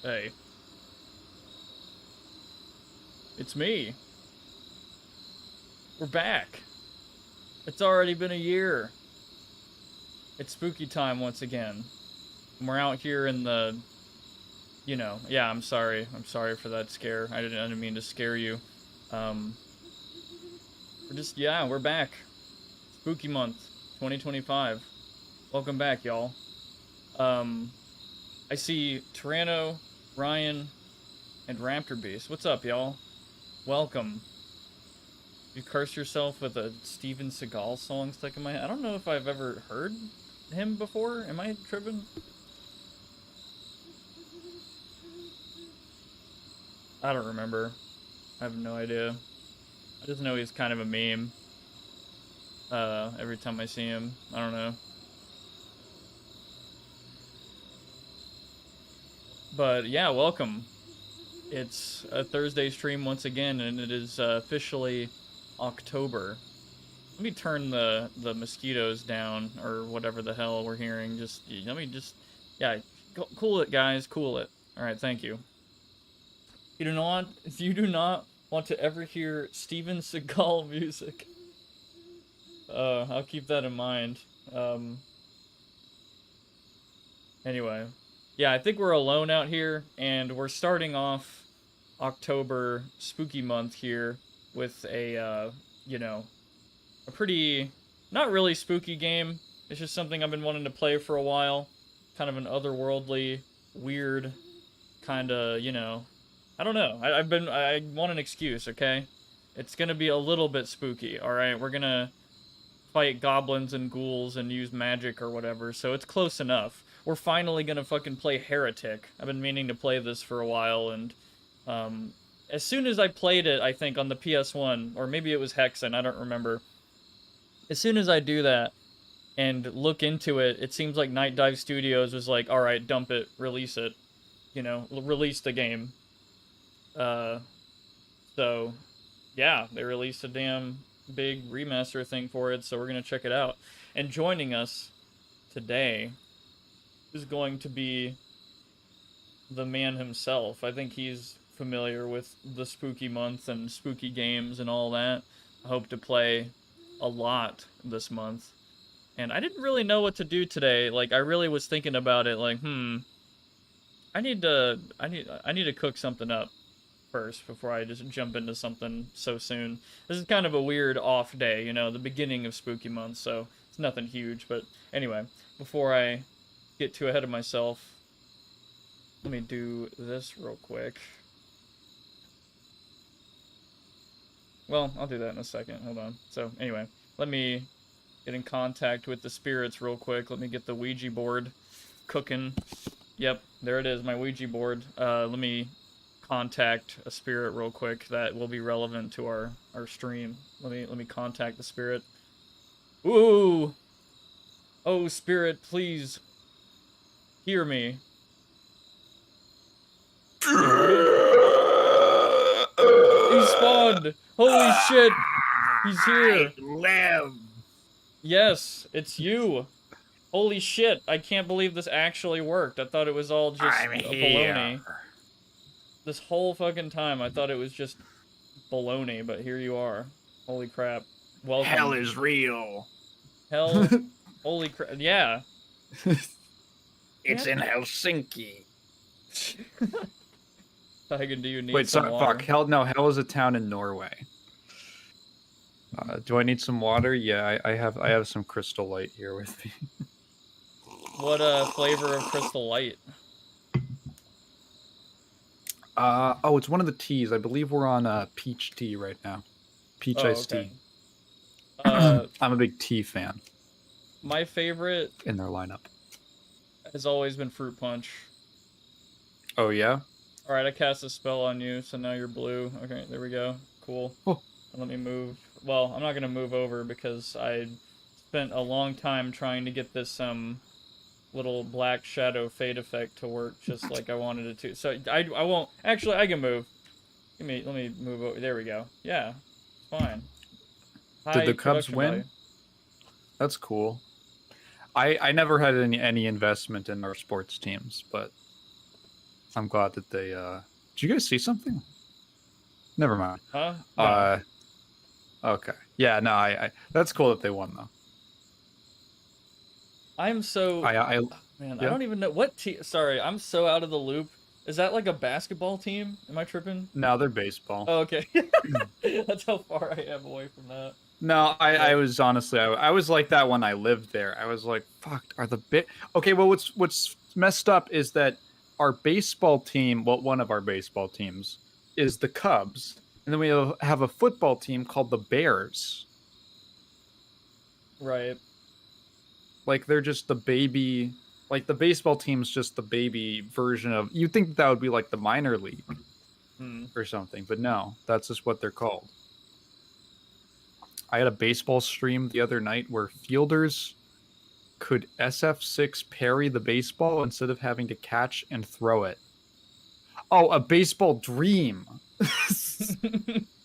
Hey. It's me. We're back. It's already been a year. It's spooky time once again. And we're out here in the... yeah, I'm sorry. I'm sorry for that scare. I didn't mean to scare you. We're back. Spooky month, 2025. Welcome back, y'all. I see Tyranno, Ryan, and Raptor Beast. What's up, y'all? Welcome. You curse yourself with a Steven Seagal song stuck in my head. I don't know if I've ever heard him before. Am I tripping? I don't remember. I have no idea. I just know he's kind of a meme. Every time I see him. I don't know. But yeah, welcome. It's a Thursday stream once again, and it is officially October. Let me turn the mosquitoes down, or whatever the hell we're hearing. Yeah, cool it, guys, cool it. All right, thank you. If you do not want to ever hear Steven Seagal music, I'll keep that in mind. Anyway, yeah, I think we're alone out here, and we're starting off October spooky month here with a a pretty not really spooky game. It's just something I've been wanting to play for a while. Kind of an otherworldly, weird kind of, I don't know. I want an excuse, okay? It's gonna be a little bit spooky, alright? We're gonna fight goblins and ghouls and use magic or whatever, so it's close enough. We're finally gonna fucking play Heretic. I've been meaning to play this for a while, and as soon as I played it, I think, on the PS1, or maybe it was Hexen, I don't remember. As soon as I do that and look into it, it seems like Nightdive Studios was like, alright, dump it, release it. Release the game. So, yeah, they released a damn big remaster thing for it, so we're gonna check it out. And joining us today is going to be the man himself. I think he's familiar with the spooky month and spooky games and all that. I hope to play a lot this month. And I didn't really know what to do today. Like, I really was thinking about it, like, I need to cook something up first before I just jump into something so soon. This is kind of a weird off day, the beginning of spooky month, so it's nothing huge. But anyway, before I get too ahead of myself, let me do this real quick. Well, I'll do that in a second. Hold on. So, anyway, let me get in contact with the spirits real quick. Let me get the Ouija board cooking. Yep, there it is, my Ouija board. Let me contact a spirit real quick that will be relevant to our stream. Let me contact the spirit. Ooh! Oh, spirit, please hear me. He spawned! Holy shit! He's here! I live! Yes, it's you! Holy shit, I can't believe this actually worked. I thought it was all just baloney. This whole fucking time, I thought it was just baloney, but here you are. Holy crap. Welcome. Hell is real. Hell, holy crap, yeah. It's in Helsinki. Taigen, do you need Wait, some water? Fuck, hell is a town in Norway. Do I need some water? Yeah, I have some Crystal Light here with me. What flavor of Crystal Light? Oh, it's one of the teas. I believe we're on peach tea right now. Peach iced tea. I'm a big tea fan. My favorite in their lineup has always been Fruit Punch. Oh yeah? Alright, I cast a spell on you, so now you're blue. Okay, there we go. Cool. Oh. Let me move. Well, I'm not gonna move over because I spent a long time trying to get this little black shadow fade effect to work just like I wanted it to. So I won't. Actually, I can move. Let me move over. There we go. Yeah, fine. Did the Cubs win? Value. That's cool. I never had any investment in our sports teams, but I'm glad that they. Did you guys see something? Never mind. Huh? No. Okay. Yeah. No. I. That's cool that they won though. I'm so I. man. I Yeah. don't even know what team. Sorry, I'm so out of the loop. Is that like a basketball team? Am I tripping? No, they're baseball. Oh, okay. That's how far I am away from that. No, Yeah. I was honestly, I was like that when I lived there. I was like, fuck, are the bit okay? Well, what's messed up is that our baseball team, well, one of our baseball teams is the Cubs, and then we have a football team called the Bears. Right. Like they're just the baby, like the baseball team's just the baby version of. You'd think that would be like the minor league Hmm. or something, but no, that's just what they're called. I had a baseball stream the other night where fielders could SF6 parry the baseball instead of having to catch and throw it. Oh, a baseball dream.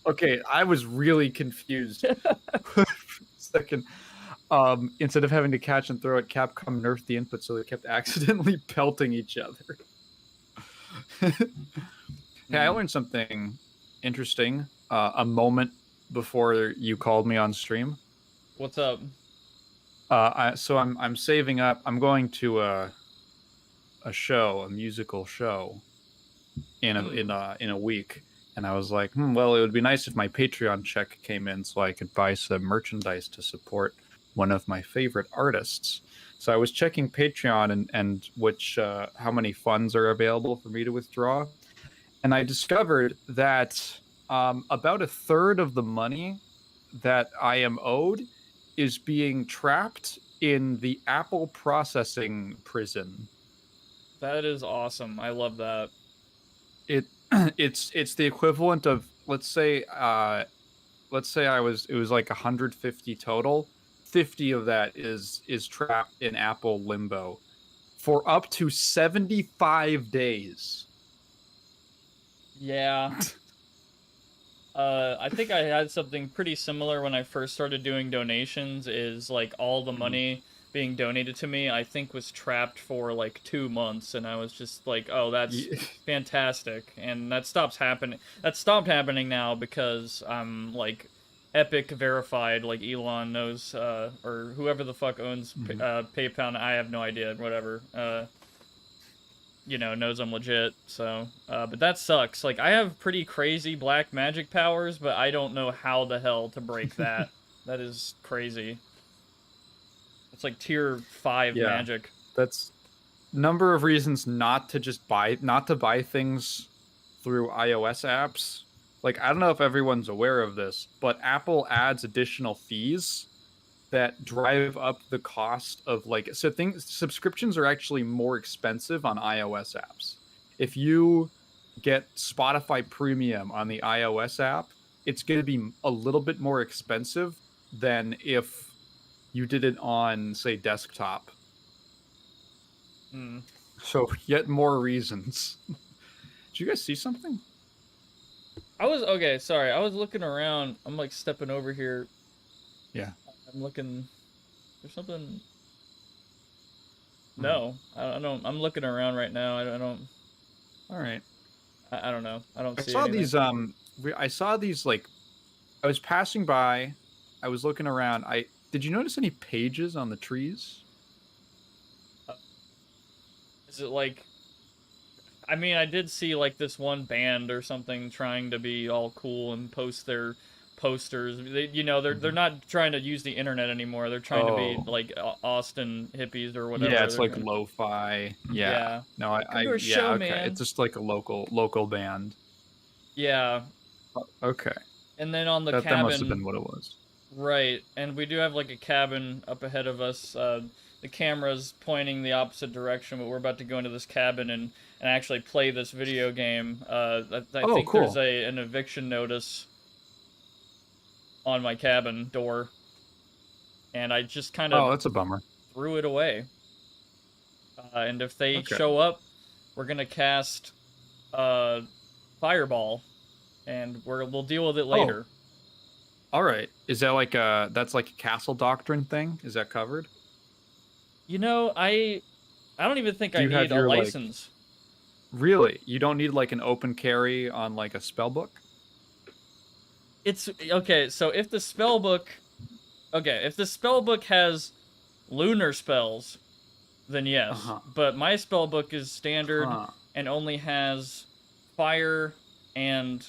Okay, I was really confused for a second. Instead of having to catch and throw it, Capcom nerfed the input so they kept accidentally pelting each other. Hey, I learned something interesting a moment before you called me on stream. What's up? So I'm saving up. I'm going to a show, a musical show, in a week, and I was like, well, it would be nice if my Patreon check came in so I could buy some merchandise to support one of my favorite artists. So I was checking Patreon and which how many funds are available for me to withdraw, and I discovered that about a third of the money that I am owed is being trapped in the Apple processing prison. That is awesome. I love that. It's the equivalent of let's say it was like 150 total. 50 of that is trapped in Apple limbo for up to 75 days. Yeah. I think I had something pretty similar when I first started doing donations. Is like all the money being donated to me, I think, was trapped for like 2 months, and I was just like, "Oh, that's fantastic!" And that stops happening. That stopped happening now because I'm like Epic verified. Like Elon knows, or whoever the fuck owns PayPal. I have no idea. Whatever. Knows I'm legit, so, but that sucks. Like, I have pretty crazy black magic powers, but I don't know how the hell to break that. That is crazy. It's like tier 5 magic. That's number of reasons not to buy things through iOS apps. Like, I don't know if everyone's aware of this, but Apple adds additional fees that drive up the cost of subscriptions are actually more expensive on iOS apps. If you get Spotify Premium on the iOS app, it's going to be a little bit more expensive than if you did it on, say, desktop. So yet more reasons. Did you guys see something? I was looking around. I'm like stepping over here. Yeah. I'm looking. There's something. No, I don't. I'm looking around right now. I don't. All right. I don't know. I don't see. I saw anything. these. I saw these like. I was passing by. I was looking around. Did you notice any pages on the trees? Is it like? I mean, I did see like this one band or something trying to be all cool and post their posters. They're not trying to use the internet anymore. They're trying to be like Austin hippies or whatever. Yeah, it's like lo-fi. Yeah. No, show, okay. Man. It's just like a local band. Yeah. Okay. And then on the cabin. That must have been what it was. Right, and we do have like a cabin up ahead of us. The camera's pointing the opposite direction, but we're about to go into this cabin and actually play this video game. I think cool. There's an eviction notice on my cabin door, and I just kind of that's a bummer. Threw it away. And if they show up, we're gonna cast Fireball, and we'll deal with it later. All right. Is that that's like a Castle Doctrine thing? Is that covered? I don't even think I need a license. Really? You don't need like an open carry on like a spell book? It's okay. So if the spell book has lunar spells, then yes. Uh-huh. But my spell book is standard Huh. and only has fire and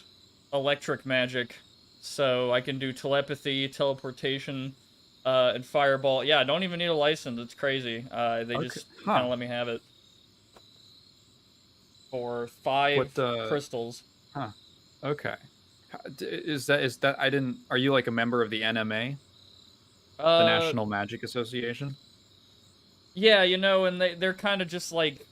electric magic, so I can do telepathy, teleportation, and fireball. Yeah, I don't even need a license. It's crazy. They Okay. just Huh. kind of let me have it for 5 What the crystals. Huh. Okay. Is that I didn't are you like a member of the NMA, the Uh, National Magic Association? yeah, and they're kind of just like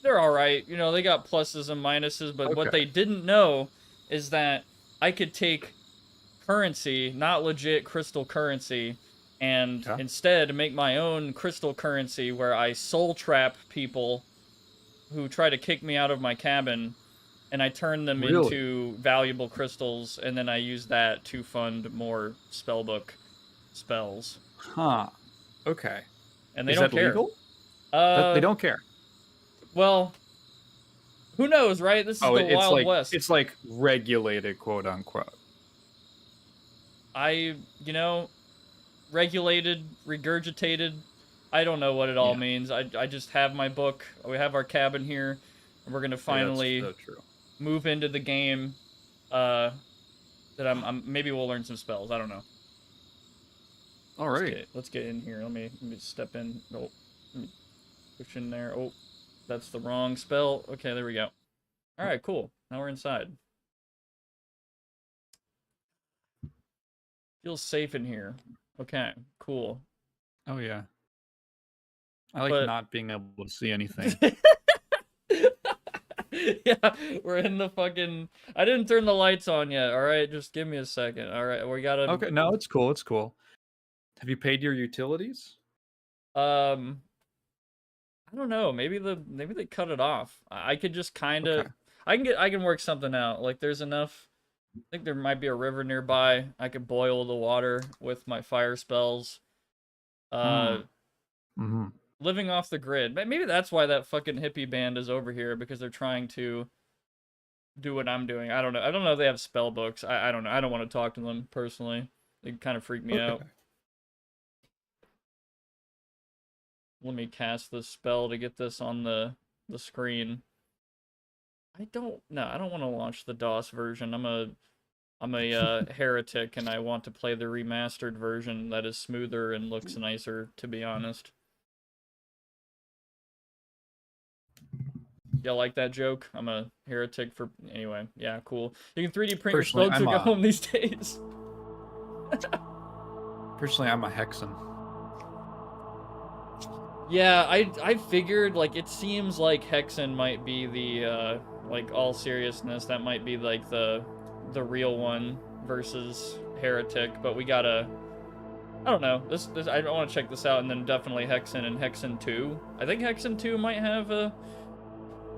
they're all right. They got pluses and minuses, but what Okay. they didn't know is that I could take currency, not legit crystal currency, and Yeah. instead make my own crystal currency where I soul trap people who try to kick me out of my cabin, and I turn them Really? into valuable crystals, and then I use that to fund more spellbook spells. Huh. Okay. And they Is don't that care. legal? They don't care. Well, who knows, right? This is the it's Wild like West. it's like regulated, quote unquote. Regulated, regurgitated. I don't know what it all Yeah. means. I just have my book. We have our cabin here, and we're gonna finally That's so true. move into the game. That I'm maybe we'll learn some spells. I don't know. All right. Let's get in here. Let me step in. Oh, let me push in there. Oh, that's the wrong spell. Okay, there we go. All right, cool. Now we're inside. Feels safe in here. Okay, cool. Oh yeah. I like But- not being able to see anything. Yeah, we're in the fucking. I didn't turn the lights on yet. All right, just give me a second. All right, we gotta. Okay, no, it's cool. It's cool. Have you paid your utilities? I don't know. Maybe they cut it off. I could just kind of. Okay. I can work something out. Like there's enough. I think there might be a river nearby. I could boil the water with my fire spells. Mm-hmm. Living off the grid. Maybe that's why that fucking hippie band is over here, because they're trying to do what I'm doing. I don't know. I don't know if they have spell books. I don't know. I don't want to talk to them personally. They kind of freak me out. Let me cast this spell to get this on the screen. I don't want to launch the DOS version. I'm a heretic, and I want to play the remastered version that is smoother and looks nicer, to be honest. Y'all like that joke? I'm a heretic for... Anyway, yeah, cool. You can 3D print your Personally, spell took at home these days. Personally, I'm a Hexen. Yeah, I figured, like, it seems like Hexen might be the, like, all seriousness, that might be, like, the real one versus Heretic, but we gotta... I don't know. This I don't want to check this out, and then definitely Hexen and Hexen 2. I think Hexen 2 might have a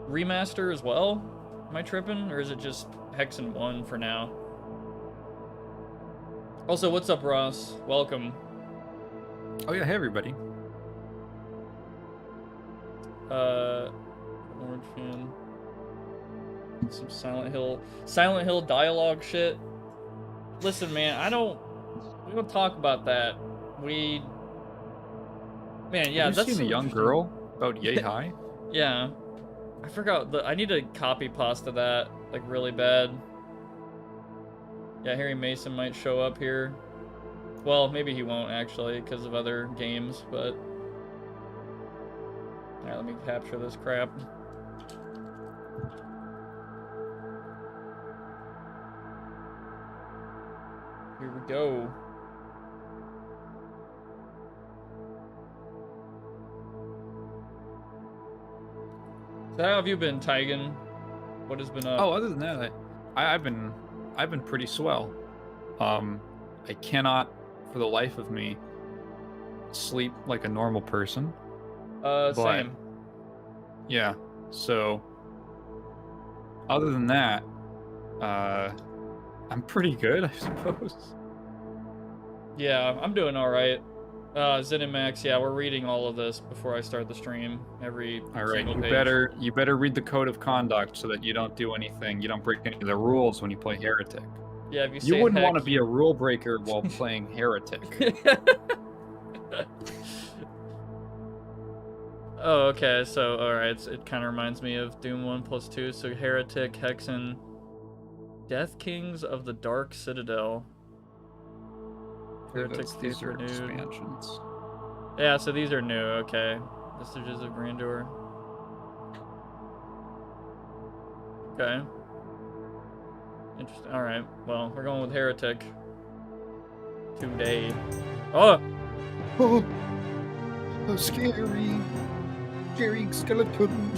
remaster as well. Am I tripping? Or is it just Hexen 1 for now? Also, what's up, Ross? Welcome. Oh yeah, hey everybody. Orange fan. Some Silent Hill dialogue shit. Listen, man, we don't talk about that. Man, yeah, Have you that's seen the young interesting. girl about Yay High? Yeah. I forgot I need to copy pasta that, like, really bad. Yeah, Harry Mason might show up here. Well, maybe he won't, actually, because of other games, but... Alright, let me capture this crap. Here we go. So how have you been, Taigen? What has been up? Oh, other than that, I've been pretty swell. I cannot, for the life of me, sleep like a normal person. Same. Yeah. So, other than that, I'm pretty good, I suppose. Yeah, I'm doing all right. ZeniMax, yeah, we're reading all of this before I start the stream. Every All right, single you page. better read the code of conduct so that you don't do anything. You don't break any of the rules when you play Heretic. Yeah, if you You say wouldn't heck, want to be a rule breaker while playing Heretic. Oh, okay, so, alright, it kind of reminds me of Doom 1 plus 2, so Heretic, Hexen, Death Kings of the Dark Citadel. Heretic These Faith are Renewed. expansions. Yeah, so these are new, okay. Vestiges of Grandeur. Okay. Interesting, alright, well, we're going with Heretic. Today. Oh! Oh, scary. Scary skeleton.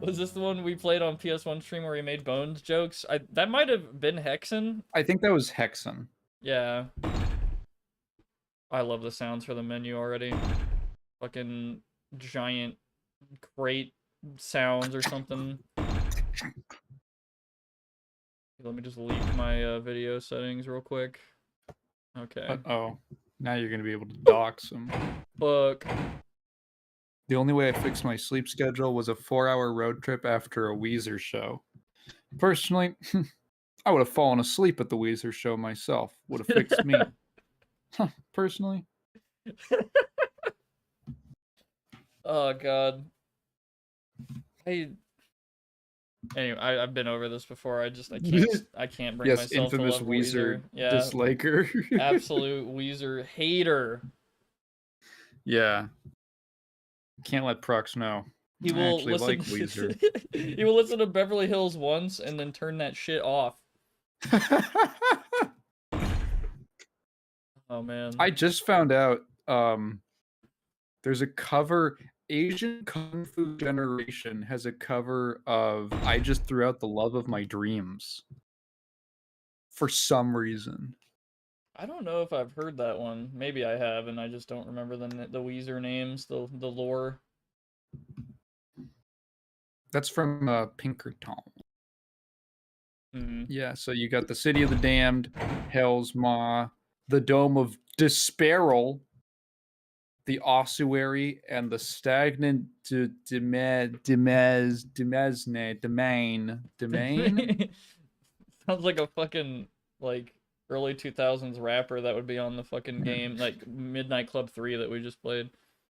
Was this the one we played on PS1 stream where we made Bones jokes? That might have been Hexen. I think that was Hexen. Yeah. I love the sounds for the menu already. Fucking giant crate sounds or something. Let me just leak my video settings real quick. Okay. Uh-oh. Now you're going to be able to dox them. Fuck. The only way I fixed my sleep schedule was a 4-hour road trip after a Weezer show. Personally, I would have fallen asleep at the Weezer show myself. Would have fixed me. Personally. Oh god. Anyway, I've been over this before. I can't bring Yes, myself infamous to love Weezer Yeah. disliker. Absolute Weezer hater. Yeah. Can't let Prox know. He I will actually listen. like Weezer. He will listen to Beverly Hills once and then turn that shit off. Oh man. I just found out there's a cover. Asian Kung Fu Generation has a cover of I Just Threw Out the Love of My Dreams. For some reason. I don't know if I've heard that one. Maybe I have, and I just don't remember the Weezer names, the lore. That's from Pinkerton. Mm-hmm. Yeah, so you got the City of the Damned, Hell's Maw, the Dome of Desparal, the Ossuary, and the Stagnant Domain. Sounds like a fucking, like, early 2000s rapper that would be on the fucking game, like Midnight Club 3 that we just played.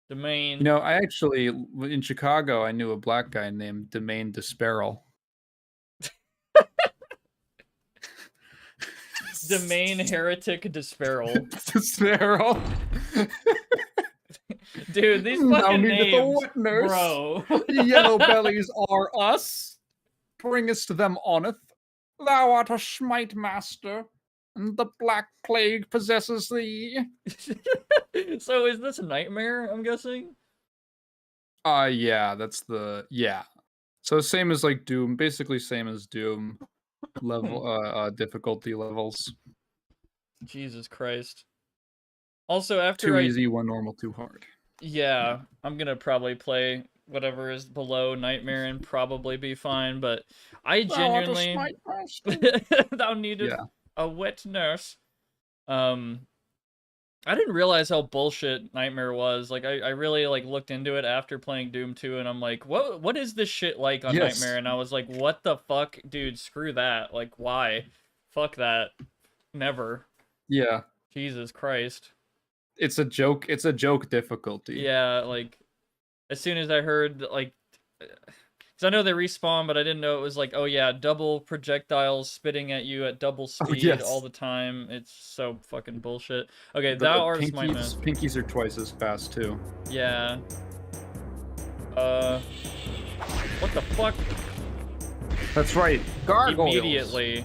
Domain. You know, I actually, in Chicago, I knew a black guy named Domain Desparal. Domain Heretic Desparal. Desparal. Dude, these fucking names, bro. Yellow bellies are us. Bringest them oneth. Thou art a smite master, and the black plague possesses thee. So is this a Nightmare, I'm guessing? Yeah, that's the, yeah. So same as like Doom, basically same as Doom level, difficulty levels. Jesus Christ. Also, after Too easy, one normal, too hard. Yeah, I'm gonna probably play whatever is below Nightmare and probably be fine, but I genuinely... Thou needed a wet nurse. I didn't realize how bullshit Nightmare was. Like, I really, like, looked into it after playing Doom 2, and I'm like, what is this shit like on Nightmare? And I was like, what the fuck? Dude, screw that. Like, why? Fuck that. Never. Yeah. Jesus Christ. It's a joke. It's a joke difficulty. Yeah, like, as soon as I heard, like, because I know they respawn, but I didn't know it was like, oh yeah, double projectiles spitting at you at double speed all the time. It's so fucking bullshit. Okay, thou art Smite Man. Pinkies are twice as fast too. Yeah. What the fuck? That's right. Gargoyles. Immediately.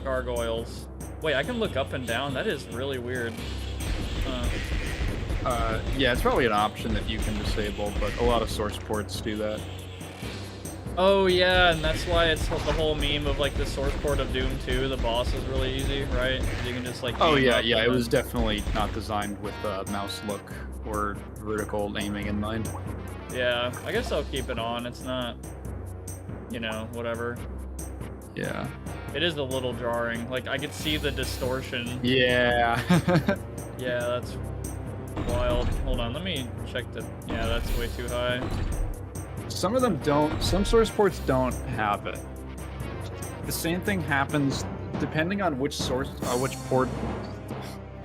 Gargoyles. Wait, I can look up and down? That is really weird. Yeah, it's probably an option that you can disable, but a lot of source ports do that. Oh yeah, and that's why it's the whole meme of like the source port of Doom 2. The boss is really easy, right? You can just like. Oh yeah, yeah. It was definitely not designed with mouse look or vertical aiming in mind. Yeah, I guess I'll keep it on. It's not, you know, whatever. Yeah. It is a little jarring. Like I could see the distortion. Yeah. Yeah, that's wild. Hold on, let me check the... Yeah, that's way too high. Some of them don't. Some source ports don't have it. The same thing happens depending on which which port.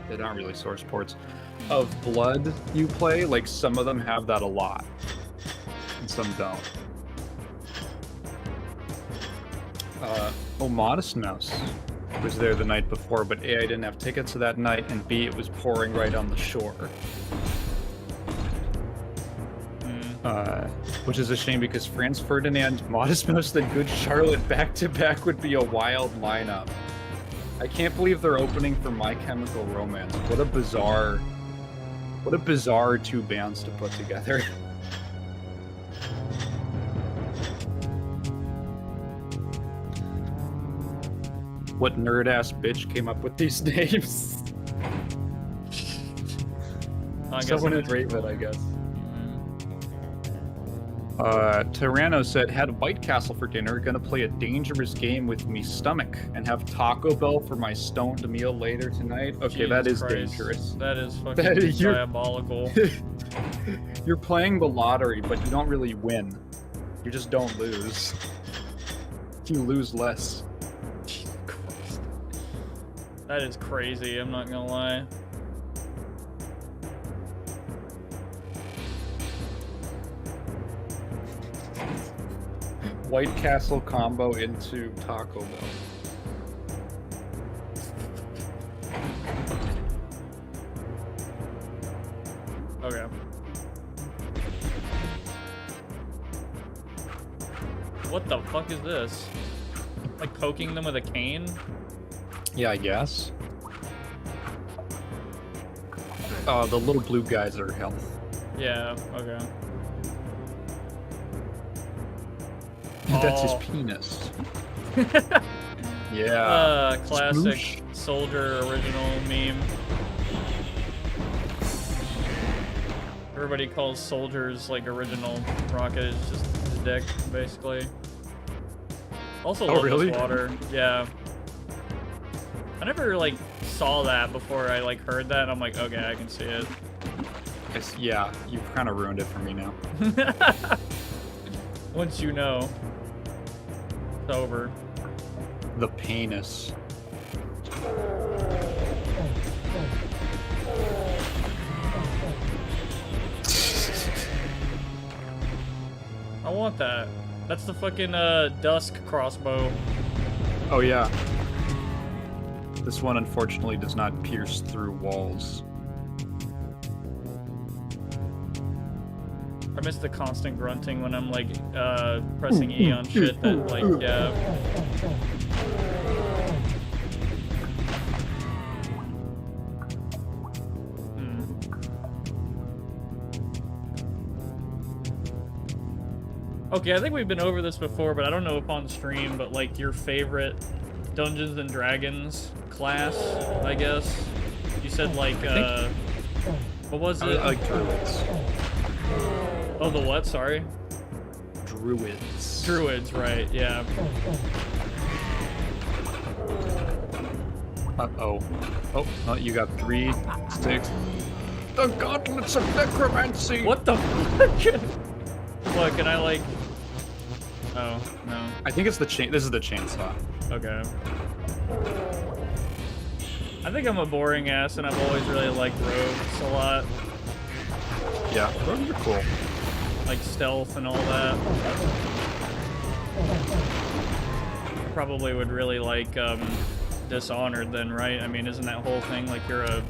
They aren't really source ports of Blood you play. Like some of them have that a lot, and some don't. Modest Mouse was there the night before, but A, I didn't have tickets to that night, and B, it was pouring right on the shore. Which is a shame because Franz Ferdinand, Modest Mouse, and Good Charlotte back-to-back would be a wild lineup. I can't believe they're opening for My Chemical Romance. What a bizarre two bands to put together. What nerd-ass bitch came up with these names? Someone in Raven, I guess. Tyranno said, had White Castle for dinner, gonna play a dangerous game with me stomach, and have Taco Bell for my stoned meal later tonight. Okay, Jesus that is Christ. Dangerous. That is fucking diabolical. You're playing the lottery, but you don't really win. You just don't lose. You lose less. Jesus Christ. That is crazy, I'm not gonna lie. White Castle combo into Taco Bell. Okay. What the fuck is this? Like poking them with a cane? Yeah, I guess. The little blue guys are health. Yeah, okay. That's his Oh. penis. Yeah. Classic Smoosh. soldier original meme. Everybody calls soldiers like original rocket is just his dick, basically. Also love really? this water. Yeah. I never like saw that before I like heard that and I'm like, okay, I can see it. Yeah, you've kind of ruined it for me now. Once you know. It's over. The penis. I want that. That's the fucking dusk crossbow. Oh yeah. This one unfortunately does not pierce through walls. I miss the constant grunting when I'm like pressing E on shit that like yeah. Okay, I think we've been over this before, but I don't know if on stream, but like your favorite Dungeons and Dragons class, I guess. You said like what was it? I like druids. Oh, the what? Sorry. Druids. Druids, right? Yeah. Uh-oh. Oh, you got 3 sticks. The gauntlets of necromancy! What the fuck? What, can I like... Oh, no. I think it's the chain. This is the chainsaw. Okay. I think I'm a boring ass and I've always really liked rogues a lot. Yeah, those are cool. Like stealth and all that. I probably would really like Dishonored then, right? I mean, isn't that whole thing like you're a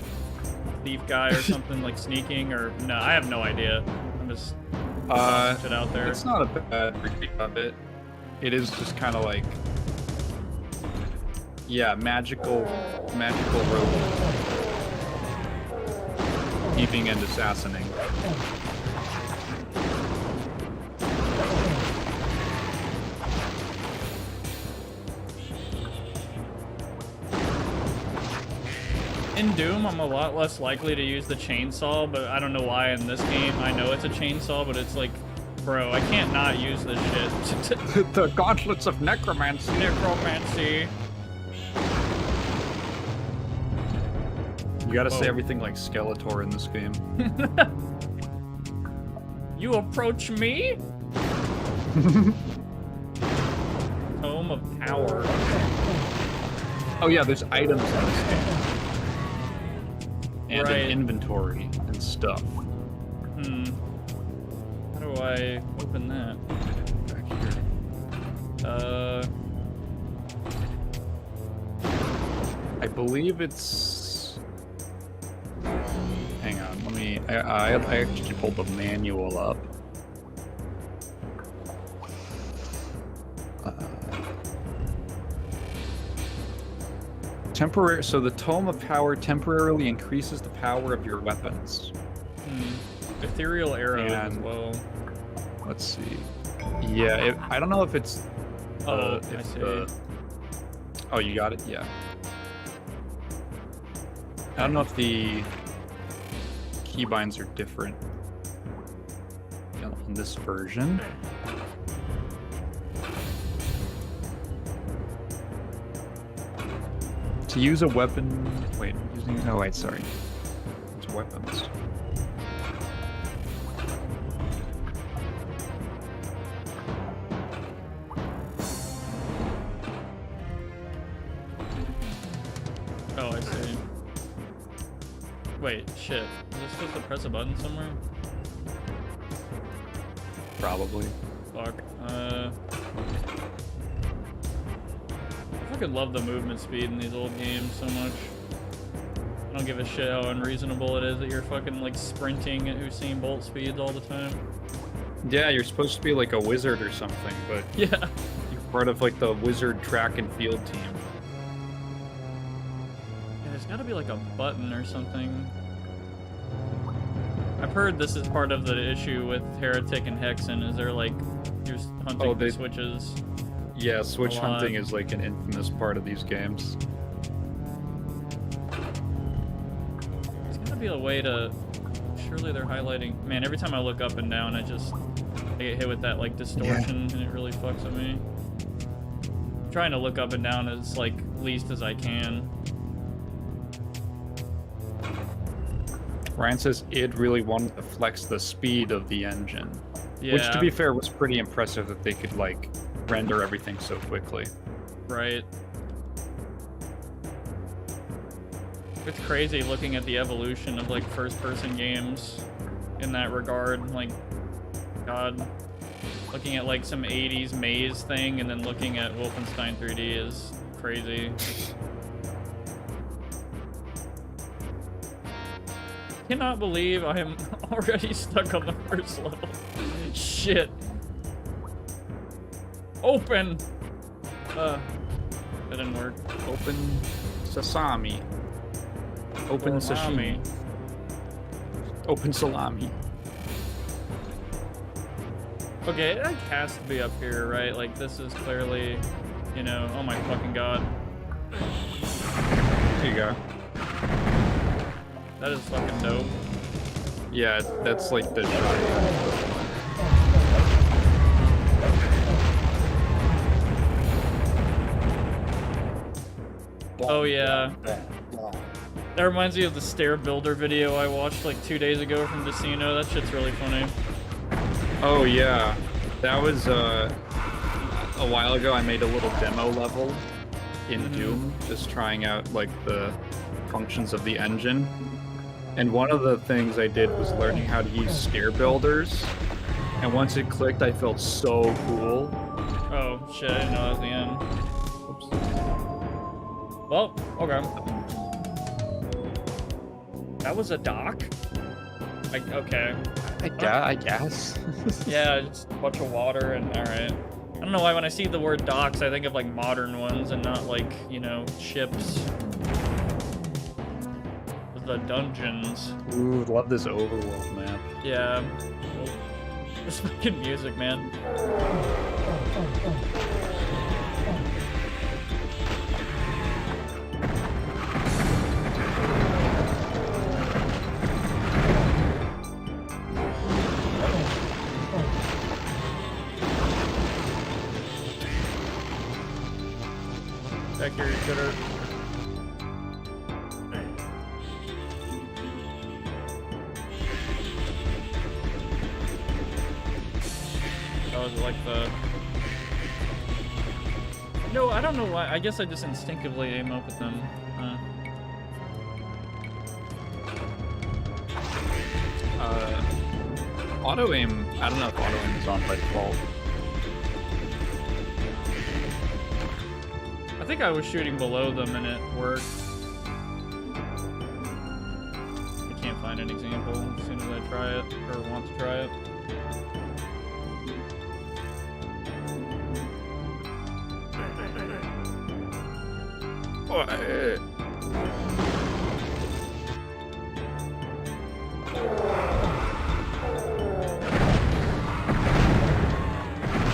thief guy or something, like sneaking, or no? I have no idea. I'm just throwing shit out there. It's not a bad repeat of it. It is just kind of like, yeah, magical rogue. Thieving and assassinating. In Doom, I'm a lot less likely to use the chainsaw, but I don't know why in this game. I know it's a chainsaw, but it's like, bro, I can't not use this shit. The gauntlets of necromancy. Necromancy. You gotta say Whoa. everything like Skeletor in this game. You approach me? Tome of Power. Oh yeah, there's items in this game. And Right. an inventory and stuff. How do I open that? Back here. I believe it's... Hang on, let me... I actually pulled the manual up. So the Tome of Power temporarily increases the power of your weapons. Ethereal Arrow as And- well. Let's see. Yeah, I don't know if it's... Oh, I see. Oh, you got it? Yeah. I don't know if the keybinds are different in this version. To use a weapon... Wait, using... Oh, wait, sorry. It's weapons. Oh, I see. Wait, shit. Is this supposed to press a button somewhere? Probably. Fuck. I fucking love the movement speed in these old games so much. I don't give a shit how unreasonable it is that you're fucking like sprinting at Usain Bolt speeds all the time. Yeah, you're supposed to be like a wizard or something, but Yeah. you're part of like the wizard track and field team. Yeah, there's gotta be like a button or something. I've heard this is part of the issue with Heretic and Hexen, is they're like, you're hunting Oh, for they- switches. Yeah, switch A lot. hunting is like an infamous part of these games. There's gotta be a way to... Surely they're highlighting... Man, every time I look up and down, I get hit with that like distortion, and it really fucks with me. I'm trying to look up and down as like least as I can. Ryan says id really wanted to flex the speed of the engine. Yeah, Which, to be fair, was pretty impressive that they could, like, render everything so quickly. right. It's crazy looking at the evolution of like first-person games in that regard. Like, God, looking at like some 80s maze thing and then looking at Wolfenstein 3D is crazy. Cannot believe I am already stuck on the first level. Shit. Open. That didn't work. Open sesame. Open sashimi. Open salami. Okay, it has to be up here, right? Like, this is clearly, you know, oh my fucking god. There you go. That is fucking dope. Yeah, that's like the Oh yeah. That reminds me of the stair builder video I watched like 2 days ago from Decino. That shit's really funny. Oh yeah, that was a while ago. I made a little demo level in Doom, just trying out like the functions of the engine. And one of the things I did was learning how to use stair builders. And once it clicked, I felt so cool. Oh shit, I didn't know that was the end. Well, okay. That was a dock? Like, okay. I guess. Yeah, just a bunch of water and alright. I don't know why when I see the word docks, I think of like modern ones and not like, you know, ships. The dungeons. Ooh, love this overworld map. Yeah. Well, this fucking music, man. Back here, you shitter. Oh, is it like the... No, I don't know why. I guess I just instinctively aim up with them. Auto aim. I don't know if auto aim is on by default. I think I was shooting below them and it worked. I can't find an example as soon as I try it, or want to try it.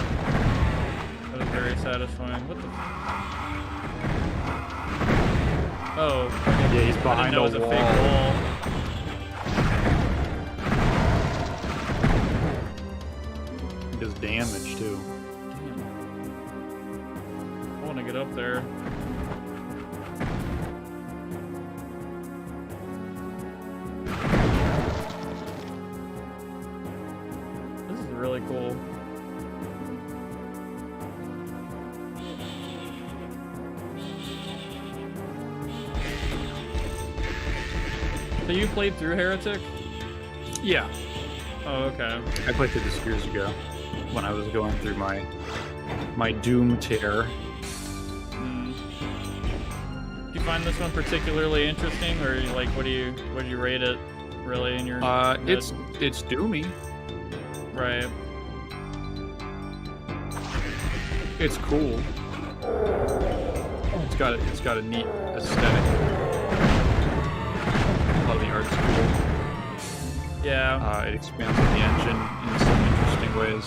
That was very satisfying. What the? Oh. Yeah, he's I behind didn't know it was a a wall. fake wall. He does damage too. Damn. I want to get up there. This is really cool. So you played through Heretic? Yeah, Oh, okay. I played through this years ago when I was going through my Doom tear. Hmm. Do you find this one particularly interesting, or like, what do you rate it? Really, in your It's Doomy. right? It's cool. It's got a neat aesthetic. A lot of the art's cool. Yeah. It expands on the engine in some interesting ways.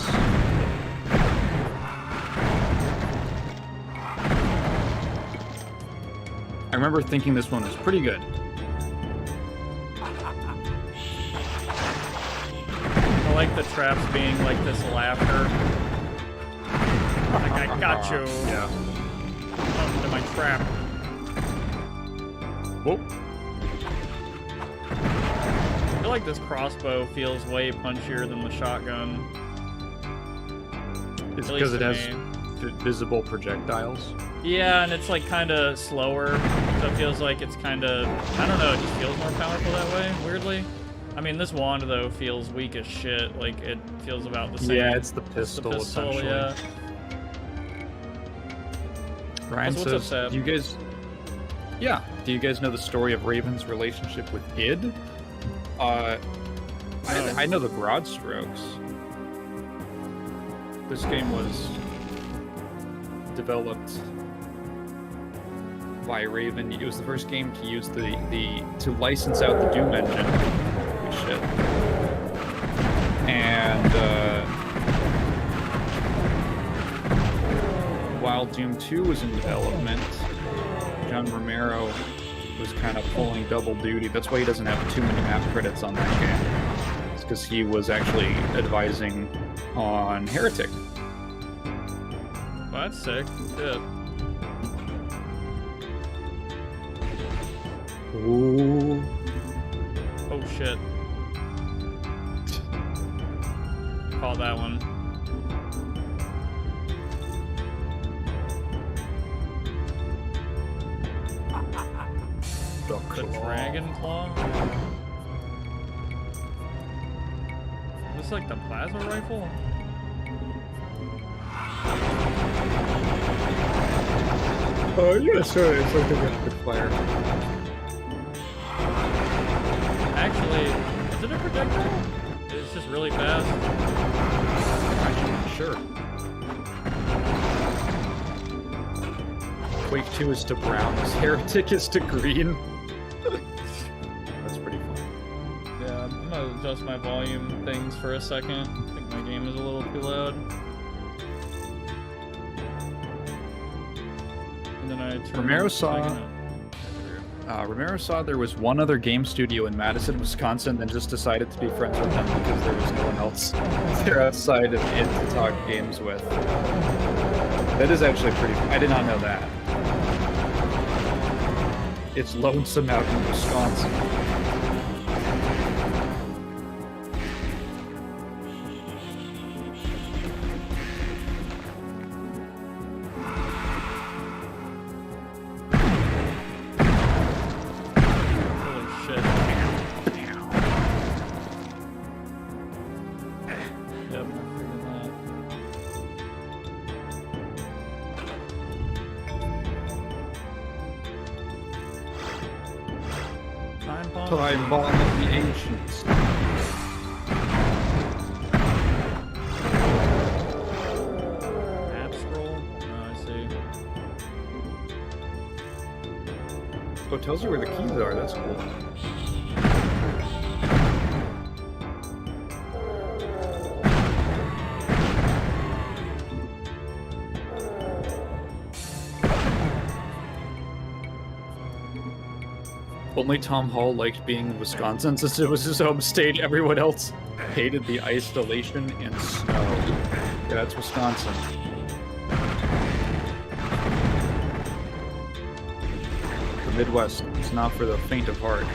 I remember thinking this one was pretty good. I like the traps being like this laughter. Like, I got you. Yeah. Come into my trap. Whoop. I feel like this crossbow feels way punchier than the shotgun. It's At because least it to has me. visible projectiles. Yeah, and it's like kind of slower, so it feels like it's kind of, I don't know, it just feels more powerful that way, weirdly. I mean, this wand, though, feels weak as shit. Like, it feels about the same. Yeah, it's the It's pistol, the pistol, essentially. yeah. Ryan So what's up, says, Seb? do you guys... Yeah, do you guys know the story of Raven's relationship with id? No. I know the broad strokes. This game was developed by Raven. It was the first game to use to license out the Doom engine. Holy shit. And while Doom 2 was in development, John Romero was kind of pulling double duty. That's why he doesn't have too many map credits on that game. It's because he was actually advising on Heretic. Well, that's sick. Shit. Ooh. Oh, shit. Call that one. The Dragon Claw? Is this like the plasma rifle? Oh, yeah, sure. It's like a rapid fire. Actually, is it a projectile? It's just really fast. Sure. Quake 2 is to brown, Heretic is to green. That's pretty fun. Yeah, I'm gonna adjust my volume things for a second. I think my game is a little too loud. And then I turn Romero the saw- volume up. Romero saw there was one other game studio in Madison, Wisconsin, then just decided to be friends with them because there was no one else there outside of it to talk games with. That is actually pretty... I did not know that. It's lonesome out in Wisconsin. time bomb of the ancients. Map scroll? Oh, I see. Oh, it tells you where the keys are. That's cool. Only Tom Hall liked being in Wisconsin since it was his home state. Everyone else hated the isolation and snow. Yeah, that's Wisconsin. The Midwest is not for the faint of heart.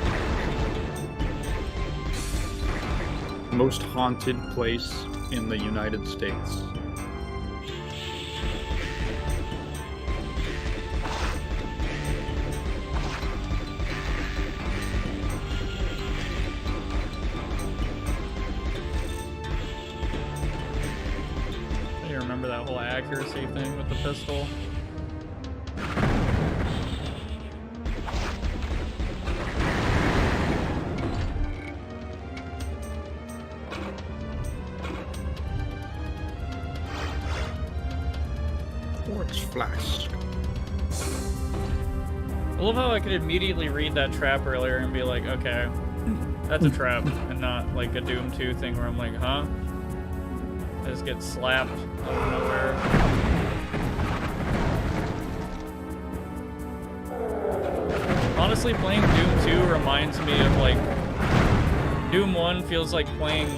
Most haunted place in the United States. You remember that whole accuracy thing with the pistol? Quartz flask. I love how I could immediately read that trap earlier and be like, okay, that's a trap, and not like a Doom 2 thing where I'm like, huh? I just get slapped out of nowhere. Honestly, playing Doom 2 reminds me of like, Doom 1 feels like playing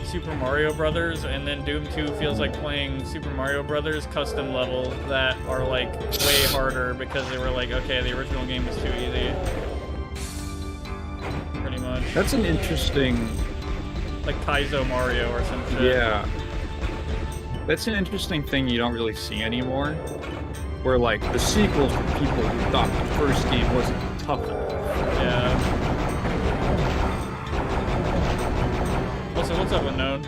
Super Mario Brothers, and then Doom 2 feels like playing Super Mario Brothers custom levels that are like way harder because they were like, okay, the original game is too easy. Pretty much. That's an interesting... Like Kaizo Mario or some shit. Yeah. That's an interesting thing you don't really see anymore. Where, like, the sequels for people who thought the first game wasn't tough enough. Yeah. Also, what's up with Node?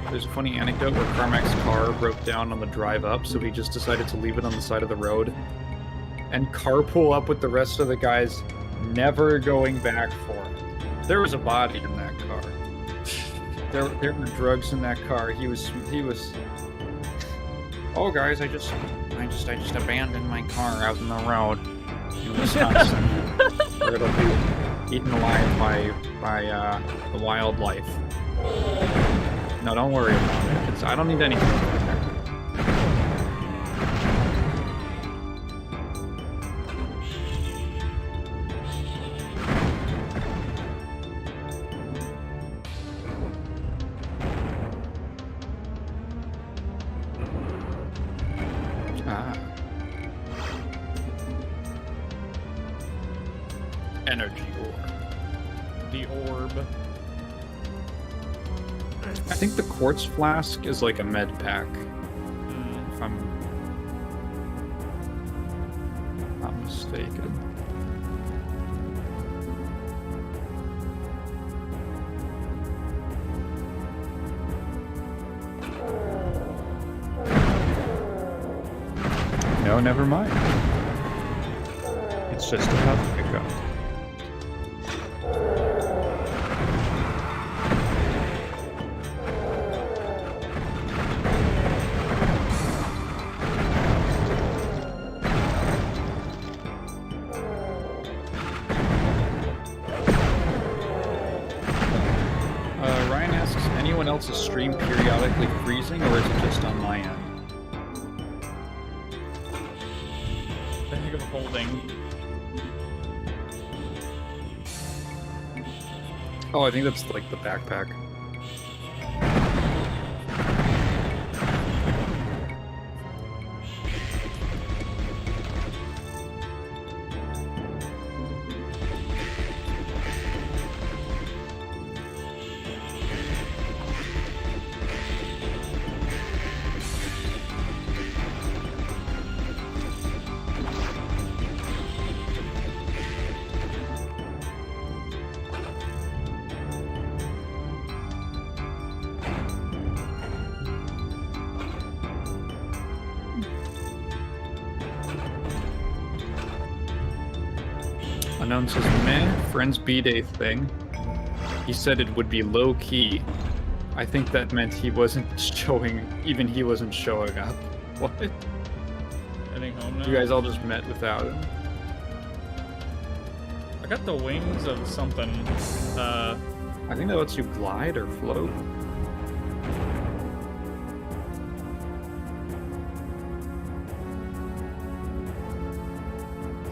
There's a funny anecdote where Carmack's car broke down on the drive up, so he just decided to leave it on the side of the road and carpool up with the rest of the guys, never going back for it. There was a body in that car. There were drugs in that car. He was. Oh, guys, I just abandoned my car out in the road in Wisconsin, where it'll be eaten alive by the wildlife. No, don't worry about it. I don't need anything from there. Energy orb. The orb. I think the quartz flask is like a med pack. If I'm not mistaken. No, never mind. It's just a health pickup. Ryan asks, anyone else's stream periodically freezing, or is it just on my end? The heck of holding. Oh, I think that's like the backpack. Unknown says, meh, friend's B-Day thing. He said it would be low-key. I think that meant he wasn't showing, even he wasn't showing up. What? Heading home now. You guys all just met without him? I got the wings of something. I think that lets you glide or float. I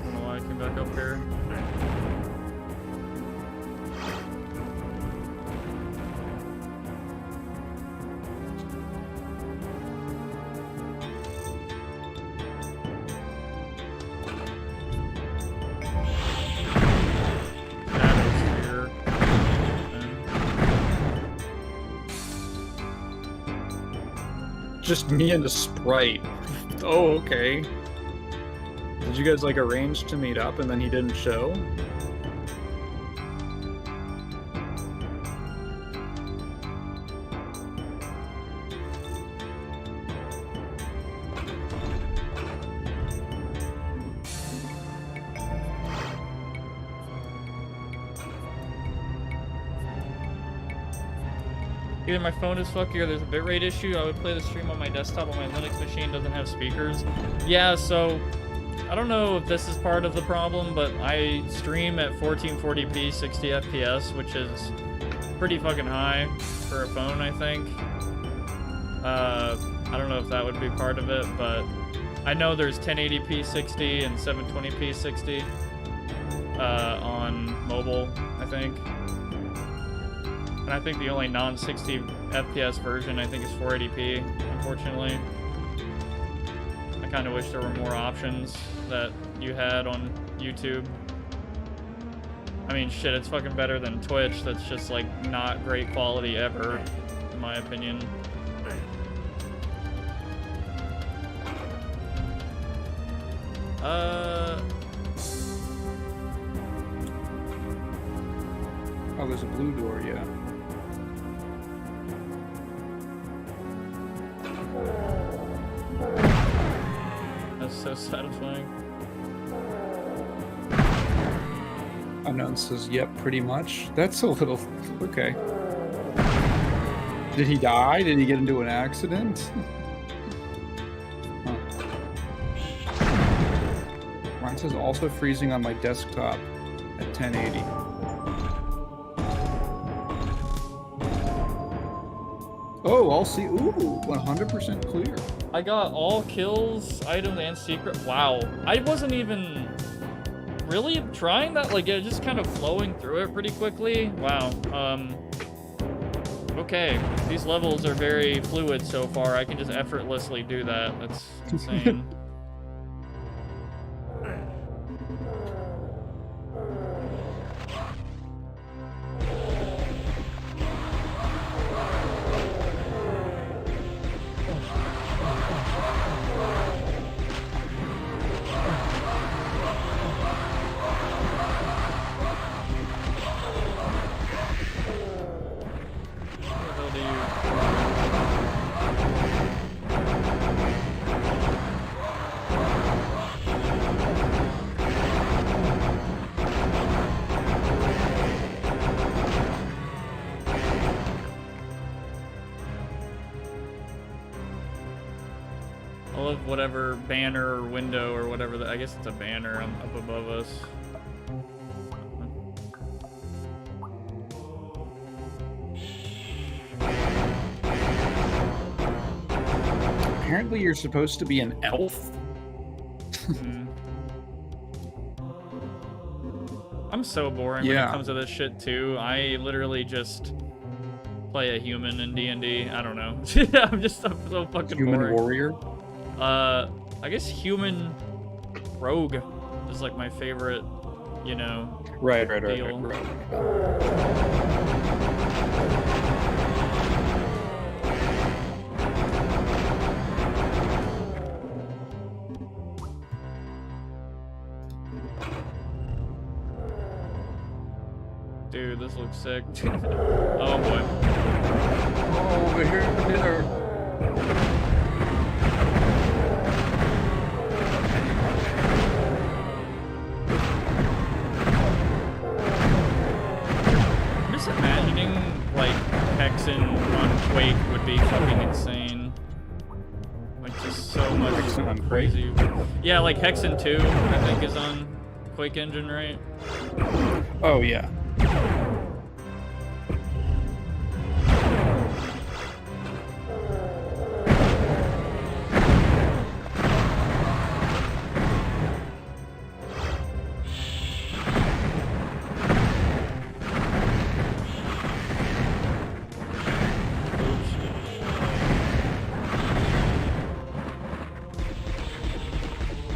don't know why I came back up here. Just me and a sprite. Oh, okay. Did you guys like arrange to meet up and then he didn't show? Either my phone is fucky or there's a bitrate issue. I would play the stream on my desktop, on my Linux machine doesn't have speakers. Yeah, so I don't know if this is part of the problem, but I stream at 1440p 60 FPS, which is pretty fucking high for a phone, I think. I don't know if that would be part of it, but I know there's 1080p 60 and 720p 60 on mobile, I think. And I think the only non-60 FPS version, I think, is 480p, unfortunately. I kind of wish there were more options that you had on YouTube. I mean, shit, it's fucking better than Twitch. That's just, like, not great quality ever, in my opinion. Oh, there's a blue door, yeah. That's so satisfying. Unknown says, yep, pretty much. That's a little... okay. Did he die? Did he get into an accident? Huh. Ryan says, also freezing on my desktop at 1080. Oh, I'll see. Ooh, 100% clear. I got all kills, items, and secret. Wow. I wasn't even really trying that. Like, it just kind of flowing through it pretty quickly. Wow. Okay. These levels are very fluid so far. I can just effortlessly do that. That's insane. Whatever banner or window or whatever I guess it's a banner up above us. Apparently you're supposed to be an elf. I'm so boring when it comes to this shit too. I literally just play a human in D&D. I don't know. I'm so fucking human boring. Warrior? I guess human rogue is like my favorite, you know. Right. Dude, this looks sick. Oh boy. Oh, over here. Just imagining like Hexen on Quake would be fucking insane. Like just so much Hexen on Quake? crazy. Yeah, like Hexen 2, I think, is on Quake Engine, right? Oh yeah.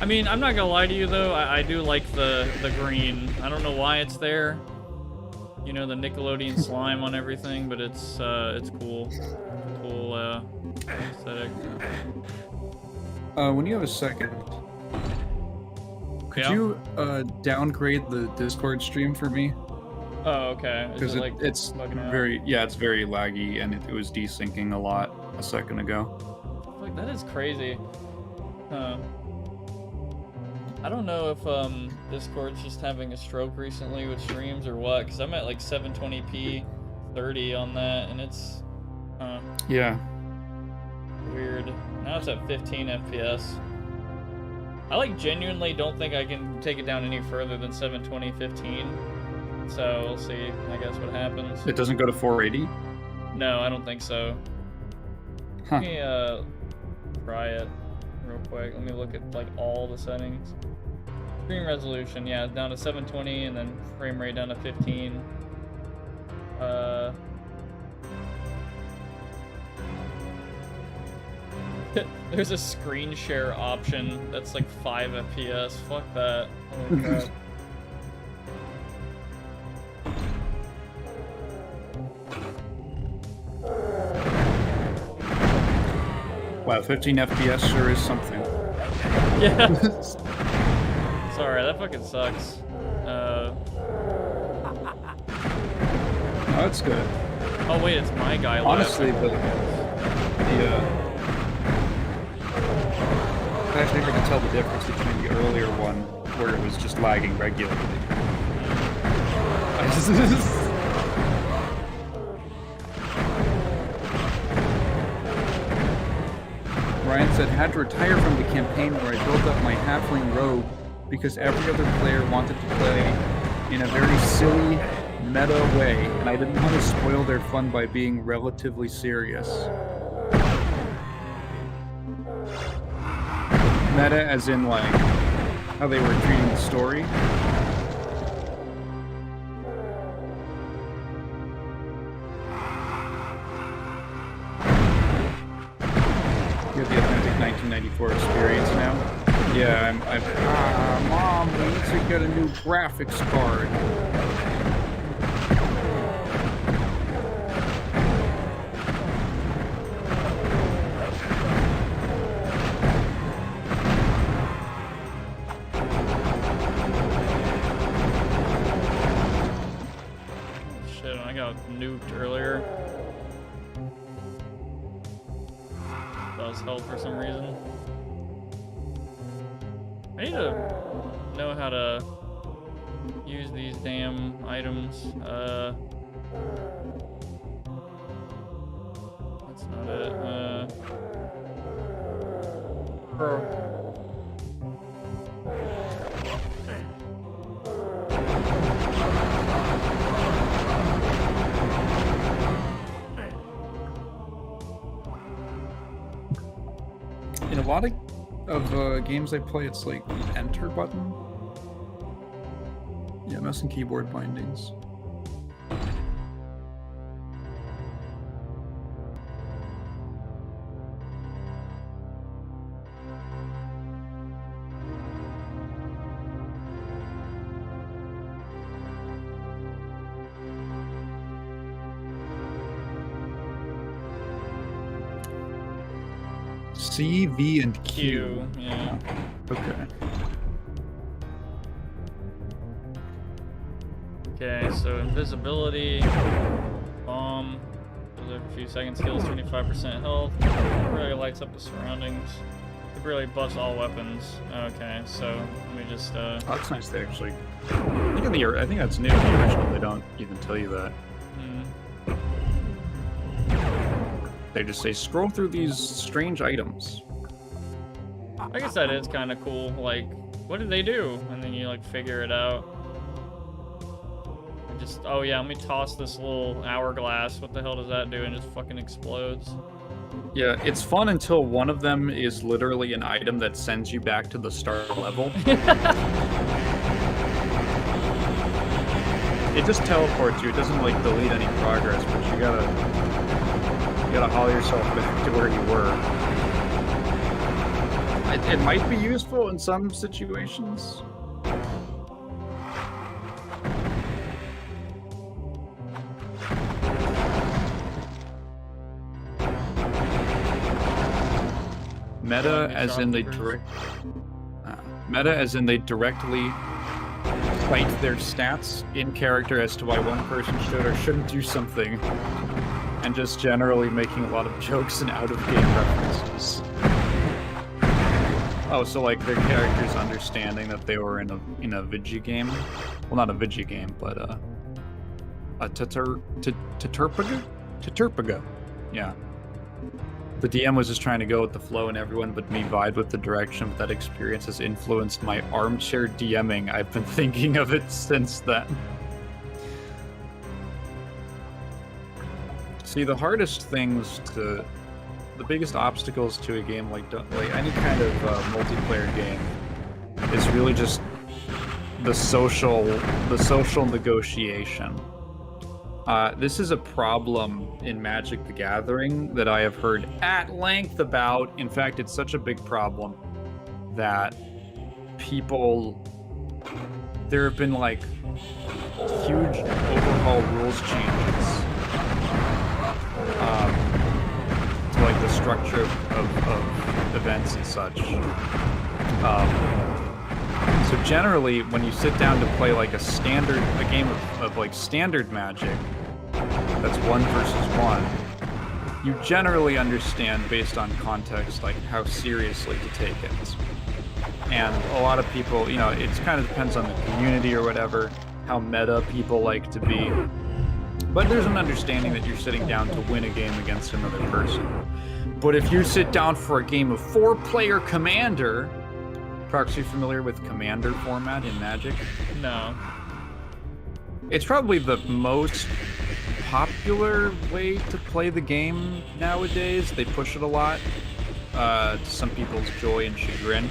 I mean, I'm not gonna lie to you though. I do like the green. I don't know why it's there. You know, the Nickelodeon slime on everything, but it's cool. Cool aesthetic. When you have a second, could Yeah? you downgrade the Discord stream for me? Oh, okay. Is Because it, like, it's bugging out? it's very laggy, and it was desyncing a lot a second ago. Fuck, that is crazy. Huh. I don't know if Discord's just having a stroke recently with streams or what, because I'm at like 720p 30 on that, and it's Yeah. weird. Now it's at 15 FPS. I like genuinely don't think I can take it down any further than 720 15. So we'll see, I guess, what happens. It doesn't go to 480? No, I don't think so. Huh. Let me try it real quick. Let me look at like all the settings. Screen resolution, yeah, down to 720, and then frame rate down to 15. There's a screen share option that's like 5 FPS. Fuck that. Holy crap. Wow, 15 FPS sure is something. Yeah. Sorry, that fucking sucks. No, it's good. Oh wait, it's my guy left. Honestly, actually, I can tell the difference between the earlier one, where it was just lagging regularly. Ryan said, had to retire from the campaign where I built up my halfling rogue because every other player wanted to play in a very silly, meta way, and I didn't want to spoil their fun by being relatively serious. Meta as in, like, how they were treating the story. You have the authentic 1994 experience now? Yeah, Mom, we need to get a new graphics card. Shit, I got nuked earlier. That was hell for some reason. I need to know how to use these damn items. That's not it. In a lot of games I play, it's like the enter button. Yeah, mouse and keyboard bindings. C, V, and Q. Yeah. Okay. Okay, so invisibility, bomb, those are a few seconds, heals 25% health, really lights up the surroundings, it really buffs all weapons. Okay, so let me just Oh, that's nice. They actually. I think that's new in the original. They don't even tell you that. They just say scroll through these strange items. I guess that is kind of cool. Like, what did they do? And then you like figure it out. And just, oh yeah, let me toss this little hourglass. What the hell does that do? And it just fucking explodes. Yeah, it's fun until one of them is literally an item that sends you back to the start level. It just teleports you. It doesn't like delete any progress, but you gotta haul yourself back to where you were. It might be useful in some situations. Meta as in they directly cite their stats in character as to why one person should or shouldn't do something, and just generally making a lot of jokes and out-of-game references. Oh, so like their characters understanding that they were in a video game, well, not a video game, but a Taturpago. Yeah. The DM was just trying to go with the flow, and everyone but me vibed with the direction, but that experience has influenced my armchair DMing. I've been thinking of it since then. See, the biggest obstacles to a game like any kind of multiplayer game is really just the social negotiation. This is a problem in Magic the Gathering that I have heard at length about. In fact, it's such a big problem that there have been like huge overhaul rules changes to like the structure of events and such. So generally, when you sit down to play like a game of like standard Magic, that's 1 versus 1, you generally understand based on context like how seriously to take it. And a lot of people, you know, it kind of depends on the community or whatever, how meta people like to be. But there's an understanding that you're sitting down to win a game against another person. But if you sit down for a game of 4-player Commander, Prox, you familiar with Commander format in Magic? No. It's probably the most popular way to play the game nowadays. They push it a lot, to some people's joy and chagrin.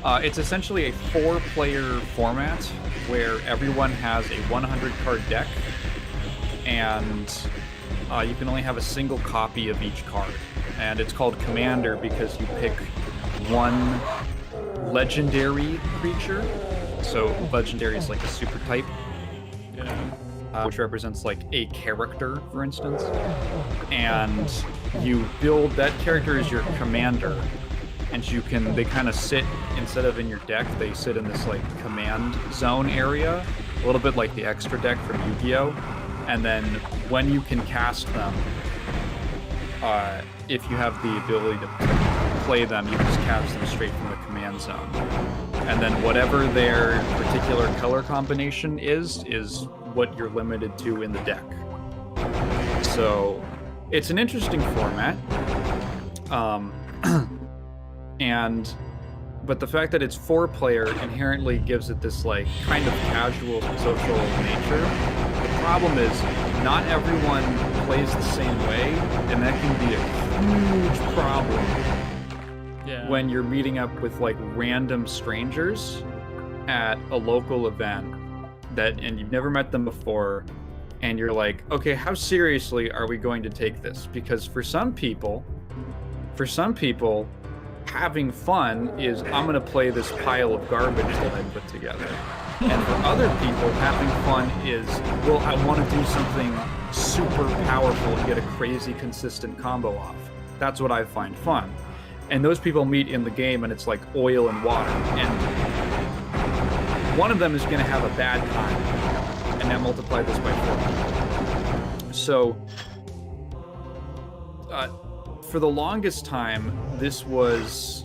It's essentially a 4-player format where everyone has a 100-card deck, and you can only have a single copy of each card. And it's called Commander because you pick one legendary creature. So legendary is like a super type, which represents like a character, for instance. And you build that character as your commander, and they kind of sit, instead of in your deck, they sit in this like command zone area, a little bit like the extra deck from Yu-Gi-Oh! And then when you can cast them, if you have the ability to play them, you just cast them straight from the command zone. And then whatever their particular color combination is what you're limited to in the deck. So it's an interesting format. But the fact that it's 4-player inherently gives it this like kind of casual social nature. The problem is not everyone plays the same way, and that can be a huge problem when you're meeting up with like random strangers at a local event and you've never met them before, and you're like, okay, how seriously are we going to take this? Because for some people, having fun is, I'm going to play this pile of garbage that I put together. And for other people, having fun is, well, I want to do something super powerful and get a crazy consistent combo off. That's what I find fun. And those people meet in the game, and it's like oil and water. And one of them is going to have a bad time, and now multiply this by 4. So, for the longest time, this was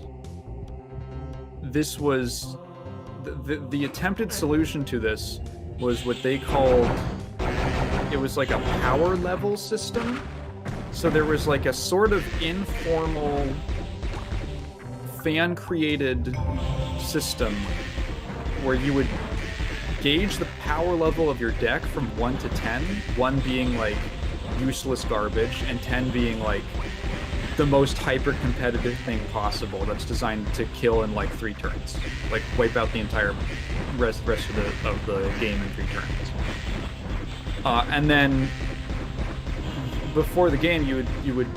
the attempted solution to this was what they called it was like a power level system. So there was like a sort of informal fan-created system where you would gauge the power level of your deck from 1 to 10, 1 being like useless garbage and 10 being like the most hyper-competitive thing possible that's designed to kill in like 3 turns. Like wipe out the entire rest of the game in 3 turns. And then before the game you would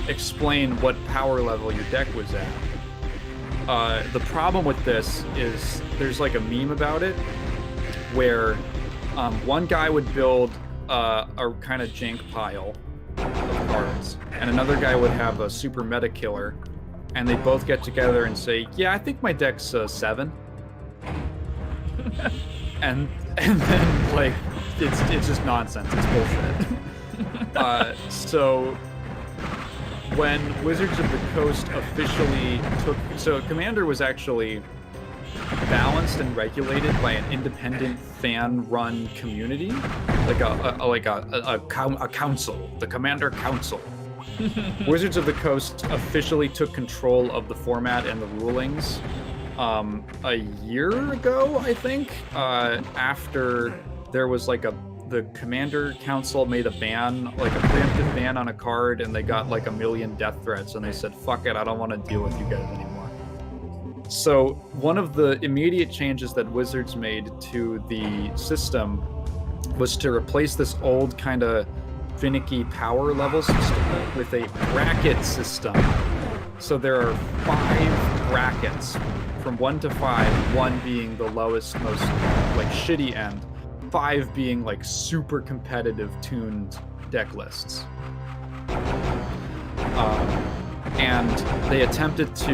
explain what power level your deck was at. The problem with this is there's like a meme about it where one guy would build a kind of jank pile of cards, and another guy would have a super meta killer, and they both get together and say, "Yeah, I think my deck's 7," and then like it's just nonsense. It's bullshit. So when Wizards of the Coast officially Commander was actually balanced and regulated by an independent fan-run community, like a council, the Commander Council. Wizards of the Coast officially took control of the format and the rulings a year ago, I think, after there was like the Commander Council made a ban, like a preemptive ban on a card, and they got like 1 million death threats, and they said, "Fuck it, I don't want to deal with you guys anymore." So one of the immediate changes that Wizards made to the system was to replace this old kind of finicky power level system with a bracket system. So there are 5 brackets from 1 to 5, 1 being the lowest, most like shitty end, 5 being like super competitive tuned deck lists. And they attempted to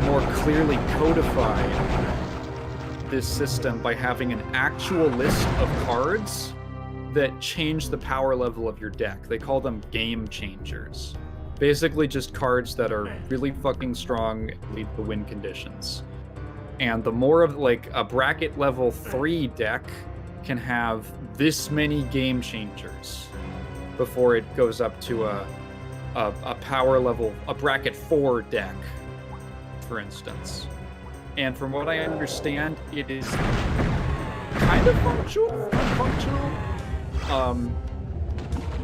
more clearly codify this system by having an actual list of cards that change the power level of your deck. They call them game changers. Basically just cards that are really fucking strong and lead to win conditions. And the more of like a bracket level 3 deck can have this many game changers before it goes up to a power level, a bracket 4 deck, for instance. And from what I understand, it is kind of functional,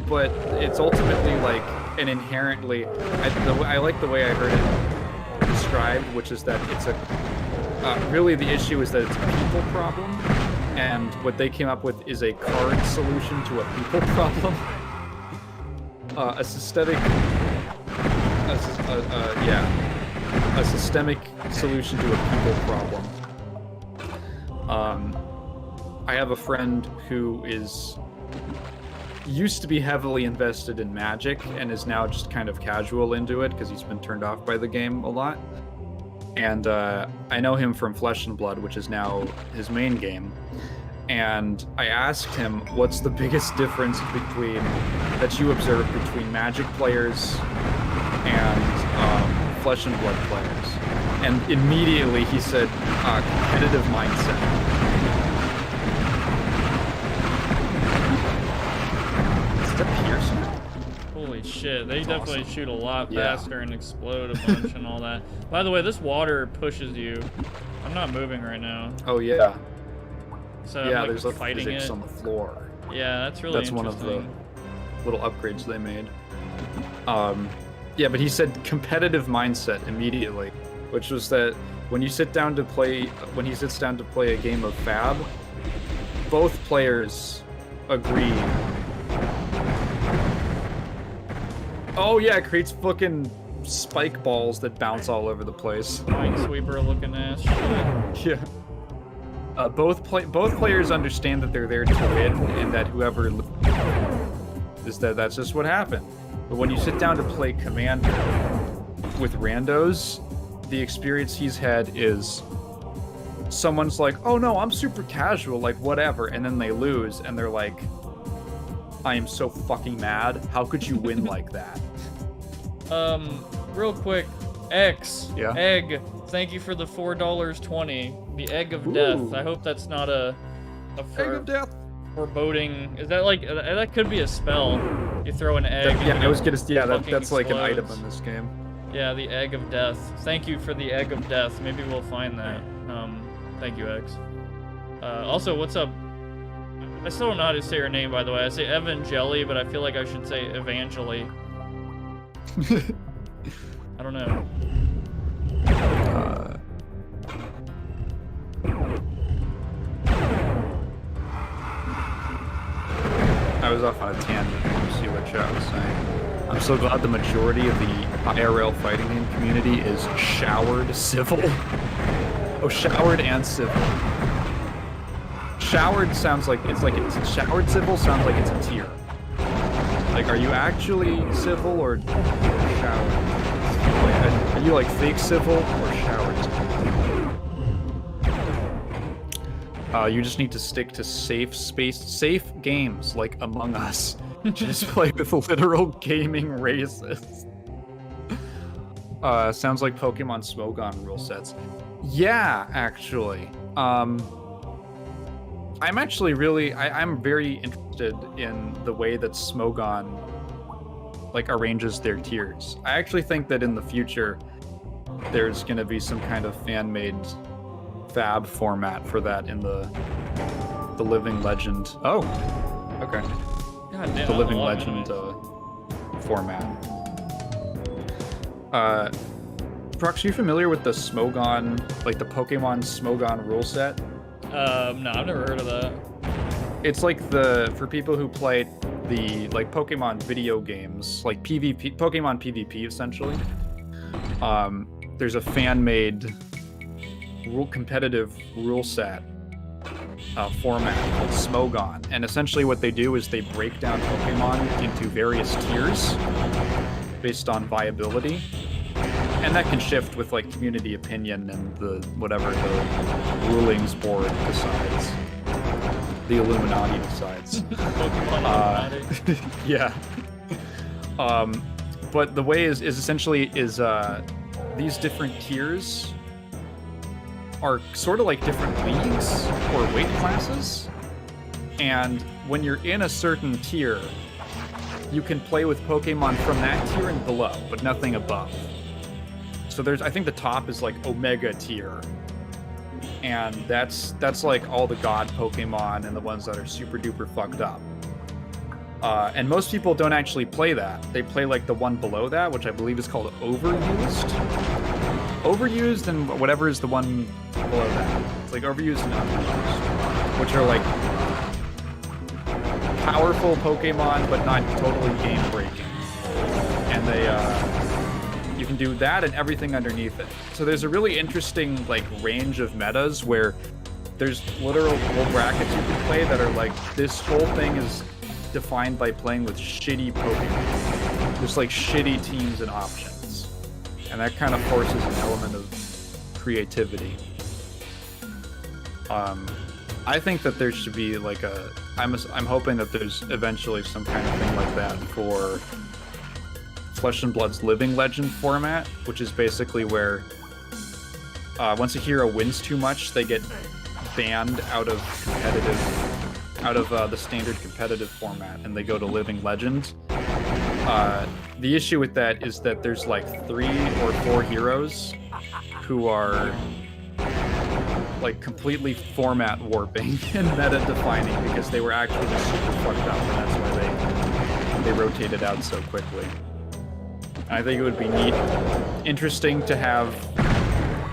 but it's ultimately like an inherently, I like the way I heard it described, which is that it's really the issue is that it's a people problem, and what they came up with is a card solution to a people problem. A systemic solution to a people problem. I have a friend who used to be heavily invested in Magic and is now just kind of casual into it because he's been turned off by the game a lot. And I know him from Flesh and Blood, which is now his main game. And I asked him, what's the biggest difference that you observe between Magic players and Flesh and Blood players? And immediately he said, competitive mindset. Is that piercing? Holy shit, they definitely awesome. shoot a lot Yeah. faster and explode a bunch and all that. By the way, this water pushes you. I'm not moving right now. Oh yeah. So Yeah, I'm there's like like fighting physics it. on the floor. Yeah, that's really That's one of the interesting. little upgrades they made. Yeah, but he said competitive mindset immediately, which was that when he sits down to play a game of Fab, both players agree. Oh yeah, it creates fucking spike balls that bounce all over the place. Minesweeper looking ass shit. Yeah. Both players understand that they're there to win, and that whoever is that's just what happened. But when you sit down to play Commander with randos, the experience he's had is someone's like, "Oh no, I'm super casual, like whatever," and then they lose, and they're like, "I am so fucking mad. How could you win like that?" Real quick, X, Yeah? Egg, thank you for the $4.20. The Egg of Death. Ooh. I hope that's not a Egg of death. Foreboding. Is that like that could be a spell? You throw an egg. Yeah, I was gonna. Yeah, fucking that's like an item explodes. in this game. Yeah, the egg of death. Thank you for the egg of death. Maybe we'll find that. Thank you, Eggs. Also, what's up? I still don't know how to say your name, by the way. I say Evangeli, but I feel like I should say Evangeli. I don't know. I was off on a tangent to see what chat was saying. I'm so glad the majority of the IRL fighting game community is showered civil. Oh, showered and civil. Showered sounds like it's showered civil sounds like it's a tier. Like, are you actually civil or showered? Like, are you like fake civil or showered civil? You just need to stick to safe games like Among Us. Just play with literal gaming races. Sounds like Pokemon Smogon rule sets. Yeah, actually. I'm actually I'm very interested in the way that Smogon like arranges their tiers. I actually think that in the future there's going to be some kind of fan-made fab format for that in the Living Legend. Oh, okay. God damn, The I Living love Legend anime. format. Prox, are you familiar with the Smogon, like the Pokemon Smogon rule set? No, I've never heard of that. It's like for people who play the like Pokemon video games, like PvP, Pokemon PvP essentially. There's a fan-made competitive rule set format called Smogon, and essentially what they do is they break down Pokemon into various tiers based on viability, and that can shift with like community opinion and whatever the rulings board decides, the Illuminati decides. Pokemon Illuminati. Yeah. But the way is essentially these different tiers are sort of like different leagues or weight classes, and when you're in a certain tier, you can play with Pokemon from that tier and below, but nothing above. So I think the top is like Omega tier, and that's like all the god Pokemon and the ones that are super duper fucked up. And most people don't actually play that. They play like the one below that, which I believe is called Overused. Overused and whatever is the one below that. It's like Overused and Underused, which are like powerful Pokemon, but not totally game-breaking. And you can do that and everything underneath it. So there's a really interesting like range of metas where there's literal whole brackets you can play that are like, this whole thing is defined by playing with shitty Pokemon. Just like shitty teams and options. And that kind of forces an element of creativity. I think that there should be like I'm hoping that there's eventually some kind of thing like that for Flesh and Blood's Living Legend format, which is basically where once a hero wins too much, they get banned out of the standard competitive format, and they go to Living Legend. The issue with that is that there's like 3 or 4 heroes who are like completely format warping and meta defining because they were actually just super fucked up, and that's why they rotated out so quickly. I think it would be interesting to have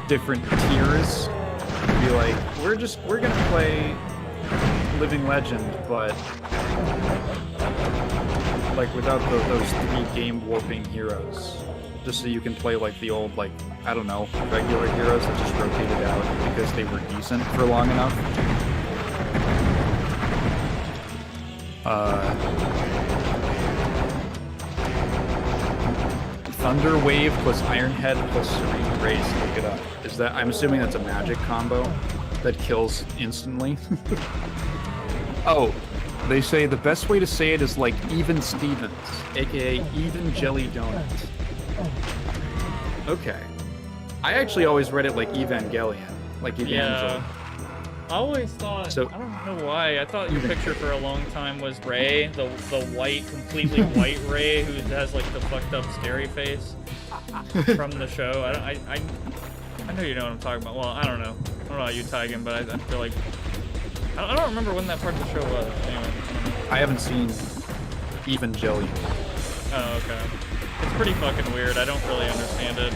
different tiers. Be like, we're gonna play Living Legend, but like without those 3 game warping heroes, just so you can play like the old, like, I don't know, regular heroes that just rotated out because they were decent for long enough. Thunder Wave plus Iron Head plus Serene Grace. Look it up. Is that? I'm assuming that's a magic combo that kills instantly. Oh, they say the best way to say it is like Even Stevens, aka Even Jelly Donut. Okay. I actually always read it like Evangelion, like Evangel. Yeah. always thought, So- I don't know why, I thought your picture for a long time was Ray, the white, completely white Ray who has like the fucked up scary face from the show. I know you know what I'm talking about. Well, I don't know. I don't know about you, Taigen, but I feel like... I don't remember when that part of the show was. Anyway, I don't know. I haven't seen Evangelion. Oh, okay. It's pretty fucking weird. I don't really understand it.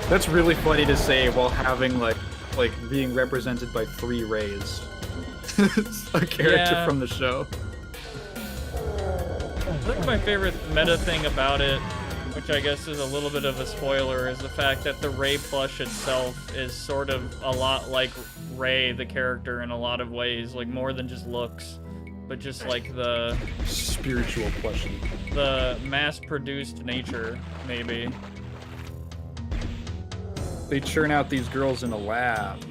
That's really funny to say while having like being represented by 3 rays. A character Yeah. from the show. I think my favorite meta thing about it, which I guess is a little bit of a spoiler, is the fact that the Ray plush itself is sort of a lot like Ray, the character, in a lot of ways. Like, more than just looks, but just like the Spiritual plushie. mass-produced nature, maybe. They churn out these girls in a lab.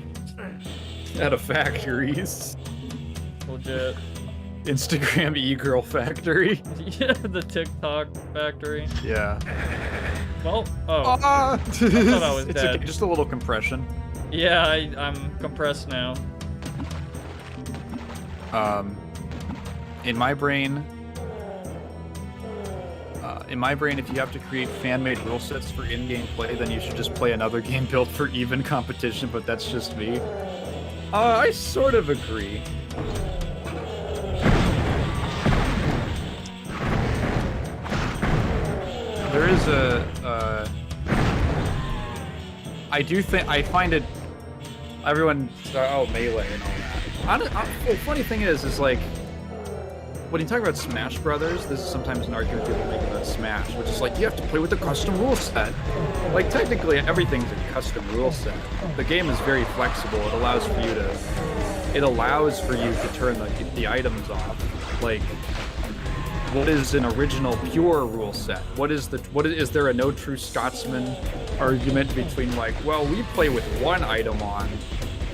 Out of factories. Legit. Instagram e-girl factory. Yeah, the TikTok factory. Yeah. Well, oh. Ah! I thought I was It's dead. okay, just a little compression. Yeah, I'm compressed now. In my brain, if you have to create fan-made rule sets for in-game play, then you should just play another game built for even competition, but that's just me. I sort of agree. There is I find it, everyone, Melee and all that. The funny thing is like, when you talk about Smash Brothers, this is sometimes an argument people make about Smash, which is like, you have to play with a custom rule set. Like, technically, everything's a custom rule set. The game is very flexible. It allows for you to turn the items off. Like, what is an original pure rule set? Is there a no true Scotsman argument between like, well, we play with 1 item on,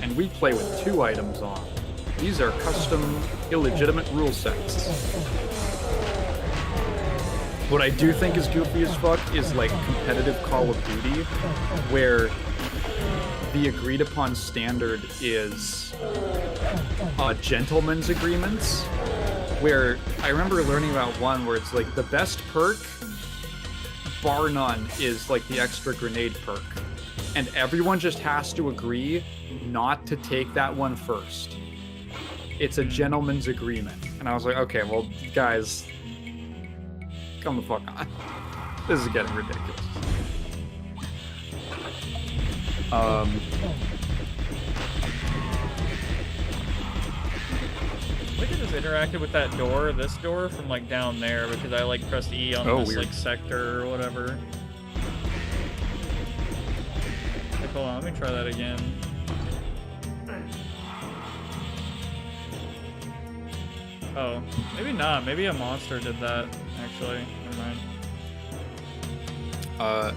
and we play with 2 items on. These are custom, illegitimate rule sets. What I do think is goofy as fuck is like competitive Call of Duty, where the agreed upon standard is gentlemen's agreements, where I remember learning about one where it's like the best perk, bar none, is like the extra grenade perk. And everyone just has to agree not to take that one first. It's a gentleman's agreement. And I was like, okay, well, guys, come the fuck on. This is getting ridiculous. We could just interacted with that door, this door, from like down there, because I like pressed E on this weird. like sector or whatever. Like, hold on, let me try that again. Oh, maybe not. Maybe a monster did that, actually. Never mind.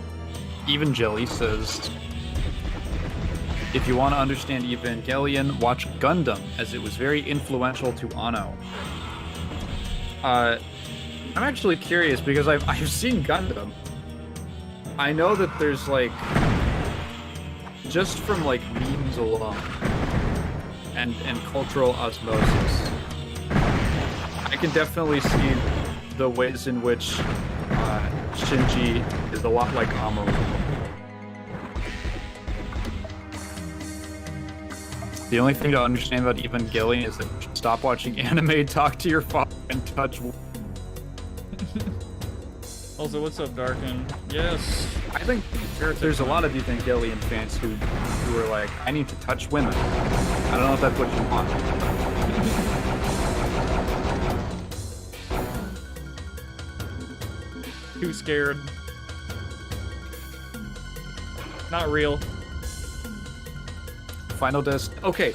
Even Jelly says, if you want to understand Evangelion, watch Gundam, as it was very influential to Anno. I'm actually curious because I've seen Gundam. I know that there's like, just from like memes alone and cultural osmosis, I can definitely see the ways in which Shinji is a lot like Amo. The only thing to understand about Evangelion is that you should stop watching anime, talk to your father, and touch. Also, what's up, Darkin? Yes. I think there's a lot of Evangelion fans who are like, I need to touch women. I don't know if that's what you want. Too scared. Not real. Final Okay.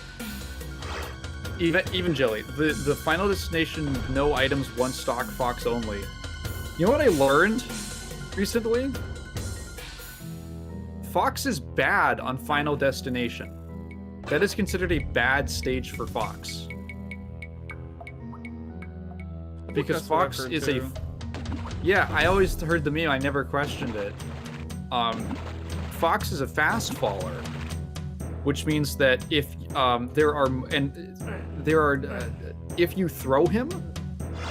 Even Jelly. The Final Destination no items, 1 stock Fox only. You know what I learned recently? Fox is bad on Final Destination. That is considered a bad stage for Fox. Because that's what I've Fox heard is too. Yeah, I always heard the meme, I never questioned it. Fox is a fast faller. which means that if if you throw him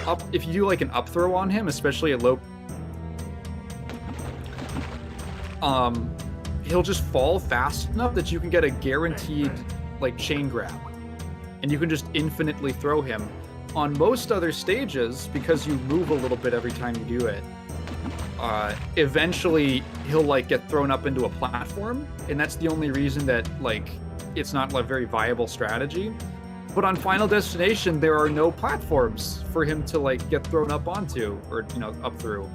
up, if you do like an up throw on him, especially at low, he'll just fall fast enough that you can get a guaranteed like chain grab, and you can just infinitely throw him. On most other stages, because you move a little bit every time you do it, eventually he'll like get thrown up into a platform, and that's the only reason that like it's not a very viable strategy. But on Final Destination, there are no platforms for him to like get thrown up onto, or up through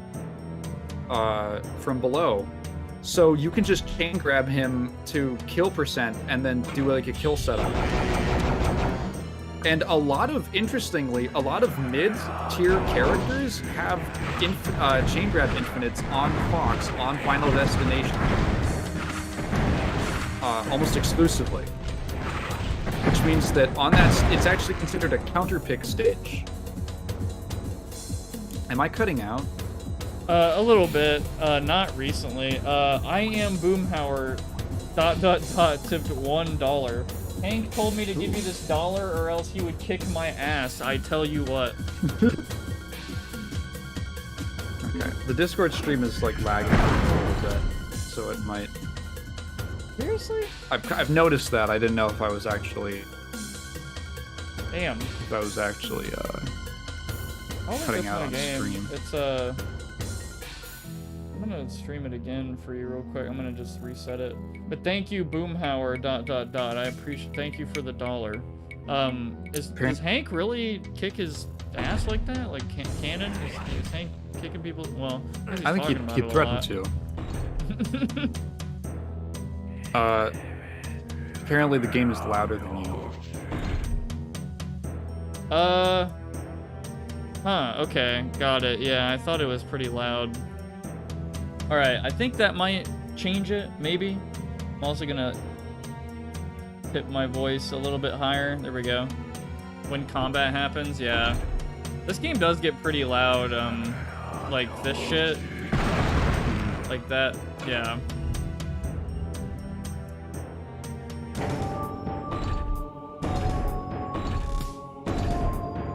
from below. So you can just chain grab him to kill percent and then do like a kill setup. And interestingly, a lot of mid-tier characters have chain grab infinites on Prox on Final Destination, almost exclusively. Which means that on that, it's actually considered a counter-pick stage. Am I cutting out? A little bit. Not recently. I am Boomhauer. ... tipped $1. Hank told me to give you this $1 or else he would kick my ass. I tell you what. Okay. The Discord stream is like lagging a little bit, so it might. Seriously? I've noticed that. I didn't know if I was actually. Damn. If I was actually cutting out on stream. It's I'm gonna stream it again for you real quick. I'm gonna just reset it. But thank you, Boomhauer. ... I appreciate. Thank you for the $1. Does Hank really kick his ass like that? Like Cannon? Is Hank kicking people? Well, I think he threatened to. Apparently the game is louder than you. Okay, got it. Yeah, I thought it was pretty loud. Alright, I think that might change it, maybe. I'm also gonna tip my voice a little bit higher. There we go. When combat happens, yeah. This game does get pretty loud, like this shit. Like that, yeah.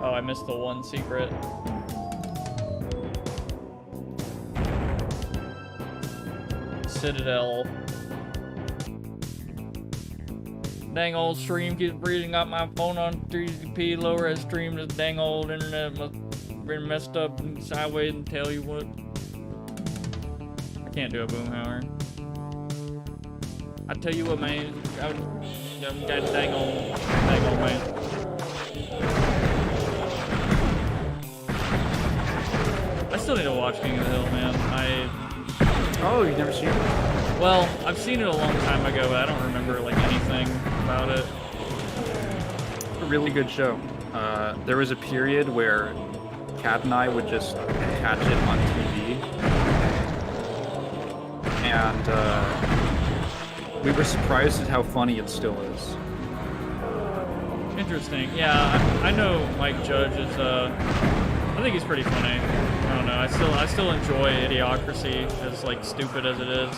Oh, I missed the one secret. Citadel. Dang old stream keeps reading out my phone on 3GP lower as stream. This dang old internet must been messed up and sideways and tell you what. I can't do a Boomhauer. I tell you what, man. I'm got dang old man. I still need to watch King of the Hill, man. Oh, you've never seen it? Well, I've seen it a long time ago, but I don't remember like anything about it. It's a really good show. There was a period where Kat and I would just catch it on TV, and we were surprised at how funny it still is. Interesting. Yeah, I know Mike Judge is. I think he's pretty funny. I don't know. I still enjoy Idiocracy, as like stupid as it is.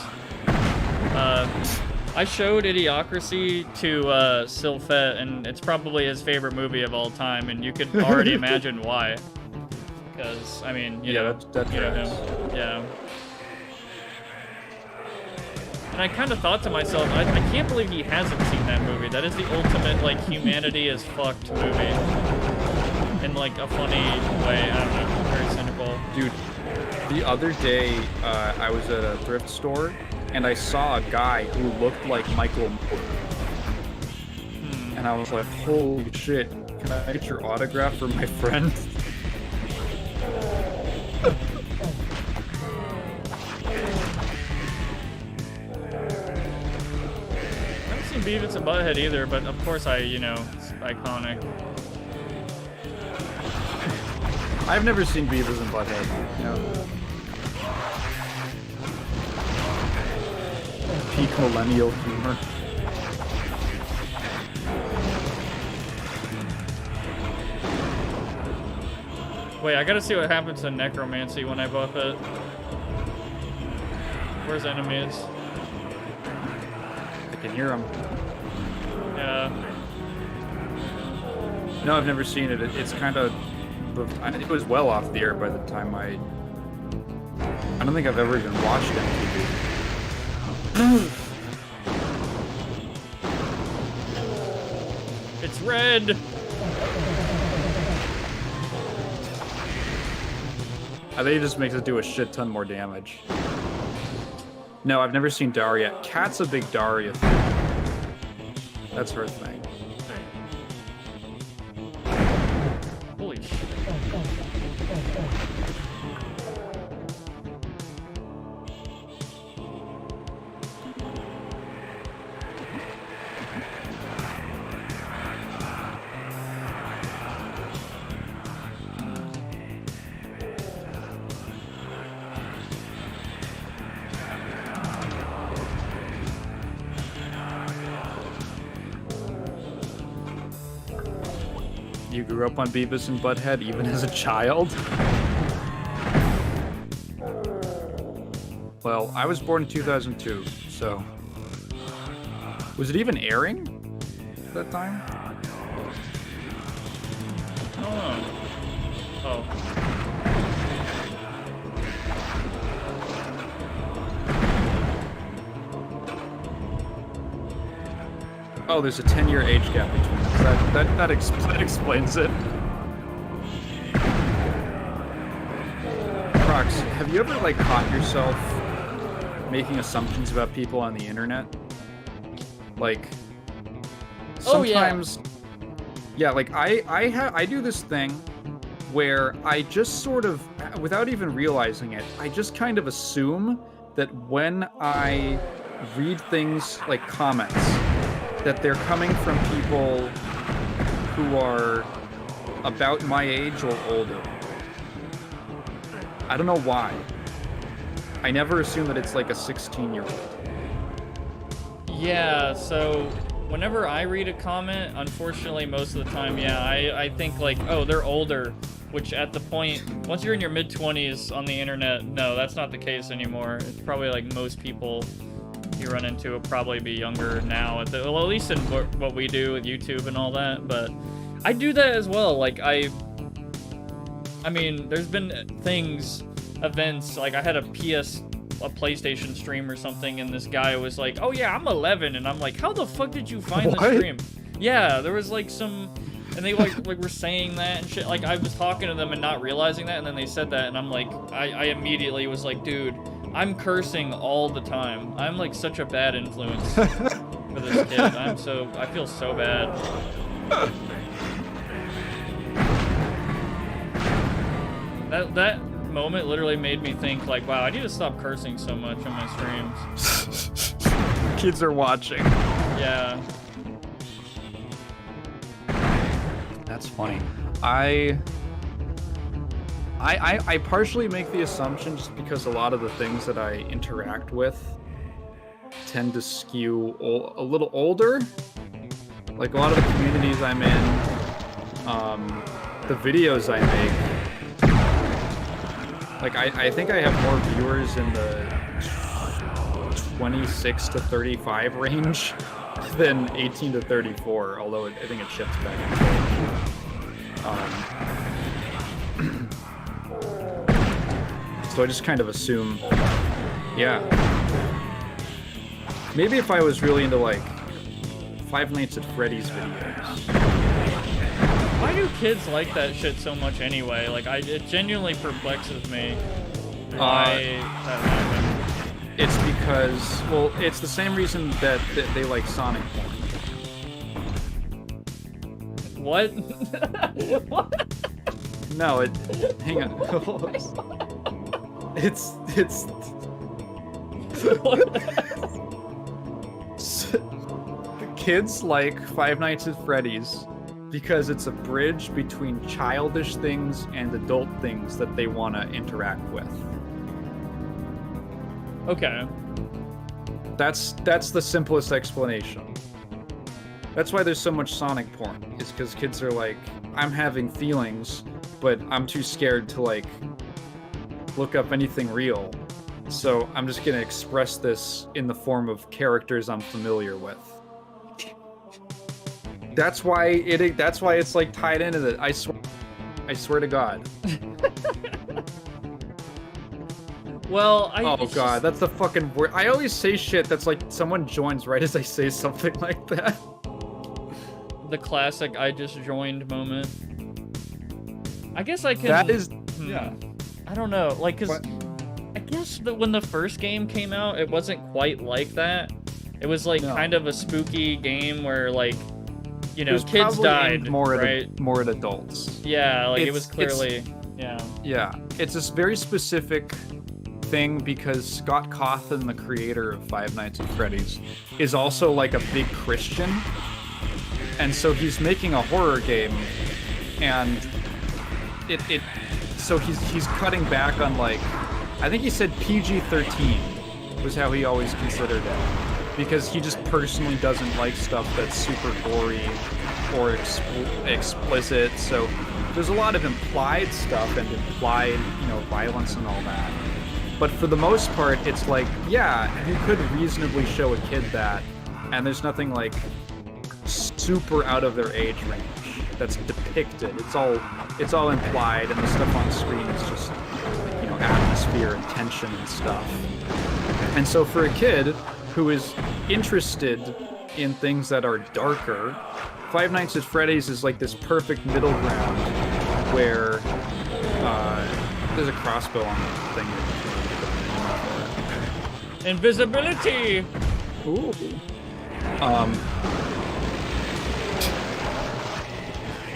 I showed Idiocracy to Sylphet, and it's probably his favorite movie of all time, and you could already imagine why. Because I mean, you know him. Yeah. And I kind of thought to myself, I can't believe he hasn't seen that movie. That is the ultimate like humanity is fucked movie. In like a funny way, I don't know, very cynical. Dude, the other day I was at a thrift store and I saw a guy who looked like Michael Moore. And I was like, holy shit, can I get your autograph for my friend? I haven't seen Beavis and Butthead either, but of course it's iconic. I've never seen Beavis and Butthead. No. Peak millennial humor. Wait, I gotta see what happens to Necromancy when I buff it. Where's enemies? I can hear them. Yeah. No, I've never seen it. It's kind of... It was well off the air by the time I don't think I've ever even watched MTV. It's red! I think it just makes it do a shit ton more damage. No, I've never seen Daria. Kat's a big Daria fan. That's her thing. Holy shit. You grew up on Beavis and Butthead even as a child? Well, I was born in 2002, so... Was it even airing at that time? Oh. Oh, there's a 10-year age gap between us. That explains it. Prox, have you ever, like, caught yourself making assumptions about people on the internet? Like, sometimes... Yeah, like, I do this thing where I just sort of, without even realizing it, I just kind of assume that when I read things like comments, that they're coming from people who are about my age or older. I don't know why. I never assume that it's like a 16-year-old. Yeah, so whenever I read a comment, unfortunately, most of the time, yeah, I think like, oh, they're older, which at the point, once you're in your mid-20s on the internet, no, that's not the case anymore. It's probably like most people you run into will probably be younger now, well, at least in what we do with YouTube and all that, but I do that as well. Like, I mean, there's been events, like I had a PlayStation stream or something, and this guy was like, oh yeah, I'm 11, and I'm like, how the fuck did you find the stream? Yeah, there was like some, and they like were saying that and shit. Like, I was talking to them and not realizing that, and then they said that, and I'm like, I immediately was like, dude, I'm cursing all the time. I'm like such a bad influence for this kid. I feel so bad. That moment literally made me think like, wow, I need to stop cursing so much on my streams. Kids are watching. Yeah. That's funny. I partially make the assumption just because a lot of the things that I interact with tend to skew a little older. Like a lot of the communities I'm in, the videos I make, like I think I have more viewers in the 26 to 35 range than 18 to 34, although I think it shifts back and forth. So I just kind of assume, yeah. Maybe if I was really into like Five Nights at Freddy's videos. Why do kids like that shit so much anyway? Like, it genuinely perplexes me why that happened. It's because, well, it's the same reason that they like Sonic porn. What? What? No, hang on. It's the kids like Five Nights at Freddy's because it's a bridge between childish things and adult things that they want to interact with. Okay. That's the simplest explanation. That's why there's so much Sonic porn. Is because kids are like, I'm having feelings, but I'm too scared to like look up anything real. So I'm just gonna express this in the form of characters I'm familiar with. That's why it's like tied into it. I swear to God. Well, Oh God, that's the fucking word. I always say shit that's like someone joins right as I say something like that. the classic "I just joined" moment. I guess I can. That is, yeah. I don't know, like, cause What? I guess that when the first game came out, it wasn't quite like that. It was like No. kind of a spooky game where, like, you It know, was kids probably died, aimed more right? at adults. Yeah, like it was It's- clearly, yeah. Yeah, it's this very specific thing because Scott Cawthon, the creator of Five Nights at Freddy's, is also like a big Christian, and so he's making a horror game, and so he's cutting back on, like, I think he said PG-13 was how he always considered it, because he just personally doesn't like stuff that's super gory or explicit. So there's a lot of implied stuff and implied, you know, violence and all that. But for the most part, it's like, yeah, you could reasonably show a kid that, and there's nothing like super out of their age range that's depicted. It's all implied, and the stuff on screen is just, you know, atmosphere and tension and stuff. And so for a kid who is interested in things that are darker, Five Nights at Freddy's is like this perfect middle ground where there's a crossbow on the thing. Invisibility. Ooh.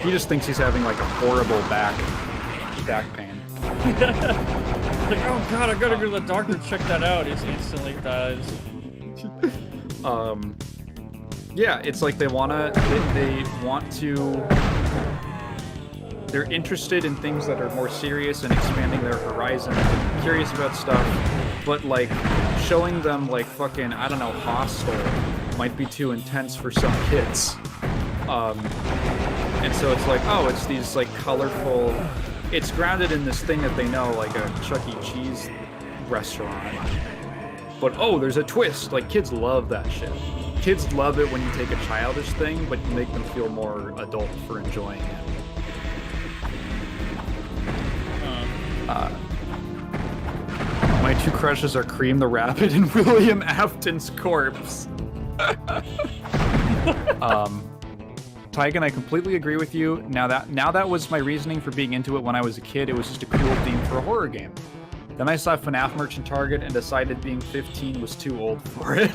He just thinks he's having like a horrible back pain. Like, oh god, I gotta go to the doctor to check that out. He instantly dies. Yeah, it's like they want to. They're interested in things that are more serious and expanding their horizon. They're curious about stuff, but like showing them like fucking, I don't know, Hostel might be too intense for some kids. And so it's like, oh, it's these like colorful. It's grounded in this thing that they know, like a Chuck E. Cheese restaurant. But oh, there's a twist. Like, kids love that shit. Kids love it when you take a childish thing, but you make them feel more adult for enjoying it. My two crushes are Cream the Rabbit and William Afton's corpse. Taigen, I completely agree with you. Now that was my reasoning for being into it when I was a kid. It was just a cool theme for a horror game. Then I saw FNAF merch in Target and decided being 15 was too old for it.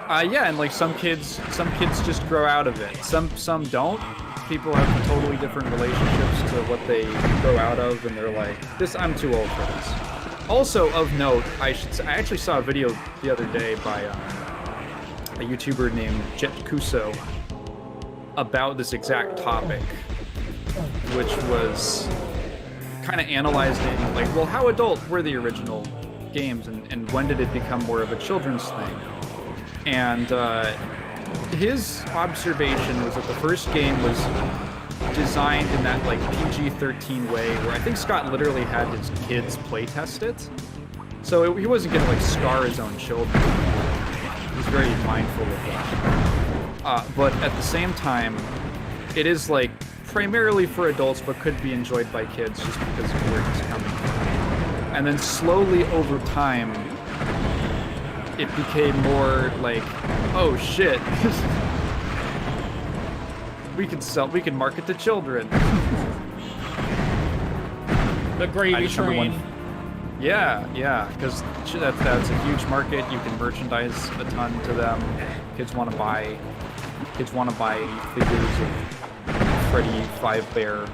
Yeah, and like some kids just grow out of it. Some don't. People have totally different relationships to what they grow out of, and they're like, I'm too old for this. Also of note, I actually saw a video the other day by a YouTuber named Jet Kuso about this exact topic, which was kind of analyzing, like, well, how adult were the original games, and when did it become more of a children's thing? And his observation was that the first game was designed in that like PG-13 way, where I think Scott literally had his kids playtest it, so he wasn't gonna like scar his own children. He was very mindful of that. But at the same time, it is like primarily for adults, but could be enjoyed by kids just because of where it's coming from. And then slowly over time, it became more like, oh shit, we can market to children. The gravy train. Yeah, because that's a huge market. You can merchandise a ton to them. Kids want to buy figures of Freddy Five-Bear.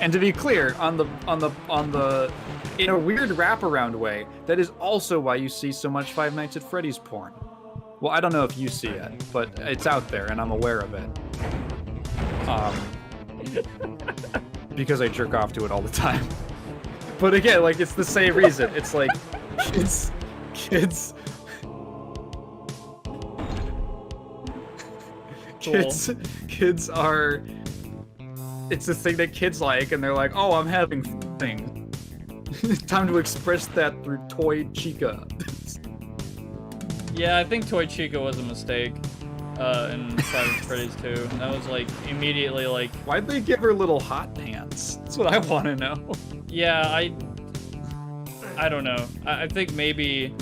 And to be clear, on the in a weird wraparound way, that is also why you see so much Five Nights at Freddy's porn. Well, I don't know if you see it, but it's out there, and I'm aware of it. Because I jerk off to it all the time. But again, like, it's the same reason. It's like kids. Kids are. It's the thing that kids like, and they're like, oh, I'm having thing. Time to express that through toy chica. Yeah, I think Toy Chica was a mistake. In Five Nights at Freddy's 2. That was like immediately like. Why'd they give her little hot pants? That's what I want to know. Yeah, I don't know. I think maybe.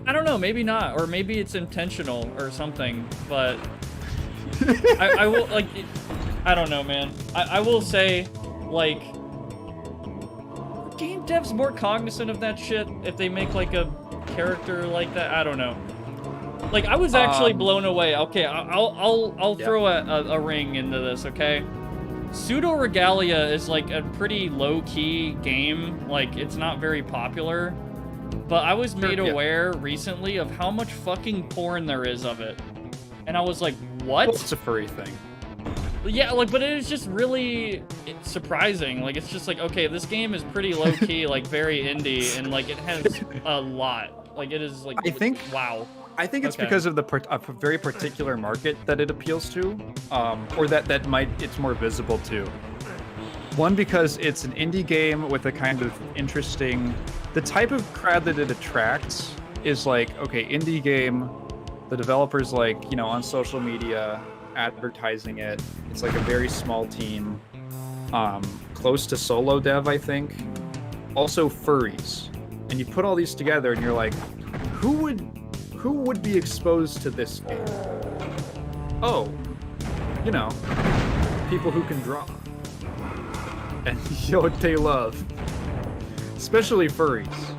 I don't know. Maybe not, or maybe it's intentional or something. But I will like. I don't know, man. I will say, like, game devs more cognizant of that shit if they make like a character like that. I don't know. Like, I was actually blown away. Okay, I'll throw a ring into this, okay? Pseudo Regalia is, like, a pretty low-key game. Like, it's not very popular. But I was made aware recently of how much fucking porn there is of it. And I was like, what? Well, it's a furry thing. Yeah, like, but it is just really surprising. Like, it's just like, okay, this game is pretty low-key, like, very indie, and, like, it has a lot. Like, it is, like, wow. I think it's because of a very particular market that it appeals to, or that it's more visible to. One, because it's an indie game with a kind of interesting, the type of crowd that it attracts is like, okay, indie game, the developer's like, you know, on social media, advertising it. It's like a very small team, close to solo dev, I think. Also furries, and you put all these together, and you're like, who would be exposed to this game? Oh, you know, people who can draw. And you know what they love. Especially furries.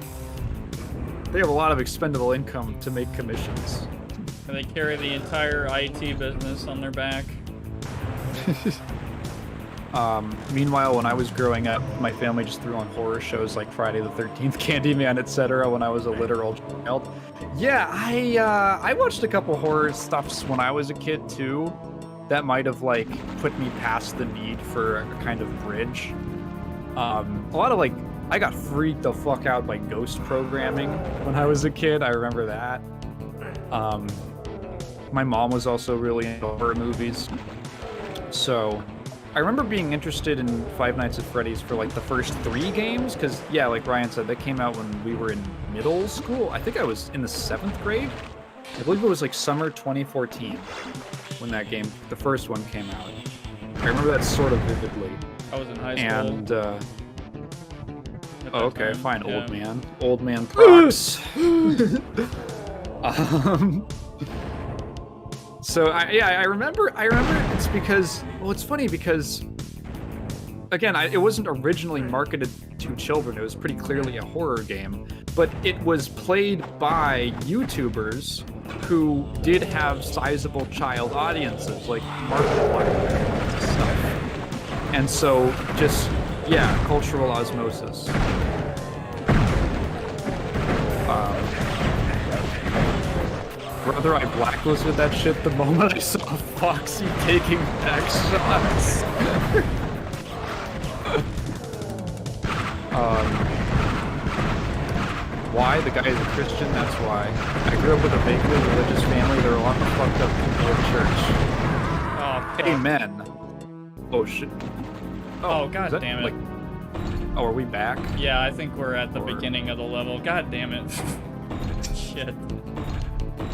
They have a lot of expendable income to make commissions. And they carry the entire IT business on their back. Meanwhile, when I was growing up, my family just threw on horror shows like Friday the 13th, Candyman, etc. when I was a literal child. Yeah, I watched a couple horror stuffs when I was a kid too. That might have like put me past the need for a kind of bridge. A lot of like, I got freaked the fuck out by ghost programming when I was a kid. I remember that. My mom was also really into horror movies, so I remember being interested in Five Nights at Freddy's for like the first 3 games, because yeah, like Ryan said, that came out when we were in middle school. I think I was in the 7th grade. I believe it was like summer 2014 when that game, the first one, came out. I remember that sort of vividly. I was in high school. And oh, okay, fine, yeah. old man Prox. So I remember it's because, well, it's funny because, again, it wasn't originally marketed to children. It was pretty clearly a horror game, but it was played by YouTubers who did have sizable child audiences, like Markiplier and stuff. And so just, yeah, cultural osmosis. Brother, I blacklisted that shit the moment I saw Foxy taking back shots. Why? The guy is a Christian, that's why. I grew up with a vaguely religious family. There are a lot of fucked up people in church. Oh, fuck. Amen. Oh, shit. Oh, god damn it. Like, oh, are we back? Yeah, I think we're at the beginning of the level. God damn it. Shit.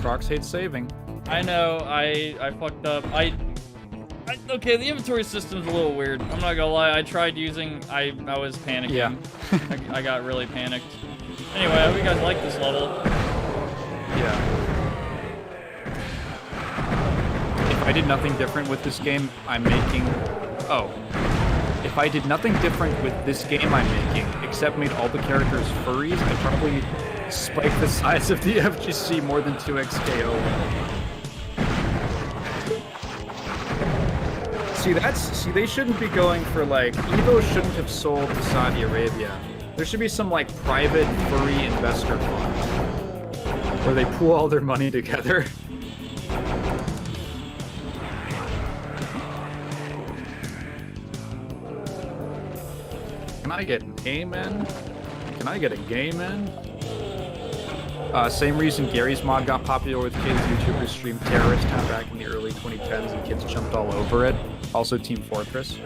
Prox hates saving. I know, I fucked up. Okay, the inventory system's a little weird. I'm not gonna lie, I tried using, I was panicking. Yeah. I got really panicked. Anyway, I hope you guys like this level. Yeah. If I did nothing different with this game, I'm making... Oh. If I did nothing different with this game I'm making, except made all the characters furries, I'd probably spike the size of the FGC more than 2x KO. See, they shouldn't be going for, like, Evo shouldn't have sold to Saudi Arabia. There should be some, like, private furry investor fund where they pool all their money together. Can I get an amen? Can I get a gayman? Same reason Gary's mod got popular with kids. YouTubers streamed Terrorist Town back in the early 2010s and kids jumped all over it. Also Team Fortress.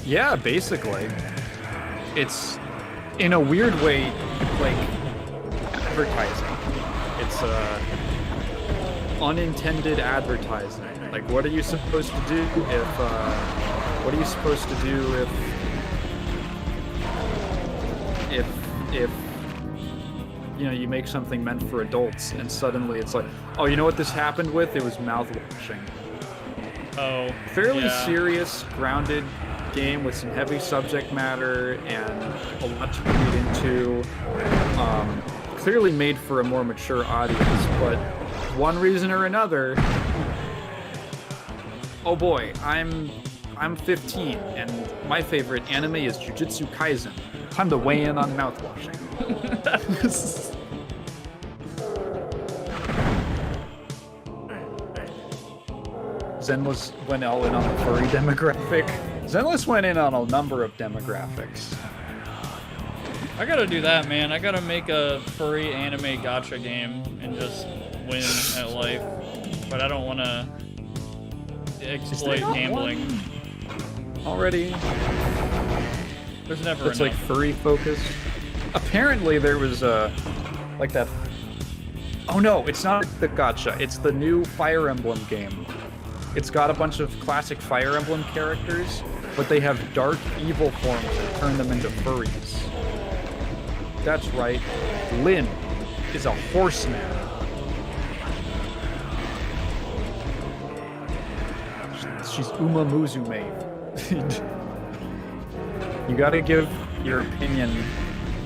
Yeah, basically. It's, in a weird way, like, advertising. It's unintended advertising. Like, what are you supposed to do if? What are you supposed to do if you know, you make something meant for adults and suddenly it's like, oh, you know what this happened with? It was mouth washing. Oh, Fairly yeah. serious, grounded game with some heavy subject matter and a lot to read into. Clearly made for a more mature audience, but one reason or another, oh boy, I'm 15 and my favorite anime is Jujutsu Kaisen. Time to weigh in on mouthwashing. Zenless went all in on the furry demographic. Zenless went in on a number of demographics. I gotta do that, man. I gotta make a furry anime gacha game and just win at life. But I don't want to exploit gambling. Already, There's never that's enough. like furry focused. Apparently, there was like that. Oh no, it's not the gacha. It's the new Fire Emblem game. It's got a bunch of classic Fire Emblem characters, but they have dark evil forms that turn them into furries. That's right. Lyn is a horseman. She's Uma Musume. You gotta give your opinion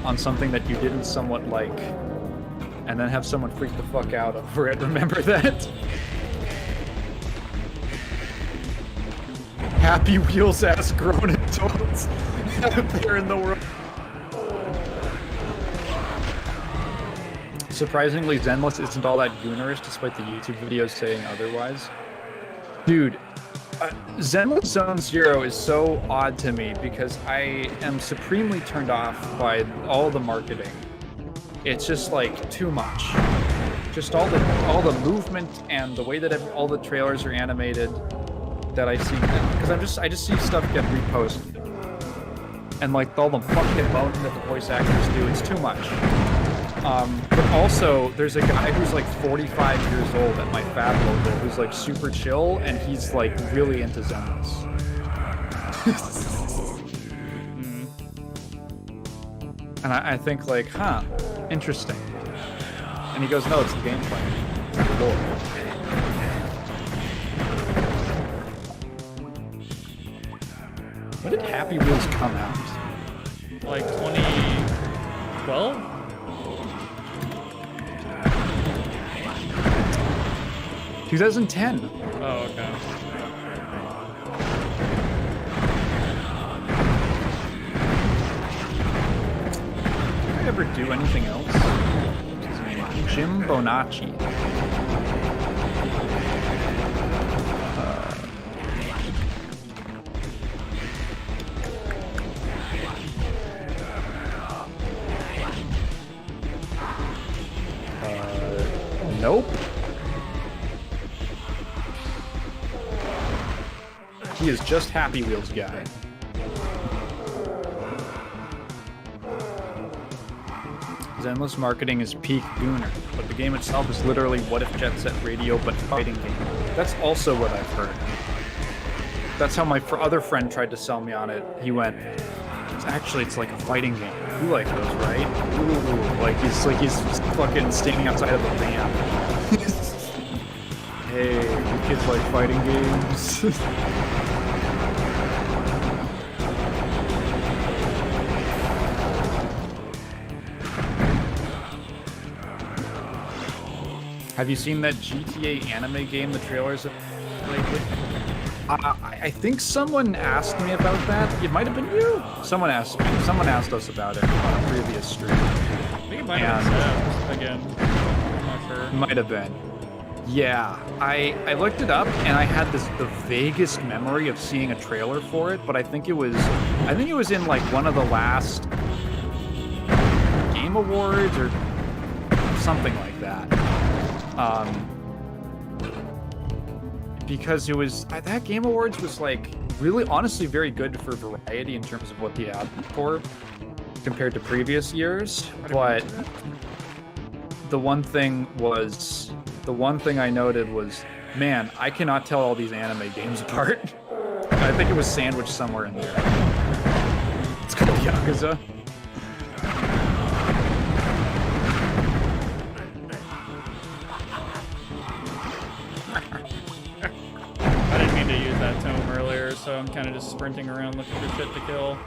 on something that you didn't somewhat like, and then have someone freak the fuck out over it. Remember that? Happy Wheels ass grown adults out there in the world. Surprisingly, Zenless isn't all that goonerish despite the YouTube videos saying otherwise. Dude, Zenless Zone Zero is so odd to me because I am supremely turned off by all the marketing. It's just like too much. Just all the movement and the way that all the trailers are animated that I see, because I just see stuff get reposted, and like all the fucking moaning that the voice actors do, it's too much. But also, there's a guy who's like 45 years old at my fab local who's like super chill, and he's like really into Zenless. And I think like, huh, interesting. And he goes, no, it's the gameplay. Lord. When did Happy Wheels come out? Like 2012? 2010. Oh, okay. Did I ever do anything else? What's his name? Jim Bonacci. Nope. He is just Happy Wheels guy. Zenless marketing is peak gooner, but the game itself is literally What If Jet Set Radio but fighting game. That's also what I've heard. That's how my other friend tried to sell me on it. He went, it's like a fighting game. You like those, right? Ooh, like he's fucking standing outside of a van. Hey, you kids like fighting games? Have you seen that GTA anime game, the trailers have lately? I think someone asked me about that. It might have been you. Someone asked us about it on a previous stream. I think it might have been Sam again. I'm not sure. Might have been. Yeah, I looked it up and I had the vaguest memory of seeing a trailer for it, but I think it was in like one of the last Game Awards or something like that. Because it was that Game Awards was like really honestly very good for variety in terms of what they had for compared to previous years, but the one thing I noted was, man, I cannot tell all these anime games apart. I think it was sandwiched somewhere in there. It's called Yakuza. I didn't mean to use that tome earlier, so I'm kind of just sprinting around looking for shit to kill.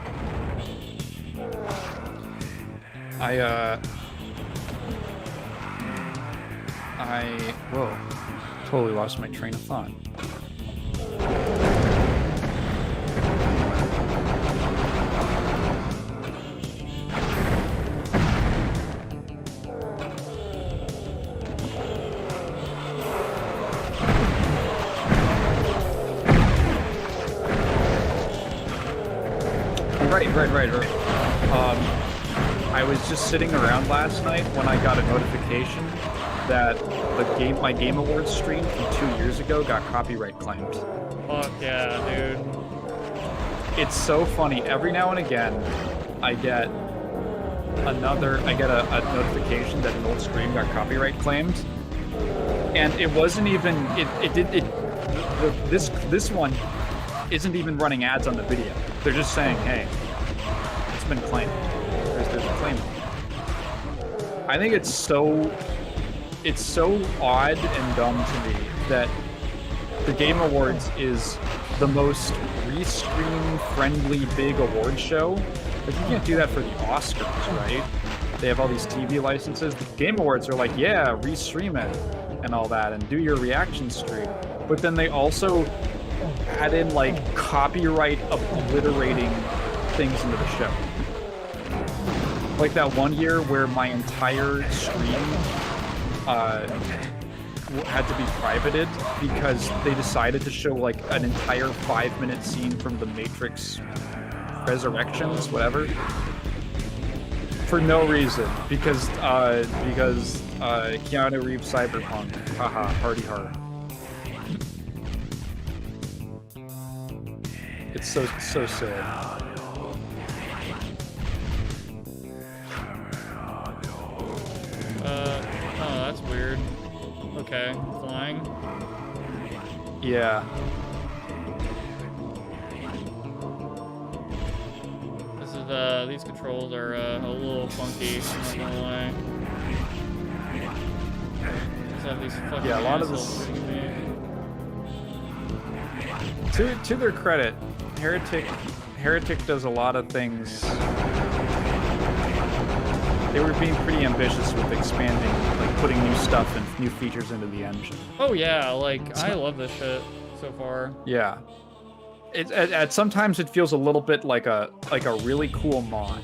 Whoa, totally lost my train of thought. Right. I was just sitting around last night when I got a notification that my Game Awards stream from 2 years ago got copyright claimed. Fuck yeah, dude. It's so funny. Every now and again, I get a notification that an old stream got copyright claimed, and it wasn't even. This one isn't even running ads on the video. They're just saying, hey, it's been claimed. There's a claim. I think it's so odd and dumb to me that the Game Awards is the most restream friendly big award show. Like, you can't do that for the Oscars, right? They have all these TV licenses. The Game Awards are like, yeah, restream it and all that and do your reaction stream. But then they also add in like copyright obliterating things into the show. Like that one year where my entire stream had to be privated because they decided to show like an entire 5-minute scene from the Matrix Resurrections, whatever, for no reason, because Keanu Reeves Cyberpunk, haha, party hard. It's so sad. Oh, that's weird. Okay, flying. Yeah. This is, these controls are, a little funky, I'm not gonna lie. Just have these fucking Yeah, a lot of assholes this- shooting me. To their credit, Heretic does a lot of things. They were being pretty ambitious with expanding, like putting new stuff and new features into the engine. Oh yeah, like, I love this shit so far. Yeah. At sometimes it feels a little bit like a really cool mod.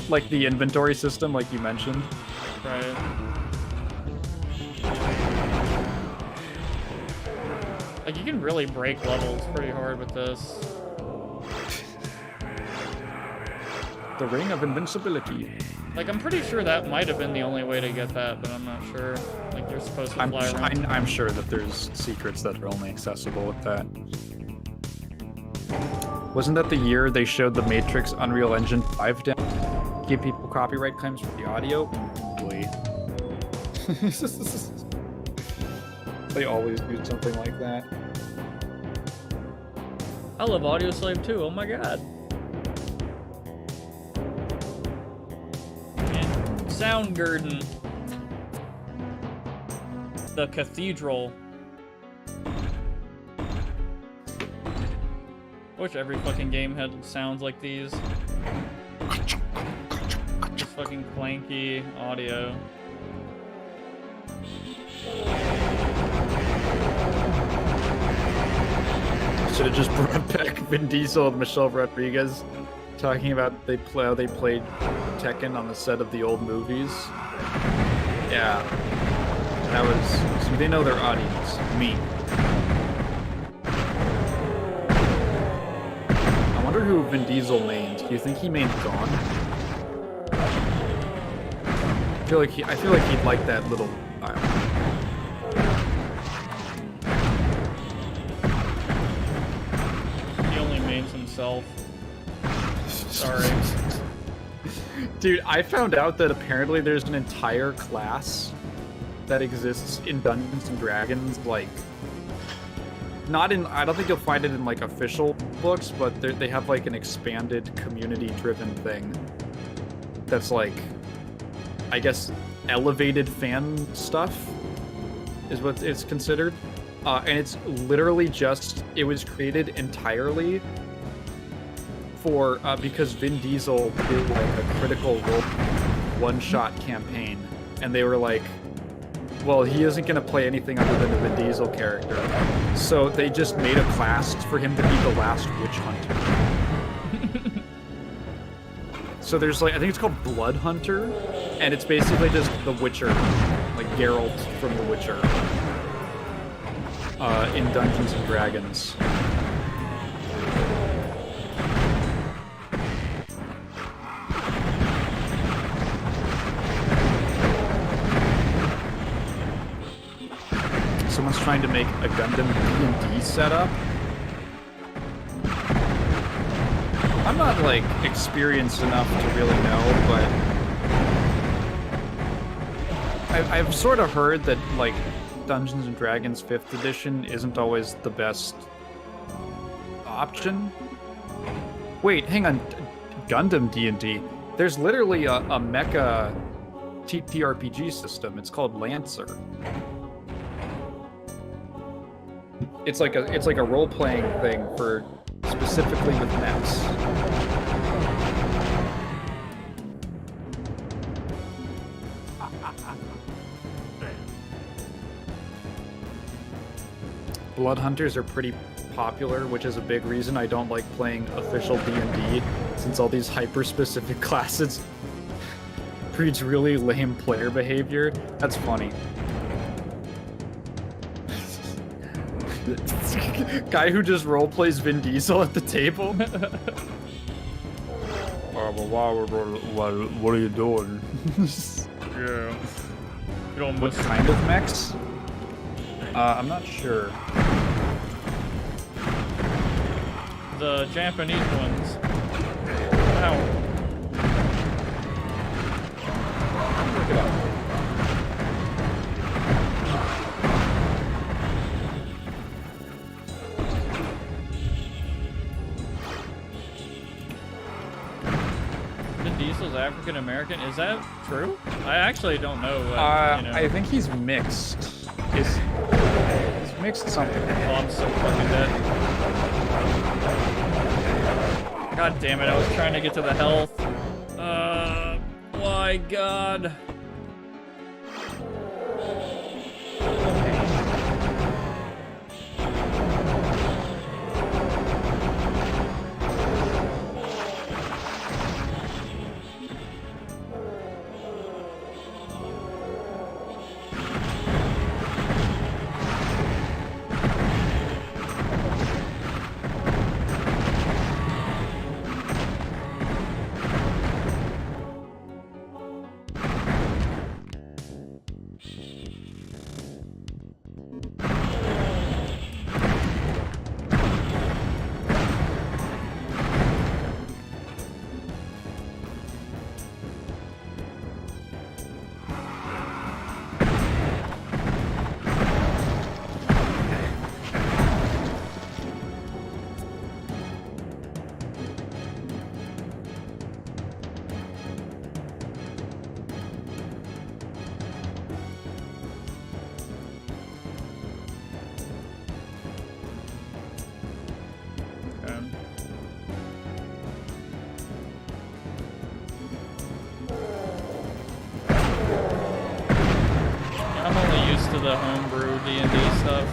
Like the inventory system, like you mentioned. Right. Like, you can really break levels pretty hard with this. The Ring of Invincibility. Like, I'm pretty sure that might have been the only way to get that, but I'm not sure. Like, you're supposed to fly around. I'm sure that there's secrets that are only accessible with that. Wasn't that the year they showed the Matrix Unreal Engine 5 demo? Give people copyright claims for the audio? Boy. They always do something like that. I love Audioslave too, oh my god. And Soundgarden. The Cathedral. I wish every fucking game had sounds like these. Just fucking clanky audio. Should have just brought back Vin Diesel and Michelle Rodriguez talking about how they played Tekken on the set of the old movies. Yeah. That was... So they know their audience. Me. I wonder who Vin Diesel mains. Do you think he mained Gone? I feel like he'd like that little... I don't know. He only mains himself. Sorry. Dude, I found out that apparently there's an entire class that exists in Dungeons and Dragons, like, not in, I don't think you'll find it in, like, official books, but they have, like, an expanded community-driven thing that's, like, I guess, elevated fan stuff is what it's considered. And it's literally just, it was created entirely for, because Vin Diesel did, like, a Critical Role one-shot campaign, and they were like, well, he isn't going to play anything other than the Vin Diesel character. So they just made a class for him to be the last witch hunter. So there's, like, I think it's called Blood Hunter, and it's basically just the Witcher, like Geralt from The Witcher, in Dungeons and Dragons. Someone's trying to make a Gundam D&D setup. I'm not, like, experienced enough to really know, but I've sort of heard that, like, Dungeons & Dragons 5th edition isn't always the best option. Wait, hang on. Gundam D&D. There's literally a mecha TTRPG system. It's called Lancer. It's like a role-playing thing for specifically with mechs. Blood Hunters are pretty popular, which is a big reason I don't like playing official D&D, since all these hyper-specific classes breeds really lame player behavior. That's funny. Guy who just roleplays Vin Diesel at the table. What are you doing? Yeah. You don't What miss kind of mechs? I'm not sure. the Japanese ones. Ow. Look it up. Vin Diesel's African American. Is that true? I actually don't know. I think he's mixed. He's mixed something. Oh, I'm so fucking dead. God damn it, I was trying to get to the health. My God. The homebrew D&D stuff.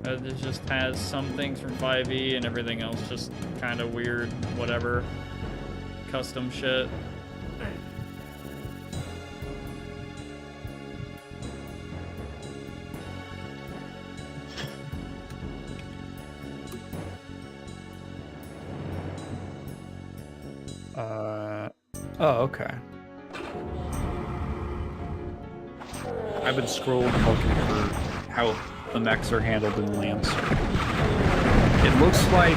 It just has some things from 5e and everything else just kind of weird, whatever, custom shit. Oh, okay. I've been scrolling looking for how the mechs are handled in Lancer. It looks like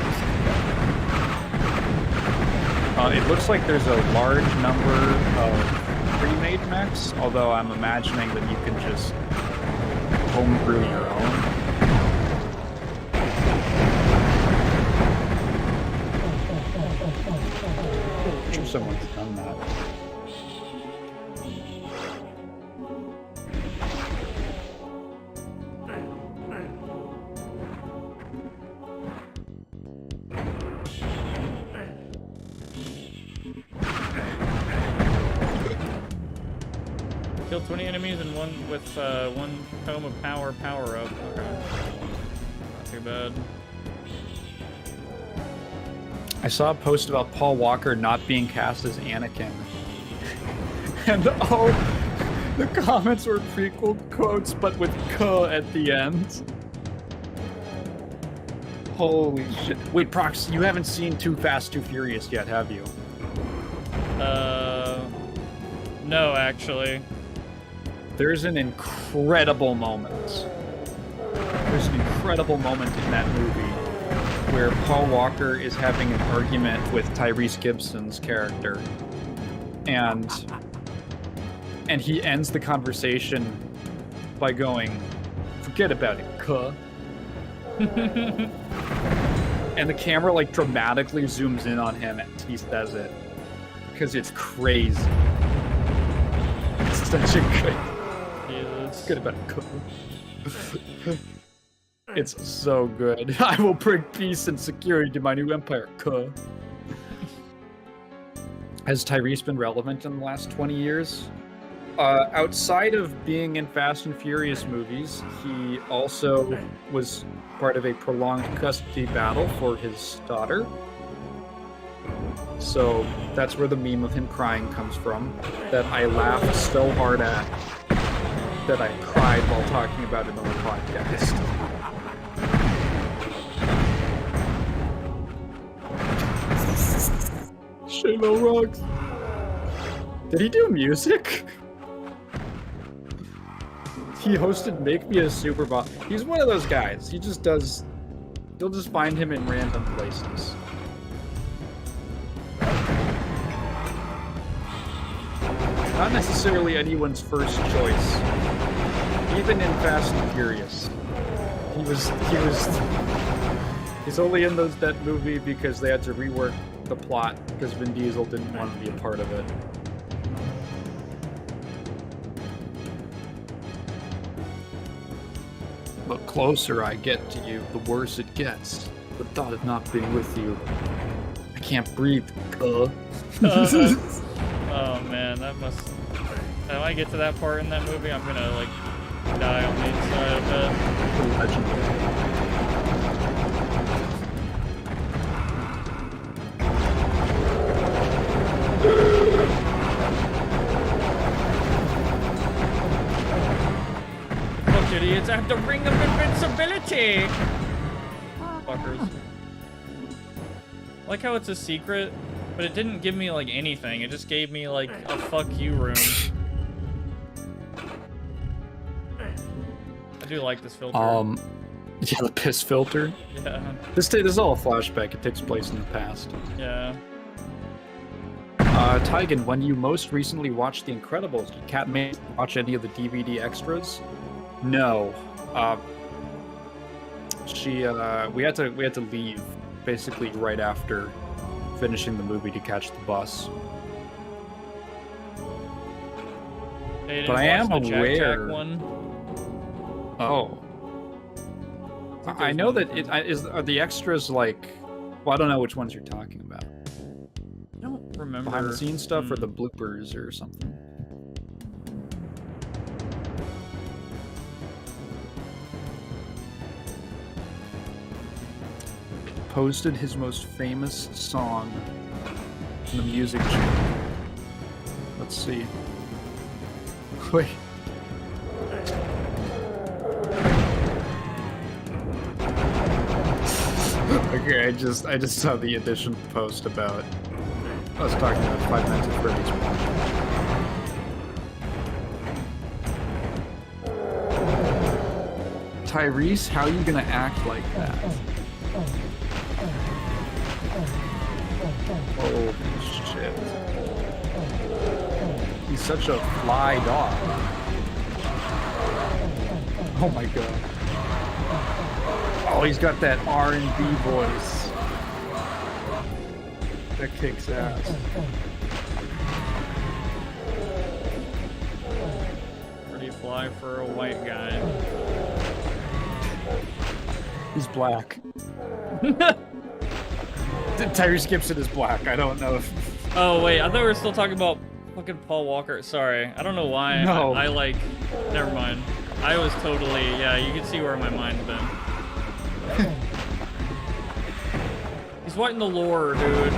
It looks like there's a large number of pre-made mechs, although I'm imagining that you can just homebrew your own. I'm sure someone's done that. Kill 20 enemies and one with one Tome of Power power-up. Okay. Not too bad. I saw a post about Paul Walker not being cast as Anakin. And the comments were prequel quotes, but with "k" at the end. Holy shit. Wait, Prox, you haven't seen Too Fast, Too Furious yet, have you? No, actually. There's an incredible moment. There's an incredible moment in that movie where Paul Walker is having an argument with Tyrese Gibson's character. And he ends the conversation by going, "Forget about it, cuh." And the camera like dramatically zooms in on him and he says it. Because it's crazy. It's such a good... Forget about it, cuh. It's so good. I will bring peace and security to my new empire, cuh. Has Tyrese been relevant in the last 20 years? Outside of being in Fast and Furious movies, he also was part of a prolonged custody battle for his daughter. So that's where the meme of him crying comes from, that I laughed so hard at that I cried while talking about it on the podcast. Shaymo rocks. Did he do music? He hosted Make Me a Super Boss. He's one of those guys. He just does... You'll just find him in random places. Not necessarily anyone's first choice. Even in Fast and Furious. He's only in that movie because they had to rework the plot because Vin Diesel didn't want to be a part of it. The closer I get to you, the worse it gets. The thought of not being with you. I can't breathe. Oh man, that must... When I get to that part in that movie, I'm gonna like die on the inside of it. Legendary. Look, idiots, I have the Ring of Invincibility! Fuckers. I like how it's a secret, but it didn't give me like anything. It just gave me like a fuck you room. I do like this filter. Yeah, the piss filter. Yeah. This is all a flashback. It takes place in the past. Yeah. Taigen, when you most recently watched The Incredibles, did Kat May watch any of the DVD extras? No. We had to leave basically right after finishing the movie to catch the bus. They didn't But I am watch the Jack aware. Jack one. Oh. I know that are the extras like... Well, I don't know which ones you're talking about. I don't remember. Behind the scenes stuff or the bloopers or something? Posted his most famous song in the music channel. Let's see. Wait. Okay, I just saw the addition post about... I was talking about 5 Nights at Freddy's. Tyrese, how are you gonna act like that? Oh shit. He's such a fly dog. Oh my god. Oh, he's got that R&B voice. That kicks ass. Pretty fly for a white guy. He's black. Tyrese Gibson is black. I don't know if... Oh wait, I thought we were still talking about fucking Paul Walker. Sorry, I don't know why. No. I like. Never mind. I was totally. Yeah, you can see where my mind's been. He's white in the lore, dude.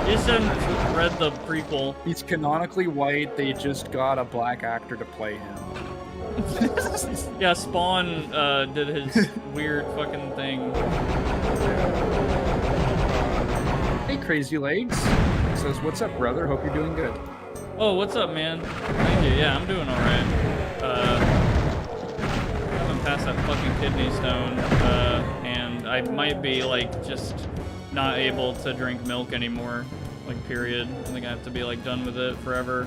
You just haven't read the prequel. He's canonically white. They just got a black actor to play him. Yeah, Spawn did his weird fucking thing. Hey, Crazy Legs. Says, what's up, brother? Hope you're doing good. Oh, what's up, man? Thank you. Yeah, I'm doing alright. Haven't passed that fucking kidney stone, and I might be, like, just not able to drink milk anymore. Like, period. I think I have to be, like, done with it forever.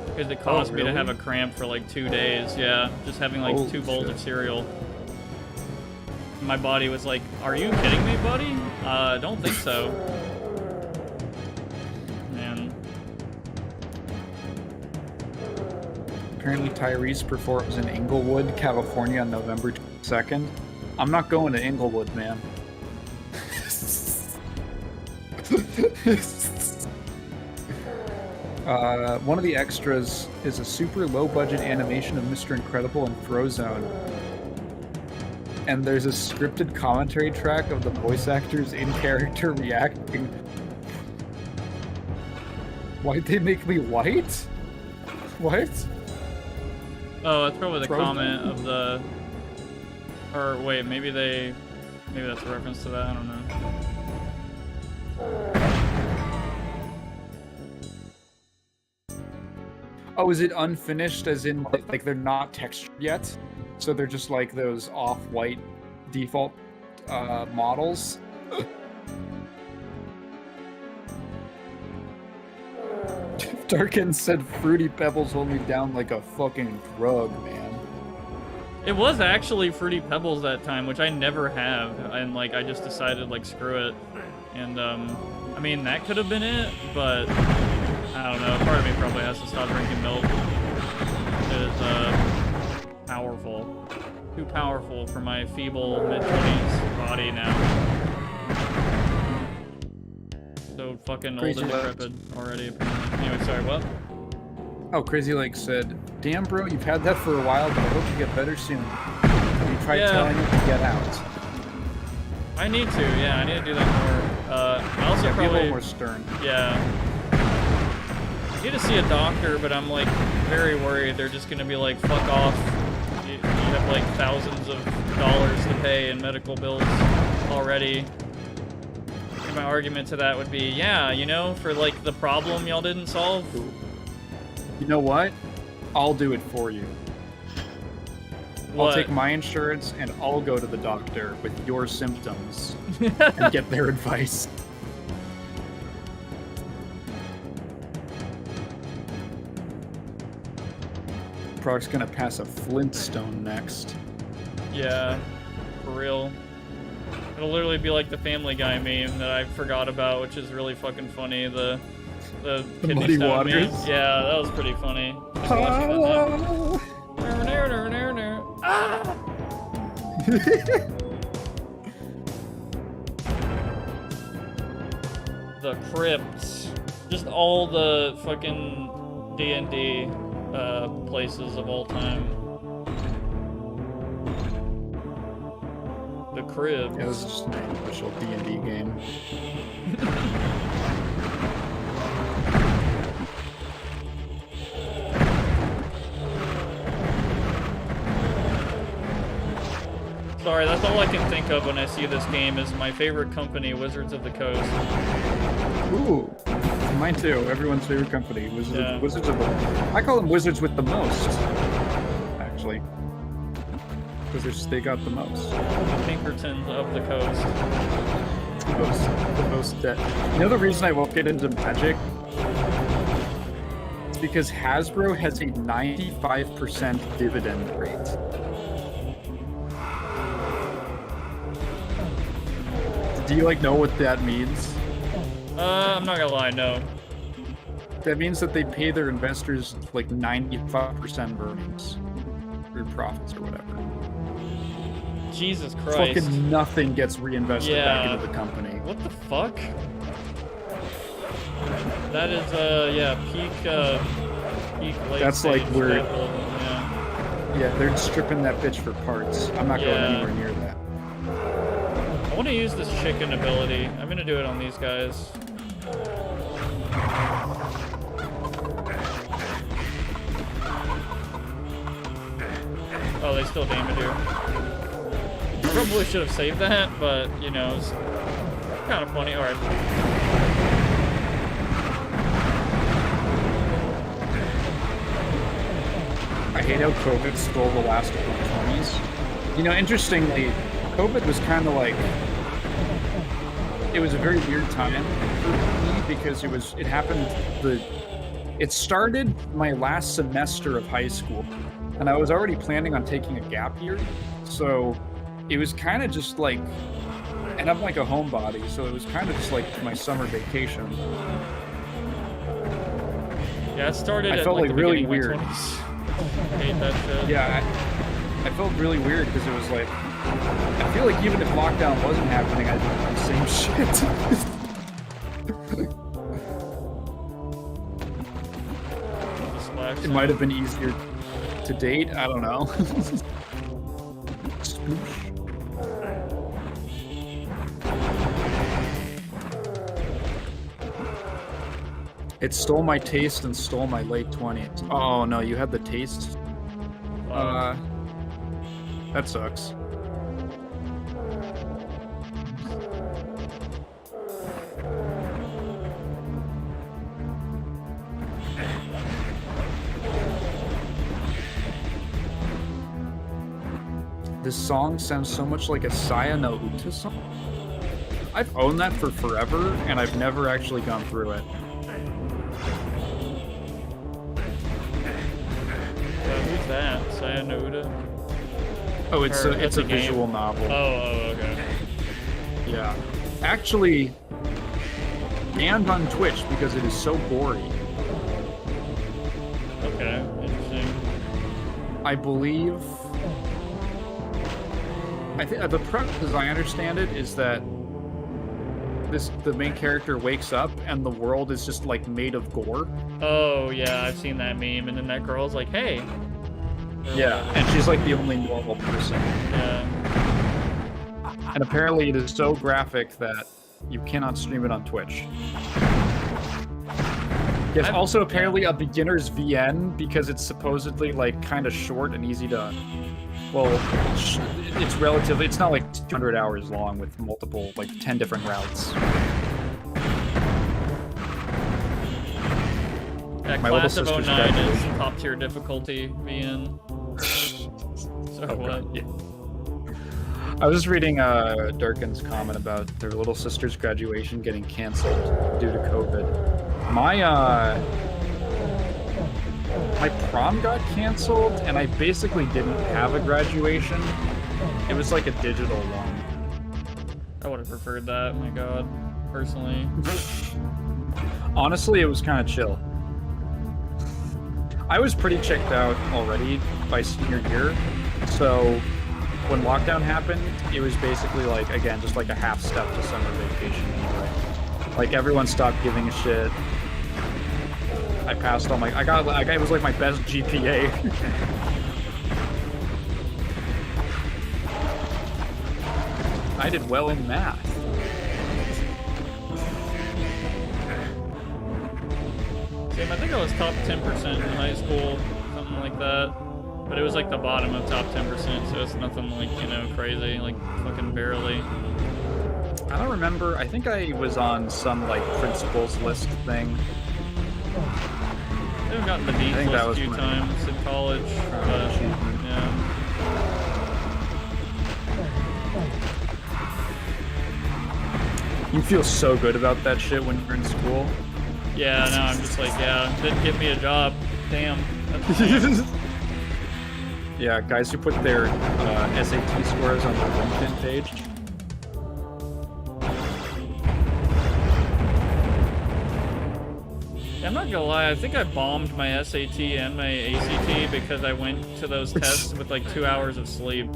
Because it caused me to have a cramp for, like, 2 days. Yeah, just having, like, 2 bowls of cereal. My body was like, are you kidding me, buddy? Don't think so. Man. Apparently Tyrese performs in Inglewood, California on November 2nd. I'm not going to Inglewood, man. One of the extras is a super low-budget animation of Mr. Incredible and Frozone. And there's a scripted commentary track of the voice actors in character reacting. Why'd they make me white? What? Oh, that's probably the Frozen? comment of the... Or wait, maybe that's a reference to that, I don't know. Oh, is it unfinished as in, like they're not textured yet? So they're just like those off-white default models? Darkin said Fruity Pebbles hold me down like a fucking drug, man. It was actually Fruity Pebbles that time, which I never have, and like I just decided like screw it. And I mean that could have been it, but I don't know. Part of me probably has to stop drinking milk. It is powerful, too powerful for my feeble mid-20s body now. So fucking Crazy old and decrepit already. Apparently. Anyway, sorry. What? Oh, Crazy Lake said, "Damn, bro, you've had that for a while, but I hope you get better soon. You tried telling it to get out." I need to. Yeah, I need to do that more. I also Be a probably little more stern. Yeah. I need to see a doctor, but I'm like very worried they're just gonna be like, fuck off. You have like thousands of dollars to pay in medical bills already. And my argument to that would be, yeah, you know, for like the problem y'all didn't solve. You know what? I'll do it for you. What? I'll take my insurance and I'll go to the doctor with your symptoms and get their advice. Prox gonna pass a Flintstone next. Yeah, for real. It'll literally be like the Family Guy meme that I forgot about, which is really fucking funny. The kidney Muddy stone Waters? meme. Yeah, that was pretty funny. Just watching that now. Ah! The crypts. Just all the fucking D&D places of all time. The crib. Yeah, this is just an official D&D game. Sorry, that's all I can think of when I see this game is my favorite company, Wizards of the Coast. Ooh, mine too. Everyone's favorite company, Wizards of the. I call them Wizards with the most, actually, because they got the most. The Pinkertons of the Coast. most debt. You know the reason I won't get into Magic? It's because Hasbro has a 95% dividend rate. Do you know what that means? I'm not gonna lie, no. That means that they pay their investors 95% earnings or profits or whatever. Jesus Christ. Fucking nothing gets reinvested back into the company. What the fuck? That is peak late That's stage where capitalism, yeah, they're stripping that bitch for parts. I'm not going anywhere near that. I want to use this chicken ability. I'm gonna do it on these guys. Oh, they still damage you. Probably should have saved that, but you know, it's kind of funny. All right. I hate how COVID stole the last 20s. You know, interestingly, COVID was kind of it was a very weird time for me because it started my last semester of high school, and I was already planning on taking a gap year, so it was kind of just and I'm a homebody, so it was kind of just my summer vacation. Yeah, it started. I felt the really beginning weird. of my 20s. I hate that shit. Yeah, I felt really weird because it was I feel like even if lockdown wasn't happening, I'd do the same shit. It might have been easier to date. I don't know. It stole my taste and stole my late 20s. Oh no, you had the taste? That sucks. This song sounds so much like a Sayano Uta song. I've owned that for forever, and I've never actually gone through it. Who's that? Sayonara? Oh, it's a visual novel. Oh, okay. Yeah. Actually, banned on Twitch because it is so gory. Okay, interesting. I believe... I think the premise, as I understand it, is that the main character wakes up and the world is just made of gore. Oh yeah, I've seen that meme, and then that girl's like, "Hey." Yeah, and she's the only normal person. Yeah. And apparently, it is so graphic that you cannot stream it on Twitch. Yes, also apparently a beginner's VN because it's supposedly kind of short and easy to. Well, it's relatively. It's not 200 hours long with multiple 10 different routes. That My class of little 09 sister's is graduation. top tier difficulty VN. So Oh, what? God, yeah. I was just reading Durkin's comment about their little sister's graduation getting canceled due to COVID. My prom got canceled, and I basically didn't have a graduation. It was a digital one. I would have preferred that. My God, personally. Honestly, it was kind of chill. I was pretty checked out already by senior year, so when lockdown happened, it was basically again, just a half step to summer vacation anyway. Everyone stopped giving a shit. I passed all my. It was my best GPA. I did well in math. Same, I think I was top 10% in high school, something like that. But it was the bottom of top 10%, so it's nothing crazy, fucking barely. I don't remember. I think I was on some principals list thing. I've gotten the Dean's list a few times in college, but yeah. You feel so good about that shit when you're in school. Yeah, now I'm just like, yeah, didn't get me a job. Damn. That's Yeah, guys who put their SAT scores on their LinkedIn page. I'm not gonna lie, I think I bombed my SAT and my ACT because I went to those tests with like 2 hours of sleep.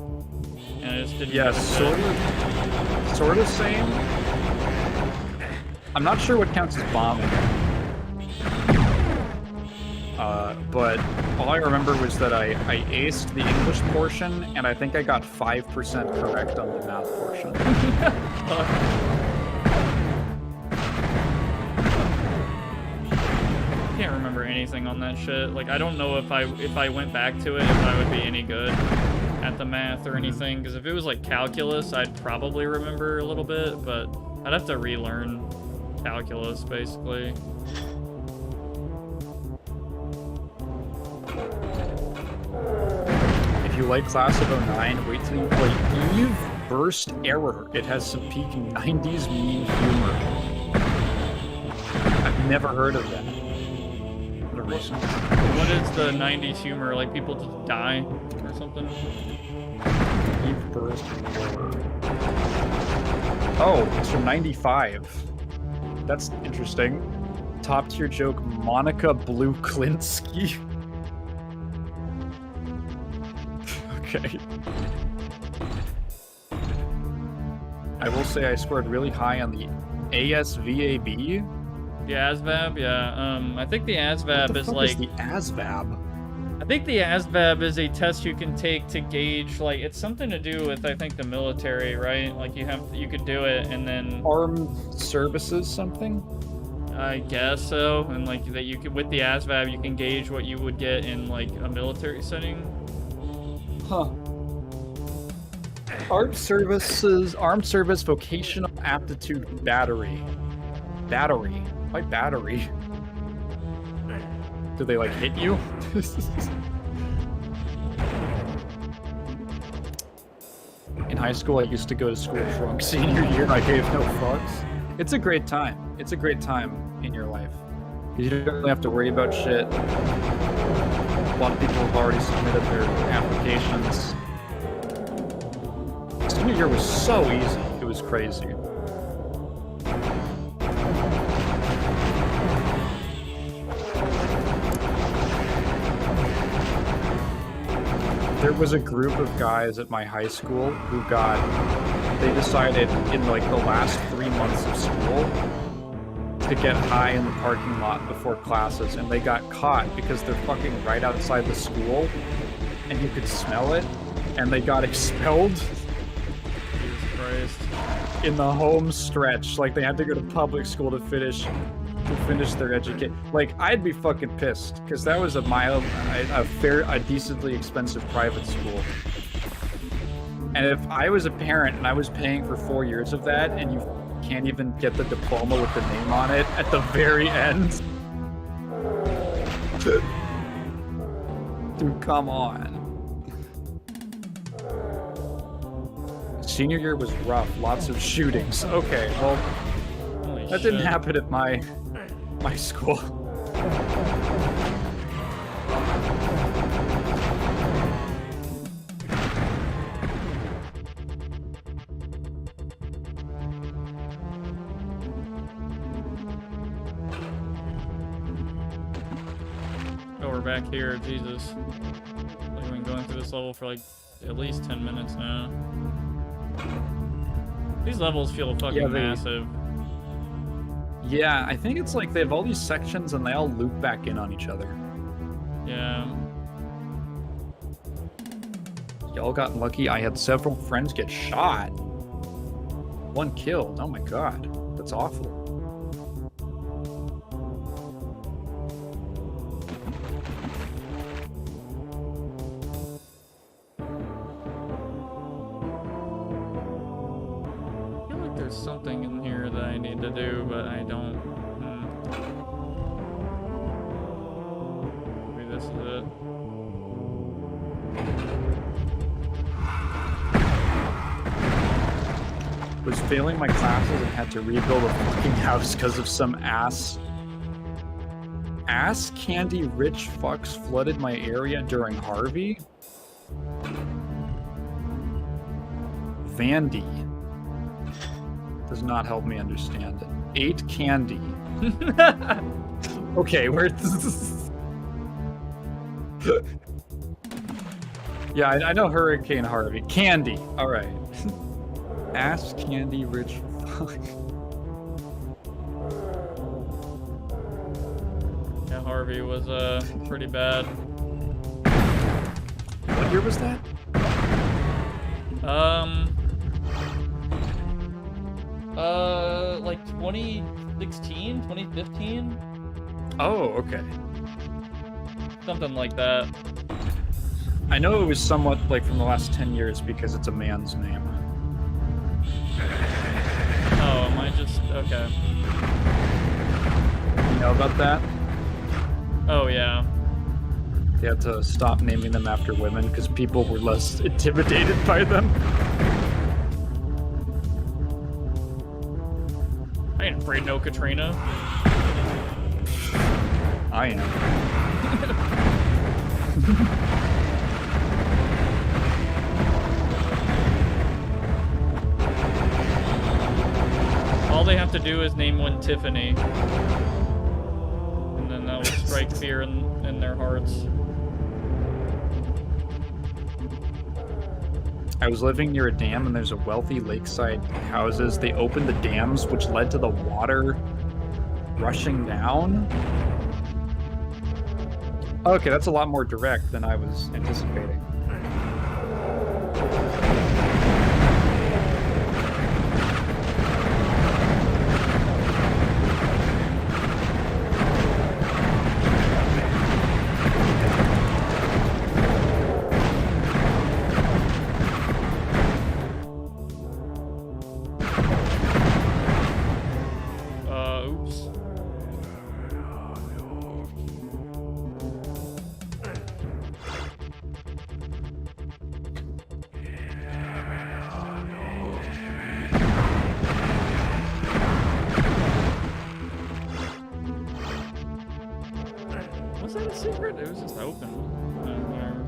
And I just didn't Yeah, give a shit. sort of same. I'm not sure what counts as bombing. But all I remember was that I aced the English portion, and I think I got 5% correct on the math portion. I can't remember anything on that shit. Like, I don't know if I went back to it, if I would be any good at the math or anything. Because if it was like calculus, I'd probably remember a little bit, but I'd have to relearn calculus, basically. If you like Class of 09, wait till you play Eve Burst Error. It has some peak 90s mean humor. I've never heard of that. What a reason. What is the 90s humor? Like, people just die or something? Eve Burst Error. Oh, it's from 95. That's interesting. Top tier joke, Monica Blue Klinsky. Okay. I will say I scored really high on the ASVAB. The ASVAB, yeah. I think the ASVAB What the is fuck like... is the ASVAB? I think the ASVAB is a test you can take to gauge, like, it's something to do with, I think, the military, right? Like, you could do it, and then... Armed Services something? I guess so. And, like, that you could, with the ASVAB, you can gauge what you would get in, like, a military setting. Huh. Armed Service Vocational Aptitude Battery. Battery? Why battery? Do they, like, hit you? In high school, I used to go to school drunk. Senior year, I gave no fucks. It's a great time. It's a great time in your life. You don't really have to worry about shit. A lot of people have already submitted their applications. Senior year was so easy. It was crazy. There was a group of guys at my high school who they decided in like the last 3 months of school to get high in the parking lot before classes, and they got caught because they're fucking right outside the school and you could smell it, and they got expelled. Jesus Christ. In the home stretch. Like, they had to go to public school to finish their education. Like, I'd be fucking pissed, because that was a decently expensive private school. And if I was a parent and I was paying for 4 years of that, and you can't even get the diploma with the name on it at the very end. Dude, come on. Senior year was rough. Lots of shootings. Okay, well, Holy that shit. didn't happen at my school. Oh, we're back here. Jesus. Like, we've been going through this level for like at least 10 minutes now. These levels feel fucking massive. Yeah, I think it's like they have all these sections and they all loop back in on each other. Yeah. Y'all got lucky. I had several friends get shot. One killed. Oh my god. That's awful. I feel like there's something in here that I need to do, but I don't. Maybe this is it. was failing my classes and had to rebuild a fucking house because of some ass candy rich fucks flooded my area during Harvey? Vandy does not help me understand it. 8 candy. Okay, where's Yeah, I know Hurricane Harvey. Candy. All right. Ass candy rich fuck. Yeah, Harvey was pretty bad. What year was that? Like 2016, 2015, Oh, okay. something like that. I know it was somewhat like from the last 10 years because it's a man's name. Oh, am I just okay? You know about that? Oh yeah. They had to stop naming them after women because people were less intimidated by them. I ain't afraid no Katrina. I am. All they have to do is name one Tiffany, and then that will strike fear in their hearts. I was living near a dam and there's a wealthy lakeside houses. They opened the dams, which led to the water rushing down. Okay, that's a lot more direct than I was anticipating. Oops. Was that a secret? It was just open. Whatever.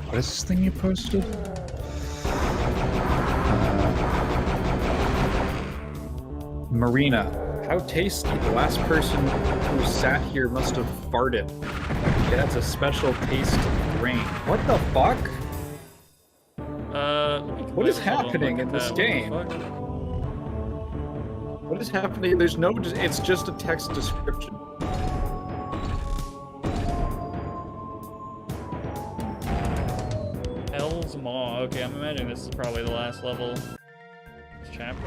What is this thing you posted? Marina. How tasty. The last person who sat here must have farted. Yeah, that's a special taste grain. What the fuck? What is happening in this game? What is happening? There's no, it's just a text description. Hell's Maw. Okay, I'm imagining this is probably the last level. This chapter?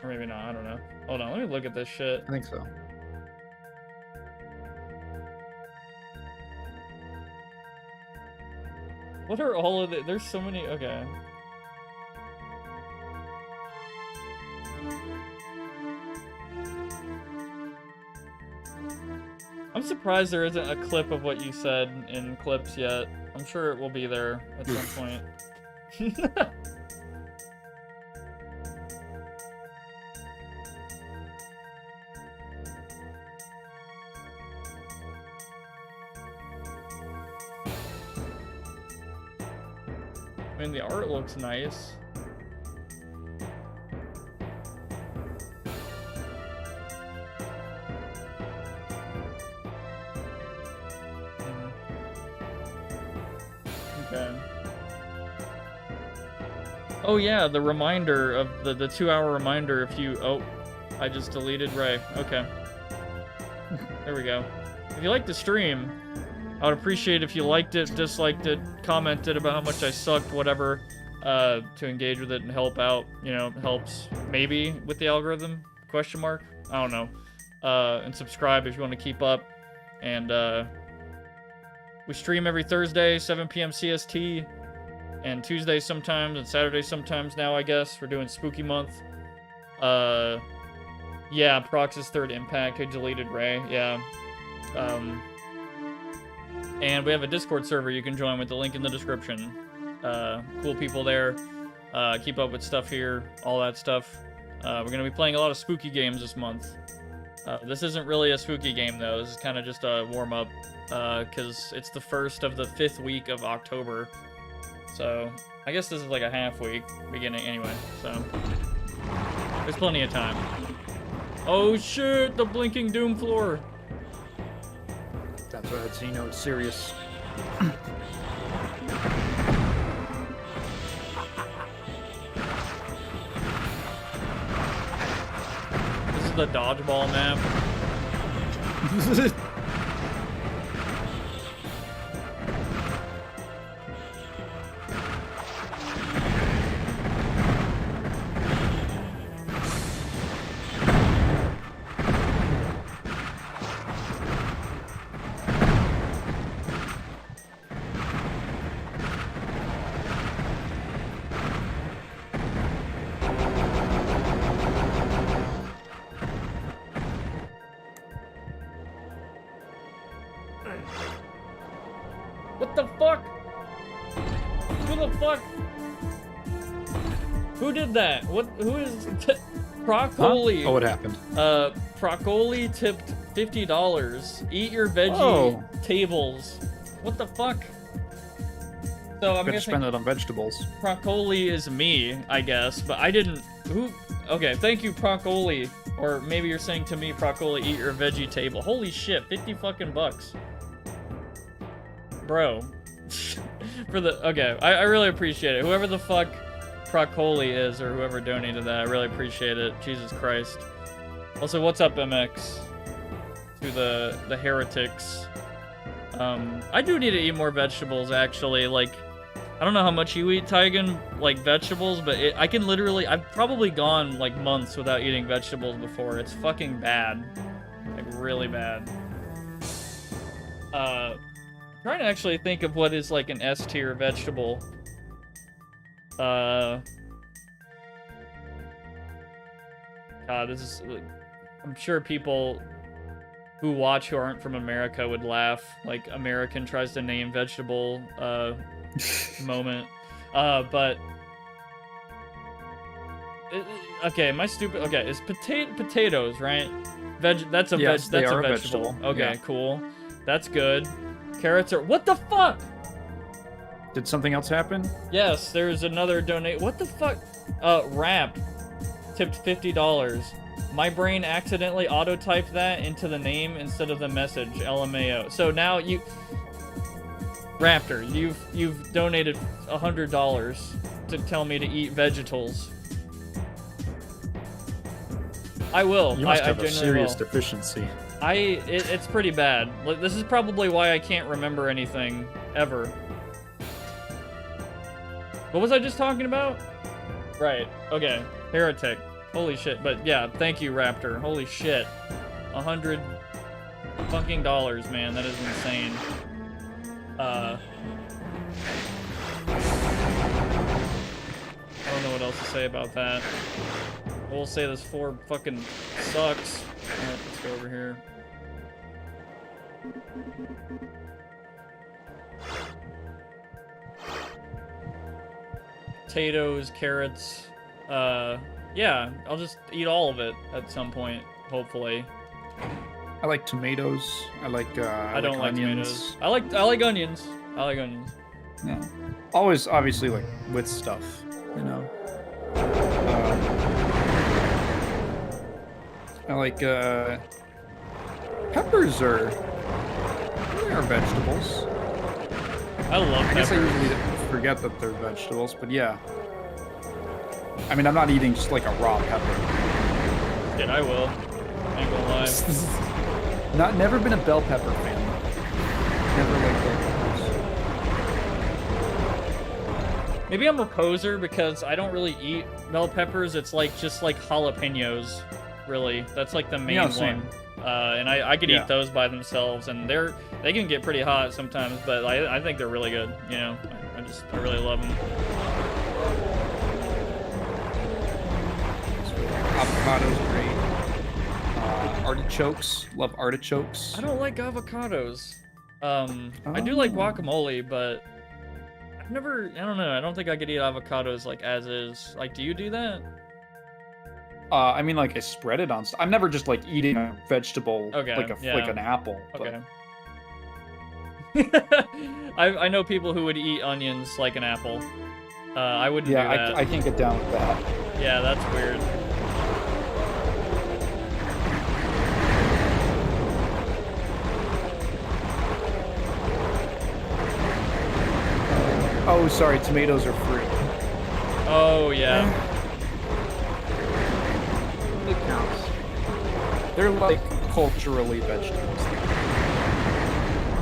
Or maybe not, I don't know. Hold on, let me look at this shit. I think so. What are all of it? There's so many. Okay. I'm surprised there isn't a clip of what you said in clips yet. I'm sure it will be there at some point. I mean, the art looks nice. Okay. Oh yeah, the reminder of the 2-hour reminder if you... Oh, I just deleted Ray. Okay. There we go. If you like the stream, I would appreciate if you liked it, disliked it, commented about how much I sucked, whatever, to engage with it and help out. You know, helps maybe with the algorithm, question mark? I don't know. And subscribe if you want to keep up. And we stream every Thursday, 7 PM CST, and Tuesdays sometimes, and Saturdays sometimes now, I guess. We're doing Spooky Month. Yeah, Prox's third impact. I deleted Ray. Yeah. And we have a Discord server you can join with the link in the description. Cool people there. Keep up with stuff here, all that stuff. We're going to be playing a lot of spooky games this month. This isn't really a spooky game, though. This is kind of just a warm-up, because it's the first of the 5th week of October. So, I guess this is like a half week beginning anyway, so... There's plenty of time. Oh shit, the blinking doom floor! That's right, so you know it's serious. This is the dodgeball map. What the fuck? Who the fuck? Who did that? Who is Procoli? Huh? Oh, what happened? Procoli tipped $50. Eat your veggie Oh. tables. What the fuck? So I'm Better guessing spend it on vegetables. Procoli is me, I guess, but I didn't. Who? Okay, thank you, Procoli. Or maybe you're saying to me, Procoli, eat your veggie table. Holy shit, 50 fucking bucks. Bro. For the... Okay, I really appreciate it. Whoever the fuck Procoli is, or whoever donated that, I really appreciate it. Jesus Christ. Also, what's up, MX? To the heretics. I do need to eat more vegetables, actually. Like, I don't know how much you eat, Taigen, like, vegetables, but I can literally... I've probably gone, like, months without eating vegetables before. It's fucking bad. Like, really bad. Trying to actually think of what is, like, an S-tier vegetable. God, this is... I'm sure people who watch who aren't from America would laugh. Like, American tries to name vegetable, moment. But... okay, my stupid... Okay, it's potatoes, right? That's a Yes, that's they a are a vegetable. vegetable. Okay, Yeah. cool. That's good. Carrots are... What the fuck? Did something else happen? Yes, there's another donate. What the fuck? Rap tipped $50. My brain accidentally auto-typed that into the name instead of the message. LMAO. So now you... Raptor, you've donated $100 to tell me to eat vegetables. I will. You must have a genuinely serious will. deficiency. It's pretty bad. Like, this is probably why I can't remember anything ever. What was I just talking about? Right. Okay. Heretic. Holy shit. But yeah, thank you, Raptor. Holy shit. $100 fucking dollars, man. That is insane. I don't know what else to say about that. We'll say this floor fucking sucks. Alright, let's go over here. Potatoes, carrots. Yeah, I'll just eat all of it at some point, hopefully. I like tomatoes. I like I don't like onions. tomatoes. I like onions. I like onions. No. Always, obviously, like with stuff, you know. I like peppers are vegetables. I love I guess I peppers. usually forget that they're vegetables, but yeah. I mean, I'm not eating just like a raw pepper. Shit, I will. I ain't gonna lie. Never been a bell pepper fan. Never liked bell peppers. Maybe I'm a poser because I don't really eat bell peppers. It's like just like jalapenos, really. That's like the main Yeah, same. one. And I could Yeah. eat those by themselves, and they can get pretty hot sometimes, but I think they're really good. You know, I really love them. Avocado's great. artichokes. Love artichokes. I don't like avocados. I do like guacamole, but I've never. I don't know. I don't think I could eat avocados like as is. Like, do you do that? I mean, like I spread it on. I'm never just like eating a vegetable Okay, like yeah. an apple. Okay. I know people who would eat onions like an apple. I wouldn't do that. I can't get down with that. Yeah, that's weird. Oh, sorry, tomatoes are fruit. Oh yeah. It counts. They're like culturally vegetables.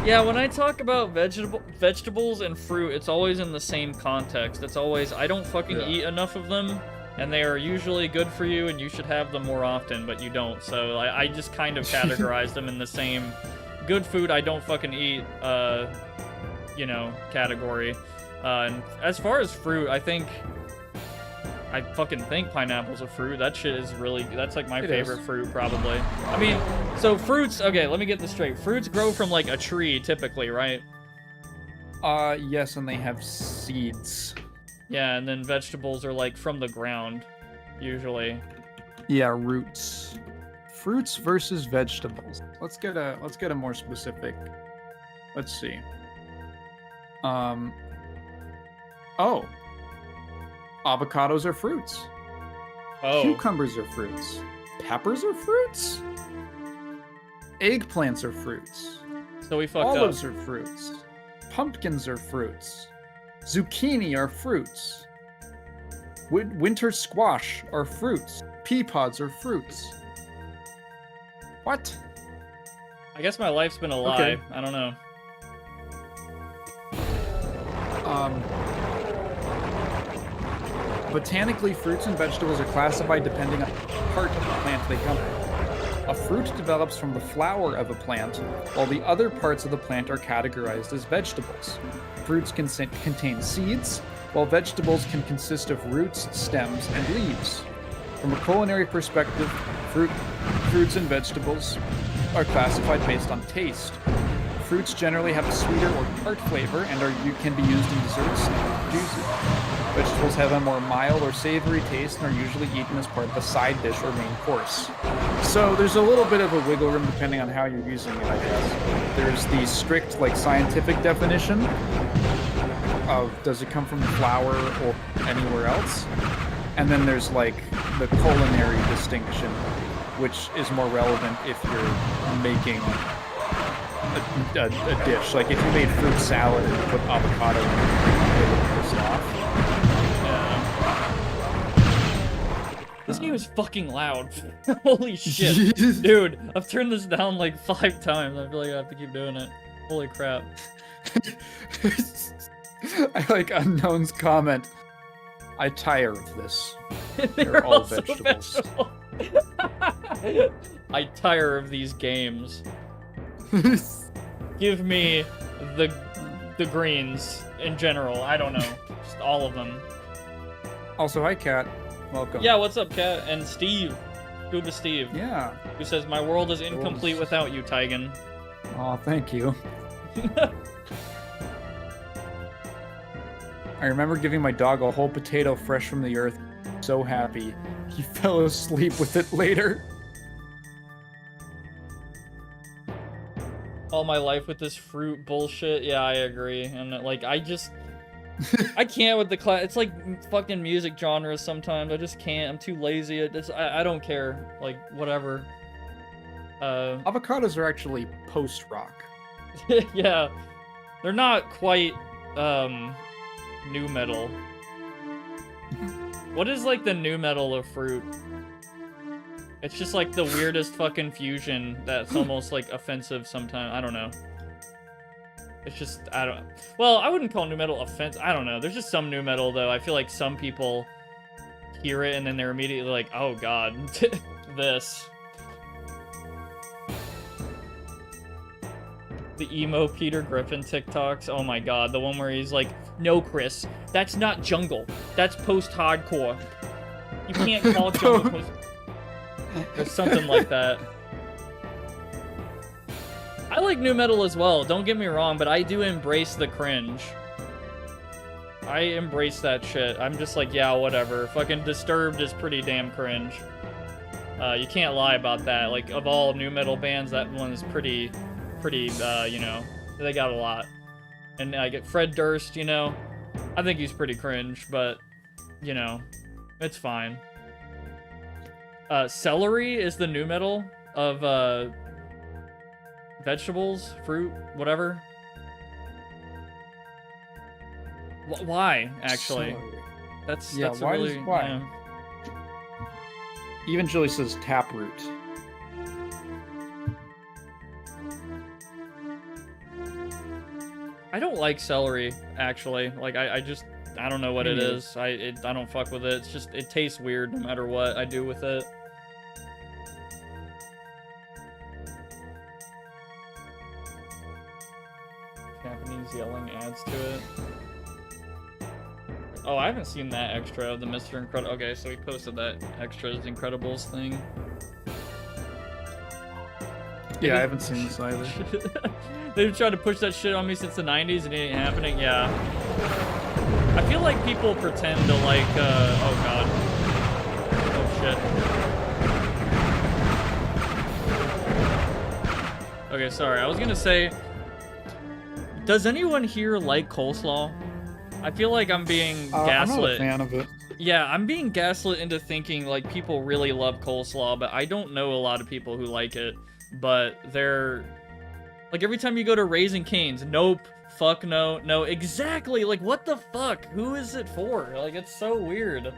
Yeah, when I talk about vegetables and fruit, it's always in the same context. It's always, I don't fucking eat enough of them, and they are usually good for you, and you should have them more often, but you don't. So I just kind of categorize them in the same good food I don't fucking eat, category. And as far as fruit, I fucking think pineapple's a fruit. That shit is really, that's like my favorite fruit, probably. I mean, so fruits, okay, let me get this straight. Fruits grow from like a tree, typically, right? Yes, and they have seeds. Yeah, and then vegetables are like from the ground, usually. Yeah, roots. Fruits versus vegetables. Let's get a more specific. Let's see. Oh. Avocados are fruits. Oh. Cucumbers are fruits. Peppers are fruits. Eggplants are fruits. So we fucked Olives up. are fruits. Pumpkins are fruits. Zucchini are fruits. Winter squash are fruits. Pea pods are fruits. What? I guess my life's been a lie. Okay. I don't know. Botanically, fruits and vegetables are classified depending on the part of the plant they come from. A fruit develops from the flower of a plant, while the other parts of the plant are categorized as vegetables. Fruits can contain seeds, while vegetables can consist of roots, stems, and leaves. From a culinary perspective, fruits and vegetables are classified based on taste. Fruits generally have a sweeter or tart flavor and can be used in desserts and juices. Vegetables have a more mild or savory taste and are usually eaten as part of a side dish or main course. So there's a little bit of a wiggle room depending on how you're using it, I guess. There's the strict, like, scientific definition of does it come from the flower or anywhere else? And then there's, like, the culinary distinction, which is more relevant if you're making a dish. Like, if you made fruit salad and put avocado in it, it would piss it off. This game is fucking loud. Holy shit. Dude, I've turned this down like 5 times. I feel like I have to keep doing it. Holy crap. I like Unknown's comment. I tire of this. They're all also vegetables. I tire of these games. Give me the greens in general. I don't know. Just all of them. Also, hi, Kat. Welcome. Yeah, what's up, Kat? And Steve. Scuba Steve. Yeah. Who says, my world is incomplete without you, Taigen. Oh, thank you. I remember giving my dog a whole potato fresh from the earth. So happy. He fell asleep with it later. All my life with this fruit bullshit. Yeah, I agree. And like, I can't with the class. It's like fucking music genres sometimes. I just can't. I'm too lazy. I don't care. Like, whatever. Avocados are actually post-rock. Yeah. They're not quite, new metal. What is like the new metal of fruit? It's just like the weirdest fucking fusion that's almost like offensive sometimes. I don't know. It's just, well, I wouldn't call new metal offensive. I don't know. There's just some new metal though. I feel like some people hear it and then they're immediately like, oh god, this. The emo Peter Griffin TikToks. Oh my god, the one where he's like, no, Chris, that's not jungle. That's post-hardcore. You can't call jungle post... Or something like that. I like new metal as well, don't get me wrong, but I do embrace the cringe. I embrace that shit. I'm just like, yeah, whatever. Fucking Disturbed is pretty damn cringe. You can't lie about that. Like, of all new metal bands, that one is pretty, you know, they got a lot. And I get Fred Durst, you know, I think he's pretty cringe, but, you know, it's fine. Celery is the new metal of, vegetables, fruit, whatever. Why, actually? Celery. That's Yeah, a why really... why? Yeah. Even Julie says taproot. I don't like celery, actually. Like, I don't know what Me it neither. is. I don't fuck with it. It's just, it tastes weird no matter what I do with it. Japanese yelling adds to it. Oh, I haven't seen that extra of the Mr. Incredible. Okay, so he posted that extras Incredibles thing. Yeah, I haven't seen this either. They've tried to push that shit on me since the 90s and it ain't happening. Yeah. I feel like people pretend to like, oh god. Oh shit. Okay, sorry. I was gonna say, does anyone here like coleslaw? I feel like I'm being I'm not a gaslit. fan of it. Yeah, I'm being gaslit into thinking like people really love coleslaw, but I don't know a lot of people who like it. But they're like, every time you go to Raising Cane's, nope, fuck no, no, exactly. Like, what the fuck? Who is it for? Like, it's so weird.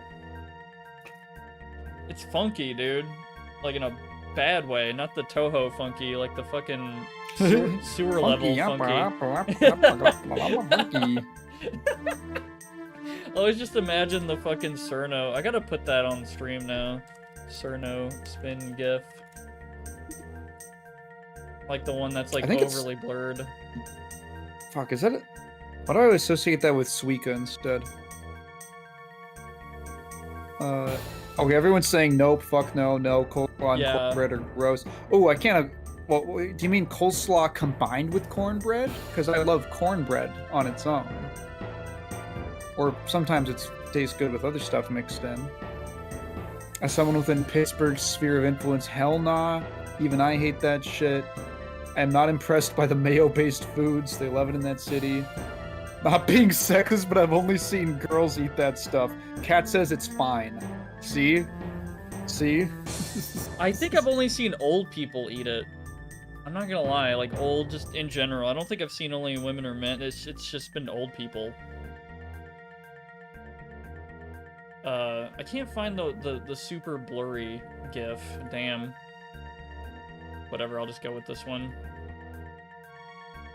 It's funky, dude. Like, in a bad way, not the Toho funky, like the fucking sewer level funky. I always just imagine the fucking Cerno. I gotta put that on stream now. Cerno spin gif. Like the one that's like overly blurred. Fuck, is that it? Why do I always associate that with Suica instead? Okay, everyone's saying nope, fuck no, no, coleslaw and cornbread are gross. Oh, I can't. Well, do you mean coleslaw combined with cornbread? Because I love cornbread on its own. Or sometimes it tastes good with other stuff mixed in. As someone within Pittsburgh's sphere of influence, hell nah. Even I hate that shit. I am not impressed by the mayo-based foods. They love it in that city. Not being sexist, but I've only seen girls eat that stuff. Kat says it's fine. See? See? I think I've only seen old people eat it. I'm not gonna lie, like old just in general. I don't think I've seen only women or men. It's just been old people. I can't find the super blurry gif. Damn. Whatever, I'll just go with this one.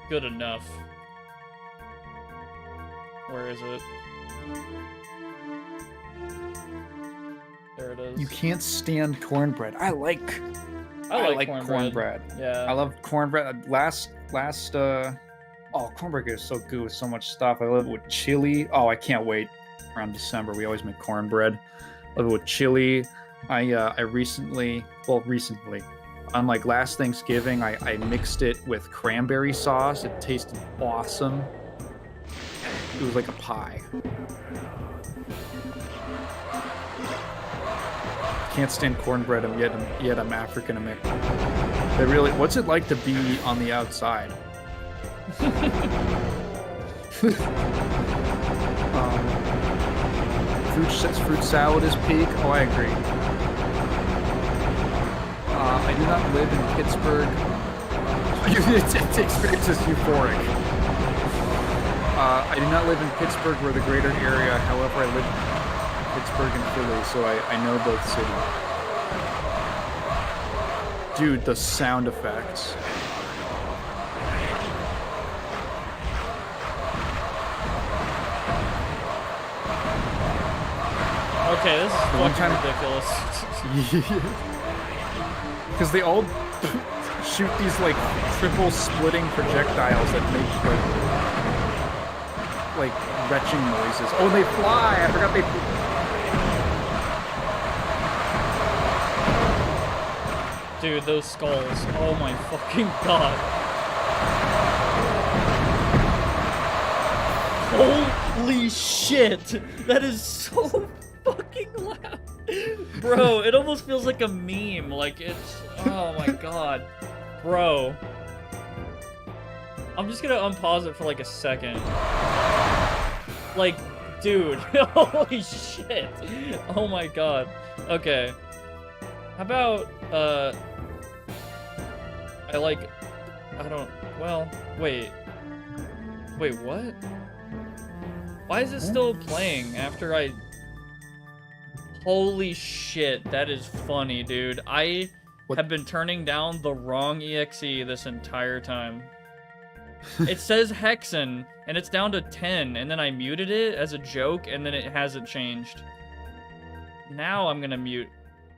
Good enough. Where is it? There it is. You can't stand cornbread. I like cornbread. Yeah. I love cornbread. Oh, cornbread is so good with so much stuff. I love it with chili. Oh, I can't wait. Around December, we always make cornbread. Love it with chili. I recently, on like last Thanksgiving, I mixed it with cranberry sauce. It tasted awesome. It was like a pie. Can't stand cornbread, and yet I'm African American. They really. What's it like to be on the outside? Fruit salad is peak. Oh, I agree. I do not live in Pittsburgh. The experience is euphoric. I do not live in Pittsburgh or the greater area. However, I live in Pittsburgh and Philly, so I know both cities. Dude, the sound effects. Okay, this is fucking ridiculous. Because they all shoot these like triple splitting projectiles that make like retching noises. Oh, they fly! I forgot they Dude, those skulls. Oh my fucking god. Holy shit! That is so fucking loud. Bro, it almost feels like a meme. Like, it's... Oh my god. Bro. I'm just gonna unpause it for like a second. Like, dude. Holy shit. Oh my god. Okay. How about, well, wait. Wait, what? Why is it still playing after I... Holy shit, that is funny, dude. I have been turning down the wrong EXE this entire time. It says Hexen, and it's down to 10, and then I muted it as a joke, and then it hasn't changed. Now I'm gonna mute.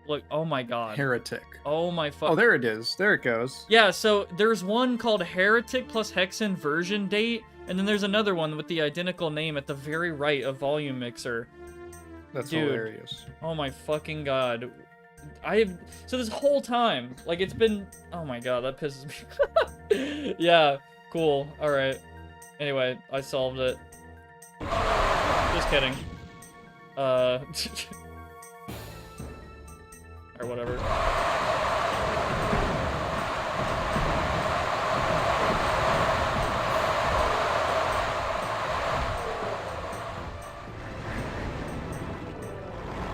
Look, oh my god. Heretic. Oh my fuck. Oh, there it is. There it goes. Yeah, so there's one called Heretic plus Hexen version date, and then there's another one with the identical name at the very right of Volume Mixer. That's Dude. hilarious. Oh my fucking god. So this whole time, like it's been, oh my god, that pisses me. Yeah, cool, alright. Anyway, I solved it. Just kidding. Or whatever.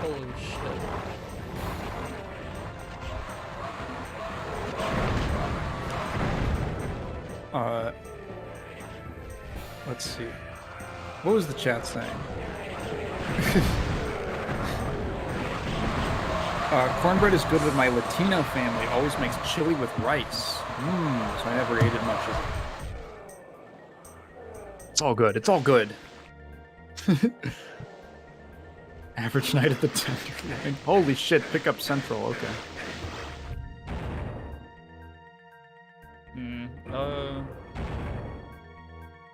Holy shit. Let's see. What was the chat saying? Cornbread is good with my Latino family. Always makes chili with rice. So I never ate it much as It's all good. It's all good. average night at the tender. Holy shit, pick up Central. Okay.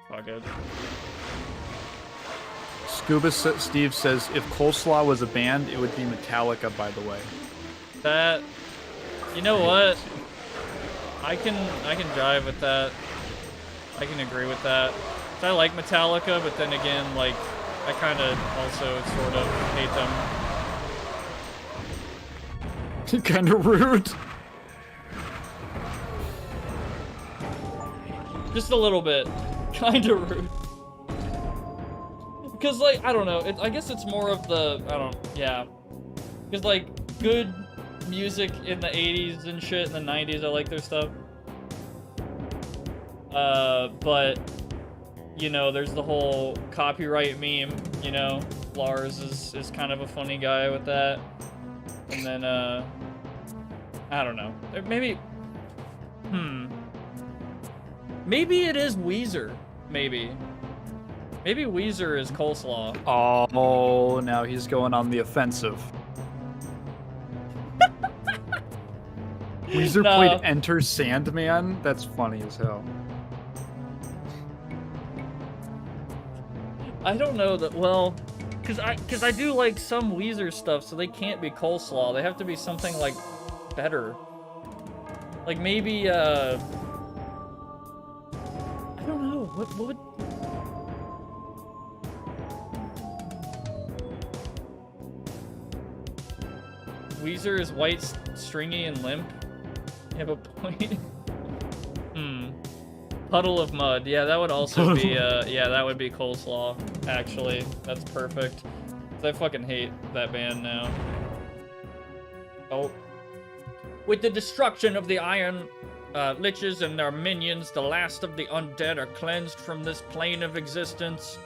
Fuck it. Scuba Steve says, if Coleslaw was a band, it would be Metallica, by the way. That, you know what? I can jive with that. I can agree with that. I like Metallica, but then again, like, I kind of also sort of hate them. Kind of rude. Just a little bit. Kind of rude. Because, like, I don't know. I guess it's more of the, yeah. Because, like, good music in the 80s and shit, in the 90s, I like their stuff. But, you know, there's the whole copyright meme, you know. Lars is kind of a funny guy with that. And then, I don't know. Maybe, maybe it is Weezer. Maybe. Maybe Weezer is Coleslaw. Oh, now he's going on the offensive. Weezer played Enter Sandman? That's funny as hell. I don't know that, well, cause I do like some Weezer stuff, so they can't be Coleslaw. They have to be something, like, better. Like, maybe, I don't know, what would... Weezer is white, stringy, and limp. You have a point. Puddle of mud. Yeah, that would also be, yeah, that would be Coleslaw, actually. That's perfect. I fucking hate that band now. Oh. With the destruction of the Iron Liches and their minions, the last of the undead are cleansed from this plane of existence.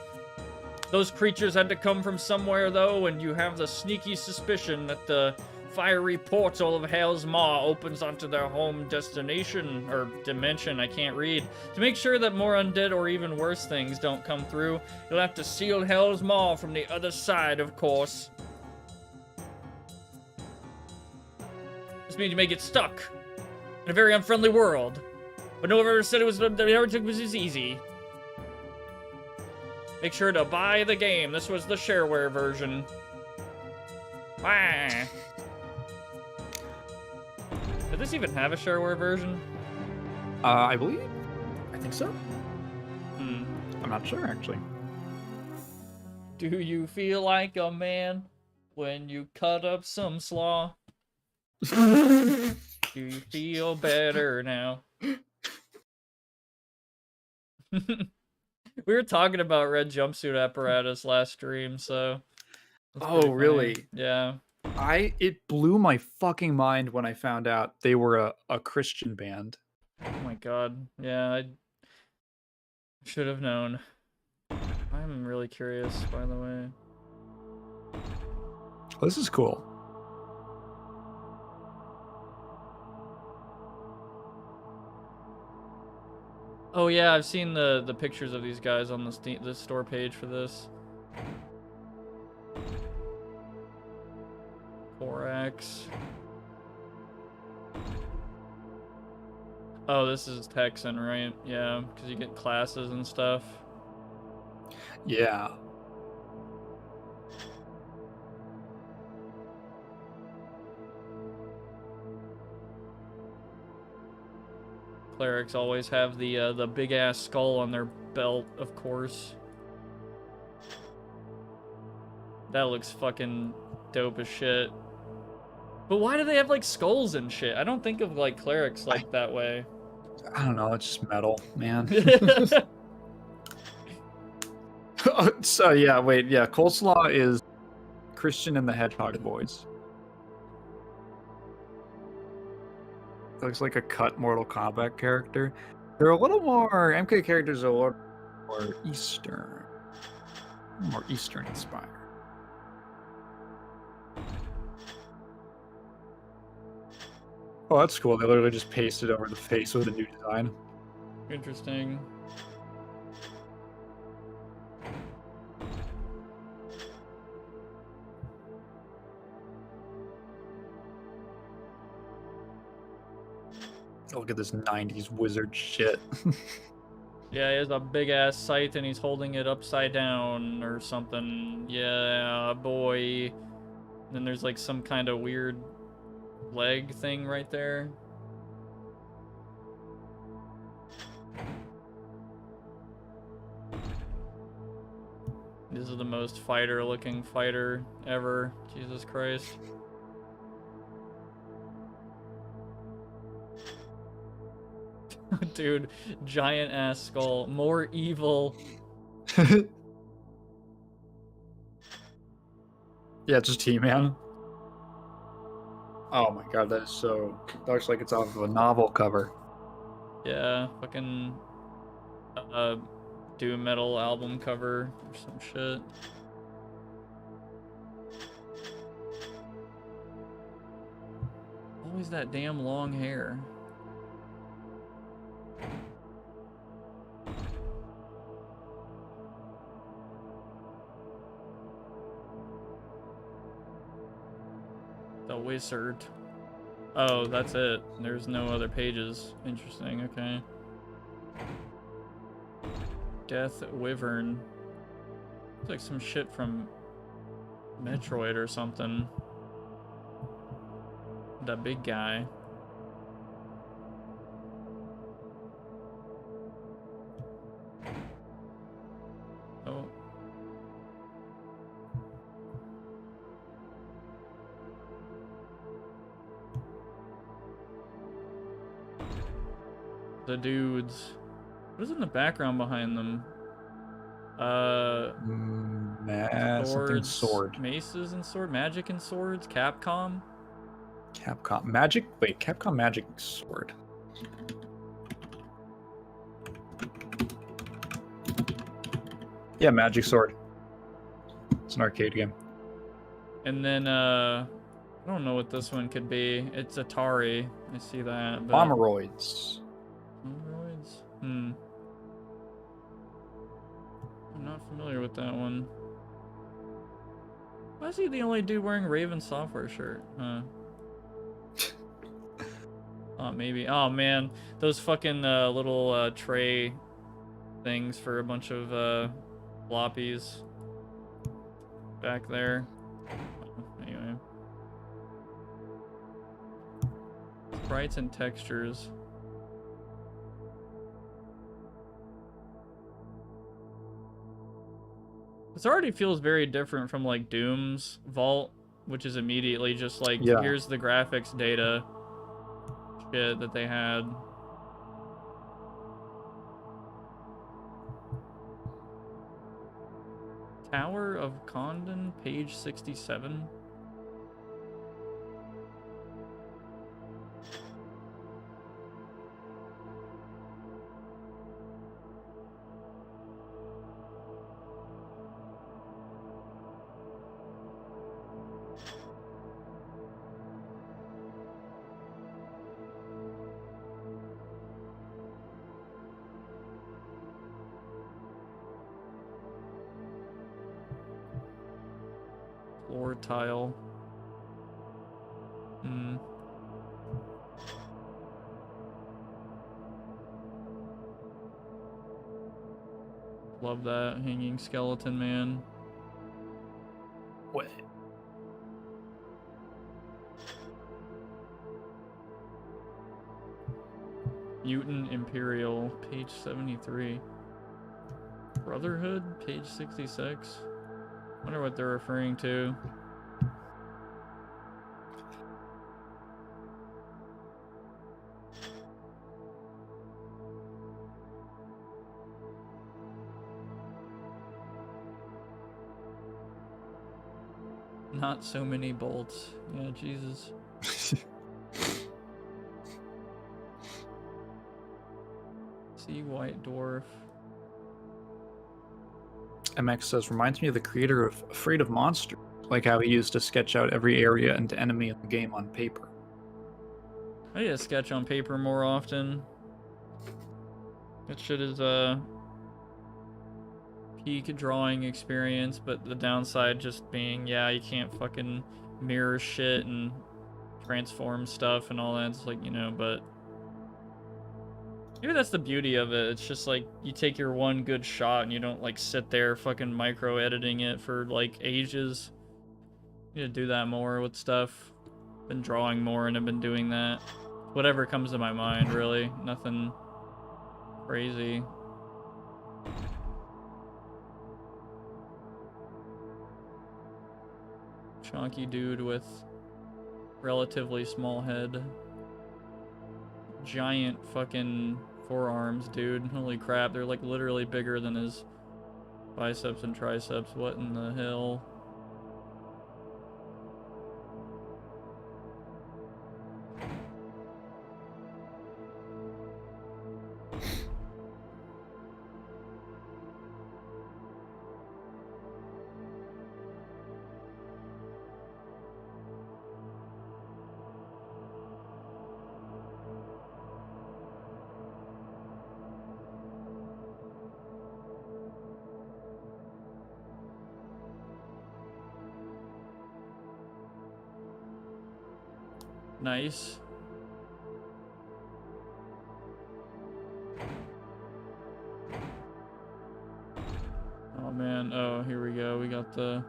Those creatures had to come from somewhere, though, and you have the sneaky suspicion that the fiery portal of Hell's Maw opens onto their home destination, or dimension, I can't read. To make sure that more undead or even worse things don't come through, you'll have to seal Hell's Maw from the other side, of course. This means you may get stuck in a very unfriendly world, but no one ever said it was as easy. Make sure to buy the game. This was the shareware version. Wah. Did this even have a shareware version? I believe. I think so. Hmm. I'm not sure, actually. Do you feel like a man when you cut up some slaw? Do you feel better now? We were talking about red jumpsuit apparatus last stream, so that's pretty Oh, funny. really? Yeah. It blew my fucking mind when I found out they were a Christian band. Oh my god. Yeah, I should have known. I'm really curious, by the way. This is cool. Oh yeah, I've seen the pictures of these guys on the store page for this. Forax. Oh, this is Texan, right? Yeah, because you get classes and stuff. Yeah. Clerics always have the big ass skull on their belt, of course. That looks fucking dope as shit. But why do they have like skulls and shit? I don't think of like clerics like that way. I don't know. It's just metal, man. So yeah, wait, yeah. Coleslaw is Christian and the Hedgehog Boys. Looks like a cut Mortal Kombat character. They're a little more MK characters are a little more Eastern, more Eastern inspired. Oh, that's cool. They literally just pasted over the face with a new design. Interesting. Look at this 90s wizard shit. Yeah, he has a big ass scythe and he's holding it upside down or something. Yeah, boy. And then there's like some kind of weird leg thing right there. This is the most fighter looking fighter ever. Jesus Christ. Dude, giant ass skull. More evil. Yeah, just He-Man. Oh my god, that is so... That looks like it's off of a novel cover. Yeah, fucking doom metal album cover or some shit. Always that damn long hair. The wizard. Oh, that's it. There's no other pages. Interesting, okay. Death Wyvern. Looks like some shit from Metroid or something. That big guy. Oh. The dudes. What is in the background behind them? Something sword. Maces and sword? Magic and swords? Capcom? Capcom Magic? Wait, Capcom Magic Sword. Yeah, Magic Sword. It's an arcade game. And then, I don't know what this one could be. It's Atari. I see that. But... Bomberoids. Bomberoids? I'm not familiar with that one. Why is he the only dude wearing Raven Software shirt? Oh, maybe. Oh, man. Those fucking little tray things for a bunch of floppies back there. Anyway. Sprites and textures. This already feels very different from like Doom's vault, which is immediately just like, Yeah. here's the graphics data shit that they had. Tower of Condon, page 67. Floor tile. Hmm. Love that hanging skeleton man. What? Mutant Imperial, page 73. Brotherhood, page 66. Wonder what they're referring to. Not so many bolts. Yeah, Jesus. See White Dwarf. MX says, reminds me of the creator of Afraid of Monsters, like how he used to sketch out every area and enemy in the game on paper. I need to sketch on paper more often. That shit is peak drawing experience, but the downside just being, yeah, you can't fucking mirror shit and transform stuff and all that. It's like, you know, but maybe that's the beauty of it. It's just like you take your one good shot and you don't like sit there fucking micro editing it for like ages. You need to do that more with stuff. Been drawing more and I've been doing that. Whatever comes to my mind, really. Nothing crazy. Chonky dude with relatively small head. Giant fucking forearms, dude. Holy crap, they're like literally bigger than his biceps and triceps. What in the hell? Nice. Oh man, oh here we go. We got the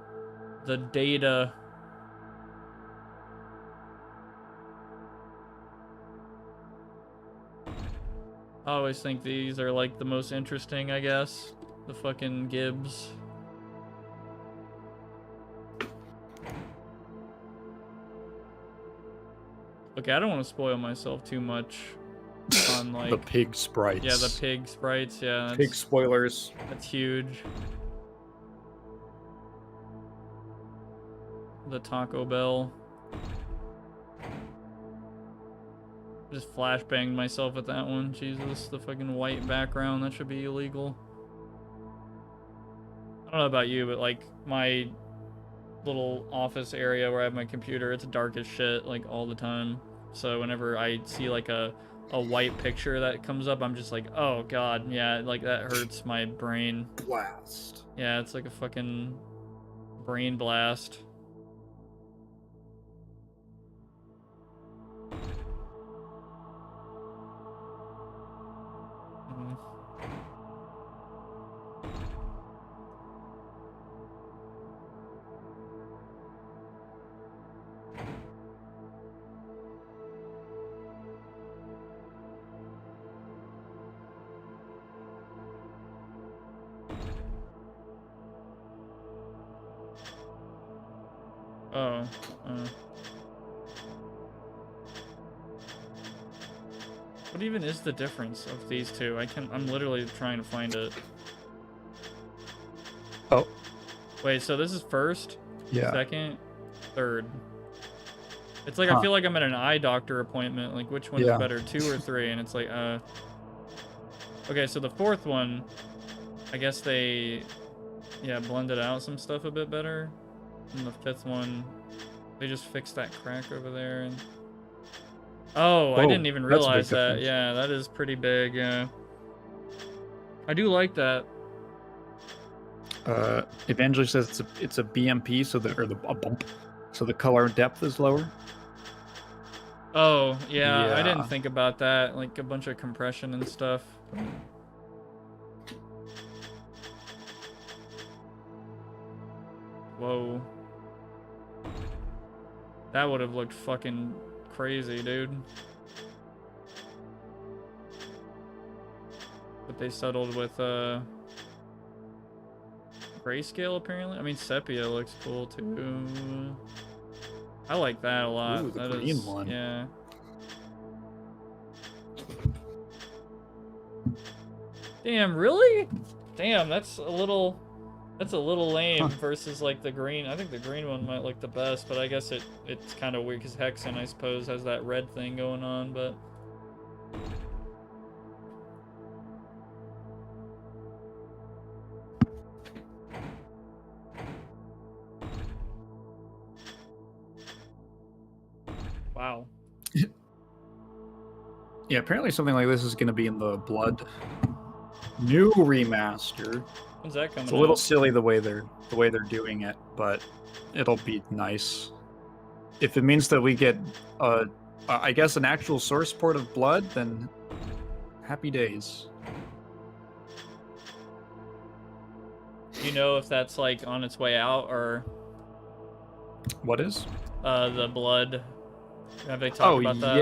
data. I always think these are like the most interesting, I guess. The fucking Gibbs. Okay, I don't want to spoil myself too much on like The pig sprites. yeah, the pig sprites. Yeah, that's, Pig spoilers. that's huge. The Taco Bell. Just flashbanged myself at that one. Jesus, the fucking white background. That should be illegal. I don't know about you, but like my little office area where I have my computer, it's dark as shit like all the time. So whenever I see like a white picture that comes up, I'm just like, oh god, yeah, like that hurts my brain. Blast. Yeah, it's like a fucking brain blast. Mhm. Oh. What even is the difference of these two? I'm literally trying to find it. Oh. Wait, so this is first, Yeah. second, third. It's like Huh. I feel like I'm at an eye doctor appointment. Like, which one's Yeah. better, 2 or 3? And it's like, okay, so the fourth one, I guess they, yeah, blended out some stuff a bit better. And the fifth one, they just fixed that crack over there. And oh, I Whoa, didn't even that's a big realize that. difference. Yeah, that is pretty big. Yeah, I do like that. Evangeline says it's a BMP, so a bump, so the color depth is lower. Oh, yeah, I didn't Yeah. think about that. Like a bunch of compression and stuff. Whoa. That would have looked fucking crazy, dude. But they settled with grayscale apparently. I mean, sepia looks cool too. I like that a lot. Ooh, the That green is, one. yeah. Damn, really? Damn, that's a little lame versus like the green. I think the green one might look the best, but I guess it's kind of weird because Hexen, I suppose, has that red thing going on, but wow. Yeah, apparently something like this is going to be in the Blood new remaster. When's that coming It's a little out? silly the way they're doing it, but it'll be nice. If it means that we get, I guess, an actual source port of Blood, then happy days. Do you know if that's like on its way out or What is? the Blood? Have they talked Oh about that?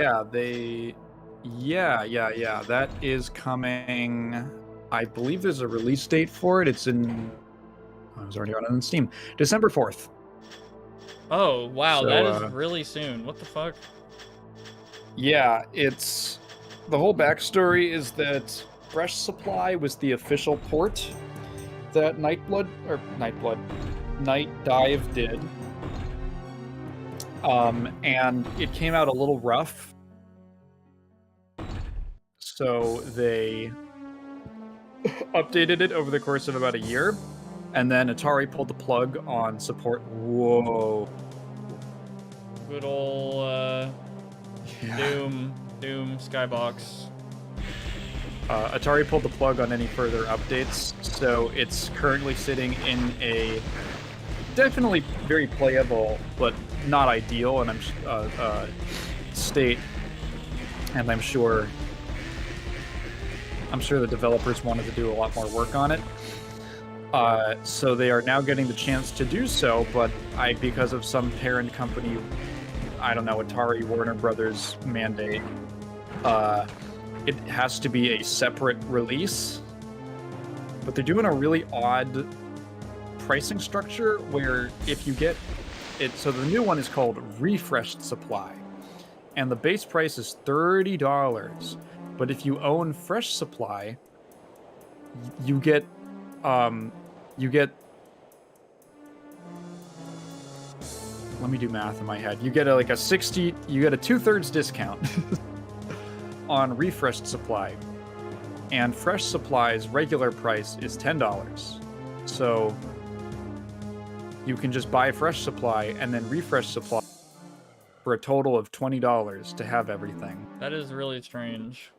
yeah. That is coming. I believe there's a release date for it. It's in. I was already on Steam. December 4th. Oh, wow, So, that is really soon. What the fuck? Yeah, it's the whole backstory is that Fresh Supply was the official port that Nightdive did. And it came out a little rough. So they updated it over the course of about a year, and then Atari pulled the plug on support. Whoa. Good old Doom Skybox. Atari pulled the plug on any further updates, so it's currently sitting in a definitely very playable but not ideal and state, and I'm sure the developers wanted to do a lot more work on it. So they are now getting the chance to do so, but because of some parent company, I don't know, Atari Warner Brothers mandate, it has to be a separate release. But they're doing a really odd pricing structure where if you get it, so the new one is called Refreshed Supply, and the base price is $30. But if you own Fresh Supply, you get let me do math in my head. You get a 2/3 discount on Refreshed Supply. And Fresh Supply's regular price is $10. So you can just buy Fresh Supply and then Refresh Supply for a total of $20 to have everything. That is really strange.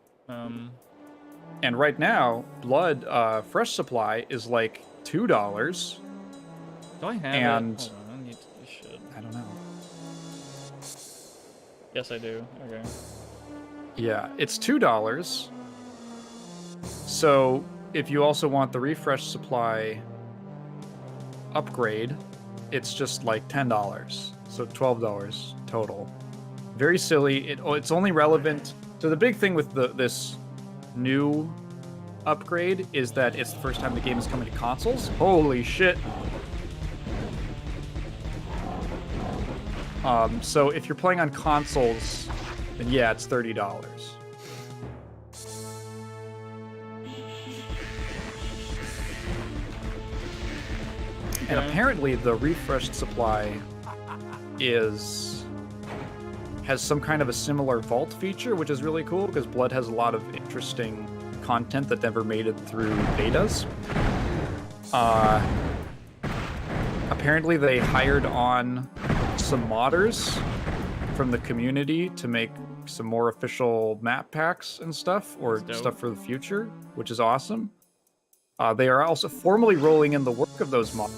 And right now, Blood Fresh Supply is like $2. Do I have And- it? Hold on, I need to this shit. I don't know. Yes, I do. Okay. Yeah, it's $2. So if you also want the Refresh Supply upgrade, it's just like $10. So $12 total. Very silly. It's only relevant. So the big thing with this new upgrade is that it's the first time the game is coming to consoles. Holy shit. So if you're playing on consoles, then yeah, it's $30. And apparently the refreshed supply has some kind of a similar vault feature, which is really cool because Blood has a lot of interesting content that never made it through betas. Apparently they hired on some modders from the community to make some more official map packs and stuff, or stuff for the future, which is awesome. They are also formally rolling in the work of those mods.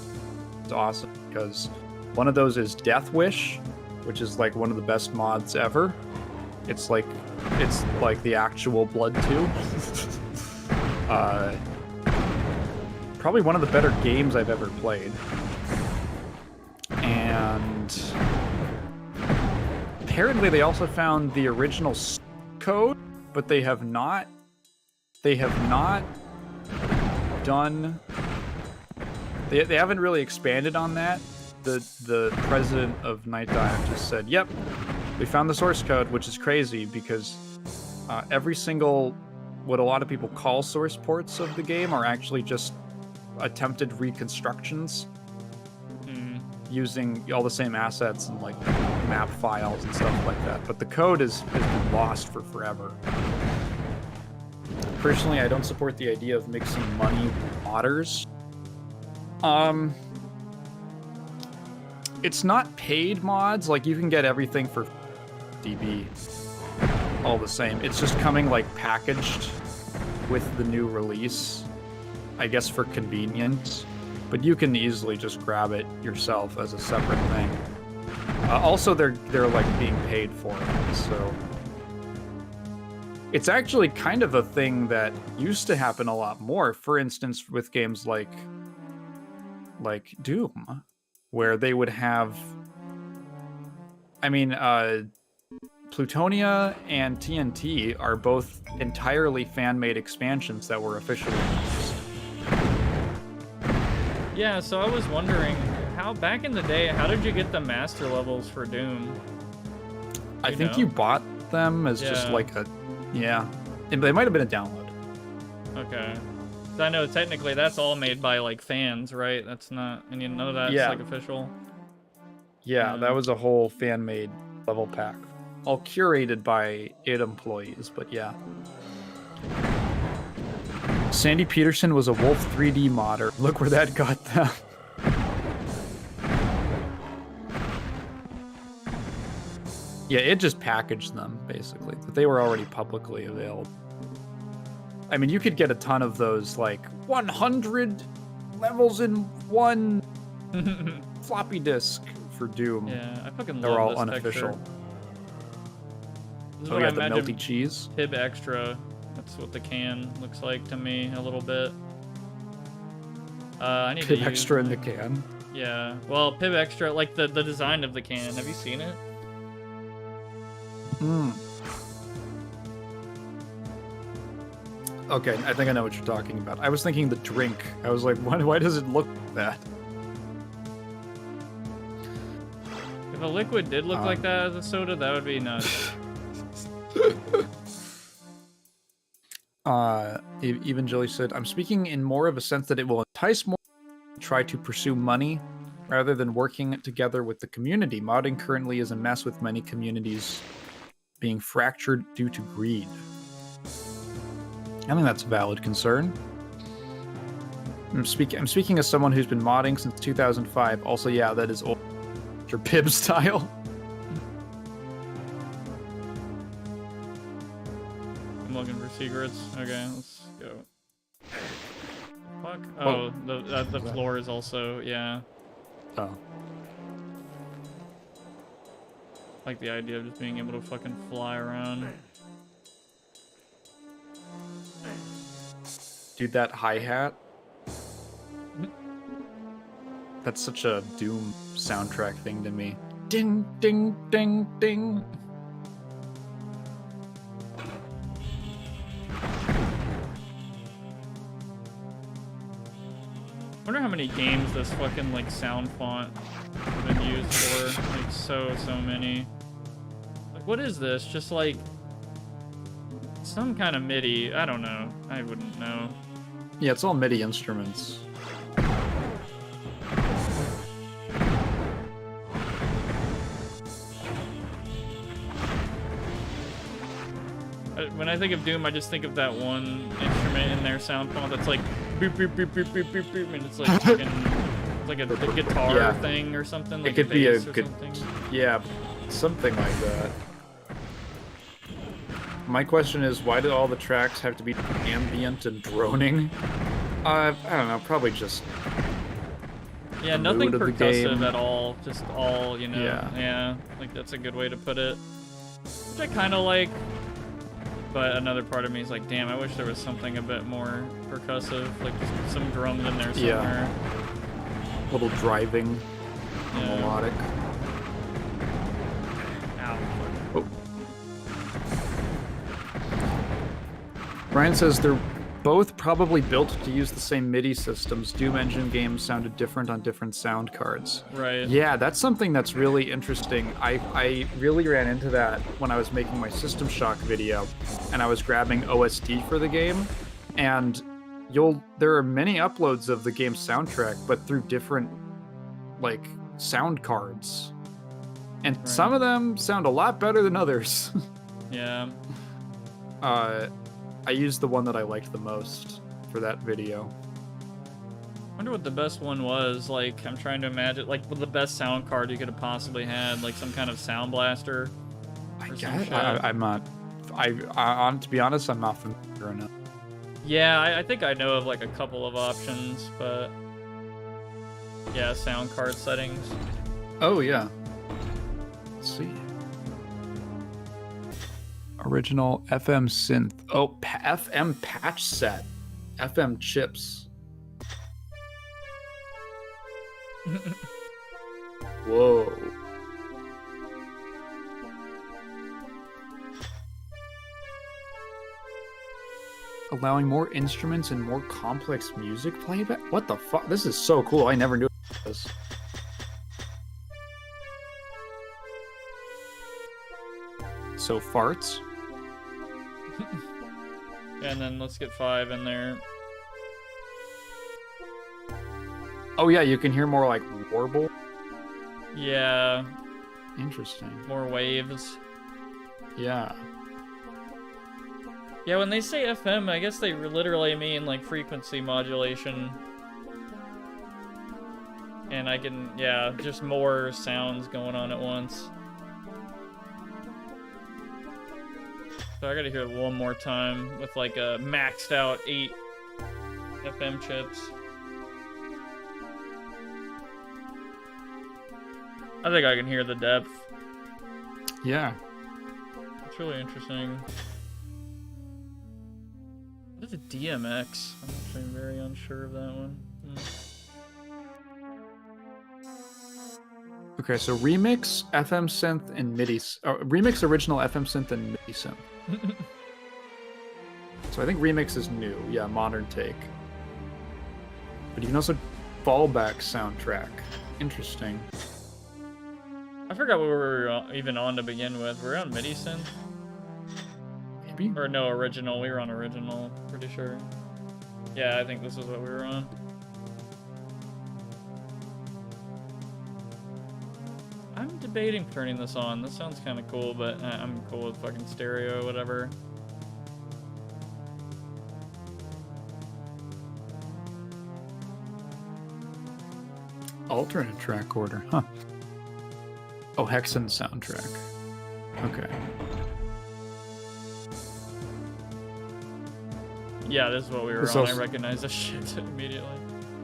It's awesome because one of those is Death Wish, which is like one of the best mods ever. It's like the actual Blood 2. Probably one of the better games I've ever played. And apparently they also found the original code, but they have not done. They haven't really expanded on that. The president of Nightdive just said, "Yep, we found the source code," which is crazy because every single what a lot of people call source ports of the game are actually just attempted reconstructions using all the same assets and like map files and stuff like that. But the code has been lost for forever. Personally, I don't support the idea of mixing money with modders. It's not paid mods. Like, you can get everything for DB all the same. It's just coming like packaged with the new release, I guess, for convenience. But you can easily just grab it yourself as a separate thing. Also, they're like being paid for it, so it's actually kind of a thing that used to happen a lot more. For instance, with games like Doom, where they would have, Plutonia and TNT are both entirely fan-made expansions that were officially released. Yeah, so I was wondering, how back in the day, how did you get the master levels for Doom? I think you bought them as just like a, they might have been a download. Okay. So I know technically that's all made by like fans, right? That's not, and you know that's like official. Yeah, that was a whole fan-made level pack, all curated by id employees. But yeah, Sandy Peterson was a Wolf 3D modder. Look where that got them. Yeah, it just packaged them basically, but they were already publicly available. I mean, you could get a ton of those, like 100 levels in one floppy disk for Doom. Yeah, I fucking love They're all this unofficial. texture. This is Oh, what yeah, I the imagine melty cheese. Pib Extra. That's what the can looks like to me a little bit. I need Pib to use Extra in the can. Yeah, well, Pib Extra, like the design of the can. Have you seen it? Okay, I think I know what you're talking about. I was thinking the drink. I was like, why does it look like that? If a liquid did look like that as a soda, that would be nuts. Even Jilly said, I'm speaking in more of a sense that it will entice more to try to pursue money rather than working together with the community. Modding currently is a mess with many communities being fractured due to greed. I think that's a valid concern. I'm speaking as someone who's been modding since 2005. Also, yeah, that is old your Pib style. I'm looking for secrets. Okay, let's go. Fuck. Oh, the floor is also, yeah. Oh. Like the idea of just being able to fucking fly around. Dude, that hi-hat. That's such a Doom soundtrack thing to me. Ding, ding, ding, ding. I wonder how many games this fucking like sound font has been used for. Like, so many. Like, what is this? Just like some kind of MIDI. I don't know. I wouldn't know. Yeah, it's all MIDI instruments. When I think of Doom, I just think of that one instrument in their sound font that's like boop boop boop boop boop boop boop, and it's like fucking, it's like a guitar thing or something. Like it could be a good, yeah, something like that. My question is, why do all the tracks have to be ambient and droning? I don't know, probably just yeah, the nothing mood of the percussive game. at all. Just all, you know. Yeah, like that's a good way to put it. Which I kind of like. But another part of me is like, damn, I wish there was something a bit more percussive, like just some drums in there somewhere. Yeah. Little driving, melodic. Ow. Oh. Brian says they're both probably built to use the same MIDI systems. Doom Engine games sounded different on different sound cards. Right. Yeah, that's something that's really interesting. I really ran into that when I was making my System Shock video, and I was grabbing OST for the game, and there are many uploads of the game's soundtrack, but through different like sound cards, and some of them sound a lot better than others. Yeah. I used the one that I liked the most for that video. I wonder what the best one was. Like, I'm trying to imagine, like, what the best sound card you could have possibly had, like some kind of sound blaster. I guess I'm not. To be honest, I'm not familiar enough. Yeah, I think I know of like a couple of options, but yeah, sound card settings. Oh yeah. Let's see. Original FM synth. Oh, FM patch set. FM chips. Whoa. Allowing more instruments and more complex music playback? What the fuck? This is so cool. I never knew this. So farts? And then let's get 5 in there. Oh yeah, you can hear more like warble. Yeah. Interesting. More waves. Yeah. Yeah, when they say FM, I guess they literally mean like frequency modulation. And I can, yeah, just more sounds going on at once. So I gotta hear it one more time with like a maxed out 8 FM chips. I think I can hear the depth. Yeah. It's really interesting. What is a DMX? I'm actually very unsure of that one. Okay, so remix, FM synth, and MIDI. Remix, original, FM synth, and MIDI synth. So I think remix is new. Yeah, modern take. But you can also fallback soundtrack. Interesting. I forgot what we were even on to begin with. We're on MIDI synth? Maybe? Or no, original. We were on original, pretty sure. Yeah, I think this is what we were on. I'm debating turning this on. This sounds kind of cool, but I'm cool with fucking stereo or whatever. Alternate track order, huh? Oh, Hexen soundtrack. Okay. Yeah, this is what we were This on. also- I recognize this shit immediately.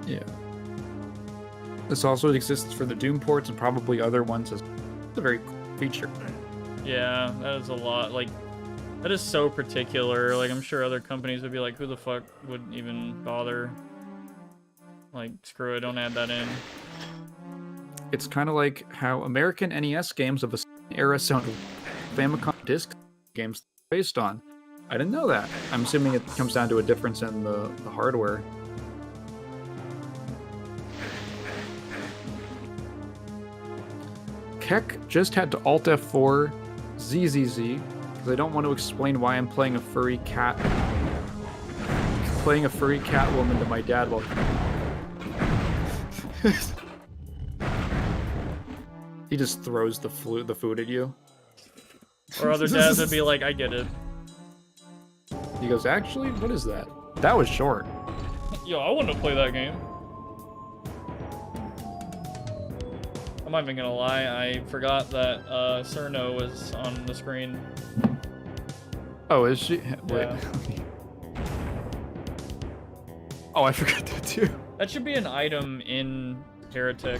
Yeah. This also exists for the Doom ports and probably other ones as it's a very cool feature. Yeah, that is a lot. Like, that is so particular. Like, I'm sure other companies would be like, who the fuck would even bother? Like, screw it, don't add that in. It's kind of like how American NES games of a certain era sound Famicom disc games based on. I didn't know that. I'm assuming it comes down to a difference in the hardware. Keck just had to Alt F4 ZZZ because I don't want to explain why I'm playing a furry cat. Playing a furry cat woman to my dad while he just throws the food at you. Or other dads would be like, I get it. He goes, actually, what is that? That was short. Yo, I want to play that game. I'm not even gonna lie, I forgot that Cerno was on the screen. Oh, is she? Wait. Yeah. Oh, I forgot that too. That should be an item in Heretic.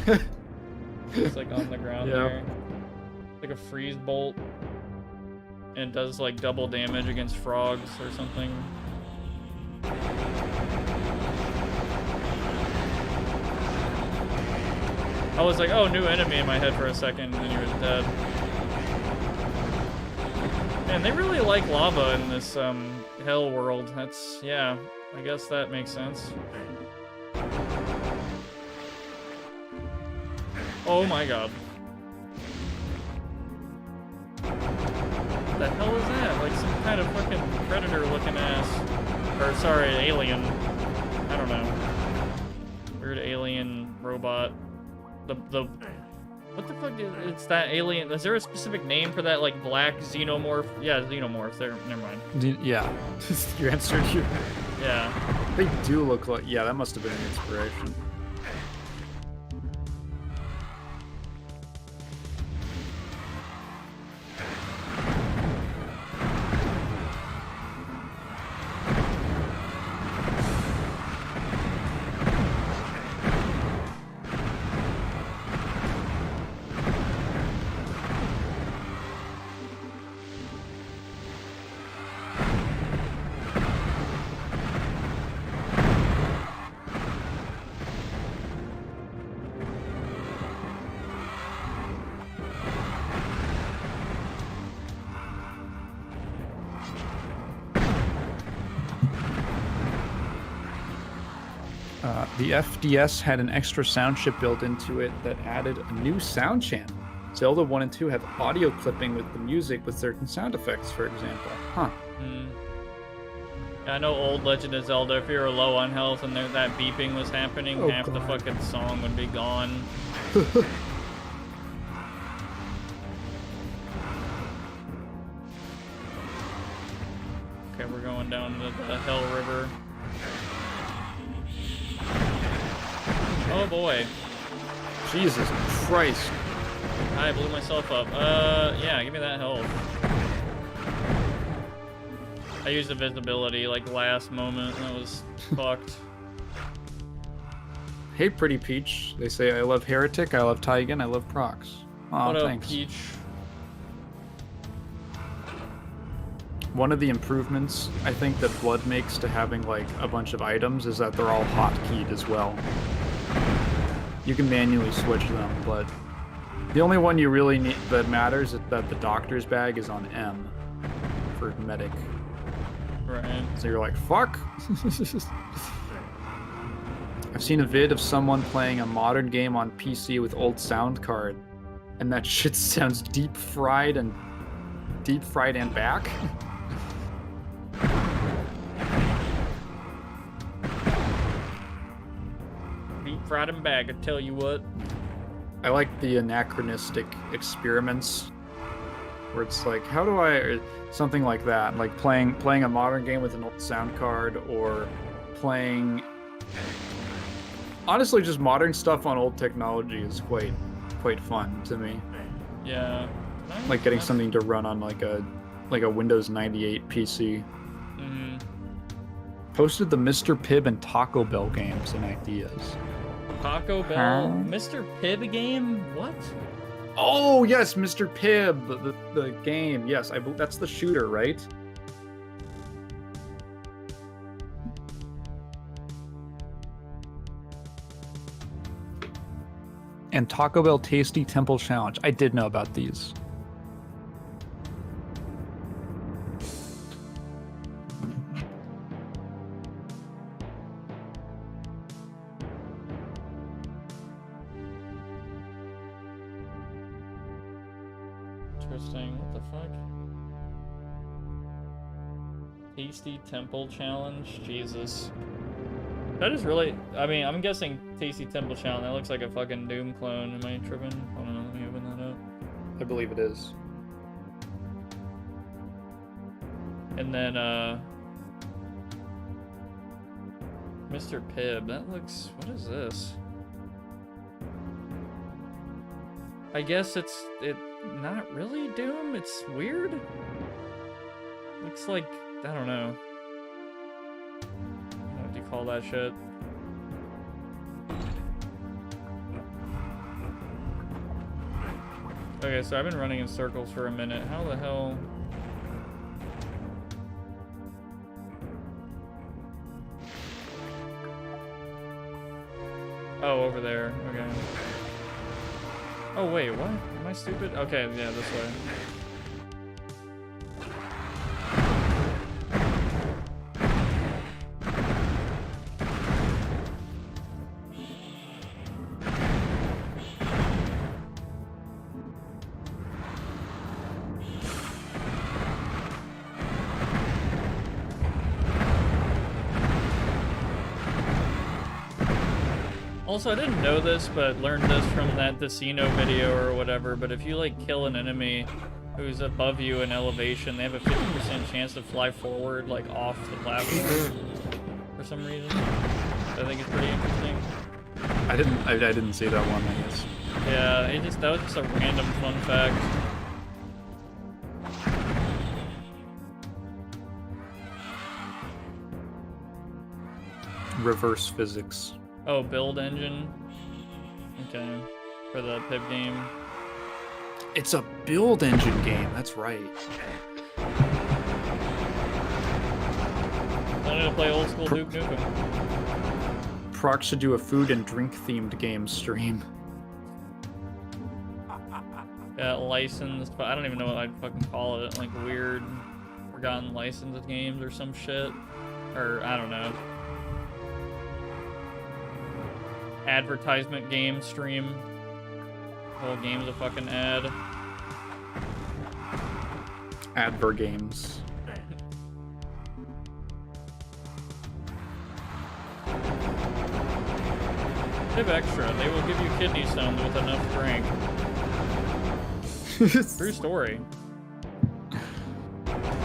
It's like on the ground Yeah. there. Like a freeze bolt. And it does like double damage against frogs or something. I was like, oh, new enemy in my head for a second, and he was dead. Man, they really like lava in this hell world. That's, yeah, I guess that makes sense. Oh my god. What the hell is that? Like some kind of fucking predator looking ass. Or sorry, alien. I don't know. Weird alien robot. The what the fuck is it's that alien? Is there a specific name for that like black xenomorph? Yeah, xenomorph. There, never mind. Yeah. You answered you. Yeah. They do look like, yeah, that must have been an inspiration. The FDS had an extra sound chip built into it that added a new sound channel. Zelda 1 and 2 have audio clipping with the music with certain sound effects, for example. Huh. Yeah, I know old Legend of Zelda, if you were low on health and that beeping was happening, Oh, half the God. fucking song would be gone. Okay, we're going down to the Hell River. Oh boy. Jesus Christ. I blew myself up. Yeah, give me that health. I used invisibility like last moment. That was fucked. Hey, Pretty Peach. They say, I love Heretic, I love Taigen, I love Prox. Aw, What up, thanks. Peach? One of the improvements I think that Blood makes to having like a bunch of items is that they're all hotkeyed as well. You can manually switch them, but the only one you really need that matters is that the doctor's bag is on M for medic. Right. So you're like, fuck. I've seen a vid of someone playing a modern game on PC with old sound card, and that shit sounds deep fried and back. Deep fried and back, I tell you what. I like the anachronistic experiments where it's like, how do I, or something like that, like playing a modern game with an old sound card, or playing, honestly, just modern stuff on old technology is quite fun to me. Yeah. Like getting something to run on like a Windows 98 PC. Mm-hmm. Posted the Mr. Pibb and Taco Bell games and ideas. Taco Bell, Mr. Pibb game? What? Oh yes, Mr. Pibb, the game. Yes, that's the shooter, right? And Taco Bell Tasty Temple Challenge. I did know about these. interesting. What the fuck? Tasty Temple Challenge? Jesus. That is really... I mean, I'm guessing Tasty Temple Challenge. That looks like a fucking Doom clone. Am I tripping? Hold on, let me open that up. I believe it is. And then, Mr. Pibb. That looks... What is this? I guess it's... Not really Doom? It's weird? Looks like... I don't know. What do you call that shit? Okay, so I've been running in circles for a minute. How the hell... Oh, over there. Okay. Oh, wait, what? Am I stupid? Okay, yeah, this way. Also, I didn't know this, but learned this from that Decino video or whatever, but if you, like, kill an enemy who's above you in elevation, they have a 50% chance to fly forward, like, off the platform for some reason. I think it's pretty interesting. I didn't see that one, I guess. Yeah, that was just a random fun fact. Reverse physics. Oh, build engine? Okay. For the Pip game. It's a build engine game, that's right. I need to play old school Duke Nukem. Prox should do a food and drink themed game stream. Yeah, licensed, but I don't even know what I'd fucking call it. Like weird, forgotten licensed games or some shit. Or, I don't know. Advertisement game stream. The whole game's a fucking ad. Adver games. Tip extra. They will give you kidney stones with enough drink. True story.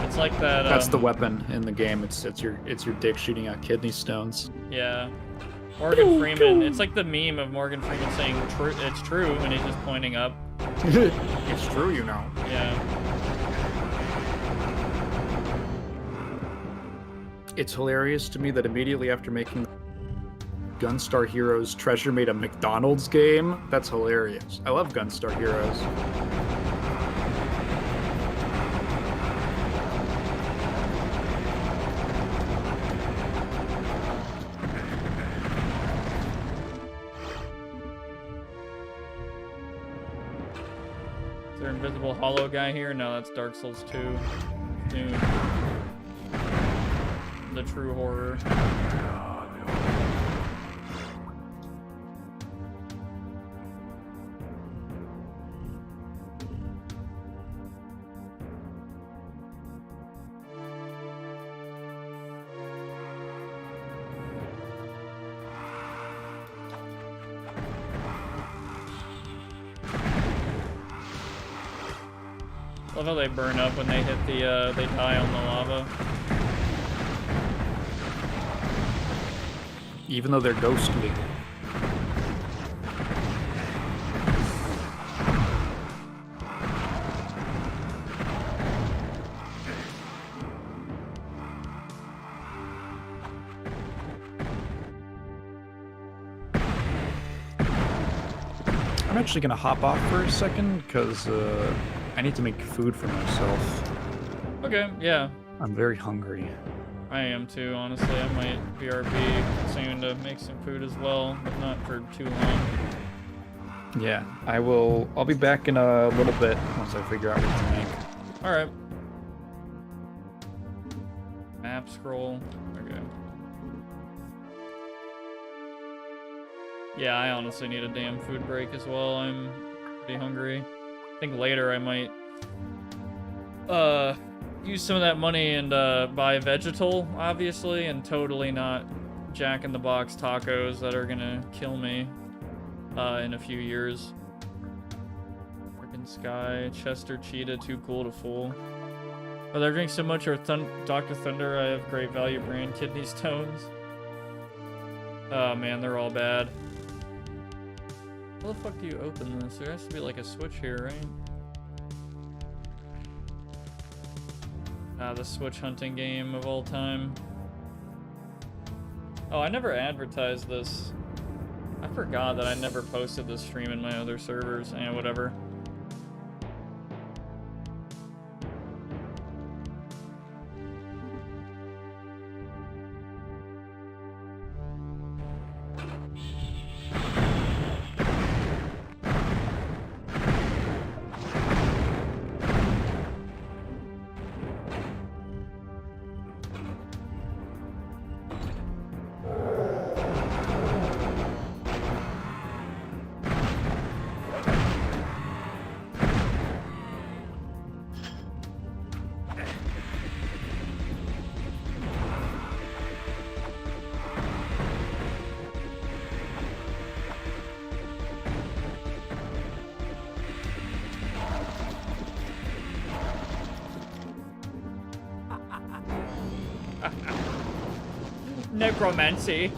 It's like that. That's the weapon in the game. It's your dick shooting out kidney stones. Yeah. Morgan Freeman. It's like the meme of Morgan Freeman saying it's true, and he's just pointing up. It's true, you know. Yeah. It's hilarious to me that immediately after making Gunstar Heroes, Treasure made a McDonald's game. That's hilarious. I love Gunstar Heroes. Is there an invisible hollow guy here? No, that's Dark Souls 2. Dude. The true horror. Love how they burn up when they hit the, they die on the lava. Even though they're ghostly. I'm actually gonna hop off for a second because I need to make food for myself. Okay, yeah. I'm very hungry. I am too, honestly. I might BRB soon to make some food as well, but not for too long. Yeah, I'll be back in a little bit once I figure out what to make. Alright. Map scroll. Okay. Yeah, I honestly need a damn food break as well. I'm pretty hungry. I think later I might use some of that money and buy vegetal, obviously, and totally not Jack in the Box tacos that are gonna kill me in a few years. Freaking Sky, Chester Cheetah, too cool to fool. Oh, I drink so much, or Dr. Thunder, I have great value brand kidney stones. Oh man, they're all bad. How the fuck do you open this? There has to be like a switch here, right? Ah, the switch hunting game of all time. Oh, I never advertised this. I forgot that I never posted this stream in my other servers. And whatever. Necromancy.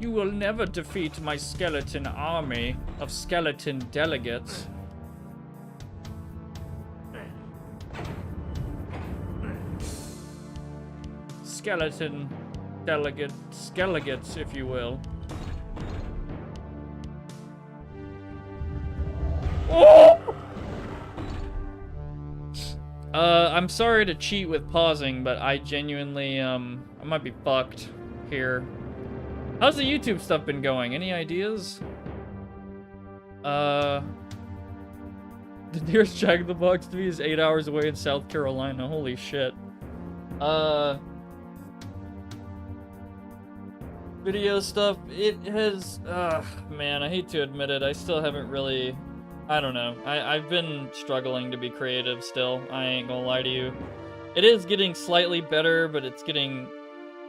You will never defeat my skeleton army of skeleton delegates. Skeleton delegates, if you will. Oh! I'm sorry to cheat with pausing, but I genuinely, I might be fucked here. How's the YouTube stuff been going? Any ideas? The nearest Jack in the Box to me is 8 hours away in South Carolina. Holy shit. Video stuff, it has, man, I hate to admit it, I still haven't really, I don't know, I've been struggling to be creative still, I ain't gonna lie to you. It is getting slightly better, but it's getting,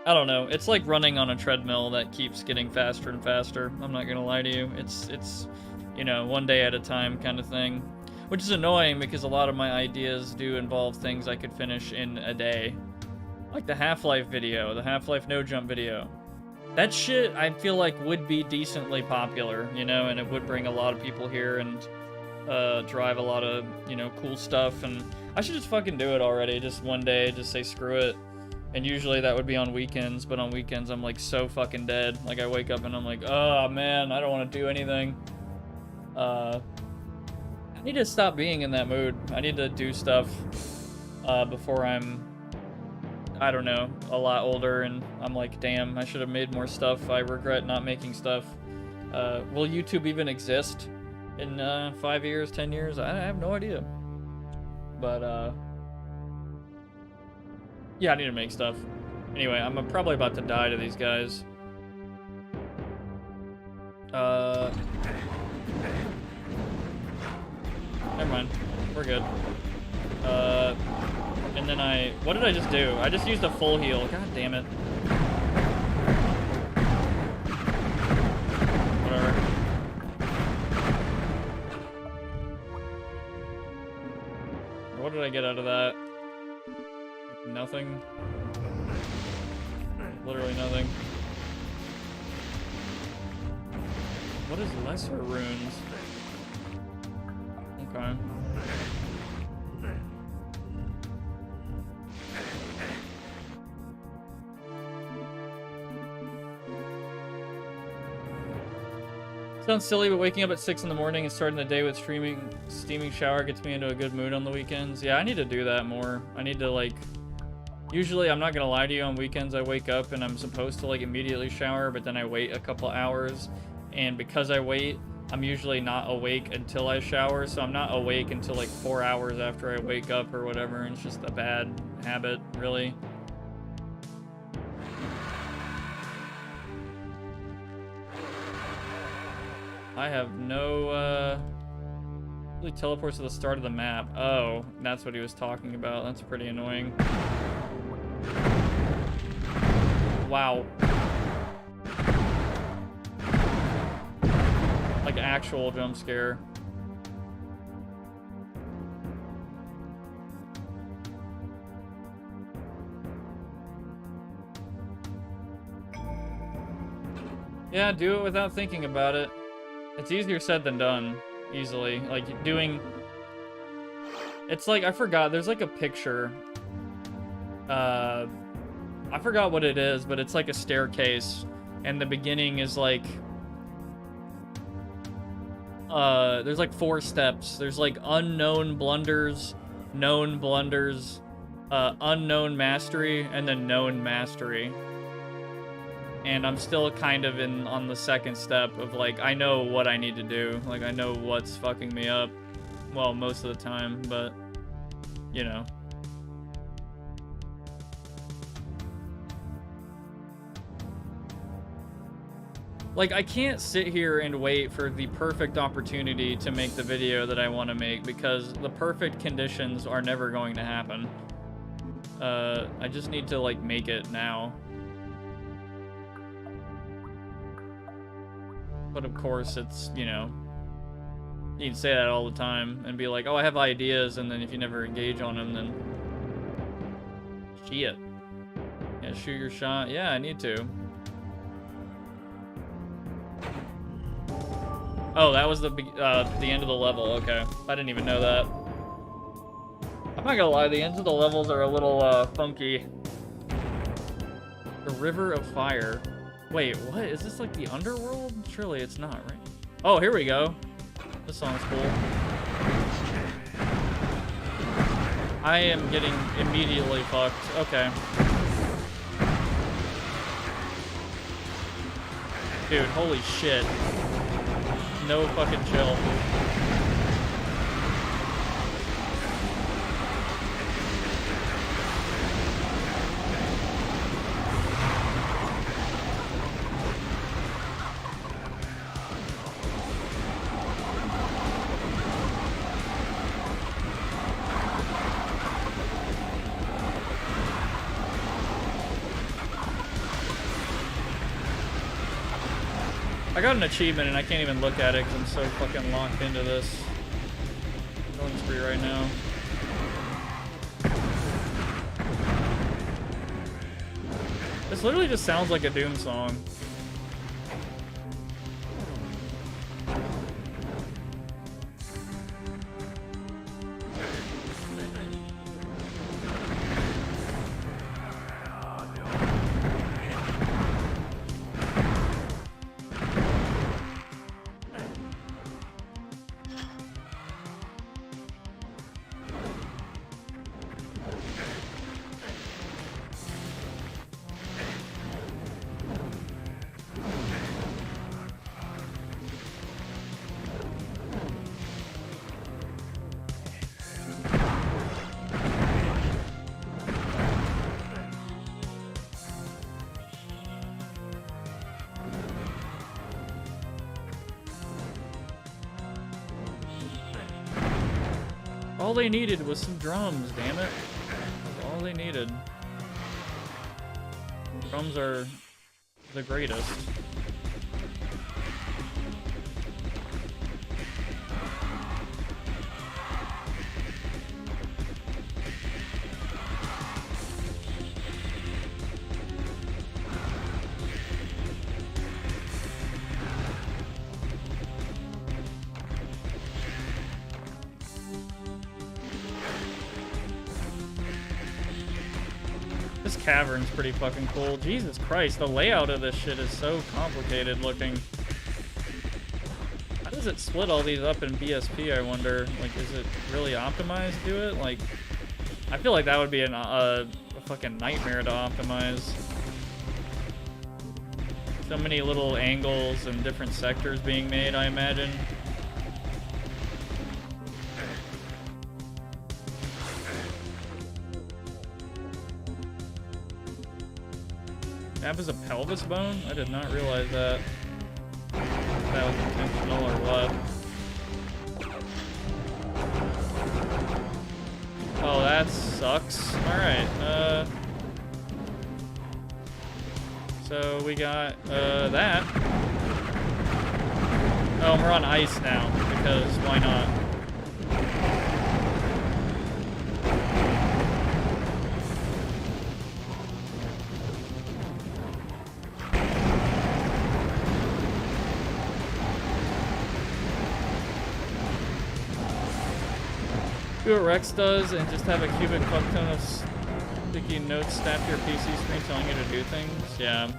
I don't know, it's like running on a treadmill that keeps getting faster and faster, I'm not gonna lie to you. It's you know, one day at a time kind of thing, which is annoying because a lot of my ideas do involve things I could finish in a day. Like the Half-Life video, the Half-Life No Jump video. That shit, I feel like, would be decently popular, you know, and it would bring a lot of people here and drive a lot of, you know, cool stuff. And I should just fucking do it already, just one day, just say screw it. And usually that would be on weekends, but on weekends I'm like so fucking dead. Like I wake up and I'm like, oh man, I don't want to do anything. I need to stop being in that mood. I need to do stuff before I'm, I don't know, a lot older and I'm like, damn, I should have made more stuff. I regret not making stuff. Will YouTube even exist in 5 years, 10 years? I have no idea. But, yeah, I need to make stuff. Anyway, I'm probably about to die to these guys. Never mind. We're good. And then what did I just do? I just used a full heal. God damn it. Whatever. What did I get out of that? Nothing. Literally nothing. What is lesser runes? Okay. Sounds silly, but waking up at 6 in the morning and starting the day with steaming shower gets me into a good mood on the weekends. Yeah, I need to do that more. I need to, like, usually, I'm not gonna lie to you, on weekends I wake up and I'm supposed to, like, immediately shower, but then I wait a couple hours and because I wait, I'm usually not awake until I shower, so I'm not awake until like 4 hours after I wake up or whatever, and it's just a bad habit, really. I have no, really teleports to the start of the map. Oh, that's what he was talking about. That's pretty annoying. Wow. Like actual jump scare. Yeah, do it without thinking about it. It's easier said than done, easily. Like, doing... It's like, I forgot, there's like a picture. I forgot what it is, but it's like a staircase. And the beginning is like... there's like 4 steps. There's like unknown blunders, known blunders, unknown mastery, and then known mastery. And I'm still kind of on the second step of like, I know what I need to do. Like, I know what's fucking me up. Well, most of the time, but, you know. Like, I can't sit here and wait for the perfect opportunity to make the video that I want to make, because the perfect conditions are never going to happen. I just need to, like, make it now. But of course, it's, you know, you can say that all the time and be like, oh, I have ideas, and then if you never engage on them, then shit. Yeah, shoot your shot. Yeah, I need to. Oh, that was the end of the level. Okay, I didn't even know that. I'm not gonna lie, the ends of the levels are a little funky. The River of Fire. Wait, what? Is this like the underworld? Surely it's not, right? Oh, here we go. This song's cool. I am getting immediately fucked. Okay. Dude, holy shit. No fucking chill. I got an achievement and I can't even look at it because I'm so fucking locked into this killing spree right now. This literally just sounds like a Doom song. All they needed was some drums, damn it. That's all they needed. Drums are the greatest. This cavern's pretty fucking cool. Jesus Christ, the layout of this shit is so complicated looking. How does it split all these up in BSP, I wonder? Like, is it really optimized to do it? Like, I feel like that would be a fucking nightmare to optimize. So many little angles and different sectors being made, I imagine. That was a pelvis bone? I did not realize that. If that was intentional or what. Oh, that sucks. Alright, so we got, that. Oh, we're on ice now, because why not? Do what Rex does and just have a cubic fuckton of sticky notes stacked to your PC screen telling you to do things. Yeah.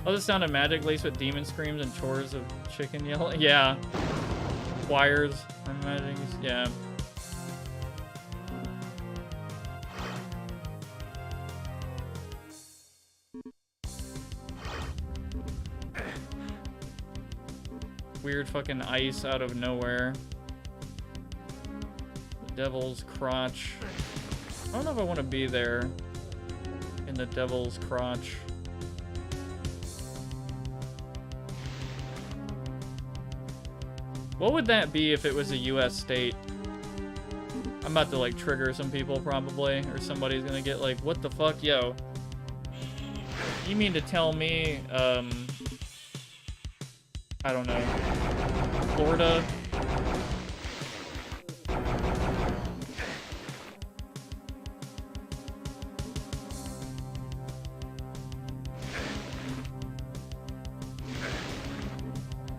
Oh, this sounded magic laced with demon screams and chores of chicken yelling. Yeah. Choirs. I'm imagining. Yeah. Weird fucking ice out of nowhere. Devil's Crotch. I don't know if I want to be there in the Devil's Crotch. What would that be if it was a US state? I'm about to like trigger some people probably, or somebody's gonna get like, what the fuck, yo? You mean to tell me, I don't know, Florida?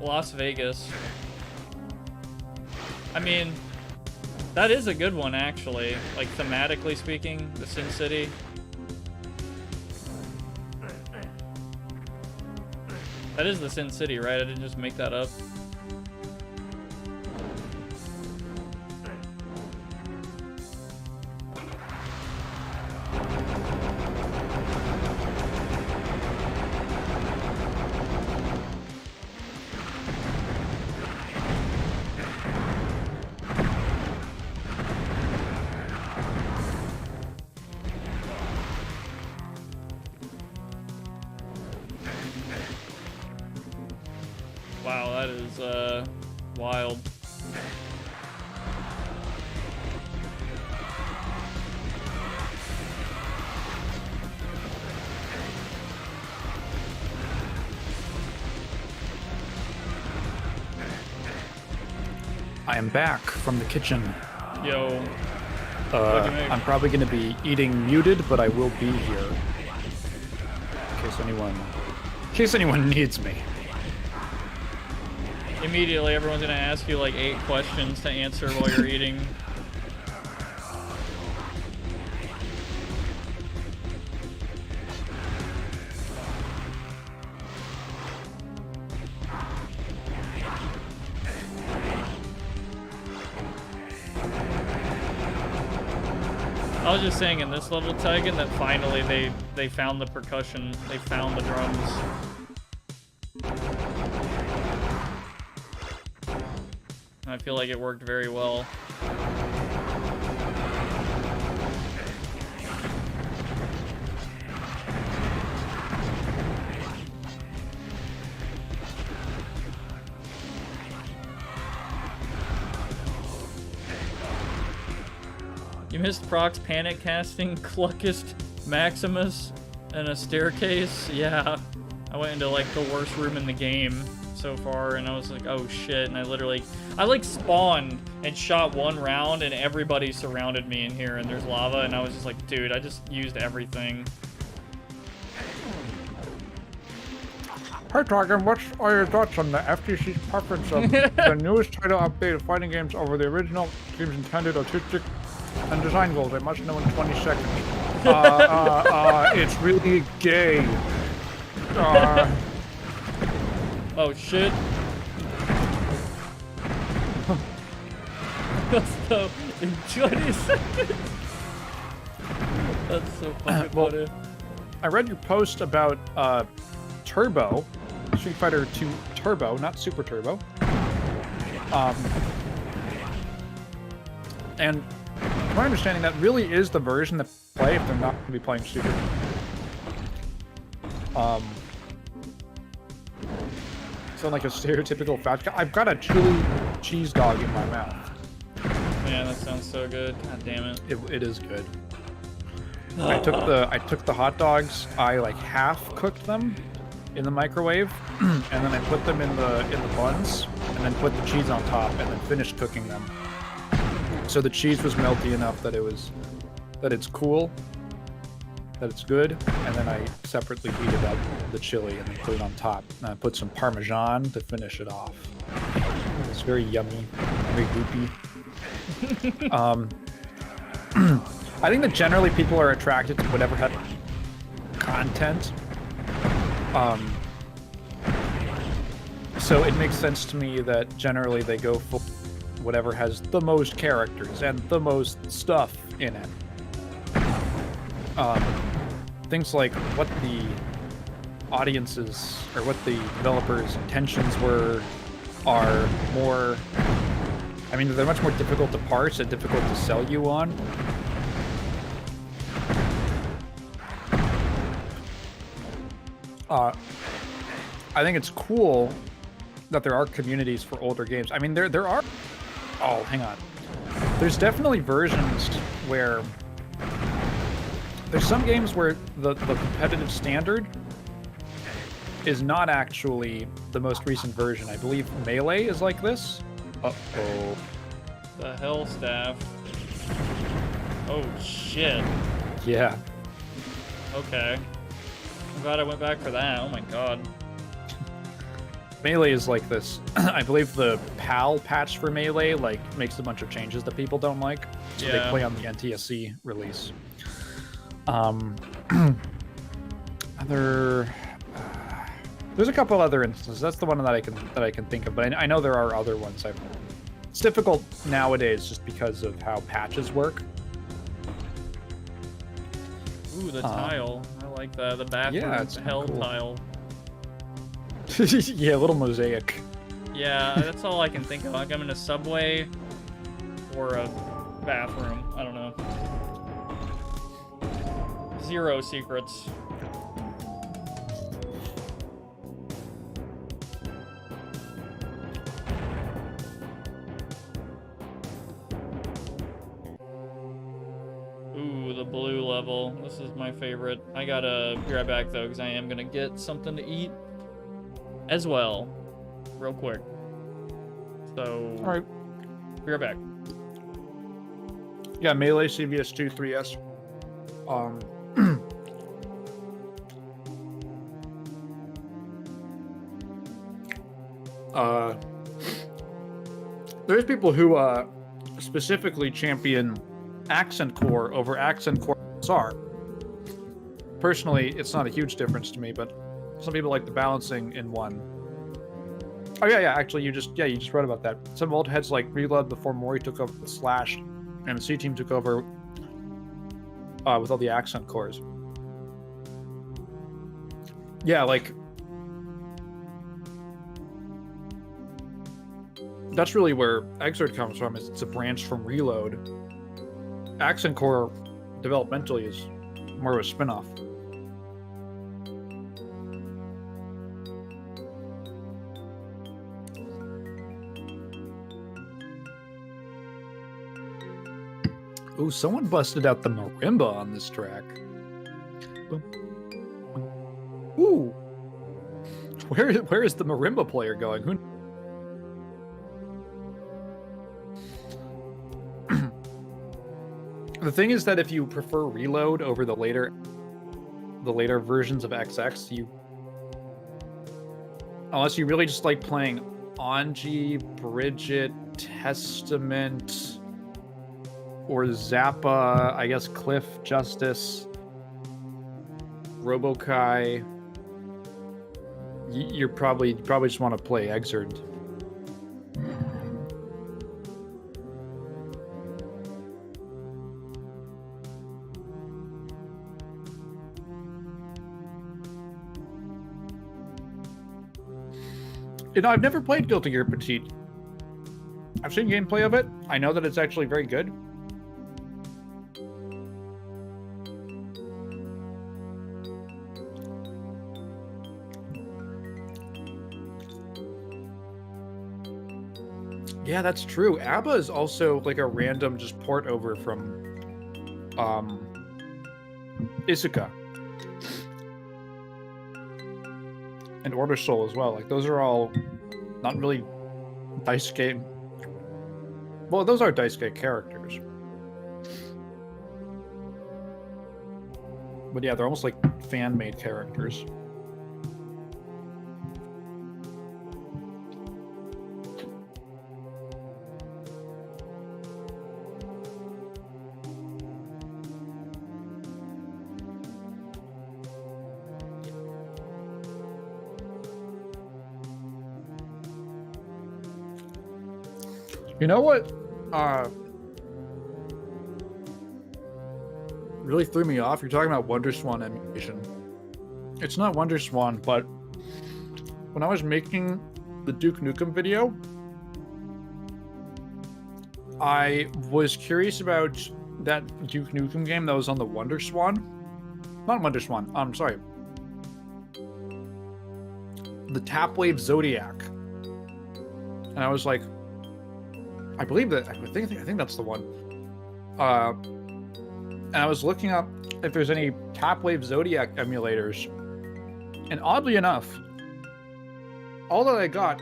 Las Vegas. I mean, that is a good one, actually. Like, thematically speaking, the Sin City. That is the Sin City, right? I didn't just make that up. Wow, that is, wild. I am back from the kitchen. Yo. I'm probably going to be eating muted, but I will be here. In case anyone needs me. Immediately, everyone's gonna ask you like 8 questions to answer while you're eating. I was just saying in this level, Taigen, that finally they found the percussion, they found the drums. I feel like it worked very well. You missed Prox panic casting, Cluckist, Maximus, and a staircase. Yeah, I went into like the worst room in the game so far, and I was like, oh shit, and I like spawned and shot 1 round, and everybody surrounded me in here, and there's lava, and I was just like, dude, I just used everything. Hi, Taigen, what are your thoughts on the FTC's preference of the newest title update of fighting games over the original game's intended artistic and design goals? I must know in 20 seconds. It's really gay. Oh shit. So, in 20 seconds. That's so fucking funny. I read your post about Turbo, Street Fighter 2 Turbo, not Super Turbo. And my understanding, that really is the version that play if they're not going to be playing Super. Sound like a stereotypical fat guy. I've got a chili cheese dog in my mouth. Man, that sounds so good. God damn it. It is good. I took the hot dogs. I like half cooked them in the microwave, and then I put them in the buns, and then put the cheese on top, and then finished cooking them. So the cheese was melty enough that it's cool, that it's good, and then I separately heated up the chili and then put it on top. And I put some Parmesan to finish it off. It's very yummy, very goopy. I think that generally people are attracted to whatever has content. So it makes sense to me that generally they go for whatever has the most characters and the most stuff in it. Things like what the audiences or what the developers' intentions were are more... I mean, they're much more difficult to parse and difficult to sell you on. I think it's cool that there are communities for older games. I mean, there are... Oh, hang on. There's definitely versions where... There's some games where the competitive standard is not actually the most recent version. I believe Melee is like this. Uh-oh. The hell staff. Oh, shit. Yeah. Okay. I'm glad I went back for that. Oh my god. Melee is like this. I believe the PAL patch for Melee makes a bunch of changes that people don't like. So they play on the NTSC release. There's a couple other instances. That's the one that I can think of, but I know there are other ones. It's difficult nowadays just because of how patches work. Ooh, the tile. I like that. The bathroom it's hell cool. tile. Yeah, a little mosaic. Yeah, that's all I can think of. Like I'm in a subway or a bathroom. I don't know. Zero secrets. Ooh, the blue level. This is my favorite. I gotta be right back though, because I am gonna get something to eat as well, real quick. So, All right. be right back. Yeah, Melee CVS2 3S. There's people who specifically champion Accent Core over Accent Core SR. Personally, it's not a huge difference to me, but some people like the balancing in one. Oh yeah, actually, you just wrote about that. Some old heads like Reload before Mori took over the Slash, and the C team took over with all the Accent Cores. Yeah, like that's really where Exert comes from. Is it's a branch from Reload. Accent Core developmentally is more of a spin-off. Ooh, someone busted out the marimba on this track. Ooh. Where is the marimba player going? Who? The thing is that if you prefer Reload over the later versions of XX, unless you really just like playing Anji, Bridget, Testament, or Zappa, I guess Cliff, Justice, Robokai, you probably just want to play Exert. You know, I've never played Guilty Gear Petite. I've seen gameplay of it. I know that it's actually very good. Yeah, that's true. ABBA is also like a random just port over from Isuka. And Order Soul as well. Like those are all not really Daisuke. Well, those are Daisuke characters. But yeah, they're almost like fan-made characters. You know what? Really threw me off. You're talking about WonderSwan emulation. It's not WonderSwan, but when I was making the Duke Nukem video, I was curious about that Duke Nukem game that was on the WonderSwan. Not WonderSwan. I'm sorry. The Tapwave Zodiac. And I was like, I believe that. I think that's the one. And I was looking up if there's any Tapwave Zodiac emulators, and oddly enough, all that I got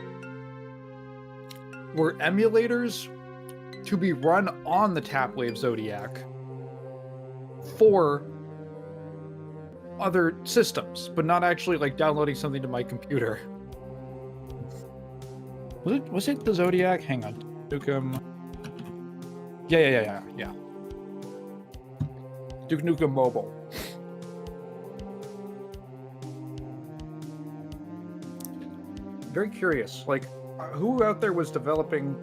were emulators to be run on the Tapwave Zodiac for other systems, but not actually like downloading something to my computer. Was it the Zodiac? Hang on. Duke Nukem. Yeah. Duke Nukem Mobile. Very curious. Like, who out there was developing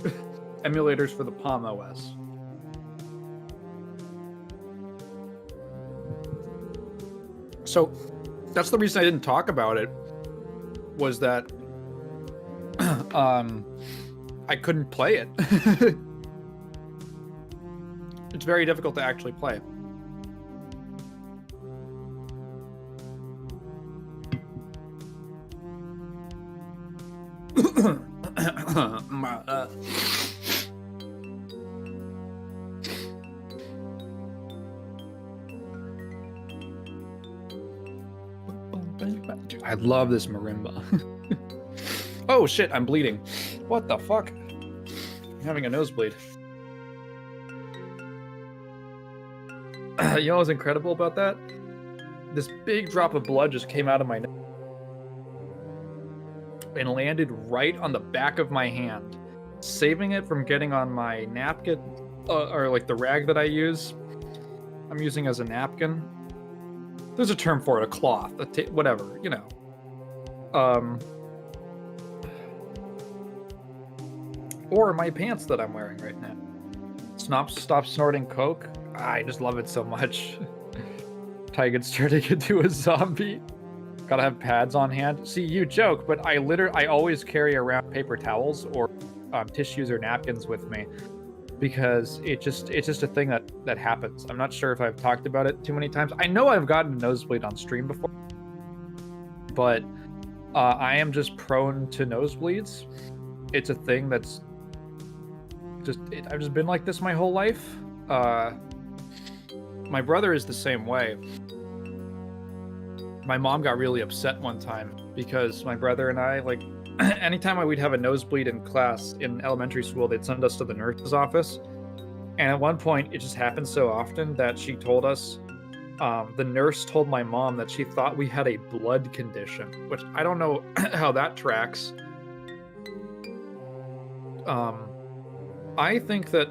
emulators for the Palm OS? So, that's the reason I didn't talk about it. Was that I couldn't play it. It's very difficult to actually play. Dude, I love this marimba. Oh shit, I'm bleeding. What the fuck? I'm having a nosebleed. You know what's incredible about that? This big drop of blood just came out of my nose and landed right on the back of my hand, saving it from getting on my napkin, or like the rag that I use. I'm using as a napkin. There's a term for it, a cloth, whatever, you know. Or my pants that I'm wearing right now. Stop snorting coke. I just love it so much. Taigen's turning into a zombie. Gotta have pads on hand. See, you joke, but I always carry around paper towels or tissues or napkins with me because it's just a thing that happens. I'm not sure if I've talked about it too many times. I know I've gotten a nosebleed on stream before, but I am just prone to nosebleeds. It's a thing that's I've just been like this my whole life. My brother is the same way. My mom got really upset one time because my brother and I, like, anytime we'd have a nosebleed in class in elementary school, they'd send us to the nurse's office. And at one point, it just happened so often that she told us, the nurse told my mom that she thought we had a blood condition, which I don't know how that tracks. I think that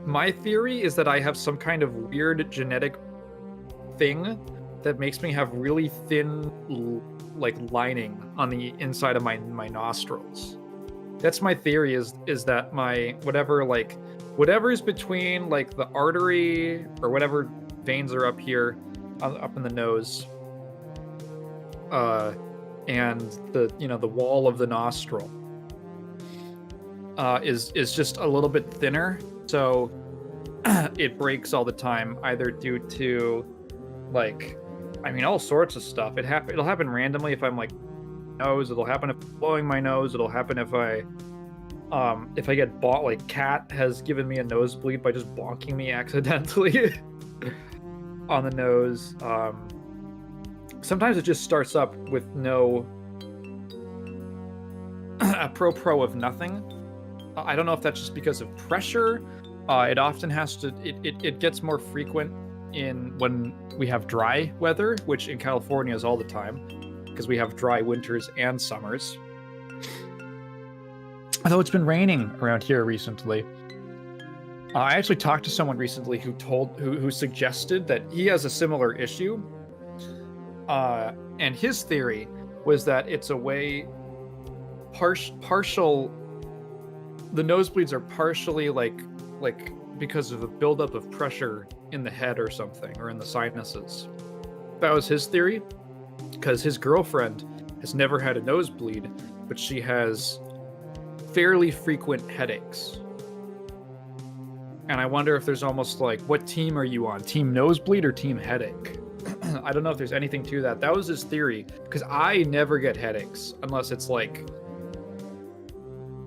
my theory is that I have some kind of weird genetic thing that makes me have really thin, like, lining on the inside of my nostrils. That's my theory. Is that my whatever's between like the artery or whatever veins are up here, up in the nose, and the wall of the nostril is just a little bit thinner, so it breaks all the time, either due to all sorts of stuff. It'll happen randomly if I'm nose. It'll happen if I'm blowing my nose. It'll happen if I get Cat has given me a nosebleed by just bonking me accidentally on the nose. Sometimes it just starts up with no a pro of nothing. I don't know if that's just because of pressure. It often has to. It gets more frequent when we have dry weather, which in California is all the time, because we have dry winters and summers. Although it's been raining around here recently. I actually talked to someone recently who suggested that he has a similar issue. And his theory was that it's a way partial. The nosebleeds are partially because of a buildup of pressure in the head or something, or in the sinuses. That was his theory, because his girlfriend has never had a nosebleed, but she has fairly frequent headaches. And I wonder if there's almost what team are you on? Team nosebleed or team headache? I don't know if there's anything to that. That was his theory, because I never get headaches unless it's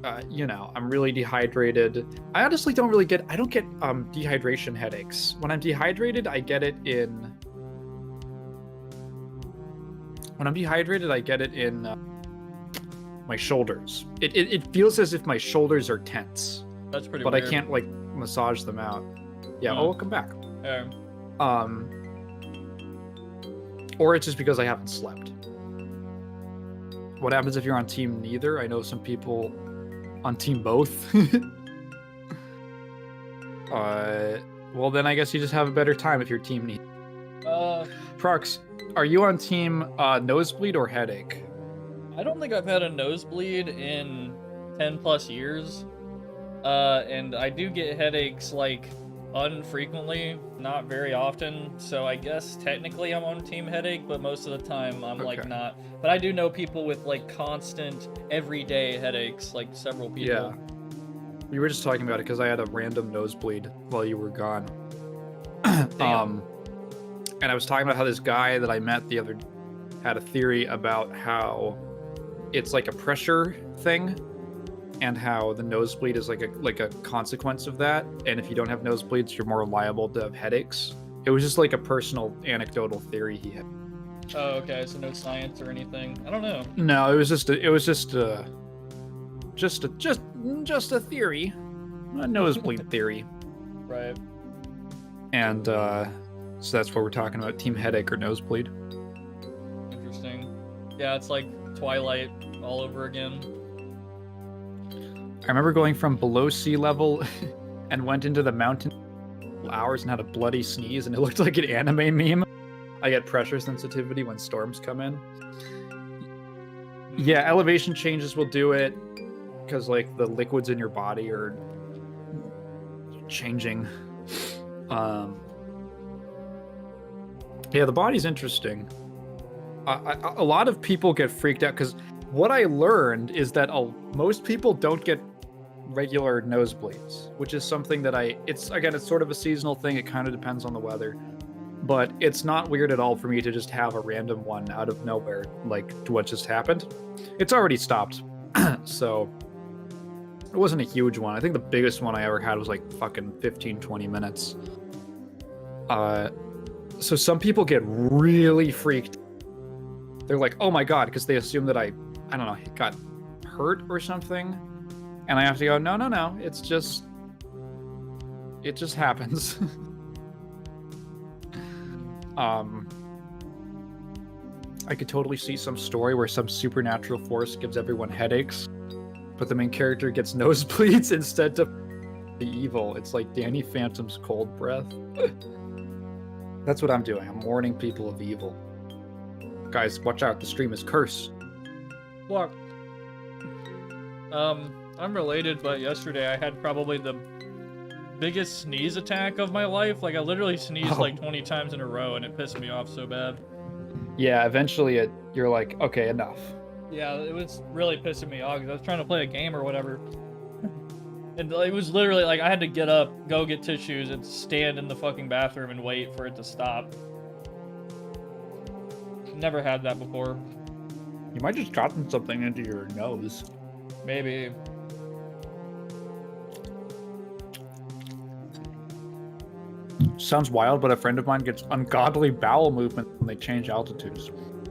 I'm really dehydrated. I honestly don't get dehydration headaches. When I'm dehydrated, I get it in my shoulders. It feels as if my shoulders are tense. That's pretty but weird. I can't massage them out. Yeah, Hmm. oh, welcome back. Yeah. Or it's just because I haven't slept. What happens if you're on team neither? I know some people on team both. Well, then I guess you just have a better time if you're team neither. Prox, are you on team nosebleed or headache? I don't think I've had a nosebleed in 10 plus years. And I do get headaches unfrequently, not very often. So I guess technically I'm on team headache, but most of the time I'm Okay. not. But I do know people with constant everyday headaches, several people. Yeah. We were just talking about it because I had a random nosebleed while you were gone. Damn. And I was talking about how this guy that I met the other day had a theory about how it's a pressure thing, and how the nosebleed is like a consequence of that. And if you don't have nosebleeds, you're more liable to have headaches. It was just a personal anecdotal theory he had. Oh, okay. So no science or anything. I don't know. No, it was just a theory, a nosebleed theory. Right. And so that's what we're talking about: team headache or nosebleed. Interesting. Yeah, it's like Twilight all over again. I remember going from below sea level and went into the mountain for hours and had a bloody sneeze, and it looked like an anime meme. I get pressure sensitivity when storms come in. Yeah, elevation changes will do it, because the liquids in your body are changing. Yeah, the body's interesting. A lot of people get freaked out, because what I learned is that most people don't get regular nosebleeds, which is something that it's sort of a seasonal thing. It kind of depends on the weather, but it's not weird at all for me to just have a random one out of nowhere, what just happened. It's already stopped. So it wasn't a huge one. I think the biggest one I ever had was fucking 15-20 minutes. So some people get really freaked. They're like, oh my god, because they assume that I don't know, got hurt or something. And I have to go, no, it just happens. I could totally see some story where some supernatural force gives everyone headaches, but the main character gets nosebleeds instead of the evil. It's like Danny Phantom's cold breath. That's what I'm doing. I'm warning people of evil. Guys, watch out. The stream is cursed. What? I'm related, but yesterday I had probably the biggest sneeze attack of my life. I literally sneezed Oh. 20 times in a row, and it pissed me off so bad. Yeah, eventually you're like, okay, enough. Yeah, it was really pissing me off because I was trying to play a game or whatever. And it was literally like I had to get up, go get tissues, and stand in the fucking bathroom and wait for it to stop. Never had that before. You might just gotten something into your nose. Maybe. Sounds wild, but a friend of mine gets ungodly bowel movement when they change altitudes.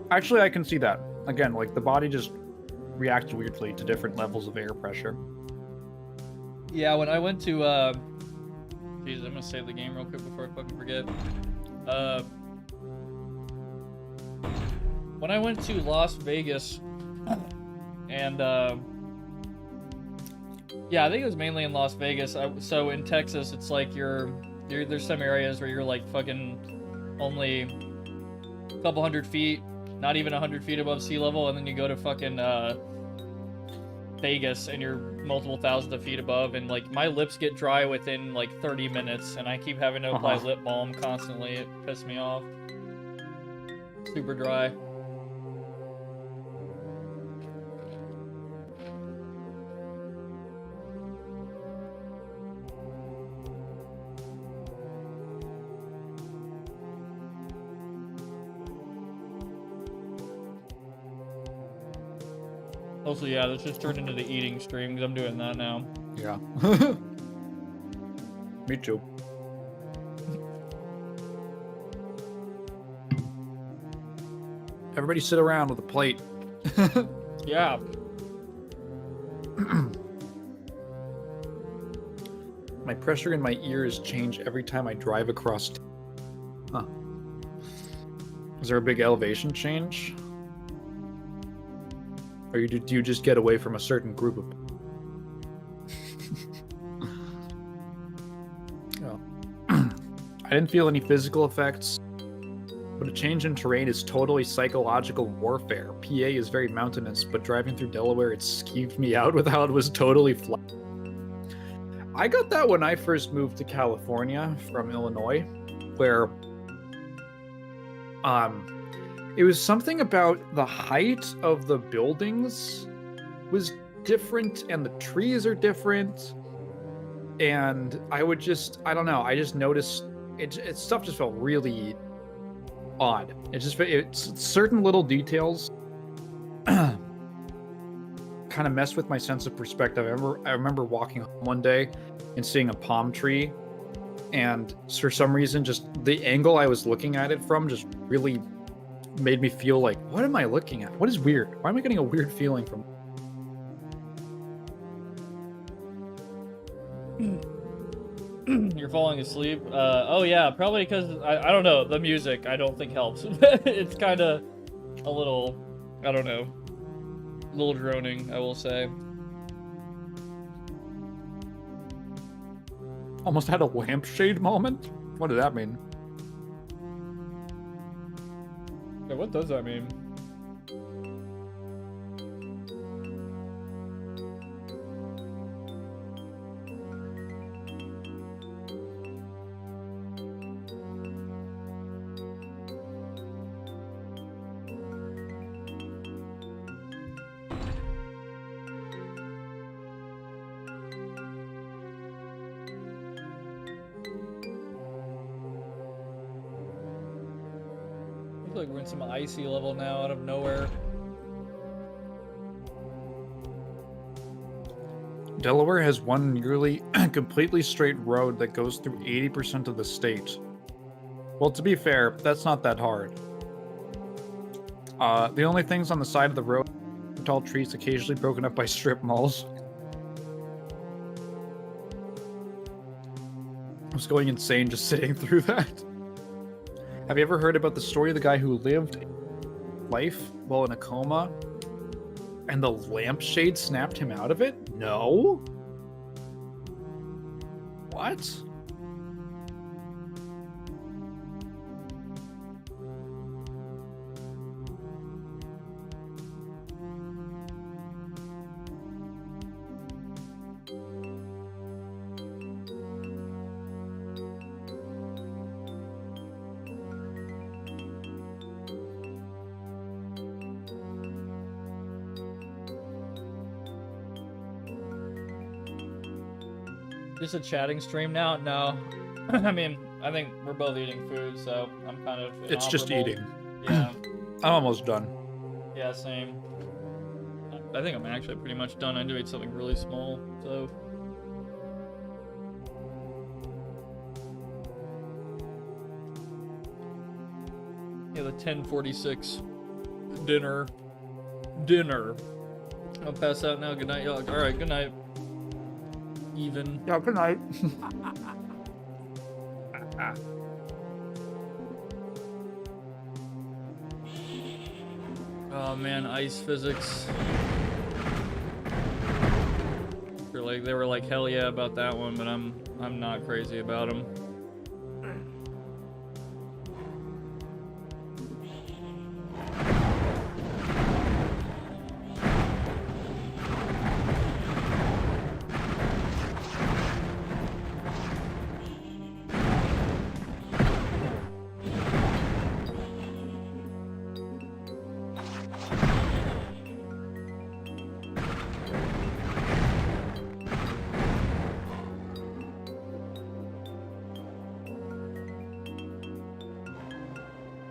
Actually, I can see that. Again, like the body just reacts weirdly to different levels of air pressure. Yeah, when I went to jeez, I'm gonna save the game real quick before I fucking forget. When I went to Las Vegas, and yeah, I think it was mainly in Las Vegas. So in Texas, it's like there's some areas where you're like fucking only a couple hundred feet, not even 100 feet above sea level, and then you go to fucking Vegas and you're multiple thousands of feet above, and like my lips get dry within like 30 minutes, and I keep having to apply lip balm constantly. It pissed me off. Super dry. Also, yeah, this just turned into the eating stream because I'm doing that now. Yeah. Me too. Everybody sit around with a plate. Yeah. My pressure in my ears change every time I drive across. Huh. Is there a big elevation change? Or do you just get away from a certain group of... Oh. I didn't feel any physical effects, but a change in terrain is totally psychological warfare. PA is very mountainous, but driving through Delaware, it skeeved me out with how it was totally flat. I got that when I first moved to California from Illinois, where it was something about the height of the buildings was different and the trees are different. And I don't know, I just noticed stuff just felt really odd. It's certain little details kind of messed with my sense of perspective. I remember walking home one day and seeing a palm tree, and for some reason, just the angle I was looking at it from just really made me feel like, what am I looking at? What is weird? Why am I getting a weird feeling from? You're falling asleep? Oh yeah, probably because, I don't know, the music I don't think helps. It's kind of a little, I don't know, a little droning, I will say. Almost had a lampshade moment? What did that mean? Yeah, what does that mean? Like we're in some icy level now out of nowhere. Delaware has one nearly completely straight road that goes through 80% of the state. Well, to be fair, that's not that hard. The only things on the side of the road are tall trees occasionally broken up by strip malls. I was going insane just sitting through that. Have you ever heard about the story of the guy who lived life while in a coma and the lampshade snapped him out of it? No. What? Just a chatting stream now? No. I mean, I think we're both eating food, so I'm kind of. It's just inoperable. eating. Yeah. I'm almost done. Yeah, same. I think I'm actually pretty much done. I do eat something really small, so. Yeah, the 10:46 dinner. I'll pass out now. Good night, y'all. All right, good night. Even. Yeah, good night. Oh man, ice physics. They were like hell yeah about that one, but I'm not crazy about them.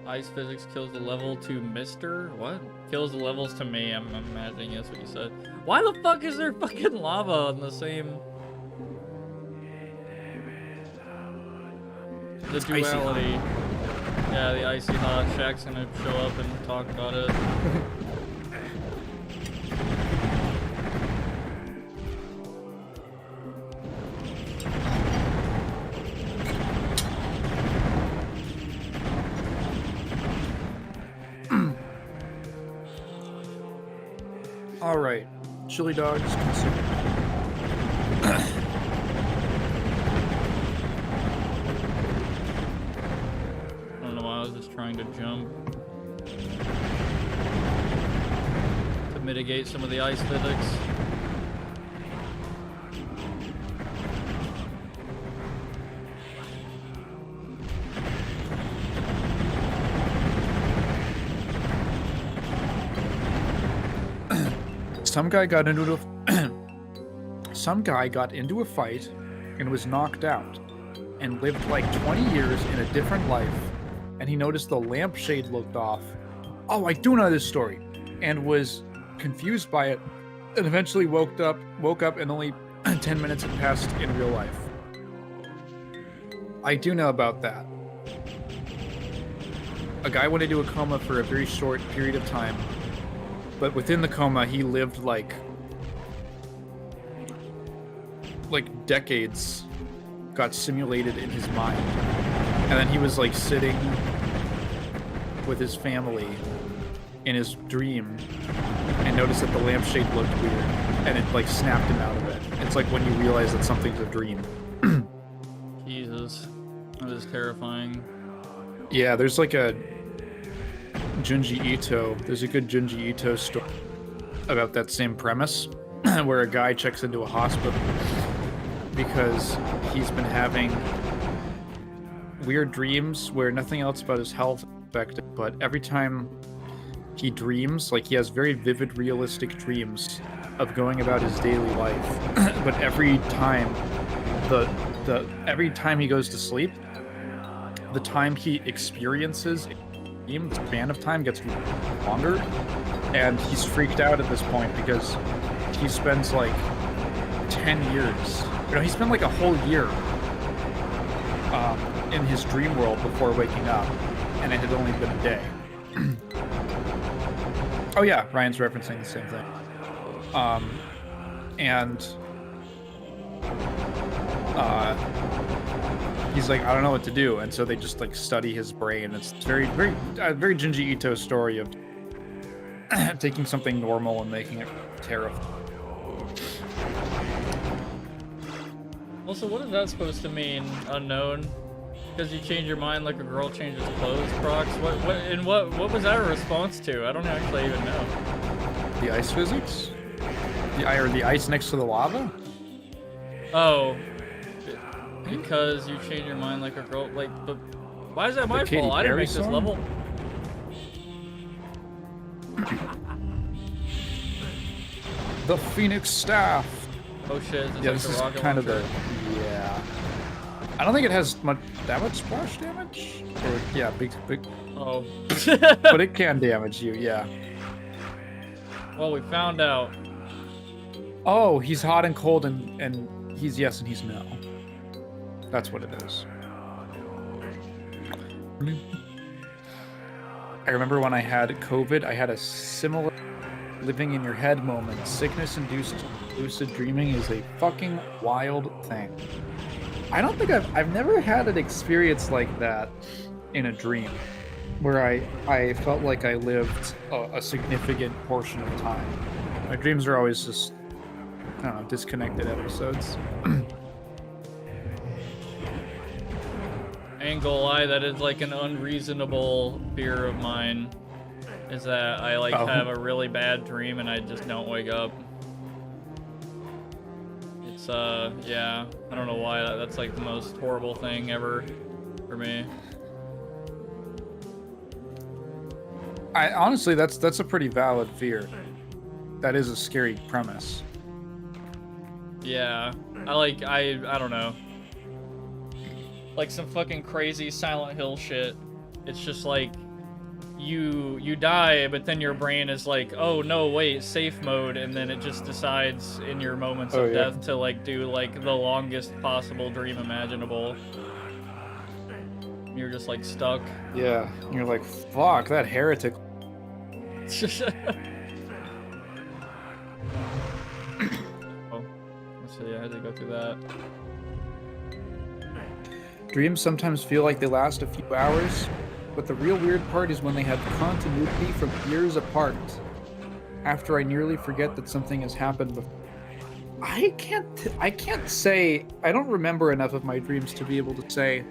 Ice physics kills the level to Mister? What? Kills the levels to me, I'm imagining that's what you said. Why the fuck is there fucking lava on the same... The duality. Yeah, the icy hot. Shaq's gonna show up and talk about it. All right, chili dogs consumed. I don't know why I was just trying to jump. To mitigate some of the ice physics. Some guy got into a fight and was knocked out and lived like 20 years in a different life, and he noticed the lampshade looked off. Oh, I do know this story, and was confused by it, and eventually woke up and only 10 minutes had passed in real life. I do know about that. A guy went into a coma for a very short period of time, but within the coma, he lived like decades, got simulated in his mind. And then he was like sitting with his family in his dream and noticed that the lampshade looked weird, and it like snapped him out of it. It's like when you realize that something's a dream. Jesus. That is terrifying. Yeah, there's like a Junji Ito. There's a good Junji Ito story about that same premise, where a guy checks into a hospital because he's been having weird dreams where nothing else about his health is affected, but every time he dreams, like he has very vivid, realistic dreams of going about his daily life. But every time every time he goes to sleep, the time he experiences the span of time gets longer, and he's freaked out at this point because he spends like 10 years. You know, he spent like a whole year in his dream world before waking up, and it had only been a day. Oh yeah, Ryan's referencing the same thing. He's like, I don't know what to do, and so they just like study his brain. It's very Junji Ito story of taking something normal and making it terrifying. Also, what is that supposed to mean? Unknown? Because you change your mind like a girl changes clothes, Prox? What was that a response to? I don't actually even know. The ice physics? The ice next to the lava? Oh. Because you change your mind like a girl, like, but why is that my fault? I didn't make this level. The Phoenix Staff. Oh shit, Yeah, this is kind of the... Yeah. I don't think it has that much splash damage. Or yeah, big. Oh. But it can damage you. Yeah. Well, we found out. Oh, he's hot and cold, and he's yes and he's no. That's what it is. I remember when I had COVID, I had a similar living in your head moment. Sickness-induced lucid dreaming is a fucking wild thing. I don't think I've never had an experience like that in a dream, where I felt like I lived a significant portion of time. My dreams are always just, I don't know, disconnected episodes. I ain't gonna lie, that is like an unreasonable fear of mine. Is that I like have a really bad dream and I just don't wake up. It's yeah, I don't know why that's like the most horrible thing ever for me. I honestly, that's a pretty valid fear. That is a scary premise. Yeah, I don't know. Like some fucking crazy Silent Hill shit. It's just like you die, but then your brain is like, oh no, wait, safe mode, and then it just decides in your moments of death to like do like the longest possible dream imaginable. You're just like stuck. Yeah, and you're like, fuck, that heretic. Oh, let's see, I had to go through that. Dreams sometimes feel like they last a few hours, but the real weird part is when they have continuity from years apart. After I nearly forget that something has happened before. I can't say, I don't remember enough of my dreams to be able to say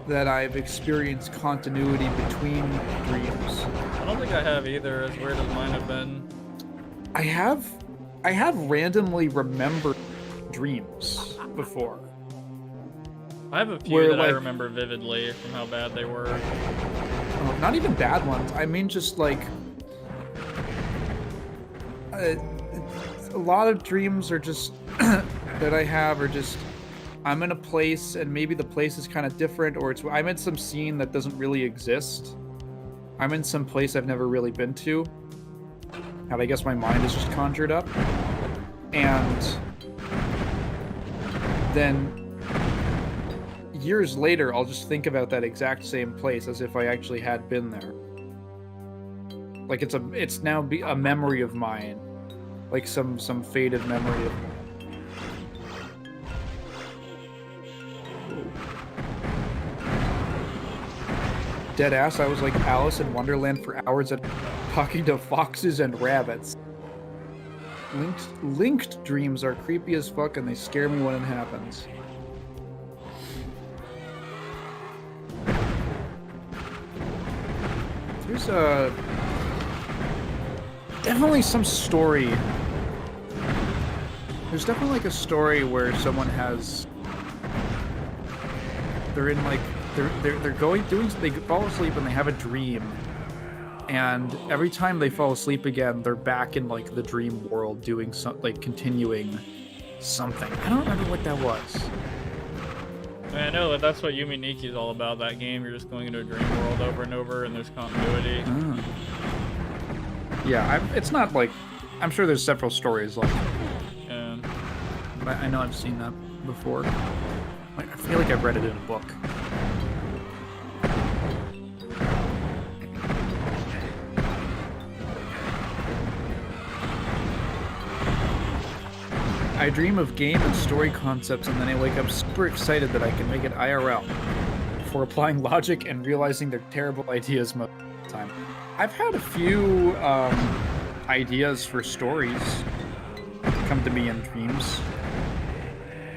that I've experienced continuity between dreams. I don't think I have either, as weird as mine have been. I have randomly remembered dreams before. I have a few Where, that I like, remember vividly from how bad they were. Not even bad ones. I mean, just like a lot of dreams are just that I have are just I'm in a place and maybe the place is kind of different, or I'm in some scene that doesn't really exist. I'm in some place I've never really been to, and I guess my mind is just conjured up. And then years later, I'll just think about that exact same place as if I actually had been there. Like it's now a memory of mine, like some faded memory of mine. Dead ass, I was like Alice in Wonderland for hours talking to foxes and rabbits. Linked dreams are creepy as fuck and they scare me when it happens. There's definitely some story. There's definitely like a story where someone they're in like they fall asleep and they have a dream, and every time they fall asleep again, they're back in like the dream world doing like continuing something. I don't remember what that was. I know that that's what Yumi Nikki is all about. That game, you're just going into a dream world over and over, and there's continuity. Yeah, it's not like I'm sure there's several stories like that. Yeah. But I know I've seen that before. Like, I feel like I've read it in a book. I dream of game and story concepts and then I wake up super excited that I can make it IRL before applying logic and realizing they're terrible ideas most of the time. I've had a few ideas for stories come to me in dreams.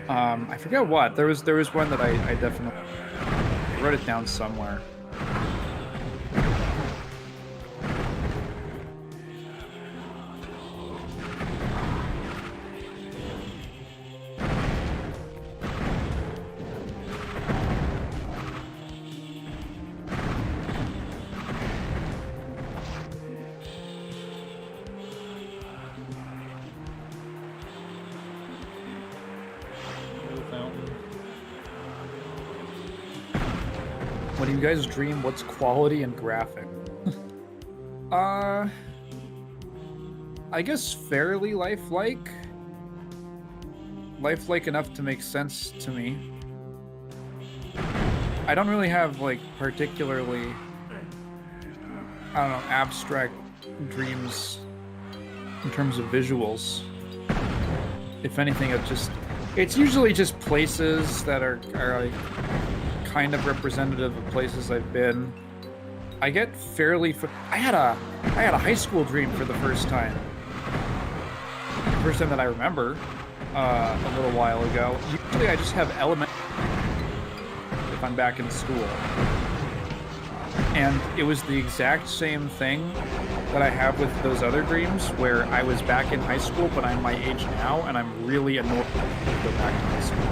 I forget what. There was one that I definitely wrote it down somewhere. When you guys dream, what's quality and graphic? I guess fairly lifelike. Lifelike enough to make sense to me. I don't really have, like, particularly, I don't know, abstract dreams in terms of visuals. If anything, it's usually just places that are like kind of representative of places I've been. I get fairly. I had a high school dream for the first time. The first time that I remember, a little while ago. Usually, I just have elementary if I'm back in school, and it was the exact same thing that I have with those other dreams, where I was back in high school, but I'm my age now, and I'm really annoyed to go back to high school.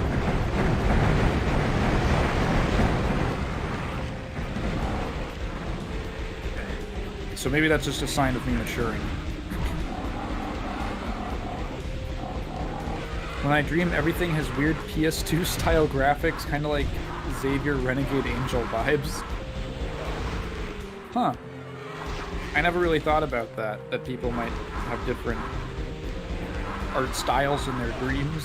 So maybe that's just a sign of me maturing. When I dream, everything has weird PS2 style graphics, kind of like Xavier Renegade Angel vibes. Huh. I never really thought about that people might have different art styles in their dreams.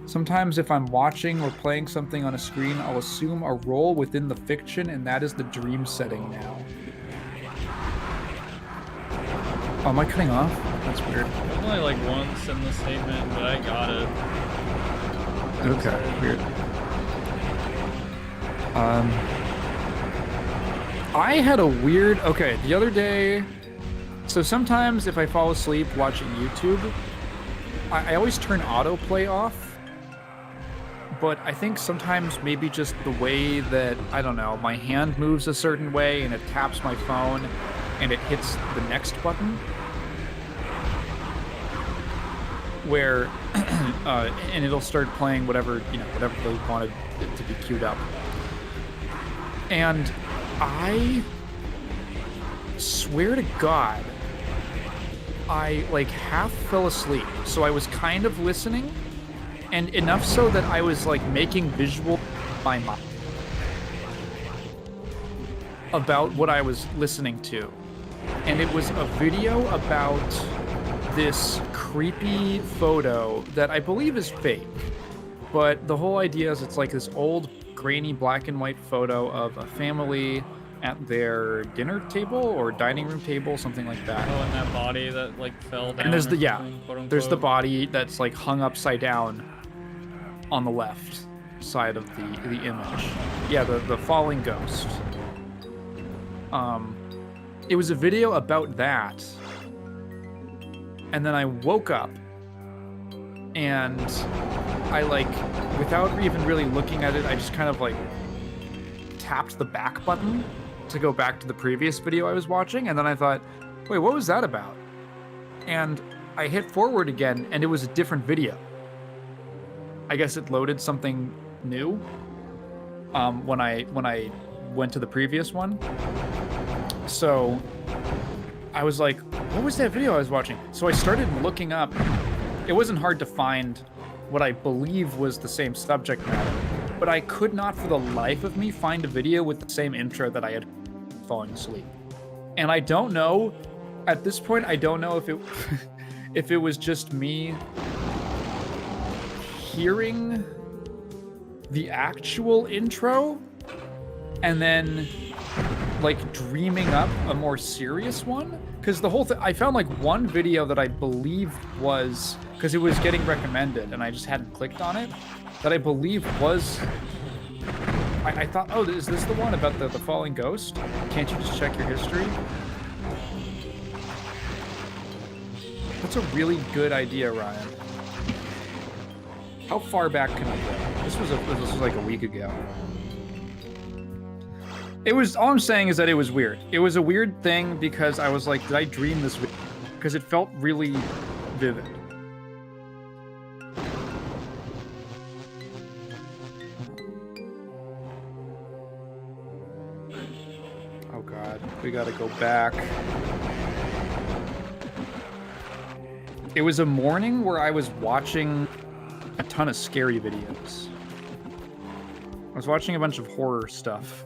Sometimes if I'm watching or playing something on a screen, I'll assume a role within the fiction, and that is the dream setting now. Oh, am I cutting off? That's weird. Only like once in the statement, but I got it. Okay, weird. I had a weird... Okay, the other day... So sometimes if I fall asleep watching YouTube, I always turn autoplay off. But I think sometimes maybe just the way that, I don't know, my hand moves a certain way and it taps my phone and it hits the next button. Where... and it'll start playing whatever they wanted it to be queued up. And I swear to God, I like half fell asleep. So I was kind of listening, and enough so that I was like making visual my mind about what I was listening to. And it was a video about this creepy photo that I believe is fake. But the whole idea is it's like this old grainy black and white photo of a family at their dinner table or dining room table, something like that. Oh, and that body that like fell down. And there's the quote there's the unquote. body that's like hung upside down on the left side of the image. Yeah, the falling ghost. It was a video about that. And then I woke up and I like, without even really looking at it, I just kind of like tapped the back button to go back to the previous video I was watching, and then I thought, wait, what was that about? And I hit forward again, and it was a different video. I guess it loaded something new when I went to the previous one. So I was like, what was that video I was watching? So I started looking up. It wasn't hard to find what I believe was the same subject matter, but I could not for the life of me find a video with the same intro that I had falling asleep. And I don't know, at this point, I don't know if it if it was just me hearing the actual intro and then like dreaming up a more serious one, because the whole thing, I found like one video that I believe was, because it was getting recommended and I just hadn't clicked on it, that I believe was, I thought, oh, is this the one about the falling ghost? Can't you just check your history? That's a really good idea, Ryan. How far back can I go? This was like a week ago. It was, all I'm saying is that it was weird. It was a weird thing because I was like, did I dream this? Because it felt really vivid. Oh God, we gotta go back. It was a morning where I was watching a ton of scary videos. was watching a bunch of horror stuff.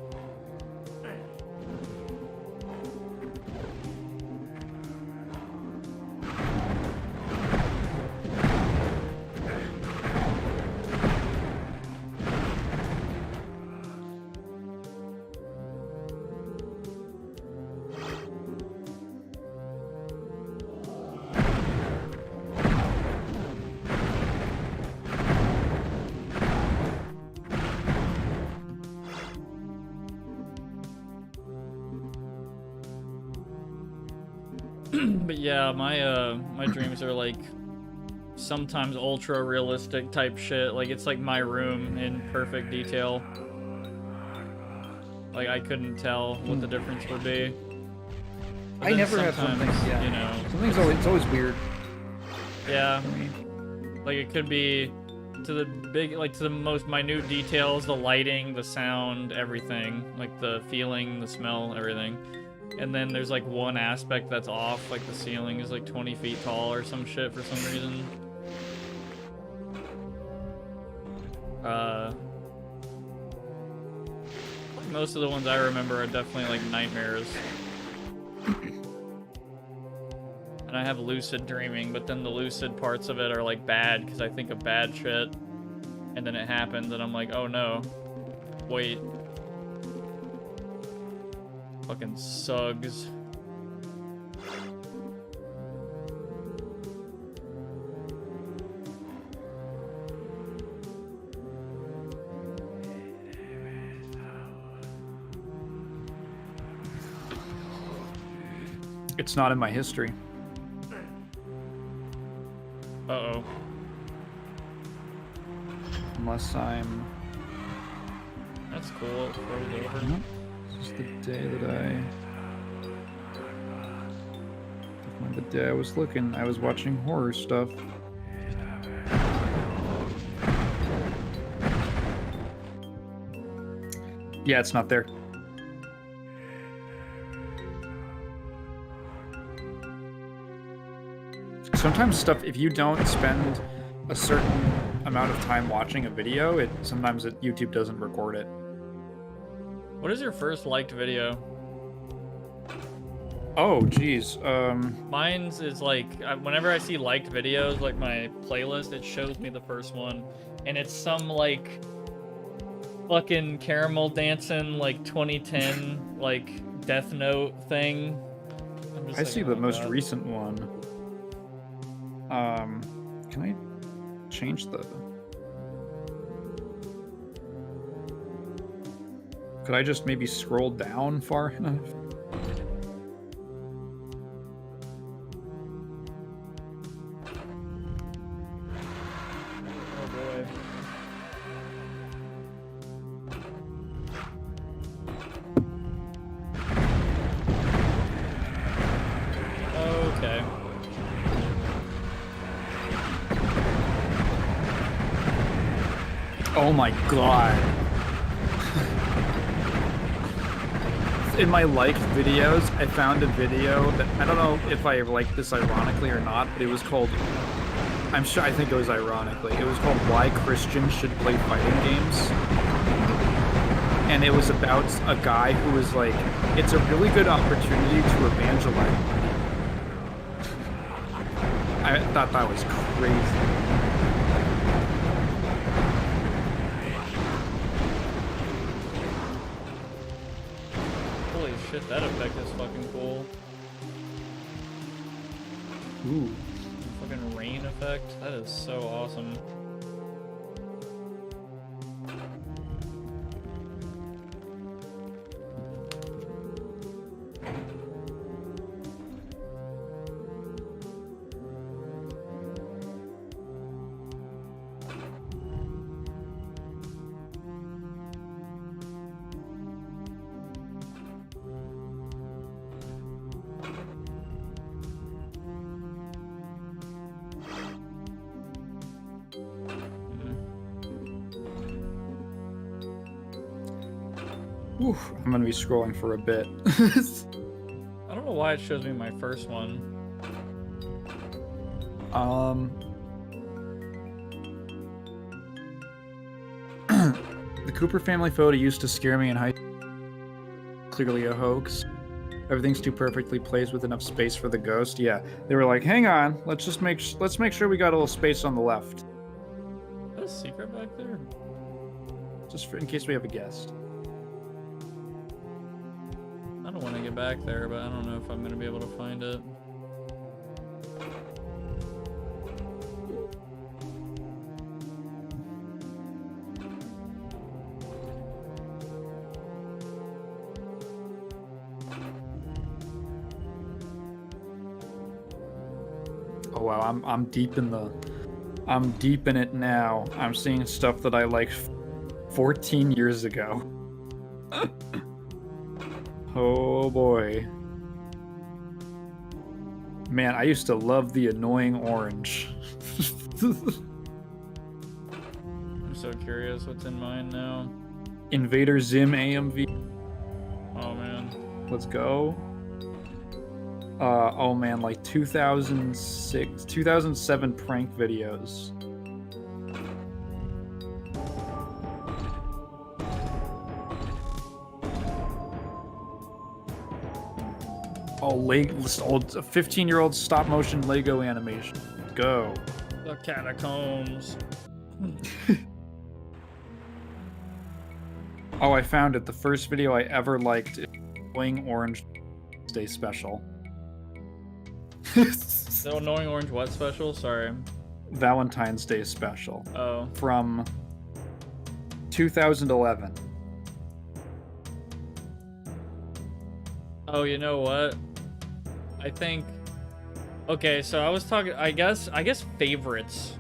But yeah, my dreams are like sometimes ultra realistic type shit. Like it's like my room in perfect detail. Like I couldn't tell what the difference would be. But I then never have something. sometimes, Yeah. you know, Something's always, it's always weird yeah, for me. like it could be to the big, like to the most minute details, the lighting, the sound, everything, like the feeling, the smell, everything. And then there's like one aspect that's off, like the ceiling is like 20 feet tall or some shit for some reason. Most of the ones I remember are definitely like nightmares. And I have lucid dreaming, but then the lucid parts of it are like bad because I think of bad shit. And then it happens and I'm like, oh no. Wait. Fucking sugs. It's not in my history. Uh-oh. Unless I'm... That's cool. It froze over. Nope. This is the day that definitely the day I was looking. I was watching horror stuff. Yeah, it's not there. Sometimes stuff, if you don't spend a certain amount of time watching a video, YouTube doesn't record it. What is your first liked video? Oh, geez. Mine's is like, whenever I see liked videos, like my playlist, it shows me the first one. And it's some like fucking caramel dancing, like 2010, like Death Note thing. I'm just I like, see the oh most God. recent one. Can I change the... Could I just maybe scroll down far enough? Oh boy. Okay. Oh my god. In my liked videos, I found a video that, I don't know if I liked this ironically or not, but it was called, I think it was ironically, it was called Why Christians Should Play Fighting Games. And it was about a guy who was like, it's a really good opportunity to evangelize. I thought that was crazy. Holy shit, that effect is fucking cool. Ooh. Fucking rain effect. That is so awesome. Oof, I'm gonna be scrolling for a bit. I don't know why it shows me my first one. The Cooper family photo used to scare me in high school. Clearly a hoax. Everything's too perfectly placed with enough space for the ghost. Yeah, they were like, hang on, let's make sure we got a little space on the left, Is that a secret back there? just in case we have a guest. I don't want to get back there, but I don't know if I'm gonna be able to find it. Oh wow, I'm deep in it now. I'm seeing stuff that I liked 14 years ago. Oh boy. Man, I used to love the annoying orange. I'm so curious what's in mine now. Invader Zim AMV. Oh man. Let's go. Oh man, like 2006, 2007 prank videos. Oh, old 15-year-old stop motion Lego animation. Go. The catacombs. Oh, I found it. The first video I ever liked is Annoying Orange Day Special. The annoying orange what special? Sorry. Valentine's Day Special. Oh. From 2011. Oh, you know what? I think. Okay, so I was talking. I guess favorites.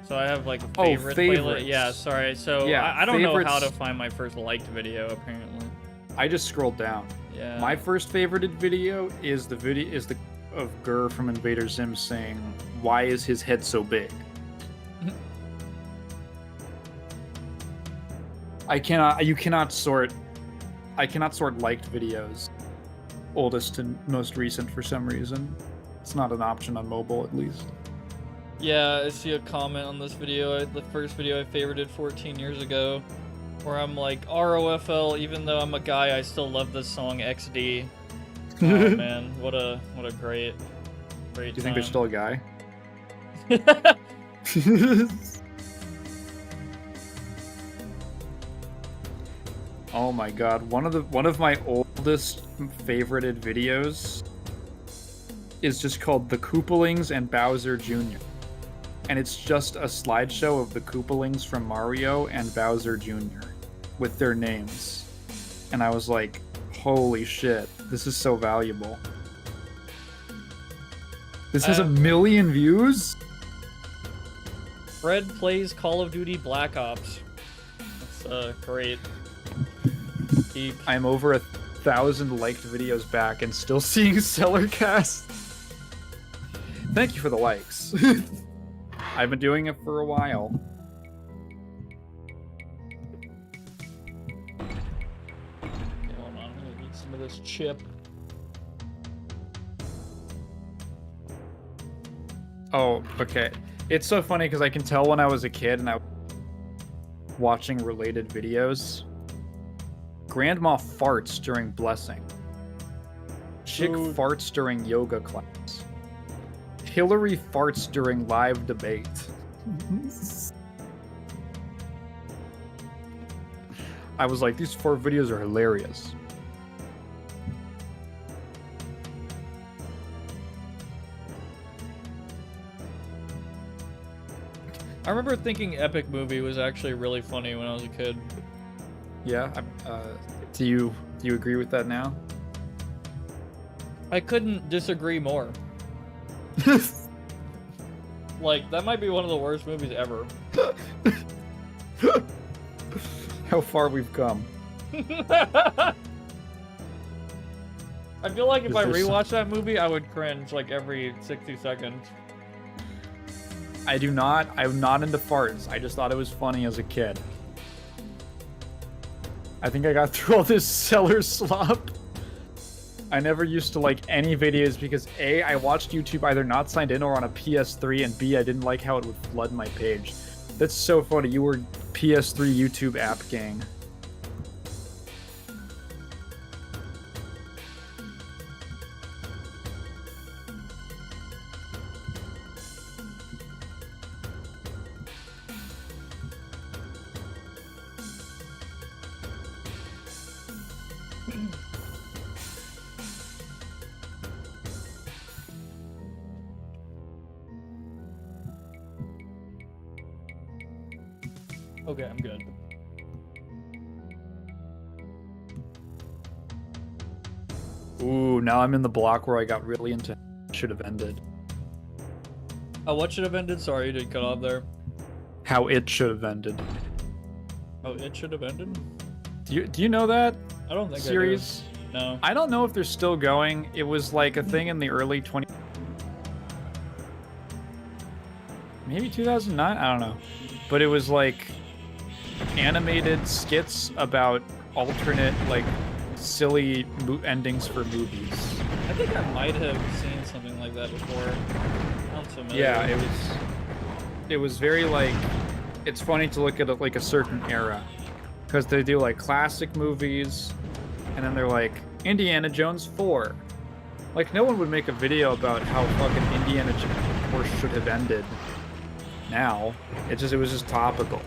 So I have like a favorite playlist. Favorites. Yeah, sorry. So Yeah, I don't know how favorites. to find my first liked video. Apparently. I just scrolled down. Yeah. My first favorited video is the of Gurr from Invader Zim saying, "Why is his head so big?" I cannot sort liked videos, oldest to most recent for some reason. It's not an option on mobile, at least. Yeah, I see a comment on this video. The first video I favorited 14 years ago, where I'm like, ROFL, even though I'm a guy, I still love this song XD. Oh man, what a great Do you think there's still a guy? Oh my god, one of my oldest favorited videos is just called The Koopalings and Bowser Jr. And it's just a slideshow of the Koopalings from Mario and Bowser Jr. with their names. And I was like, holy shit, this is so valuable. This has 1 million views? Fred plays Call of Duty Black Ops. That's great. Peak. I'm over 1,000 liked videos back and still seeing Cellarcast. Thank you for the likes. I've been doing it for a while. Okay, hold on, I'm gonna need some of this chip. Oh, okay. It's so funny because I can tell when I was a kid and I was watching related videos. Grandma farts during blessing. Chick Ooh. farts during yoga class. Hillary farts during live debate. I was like, these 4 videos are hilarious. I remember thinking Epic Movie was actually really funny when I was a kid. Yeah. Do you agree with that now? I couldn't disagree more. Like, that might be one of the worst movies ever. How far we've come. I feel like if Is I there rewatch that movie, I would cringe like every 60 seconds. I'm not into farts. I just thought it was funny as a kid. I think I got through all this cellar slop. I never used to like any videos because A, I watched YouTube either not signed in or on a PS3, and B, I didn't like how it would flood my page. That's so funny. You were PS3 YouTube app gang. Okay, I'm good. Ooh, now I'm in the block where I got really into should have ended. Oh, what should have ended? Sorry, you did cut off there. How it should have ended. Oh, it should have ended? Do you know that I don't think series? I do. No. I don't know if they're still going. It was like a thing in the early maybe 2009? I don't know. But it was like animated skits about alternate, like, silly endings for movies. I think I might have seen something like that before. Sounds familiar. Yeah, it was very like, it's funny to look at like a certain era, because they do like classic movies, and then they're like Indiana Jones 4. Like, no one would make a video about how fucking Indiana Jones 4 should have ended. Now, it was just topical.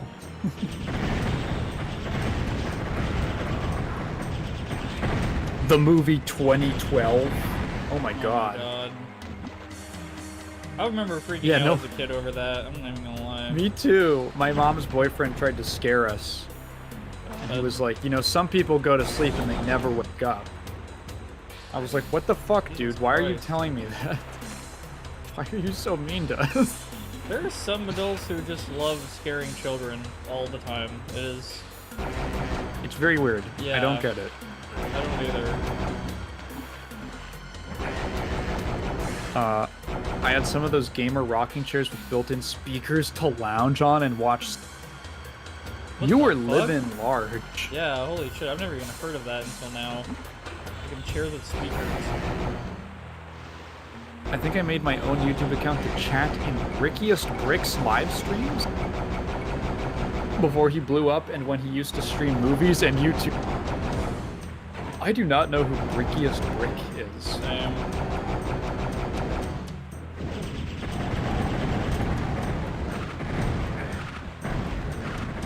The movie 2012. Oh my god. I remember freaking out as a kid over that. I'm not even gonna lie. Me too. My mom's boyfriend tried to scare us. And he was like, you know, some people go to sleep and they never wake up. I was like, what the fuck, dude? Why are you telling me that? Why are you so mean to us? There are some adults who just love scaring children all the time. It's very weird. Yeah, I don't get it. I don't either. I had some of those gamer rocking chairs with built-in speakers to lounge on and watch. You were living large. Yeah, holy shit. I've never even heard of that until now. Fucking chairs with speakers. I think I made my own YouTube account to chat in Rickiest Brick's live streams before he blew up and when he used to stream movies and YouTube. I do not know who Rickiest Brick is. Same.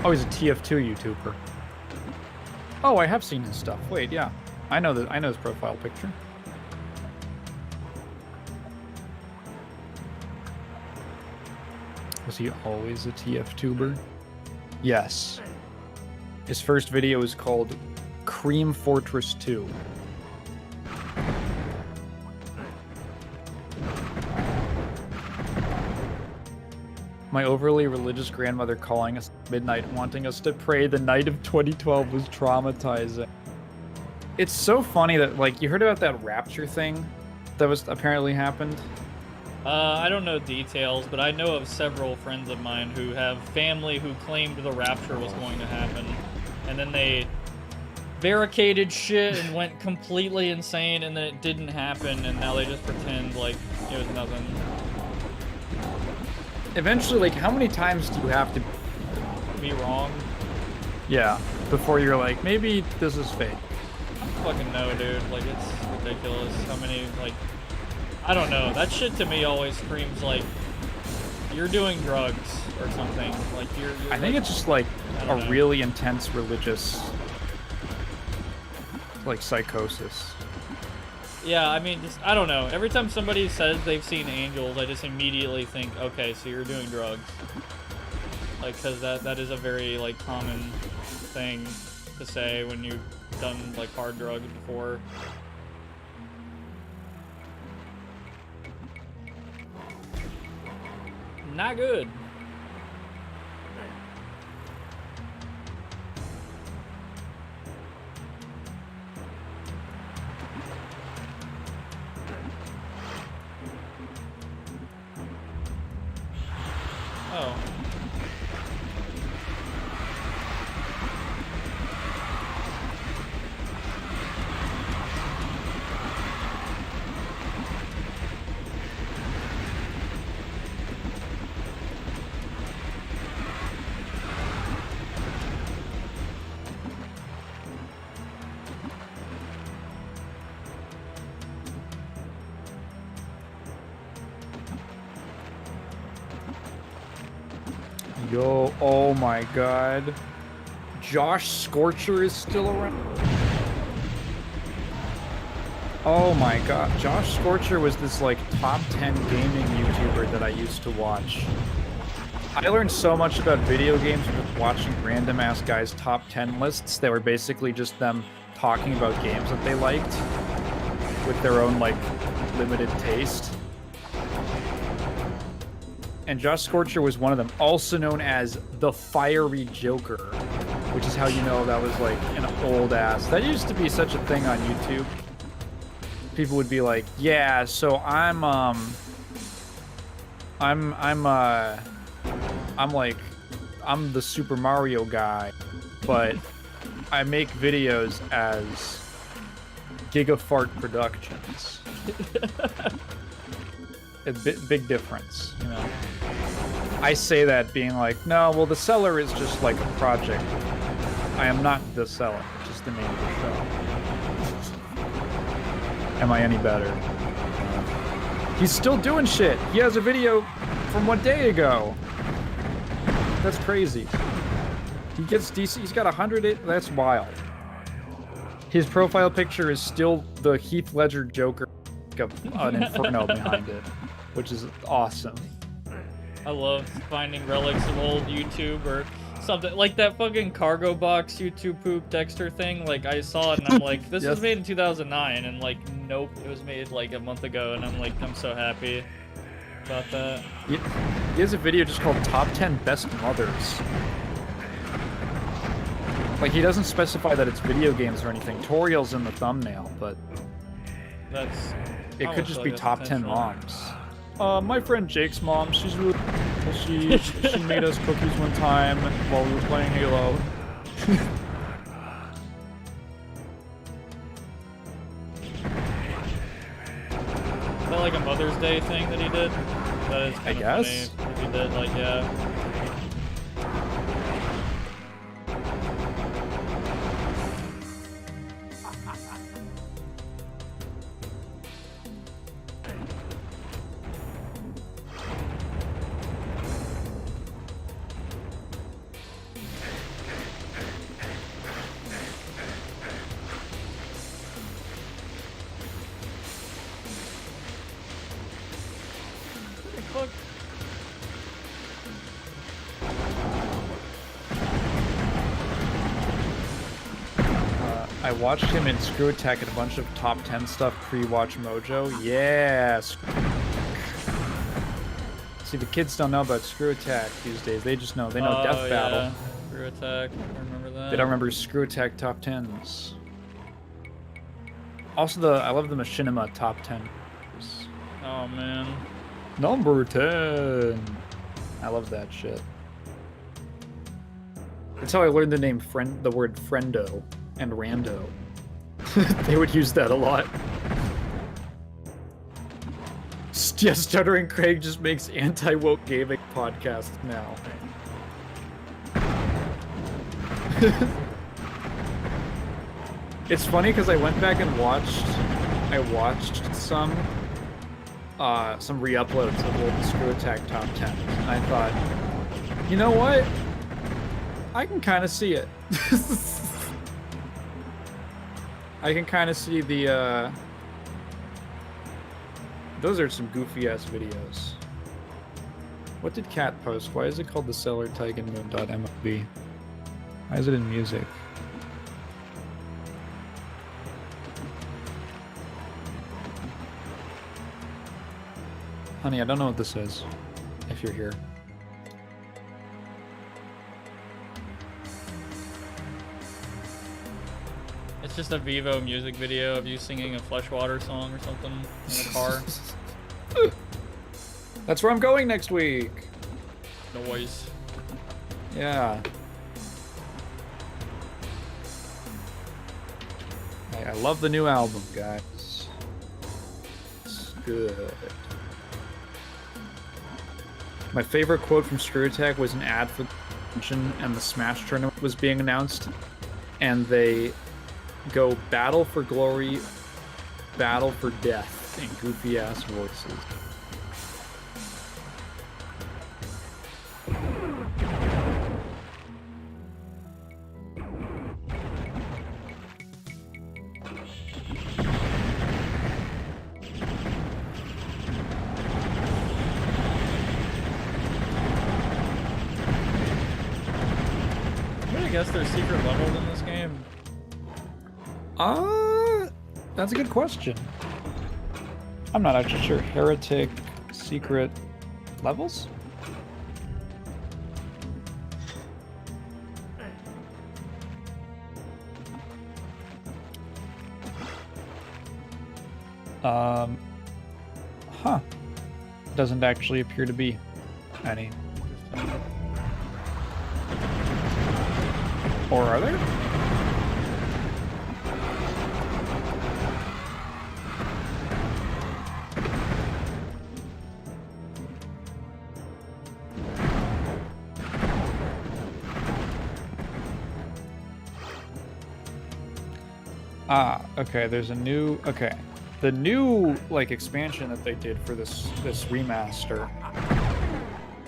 Oh, he's a TF2 YouTuber. Oh, I have seen his stuff. Wait, yeah. I know his profile picture. Was he always a TF-tuber? Yes. His first video is called Cream Fortress 2. My overly religious grandmother calling us at midnight, wanting us to pray the night of 2012 was traumatizing. It's so funny that, like, you heard about that rapture thing that was apparently happened? I don't know details, but I know of several friends of mine who have family who claimed the rapture was going to happen. And then they barricaded shit and went completely insane, and then it didn't happen, and now they just pretend like it was nothing. Eventually, like, how many times do you have to be wrong? Yeah, before you're like, maybe this is fake. I don't fucking know, dude. Like, it's ridiculous how many, like, I don't know. That shit to me always screams like you're doing drugs or something. Like you're I think it's just like a really intense religious, like, psychosis. Yeah, I mean, just, I don't know. Every time somebody says they've seen angels, I just immediately think, okay, so you're doing drugs. Like, because that is a very, like, common thing to say when you've done, like, hard drugs before. Not good. Oh. Yo, oh my god. Josh Scorcher is still around. Oh my god. Josh Scorcher was this like top 10 gaming YouTuber that I used to watch. I learned so much about video games from just watching random ass guys' top 10 lists that were basically just them talking about games that they liked with their own like limited taste. And Josh Scorcher was one of them, also known as the Fiery Joker, which is how you know that was like an old ass. That used to be such a thing on YouTube. People would be like, "Yeah, so I'm the Super Mario guy, but I make videos as Gigafart Productions." A big difference, you know. I say that being like, no, well, the seller is just like a project. I am not the seller, just the name of the show. Am I any better? He's still doing shit. He has a video from 1 day ago. That's crazy. He gets decent. He's got 100. That's wild. His profile picture is still the Heath Ledger Joker, an inferno behind it, which is awesome. I love finding relics of old YouTube or something like that fucking cargo box YouTube poop Dexter thing. Like I saw it and I'm like, this was made in 2009, and like, nope, it was made like a month ago, and I'm like, I'm so happy about that. He has a video just called Top 10 Best Mothers. Like, he doesn't specify that it's video games or anything. Toriel's in the thumbnail, but it could just be top 10 moms. My friend Jake's mom, she's really cool. She made us cookies one time while we were playing Halo. Is that like a Mother's Day thing that he did? That is kind of guess. funny. He did, like, yeah. Fuck. I watched him in Screw Attack and a bunch of top 10 stuff pre-watch Mojo. Yes. See, the kids don't know about Screw Attack these days. They just know. They know Death Battle. Screw Attack. I remember that. They don't remember Screw Attack top 10s. Also, I love the Machinima top 10. Oh man. Number 10. I love that shit. That's how I learned the word friendo and rando. They would use that a lot. Yeah, Stuttering Craig just makes anti-woke gaming podcasts now. It's funny because I went back and watched some re-uploads of old Screw Attack top 10, and I thought, you know what? I can kind of see it. I can kind of see the, those are some goofy-ass videos. What did Cat post? Why is it called the seller Taigen Moon.mlb? Why is it in music? Honey, I don't know what this is, if you're here. It's just a Vivo music video of you singing a Fleshwater song or something in a car. That's where I'm going next week. Noise. Yeah. I love the new album, guys. It's good. My favorite quote from Screw Attack was an ad for the convention, and the Smash tournament was being announced, and they go battle for glory, battle for death in goofy ass voices. guess there's secret levels in this game? That's a good question. I'm not actually sure. Heretic secret levels? Huh. Doesn't actually appear to be any. Or are there? Ah, okay, there's a new... Okay. The new, like, expansion that they did for this remaster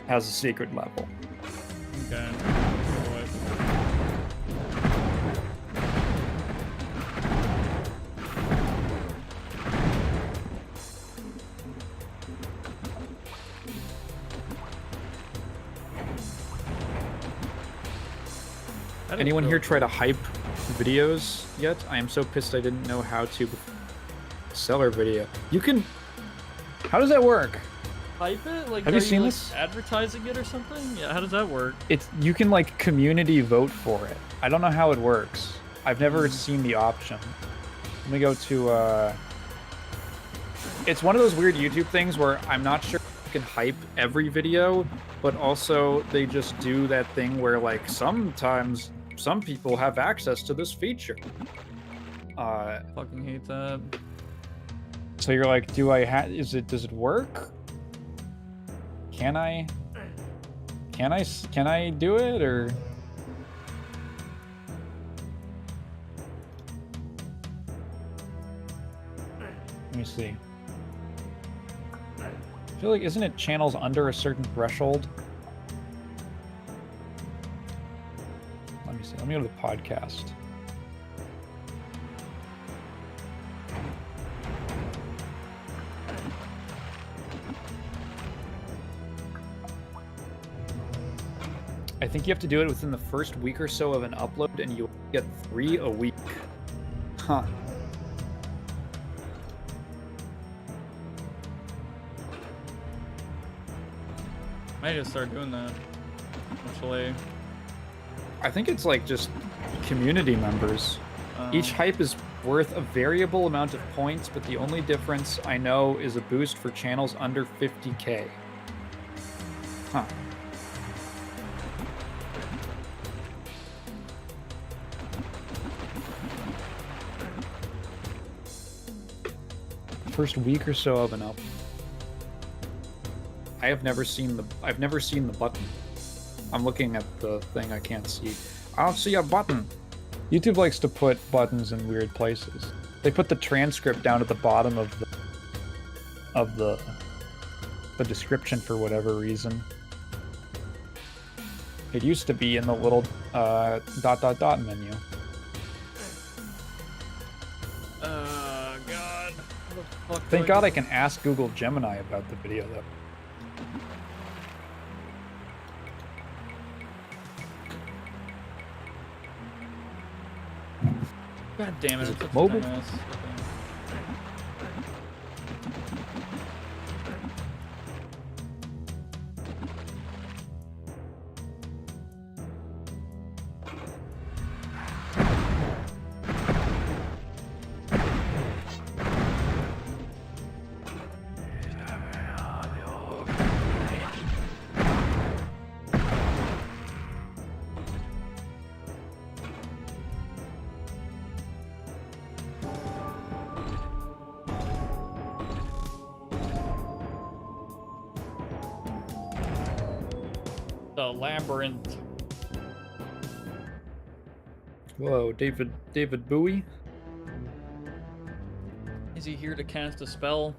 has a secret level. Okay. Anyone here try to hype videos yet? I am so pissed I didn't know how to sell our video. You can... How does that work? Hype it? Like, have you seen like, this? Advertising it or something? Yeah, how does that work? You can, like, community vote for it. I don't know how it works. I've never seen the option. Let me go to, It's one of those weird YouTube things where I'm not sure you can hype every video, but also they just do that thing where, like, sometimes some people have access to this feature. Fucking hate that. So you're like, does it work? Can I do it, or? Let me see. I feel like, isn't it channels under a certain threshold? Let me see. Let me go to the podcast. I think you have to do it within the first week or so of an upload, and you'll get 3 a week. Huh. Might just start doing that. Actually. I think it's like just community members. Each hype is worth a variable amount of points, but the only difference I know is a boost for channels under 50k. Huh. First week or so of an up. I've never seen the button. I'm looking at the thing I can't see. I don't see a button. YouTube likes to put buttons in weird places. They put the transcript down at the bottom of the description for whatever reason. It used to be in the little ... menu. Thank God I can ask Google Gemini about the video, though. God damn it. It's mobile? The labyrinth. Whoa, David Bowie? Is he here to cast a spell?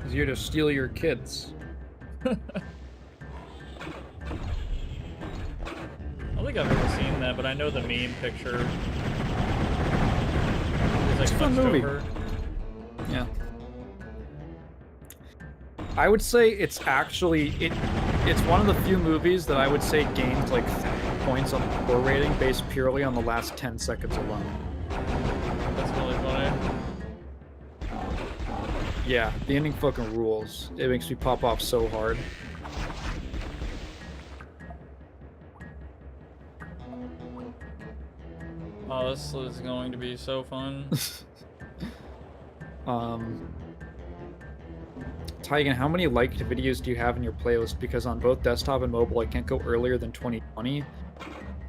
He's here to steal your kids. I don't think I've ever seen that, but I know the meme picture. It's a fun movie. Yeah. I would say it's actually It's one of the few movies that I would say gains like points on the score rating based purely on the last 10 seconds alone. That's really funny. Yeah, the ending fucking rules. It makes me pop off so hard. Oh, this is going to be so fun. Taigen, how many liked videos do you have in your playlist? Because on both desktop and mobile, I can't go earlier than 2020,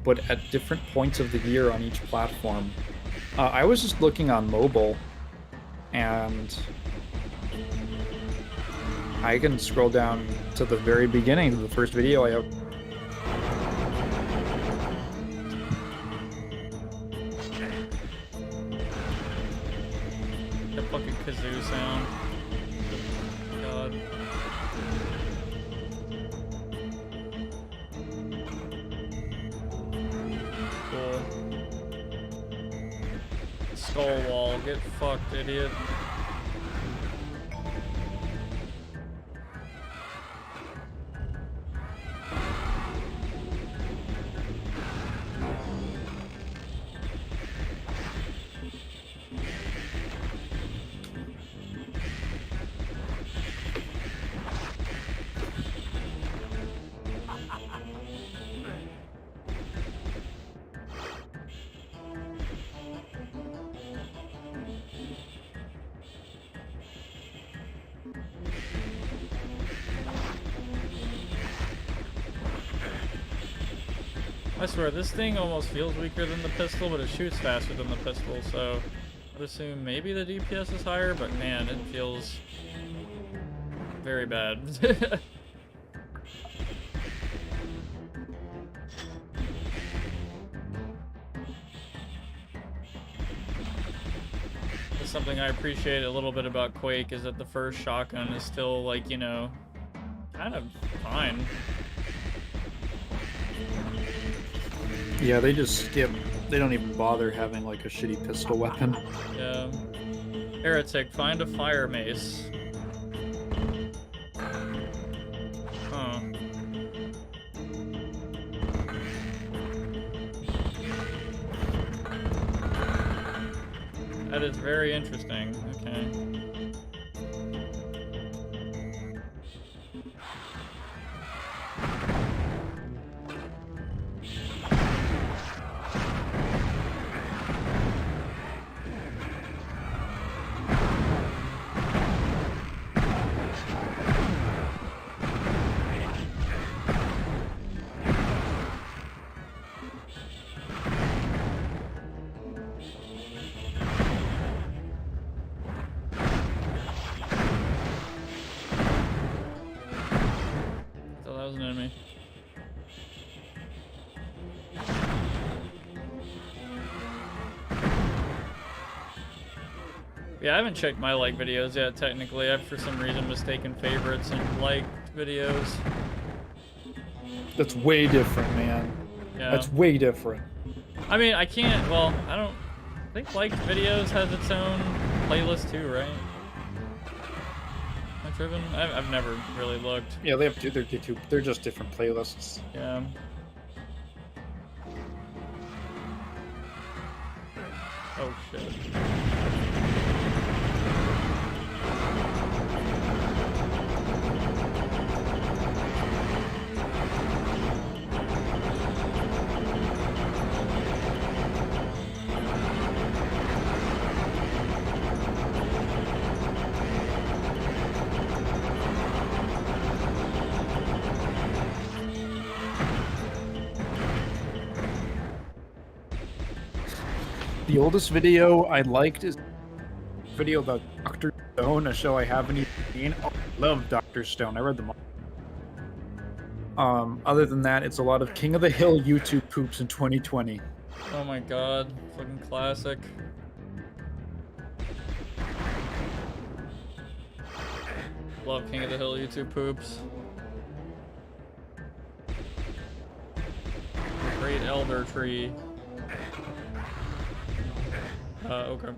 but at different points of the year on each platform. I was just looking on mobile, and I can scroll down to the very beginning of the first video I have. The fucking kazoo sound. God. Cool. Skull wall. Get fucked, idiot. I swear, this thing almost feels weaker than the pistol, but it shoots faster than the pistol, so I'd assume maybe the DPS is higher, but man, it feels very bad. That's something I appreciate a little bit about Quake, is that the first shotgun is still, like, you know, kind of fine. Yeah, they just skip. They don't even bother having like a shitty pistol weapon. Yeah. Heretic, find a fire mace. Huh. That is very interesting. Okay. So that was an enemy. Yeah, I haven't checked my like videos yet, technically. I've for some reason mistaken favorites and liked videos. That's way different, man. Yeah. That's way different. I mean, I can't, well, I think liked videos has its own playlist too, right? Am I tripping? I've never really looked. Yeah, they have two. They're just different playlists. Yeah. Oh shit. The oldest video I liked is video about Dr. Stone, a show I haven't even seen. Oh, I love Dr. Stone. I read them all. Other than that, it's a lot of King of the Hill YouTube poops in 2020. Oh my god. Fucking classic. Love King of the Hill YouTube poops. Great elder tree. Okay.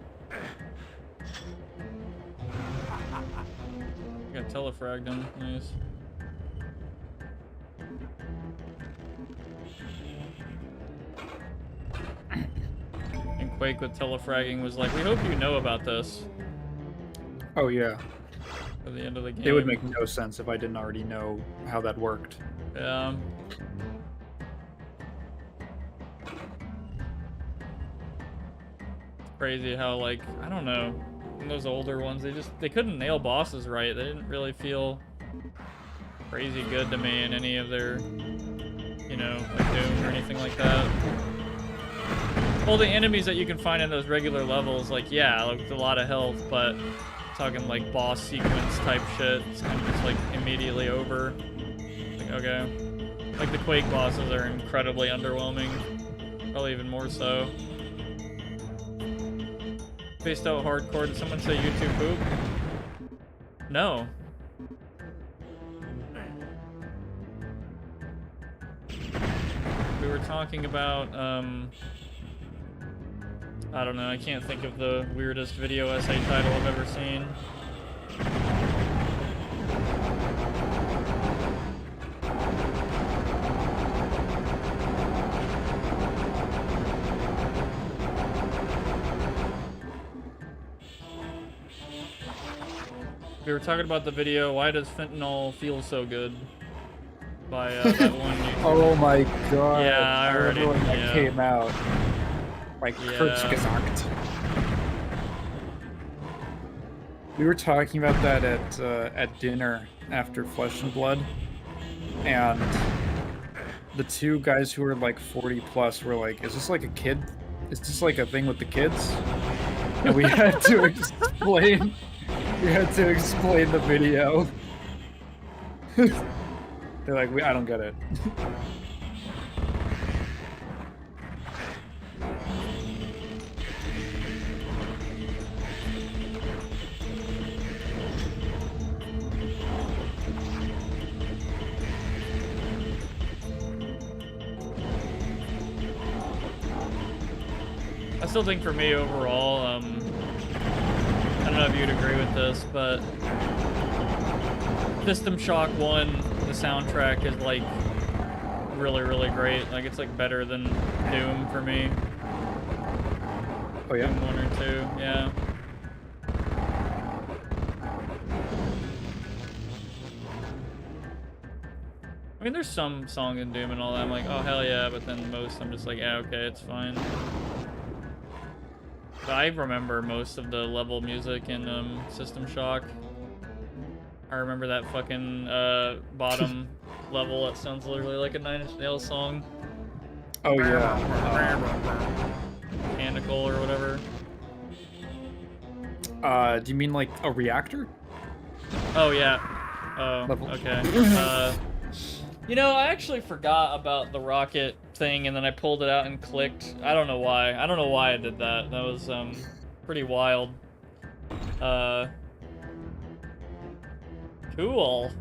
Got telefragged him. Nice. Quake with telefragging was like, we hope you know about this Oh yeah. at the end of the game. It would make no sense if I didn't already know how that worked. Yeah. It's crazy how, like, I don't know, in those older ones, they couldn't nail bosses right. They didn't really feel crazy good to me in any of their, you know, like Doom or anything like that. Well, the enemies that you can find in those regular levels, like, yeah, like, with a lot of health, but talking like boss sequence type shit, it's kind of just like immediately over. Like, okay. Like the Quake bosses are incredibly underwhelming. Probably even more so. Spaced out hardcore. Did someone say YouTube poop? No. We were talking about, I don't know, I can't think of the weirdest video essay title I've ever seen. We were talking about the video, Why Does Fentanyl Feel So Good? By that one YouTuber. Oh my god. Yeah, I remember already- when that yeah. came out. Like Yeah. Kurzgesagt. We were talking about that at dinner after Flesh and Blood, and the two guys who were like 40 plus were like, "Is this like a kid? Is this like a thing with the kids?" And we had to explain. We had to explain the video. They're like, I don't get it. I still think for me overall, I don't know if you'd agree with this, but System Shock 1, the soundtrack is like really, really great. Like it's like better than Doom for me. Oh yeah. Doom 1 or 2, yeah. I mean, there's some song in Doom and all that, I'm like, oh hell yeah, but then most I'm just like, yeah, okay, it's fine. But I remember most of the level music in System Shock. I remember that fucking bottom level that sounds literally like a Nine Inch Nails song. Oh yeah. Mechanical or whatever. Do you mean like a reactor? Oh yeah. Oh, Level. okay. You know, I actually forgot about the rocket thing, and then I pulled it out and clicked. I don't know why. I don't know why I did that. That was pretty wild. Cool.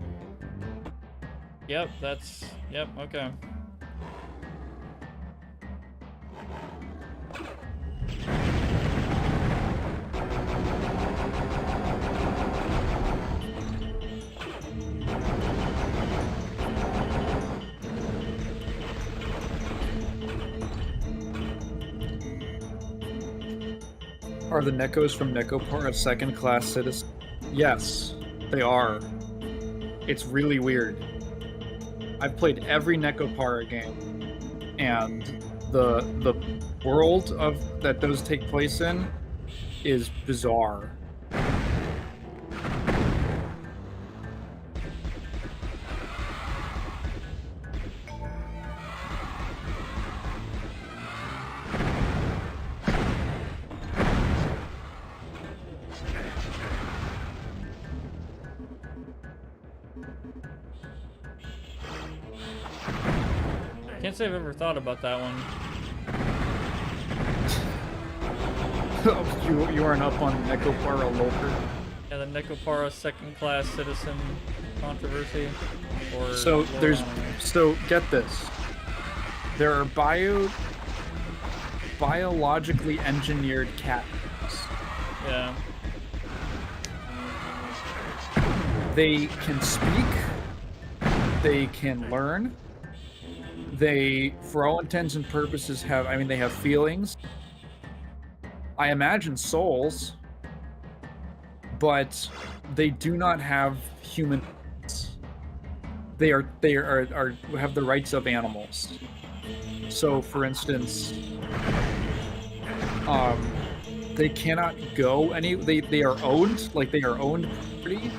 Yep, that's... Yep, okay. Are the Nekos from Nekopar second-class citizens? Yes, they are. It's really weird. I've played every Nekopara game, and the world of that those take place in is bizarre. Can't say I've ever thought about that one. You aren't up on Nekopara Lolker. Yeah, the Nekopara second-class citizen controversy. Or So lore, I don't know. so get this. There are biologically engineered cat names. Yeah. They can speak. They can learn. They, for all intents and purposes, they have feelings. I imagine souls, but they do not have human. They have the rights of animals. So, for instance, they cannot go any. They are owned, like they are owned property.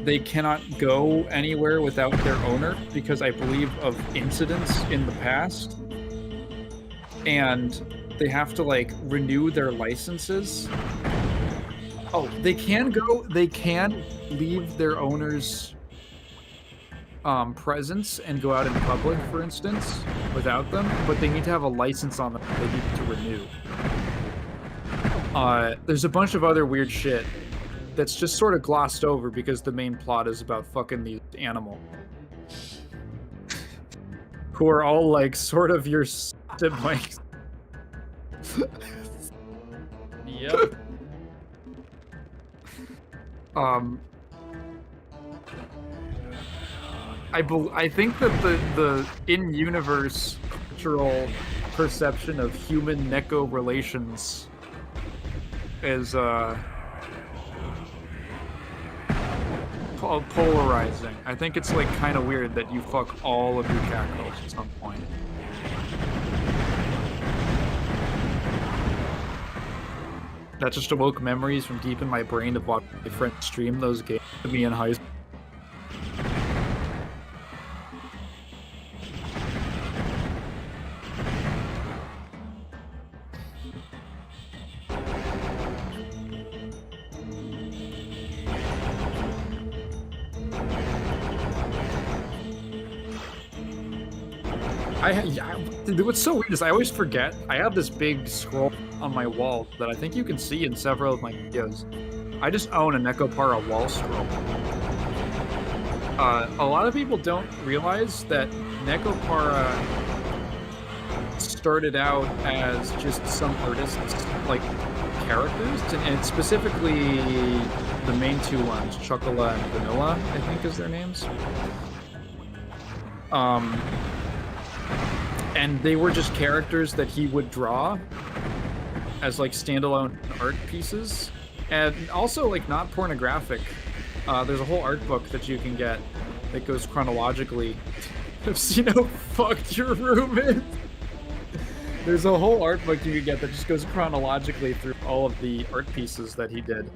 They cannot go anywhere without their owner because I believe of incidents in the past, and they have to like renew their licenses. Oh, they can go. They can leave their owner's presence and go out in public, for instance, without them, but they need to have a license on them. They need to renew. There's a bunch of other weird shit that's just sort of glossed over because the main plot is about fucking these animals who are all like sort of your siblings. Yep. I think that the in-universe cultural perception of human Neko relations is polarizing. I think it's like kind of weird that you fuck all of your jackals at some point. That just awoke memories from deep in my brain of watching my friends stream those games to me in high school. What's so weird is I always forget. I have this big scroll on my wall that I think you can see in several of my videos. I just own a Nekopara wall scroll. A lot of people don't realize that Nekopara started out as just some artists, like characters, and specifically the main two ones, Chocola and Vanilla, I think is their names. And they were just characters that he would draw as like standalone art pieces, and also like not pornographic. There's a whole art book that you can get that goes chronologically. I've seen how fucked your room is. There's a whole art book you can get that just goes chronologically through all of the art pieces that he did.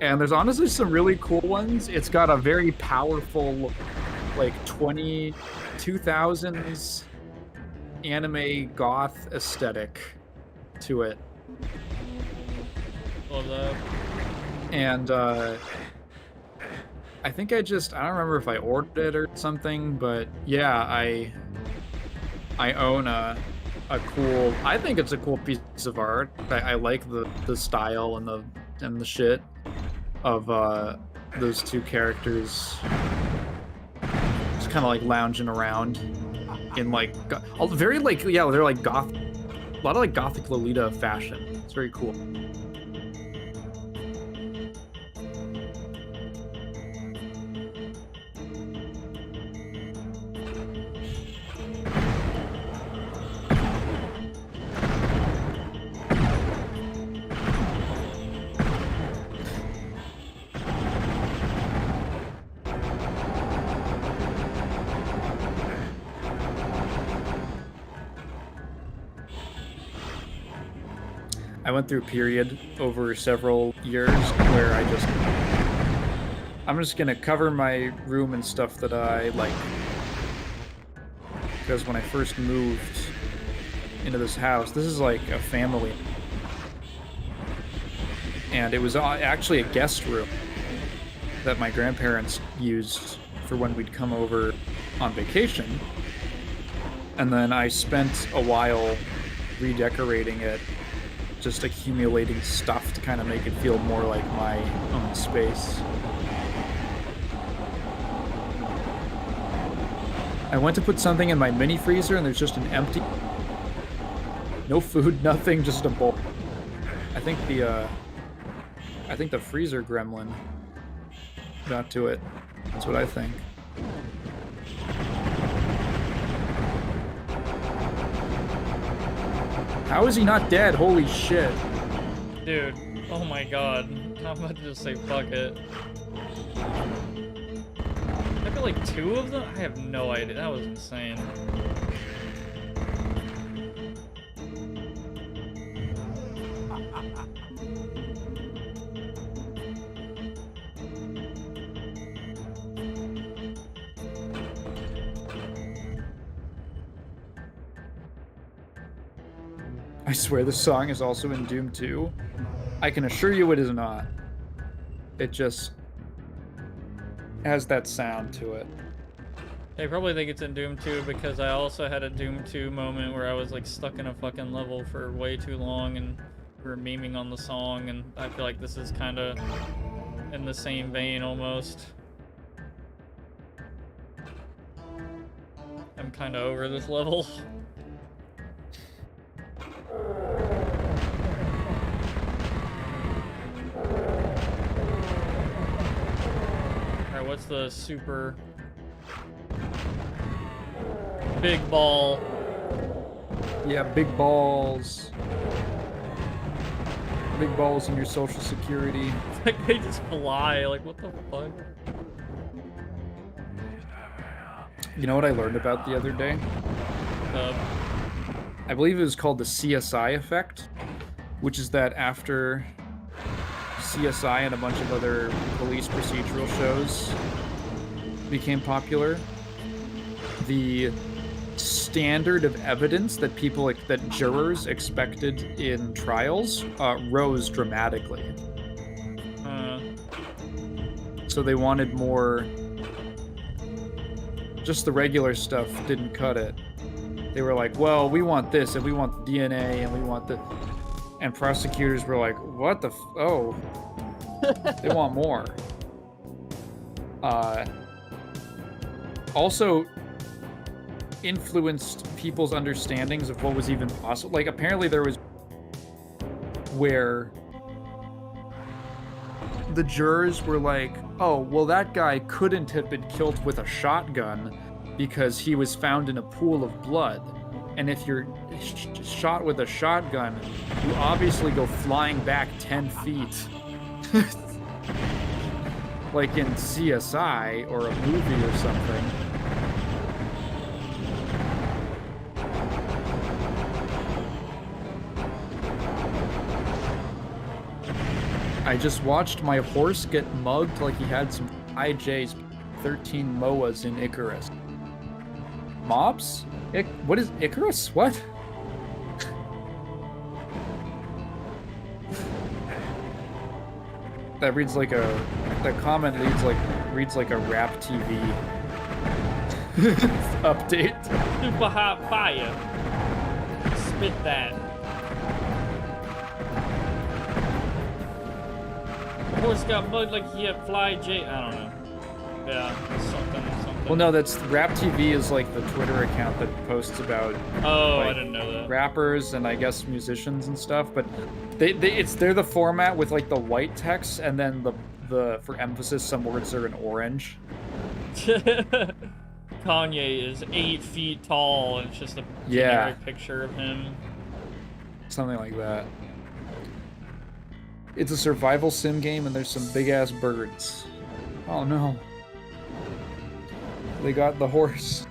And there's honestly some really cool ones. It's got a very powerful, like 2000s anime goth aesthetic to it. Love that. And I think I don't remember if I ordered it or something, but yeah, I own a cool, I think it's a cool piece of art. I like the style and the shit of those two characters just kind of like lounging around in like very like, yeah, they're like goth, a lot of like gothic Lolita fashion. It's very cool. I went through a period over several years where I'm just gonna cover my room and stuff that I like. Because when I first moved into this house, this is like a family. And it was actually a guest room that my grandparents used for when we'd come over on vacation. And then I spent a while redecorating it, just accumulating stuff to kind of make it feel more like my own space. I went to put something in my mini freezer and there's just an empty, no food, nothing, just a bowl. I think the freezer gremlin got to it. That's what I think. How is he not dead? Holy shit. Dude, oh my god. I'm about to just say fuck it. I feel like 2 of them? I have no idea. That was insane. I swear this song is also in Doom 2. I can assure you it is not. It just has that sound to it. They probably think it's in Doom 2 because I also had a Doom 2 moment where I was like stuck in a fucking level for way too long and we were memeing on the song, and I feel like this is kind of in the same vein almost. I'm kind of over this level. Alright, what's the super big ball? Yeah, big balls. Big balls in your social security. It's like they just fly, like what the fuck? You know what I learned about the other day? I believe it was called the CSI effect, which is that after CSI and a bunch of other police procedural shows became popular, the standard of evidence that that jurors expected in trials rose dramatically. So they wanted more. Just the regular stuff didn't cut it. They were like, well, we want this, and we want the DNA, and we want the... And prosecutors were like, what the oh. They want more. Also influenced people's understandings of what was even possible. Like, apparently there was... where... the jurors were like, oh, well, that guy couldn't have been killed with a shotgun because he was found in a pool of blood. And if you're shot with a shotgun, you obviously go flying back 10 feet. Like in CSI or a movie or something. I just watched my horse get mugged like he had some IJ's 13 MOAs in Icarus. Mobs? What is Icarus? What? That reads like a... That comment reads like a Rap TV update. Super hot fire. Spit that. Horse got bugged like he had fly J. I don't know. Yeah, something. Well, no, that's Rap TV is like the Twitter account that posts about. Oh, like, I didn't know that. Rappers and I guess musicians and stuff, but they're the format with like the white text and then the for emphasis some words are in orange. Kanye is 8 feet tall and it's just a generic picture of him. Something like that. It's a survival sim game and there's some big ass birds. Oh no. They got the horse.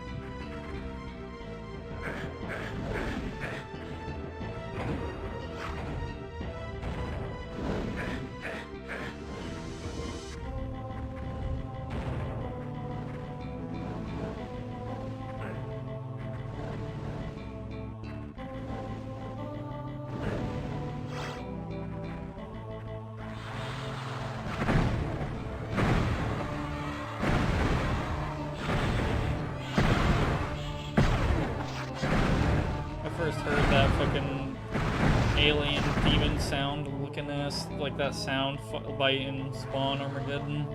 Alien demon sound looking ass, like that sound bite in Spawn Armageddon.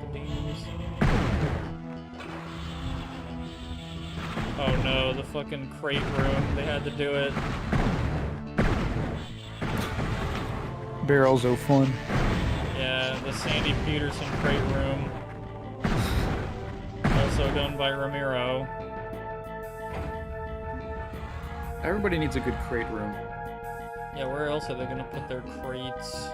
The demons. Oh no, the fucking crate room. They had to do it. Barrels are fun. Yeah, the Sandy Peterson crate room. Also done by Ramiro. Everybody needs a good crate room. Yeah, where else are they gonna put their crates?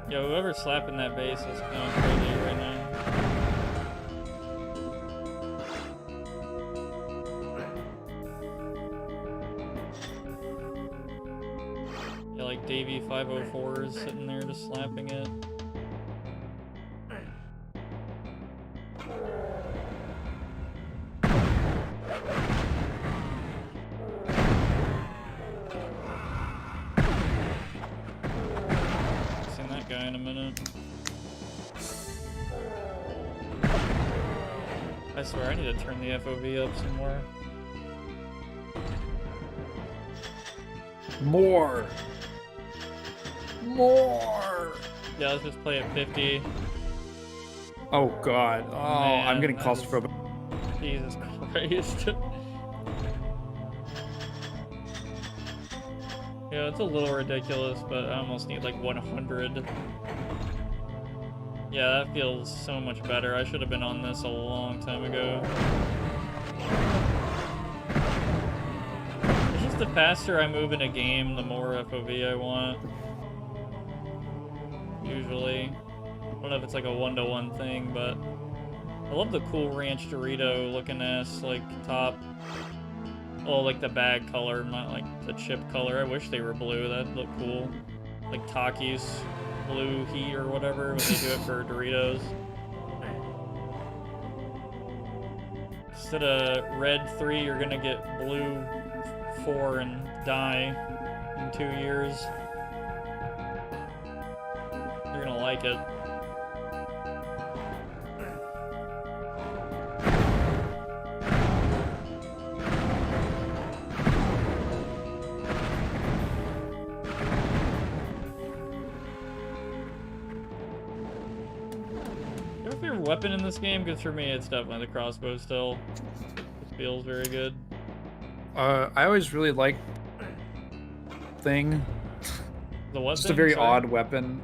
Yo, whoever's slapping that bass is going crazy right now. Yeah, like Davey 504 is sitting there just slapping it. Seen that guy in a minute. I swear I need to turn the FOV up some more. More. Yeah, let's just play at 50. Oh god. Oh, Man, I'm getting that is- claustrophobic. Jesus Christ. Yeah, it's a little ridiculous, but I almost need like 100. Yeah, that feels so much better. I should have been on this a long time ago. It's just the faster I move in a game, the more FOV I want. Usually. I don't know if it's like a one-to-one thing, but I love the cool ranch Dorito looking ass like top. Oh, like the bag color, not like the chip color. I wish they were blue. That'd look cool. Like Takis blue heat or whatever when they do it for Doritos. Instead of red 3, you're gonna get blue 4 and die in 2 years. You're gonna like it. Your favorite weapon in this game? Because for me, it's definitely the crossbow still. It feels very good. I always really liked thing. The what Just a thing? very Sorry. odd weapon.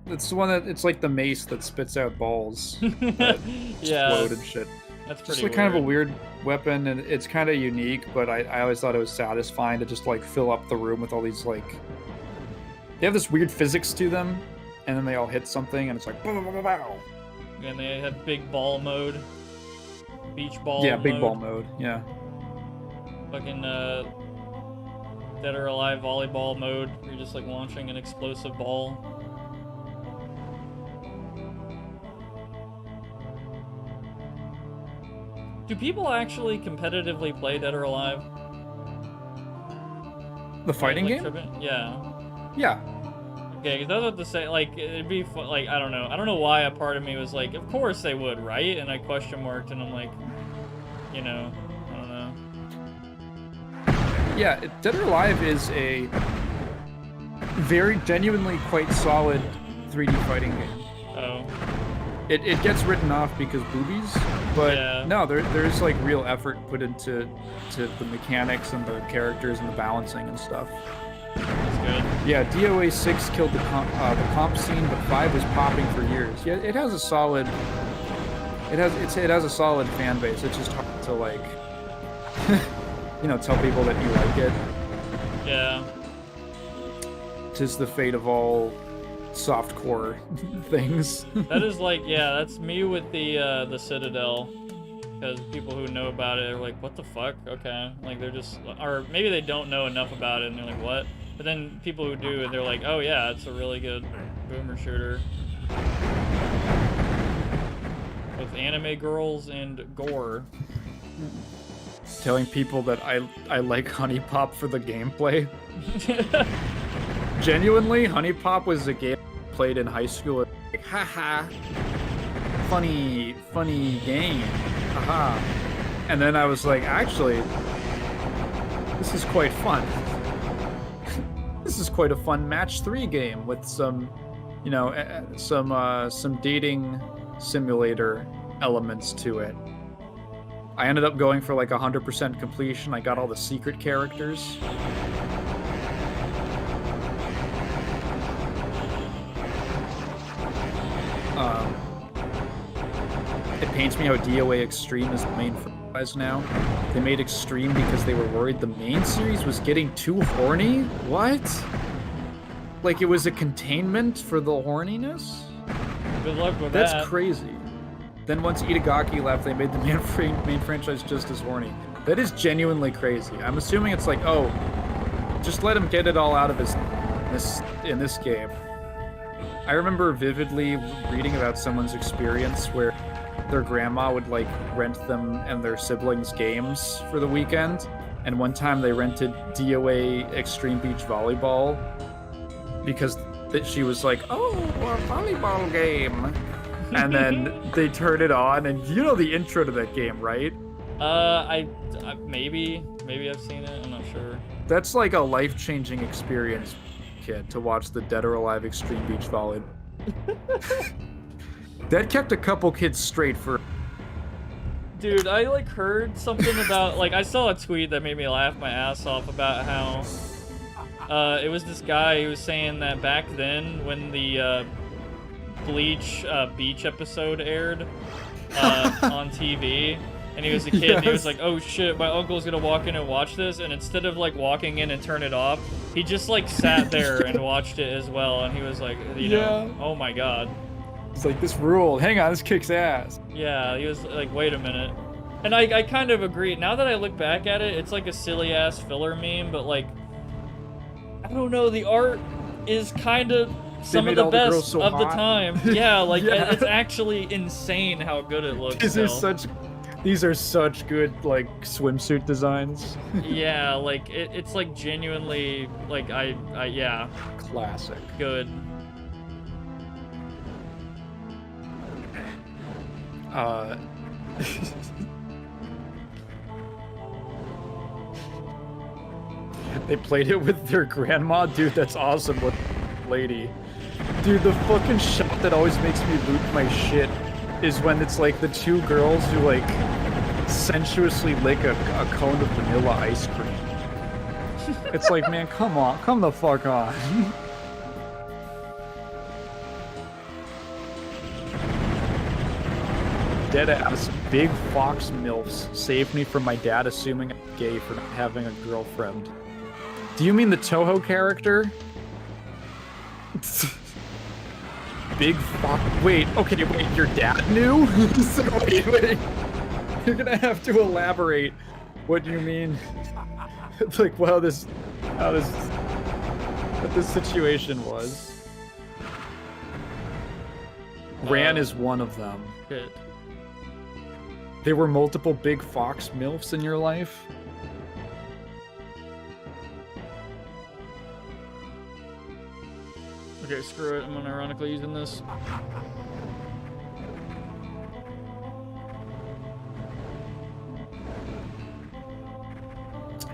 It's the one that it's like the mace that spits out balls. That Yeah, explode and shit. that's pretty Just like kind of a weird weapon, and it's kind of unique. But I always thought it was satisfying to just like fill up the room with all these like. They have this weird physics to them, and then they all hit something, and it's like. Bow, bow, bow, bow. And they have big ball mode. Beach ball Yeah, mode. big ball mode. Yeah. Fucking Dead or Alive volleyball mode. Where you're just like launching an explosive ball. Do people actually competitively play Dead or Alive? The fighting Like, game. tripping? Yeah. Yeah. Okay, because I was about to say, like, it'd be fun, like, I don't know. I don't know why a part of me was like, of course they would, right? And I question marked, and I'm like, you know, I don't know. Yeah, Dead or Alive is a very genuinely quite solid 3D fighting game. Oh. It gets written off because boobies, but Yeah. no, there's like real effort put into the mechanics and the characters and the balancing and stuff. That's good. Yeah, DOA 6 killed the comp scene, but 5 was popping for years. Yeah, it has a solid. It has a solid fan base. It's just hard to like, tell people that you like it. Yeah. 'Tis the fate of all softcore things. That is like, yeah, that's me with the Citadel. Because people who know about it are like, what the fuck? Okay. Like, they're just, or maybe they don't know enough about it and they're like, what? But then people who do, they're like, oh yeah, it's a really good boomer shooter. With anime girls and gore. Telling people that I like Honey Pop for the gameplay. Genuinely, Honey Pop was a game I played in high school. Like, haha, funny game, haha. And then I was like, actually, this is quite fun. This is quite a fun match 3 game with some, some dating simulator elements to it. I ended up going for like 100% completion. I got all the secret characters. It pains me how DOA Extreme is the main franchise now. They made Extreme because they were worried the main series was getting too horny? What? Like it was a containment for the horniness? Good luck with that. That's crazy. Then once Itagaki left, they made the main franchise just as horny. That is genuinely crazy. I'm assuming it's like, oh, just let him get it all out of his in this game. I remember vividly reading about someone's experience where their grandma would like rent them and their siblings games for the weekend, and one time they rented DOA Extreme Beach Volleyball because she was like, oh, a volleyball game. And then they turned it on, and you know the intro to that game, right? I maybe I've seen it. I'm not sure. That's like a life-changing experience, kid, to watch the Dead or Alive Extreme Beach Volleyball. That kept a couple kids straight for. Dude, I like heard something about like I saw a tweet that made me laugh my ass off about how it was this guy who was saying that back then when the Bleach beach episode aired on TV, and he was a kid, and he was like, oh shit, my uncle's gonna walk in and watch this, and instead of like walking in and turn it off, he just like sat there and watched it as well, and he was like, you know, oh my god. It's like, this ruled. Hang on, this kicks ass. Yeah, he was like, wait a minute. And I kind of agree. Now that I look back at it, it's like a silly ass filler meme, but like, I don't know, the art is kind of some of the best so of the hot. time. Yeah, like Yeah. it's actually insane how good it looks. These are such good like swimsuit designs. Yeah, like it's like genuinely like yeah, Classic. good. They played it with their grandma, dude. That's awesome. With lady, dude, the fucking shot that always makes me lose my shit is when it's like the two girls who like sensuously lick a cone of vanilla ice cream. It's like, man, come on, come the fuck on. Deadass big fox milfs saved me from my dad assuming I'm gay for not having a girlfriend. Do you mean the Toho character? Big fox. Wait, okay, wait, your dad knew? So, wait. You're gonna have to elaborate what you mean. Like, what this situation was. Ran is one of them. Good. There were multiple big fox milfs in your life? Okay, screw it. I'm unironically using this.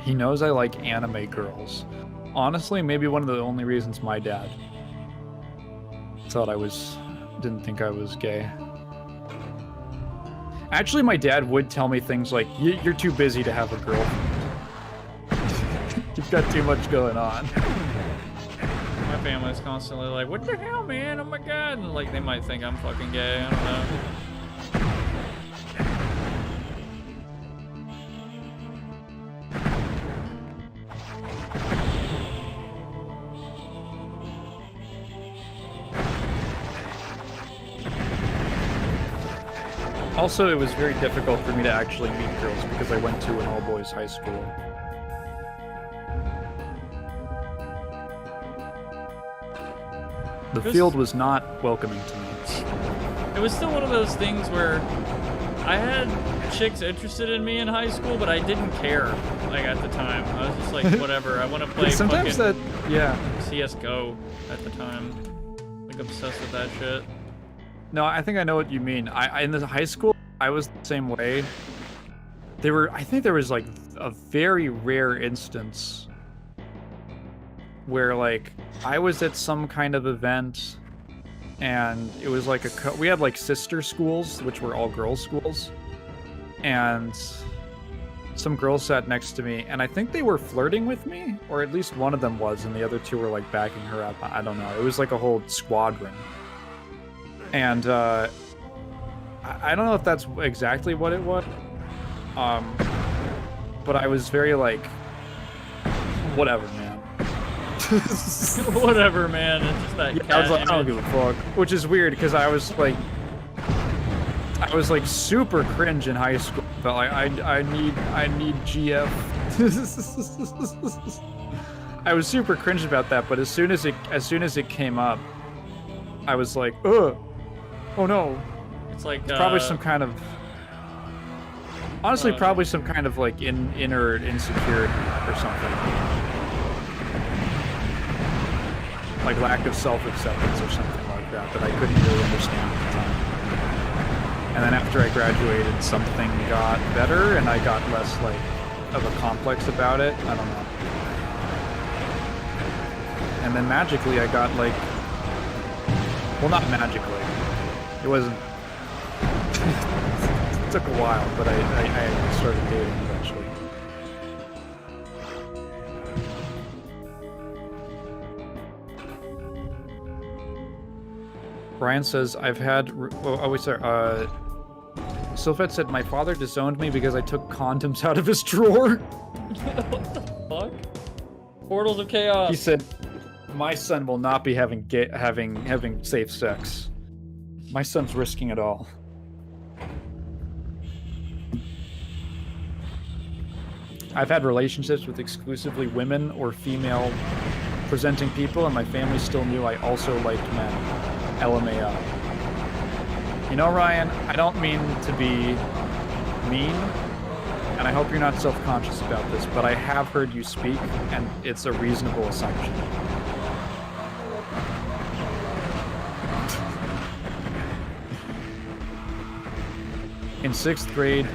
He knows I like anime girls. Honestly, maybe one of the only reasons my dad didn't think I was gay. Actually, my dad would tell me things like, you're too busy to have a girlfriend. You've got too much going on. My family's constantly like, what the hell, man? Oh my god. And like, they might think I'm fucking gay. I don't know. Also, it was very difficult for me to actually meet girls because I went to an all-boys high school. The field was not welcoming to me. It was still one of those things where I had chicks interested in me in high school, but I didn't care, like, at the time. I was just like, whatever, I want to play Sometimes fucking that, yeah. CSGO at the time. Like, obsessed with that shit. No, I think I know what you mean. I in the high school, I was the same way. I think there was like a very rare instance where like I was at some kind of event and it was like we had like sister schools, which were all girls schools, and some girls sat next to me, and I think they were flirting with me, or at least one of them was, and the other two were like backing her up. I don't know. It was like a whole squadron. And I I don't know if that's exactly what it was. But I was very like, whatever, man. Whatever, man. It's just that cat I was like, I don't image. give a fuck. Which is weird because I was like super cringe in high school. But like, I need GF. I was super cringe about that. But as soon as it came up, I was like, ugh, oh no. It's like Probably some kind of. Honestly, probably some kind of like inner insecurity or something. Like lack of self-acceptance or something like that I couldn't really understand at the time. And then after I graduated, something got better and I got less like of a complex about it. I don't know. And then magically I got like, well, not magically. It wasn't. It took a while, but I started dating eventually. Brian says, I've had... Oh, wait, sorry. Sylphet said, my father disowned me because I took condoms out of his drawer. What the fuck? Portals of Chaos. He said, my son will not be having safe sex. My son's risking it all. I've had relationships with exclusively women or female presenting people, and my family still knew I also liked men. LMAO. You know, Ryan, I don't mean to be mean, and I hope you're not self-conscious about this, but I have heard you speak, and it's a reasonable assumption. In 6th grade,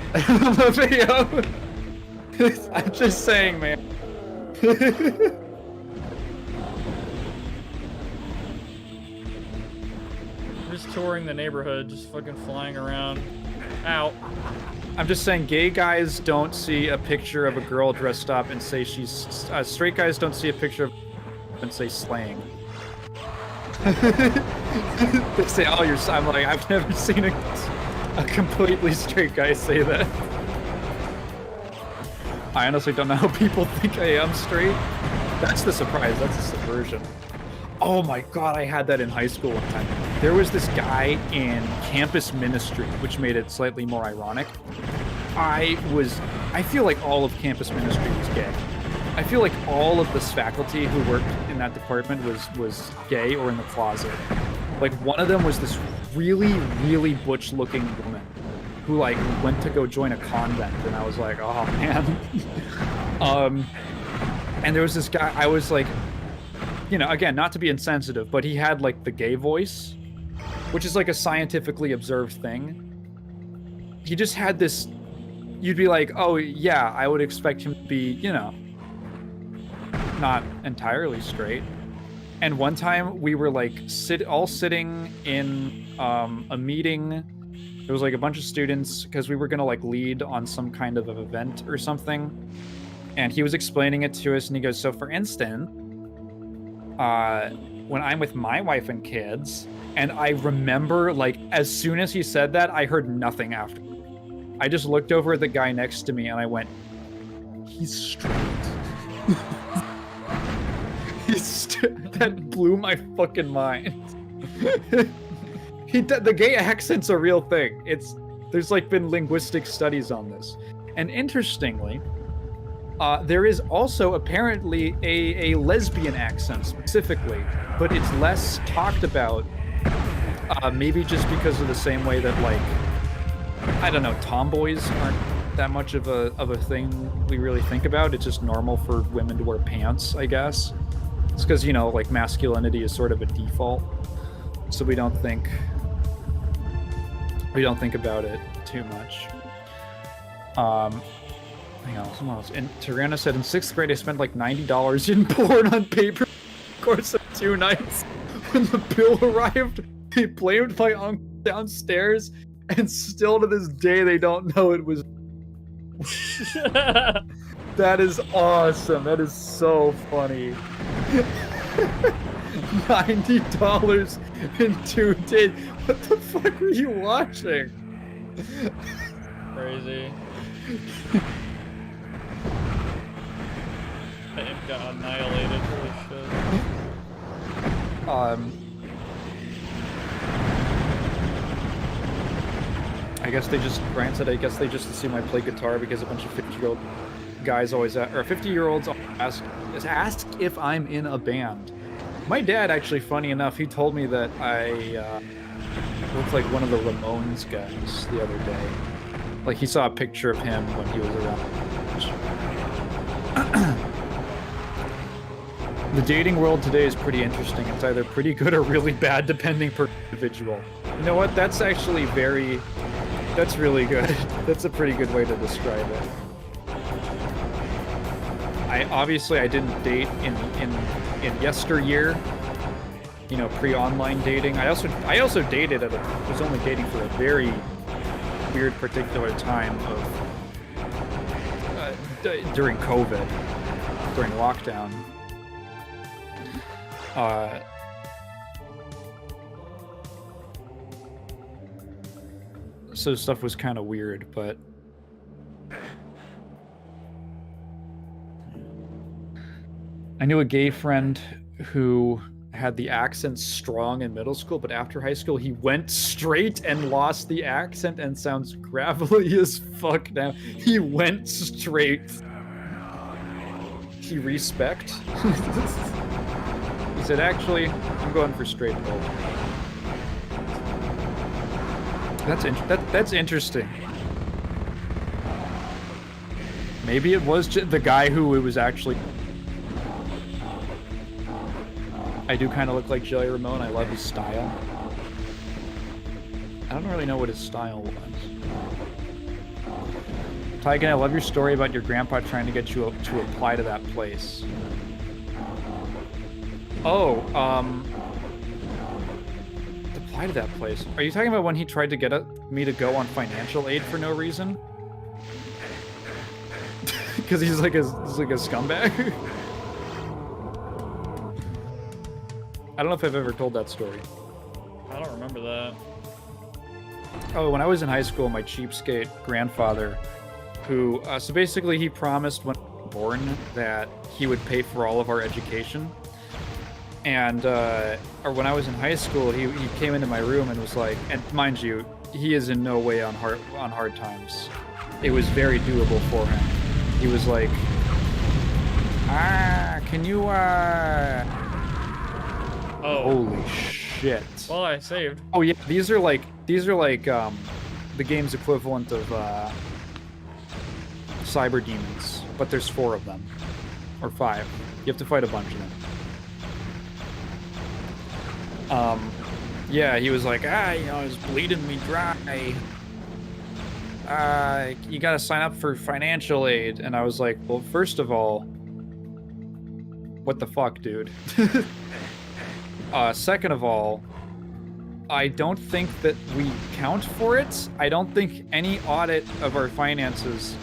I'm just saying, man. Just touring the neighborhood, just fucking flying around. Ow. I'm just saying, gay guys don't see a picture of a girl dressed up and say she's... straight guys don't see a picture of and say slaying. They say, oh, you're... I'm like, I've never seen a completely straight guy say that. I honestly don't know how people think I am straight. That's the surprise. That's the subversion. Oh my god, I had that in high school one time. There was this guy in campus ministry, which made it slightly more ironic. I feel like all of campus ministry was gay. I feel like all of this faculty who worked in that department was gay or in the closet. Like, one of them was this really, really butch-looking woman who, like, went to go join a convent, and I was like, oh, man. And there was this guy, I was like, you know, again, not to be insensitive, but he had, like, the gay voice, which is, like, a scientifically observed thing. He just had this, you'd be like, oh, yeah, I would expect him to be, you know, not entirely straight. And one time, we were, like, all sitting in a meeting. There was like a bunch of students because we were gonna like lead on some kind of an event or something, and he was explaining it to us, and he goes, so for instance, when I'm with my wife and kids, and I remember like as soon as he said that, I heard nothing after. I just looked over at the guy next to me and I went, he's straight. That blew my fucking mind. The gay accent's a real thing. There's like been linguistic studies on this. And interestingly, there is also apparently a lesbian accent specifically, but it's less talked about, maybe just because of the same way that, like, I don't know, tomboys aren't that much of a thing we really think about. It's just normal for women to wear pants, I guess. It's because, you know, like, masculinity is sort of a default, so we don't think about it too much. Hang on, someone else. And Tirana said, in 6th grade, I spent like $90 in porn on paper course of 2 nights. When the bill arrived, they blamed my uncle downstairs, and still to this day, they don't know it was. That is awesome. That is so funny. $90 in 2 days. What the fuck were you watching? Crazy. That imp got annihilated. Holy shit. I guess they just, Brian said, I guess they just assume I play guitar because a bunch of 50-year-old guys always, or 50-year-olds ask if I'm in a band. My dad, actually, funny enough, he told me that I looked like one of the Ramones guys the other day. Like, he saw a picture of him when he was around. The dating world today is pretty interesting. It's either pretty good or really bad, depending per individual. You know what? That's actually that's really good. That's a pretty good way to describe it. I didn't date in yesteryear, you know, pre-online dating. I also dated was only dating for a very weird particular time of during COVID, during lockdown. So stuff was kind of weird, but I knew a gay friend who had the accent strong in middle school, but after high school he went straight and lost the accent and sounds gravelly as fuck now. He went straight. He respect. He said, actually, I'm going for straight bull. That's interesting. Maybe it was the guy who it was actually. I do kind of look like Joey Ramone. I love his style. I don't really know what his style was. Taigen, I love your story about your grandpa trying to get you to apply to that place. Oh, apply to that place. Are you talking about when he tried to get me to go on financial aid for no reason? Because he's like a scumbag. I don't know if I've ever told that story. I don't remember that. Oh, when I was in high school, my cheapskate grandfather, who so basically he promised when we were born that he would pay for all of our education. And or when I was in high school, he came into my room and was like, and mind you, he is in no way on hard times. It was very doable for him. He was like, can you Oh. Holy shit. Well, I saved. Oh yeah, these are like the game's equivalent of cyber demons, but there's 4 of them. Or 5. You have to fight a bunch of them. Yeah, he was like, you know, it's bleeding me dry. You gotta sign up for financial aid. And I was like, well, first of all, what the fuck, dude? Second of all, I don't think that we count for it. I don't think any audit of our finances,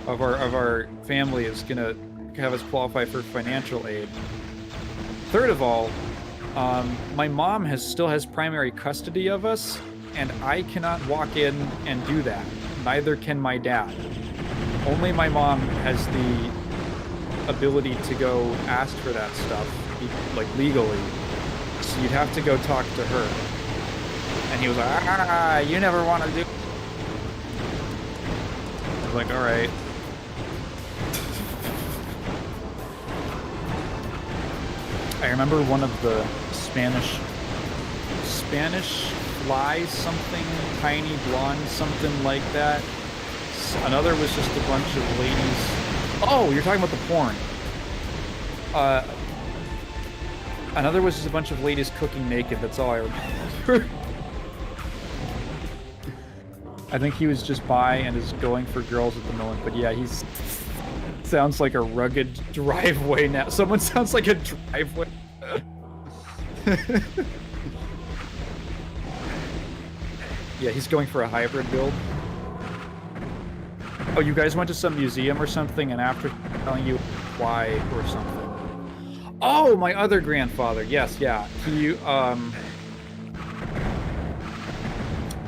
of our family, is gonna have us qualify for financial aid. Third of all, my mom still has primary custody of us, and I cannot walk in and do that. Neither can my dad. Only my mom has the ability to go ask for that stuff, like legally. So you'd have to go talk to her. And he was like, you never want to do. I was like, all right. I remember one of the Spanish flies, something, tiny blonde, something like that. Another was just a bunch of ladies. Oh, you're talking about the porn. Another was just a bunch of ladies cooking naked. That's all I remember. I think he was just bi and is going for girls at the moment. But yeah, he's sounds like a rugged driveway now. Someone sounds like a driveway. Yeah, he's going for a hybrid build. Oh, you guys went to some museum or something, and after telling you why or something. Oh, my other grandfather. Yes, yeah. He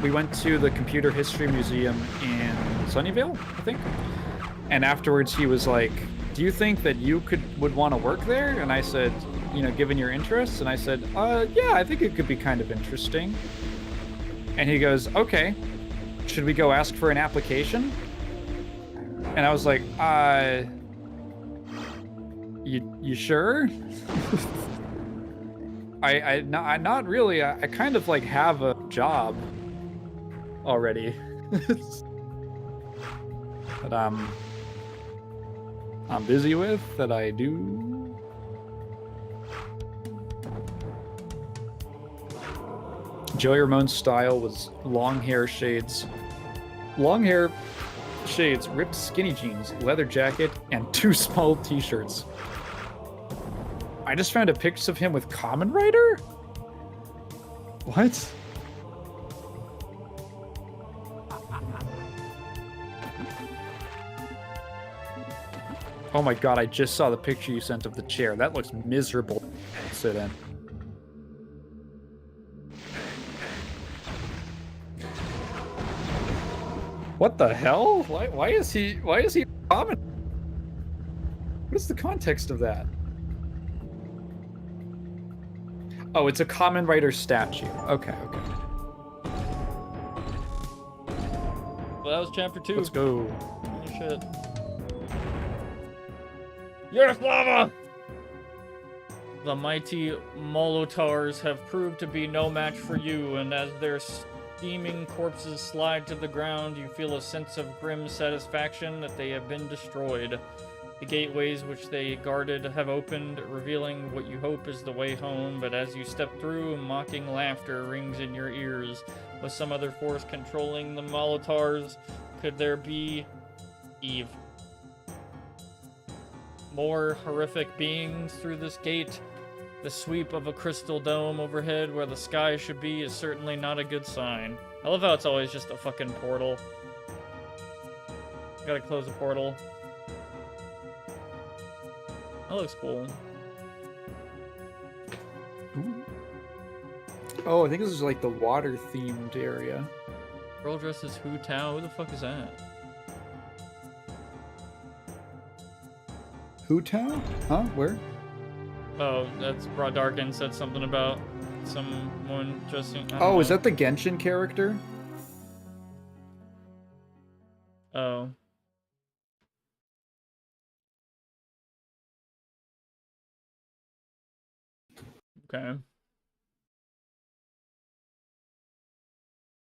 we went to the Computer History Museum in Sunnyvale, I think. And afterwards, he was like, "Do you think that you would want to work there?" And I said, "You know, given your interests." And I said, "Yeah, I think it could be kind of interesting." And he goes, "Okay, should we go ask for an application?" And I was like, you sure?" I not really. I kind of like have a job already. That I'm busy with, that I do. Joey Ramone's style was long hair, shades, ripped skinny jeans, leather jacket, and 2 small t-shirts. I just found a picture of him with Kamen Rider? What? Oh my god, I just saw the picture you sent of the chair. That looks miserable to sit in. What the hell? Why is he Kamen? What is the context of that? Oh, it's a Kamen Rider statue. Okay. Well, that was chapter 2. Let's go. Holy shit. Yaroslava! The mighty Molotars have proved to be no match for you, and as their steaming corpses slide to the ground, you feel a sense of grim satisfaction that they have been destroyed. The gateways which they guarded have opened, revealing what you hope is the way home, but as you step through, mocking laughter rings in your ears. With some other force controlling the Molotars, could there be Eve? More horrific beings through this gate. The sweep of a crystal dome overhead where the sky should be is certainly not a good sign. I love how it's always just a fucking portal. Gotta close the portal. That looks cool. Ooh. Oh, I think this is like the water-themed area. Girl dressed as Hu Tao? Who the fuck is that? Hu Tao? Huh? Where? Oh, that's Broad Darkin said something about someone dressing. Oh, is that the Genshin character? Oh. Okay.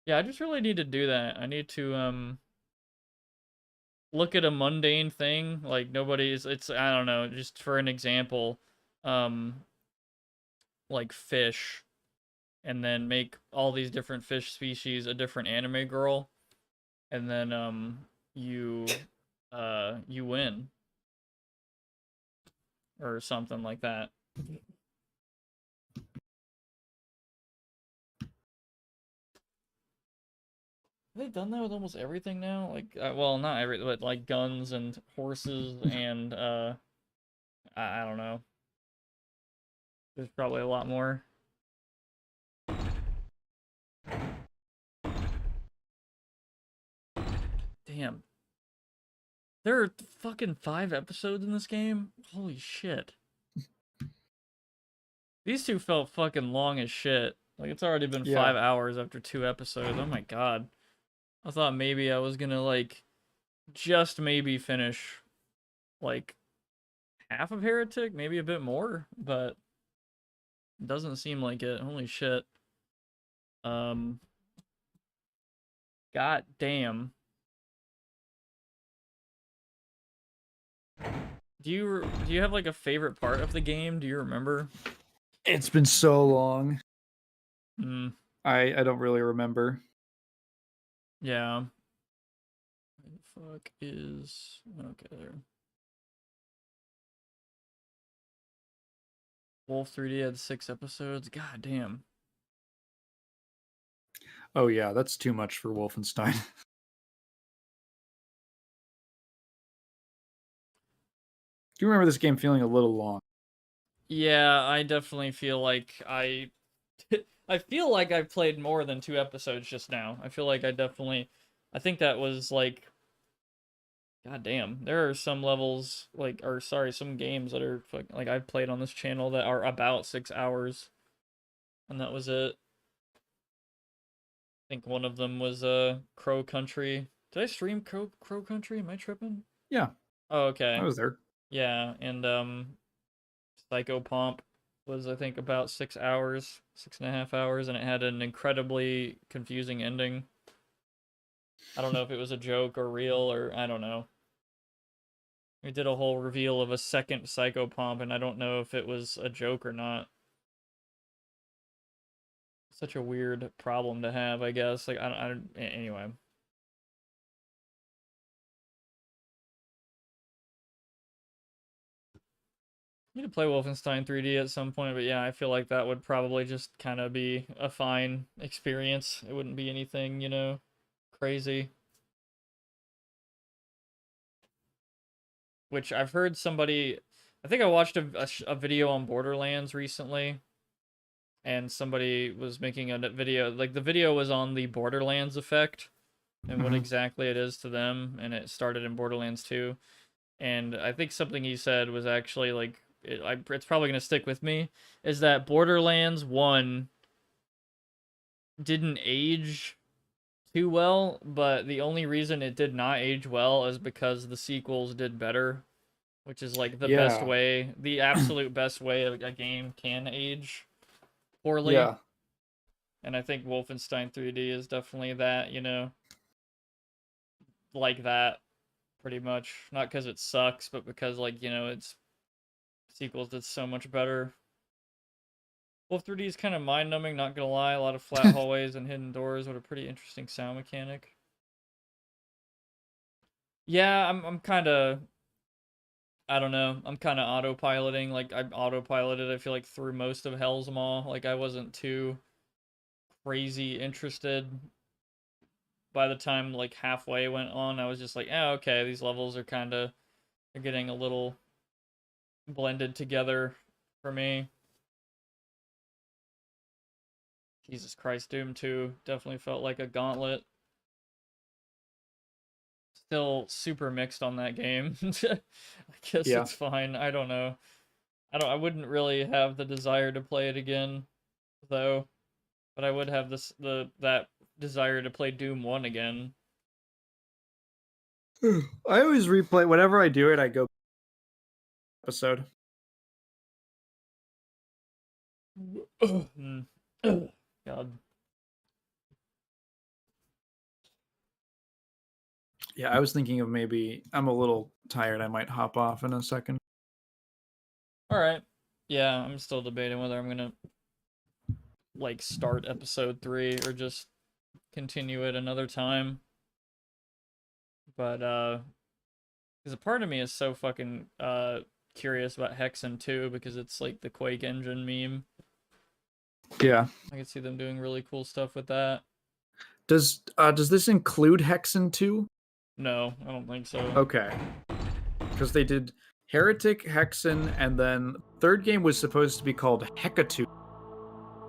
Yeah, I just really need to do that. I need to look at a mundane thing, like it's I don't know, just for an example, like fish, and then make all these different fish species a different anime girl, and then you win. Or something like that. Have they done that with almost everything now? Like, well, not every, but like guns and horses and I don't know. There's probably a lot more. Damn. There are fucking 5 episodes in this game? Holy shit. These two felt fucking long as shit. Like, it's already been 5 hours after 2 episodes. Oh my god. I thought maybe I was gonna, like, just maybe finish, like, half of Heretic, maybe a bit more, but it doesn't seem like it. Holy shit. God damn. Do you have, like, a favorite part of the game? Do you remember? It's been so long. I don't really remember. Yeah. Where the fuck is... Okay, there. Wolf 3D had 6 episodes? God damn. Oh yeah, that's too much for Wolfenstein. Do you remember this game feeling a little long? Yeah, I definitely feel like I feel like I've played more than 2 episodes just now. I feel like I think that was like, god damn, there are some levels some games that are like I've played on this channel that are about 6 hours, and that was it. I think one of them was Crow Country. Did I stream Crow Country? Am I tripping? Yeah, Oh, okay. I was there. Yeah, and Psycho Pomp was I think about 6 hours, 6.5 hours, and it had an incredibly confusing ending. I don't know if it was a joke or real, or I don't know. We did a whole reveal of a second Psycho Pomp, and I don't know if it was a joke or not. Such a weird problem to have, I guess. Like, anyway. I need to play Wolfenstein 3D at some point, but yeah, I feel like that would probably just kind of be a fine experience. It wouldn't be anything, you know, crazy. Which I've heard somebody, I think I watched a video on Borderlands recently, and somebody was making a video, like the video was on the Borderlands effect and what exactly it is to them, and it started in Borderlands 2. And I think something he said was actually like, it's probably going to stick with me, is that Borderlands 1 didn't age too well, but the only reason it did not age well is because the sequels did better, which is like the best way, the absolute best way a game can age poorly. Yeah. And I think Wolfenstein 3D is definitely that, you know, like that, pretty much. Not because it sucks, but because, like, you know, its sequels did so much better. Wolf 3D is kind of mind-numbing, not gonna lie. A lot of flat hallways and hidden doors with a pretty interesting sound mechanic. Yeah, I'm kind of, I don't know, I'm kind of autopiloting. Like, I autopiloted, I feel like, through most of Hell's Maw. Like, I wasn't too crazy interested. By the time, like, halfway went on, I was just like, oh, okay, these levels are kind of, they're getting a little blended together for me. Jesus Christ, Doom 2 definitely felt like a gauntlet. Still super mixed on that game. I guess it's fine. I don't know. I wouldn't really have the desire to play it again, though. But I would have that desire to play Doom 1 again. I always replay whenever I do it. I go episode. God. Yeah, I was thinking of maybe I'm a little tired. I might hop off in a second. All right. Yeah, I'm still debating whether I'm gonna like start episode 3 or just continue it another time. But because a part of me is so fucking curious about Hexen 2 because it's like the Quake engine meme. Yeah. I could see them doing really cool stuff with that. Does this include Hexen 2? No, I don't think so. Okay. Because they did Heretic, Hexen, and then third game was supposed to be called Hecatu,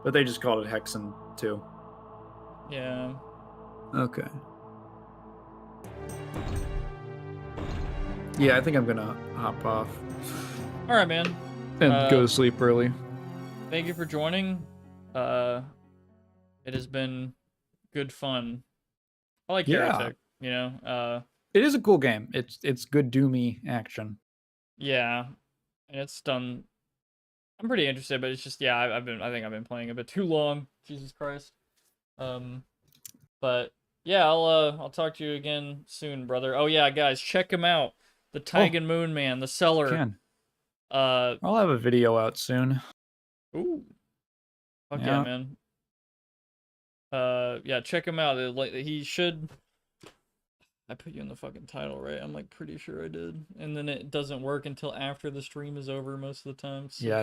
but they just called it Hexen 2. Yeah. Okay. Yeah, I think I'm gonna hop off. All right, man. And go to sleep early. Thank you for joining. It has been good fun. I like Heretic, you know. It is a cool game. It's good doomy action. Yeah, and it's done. I'm pretty interested, but it's just I think I've been playing a bit too long. Jesus Christ. But yeah, I'll talk to you again soon, brother. Oh yeah, guys, check him out. The Taigen Moon Man, the seller. I'll have a video out soon. Ooh. Fuck yeah, man. Yeah, check him out. He should. I put you in the fucking title, right? I'm like pretty sure I did. And then it doesn't work until after the stream is over most of the time. So yeah, I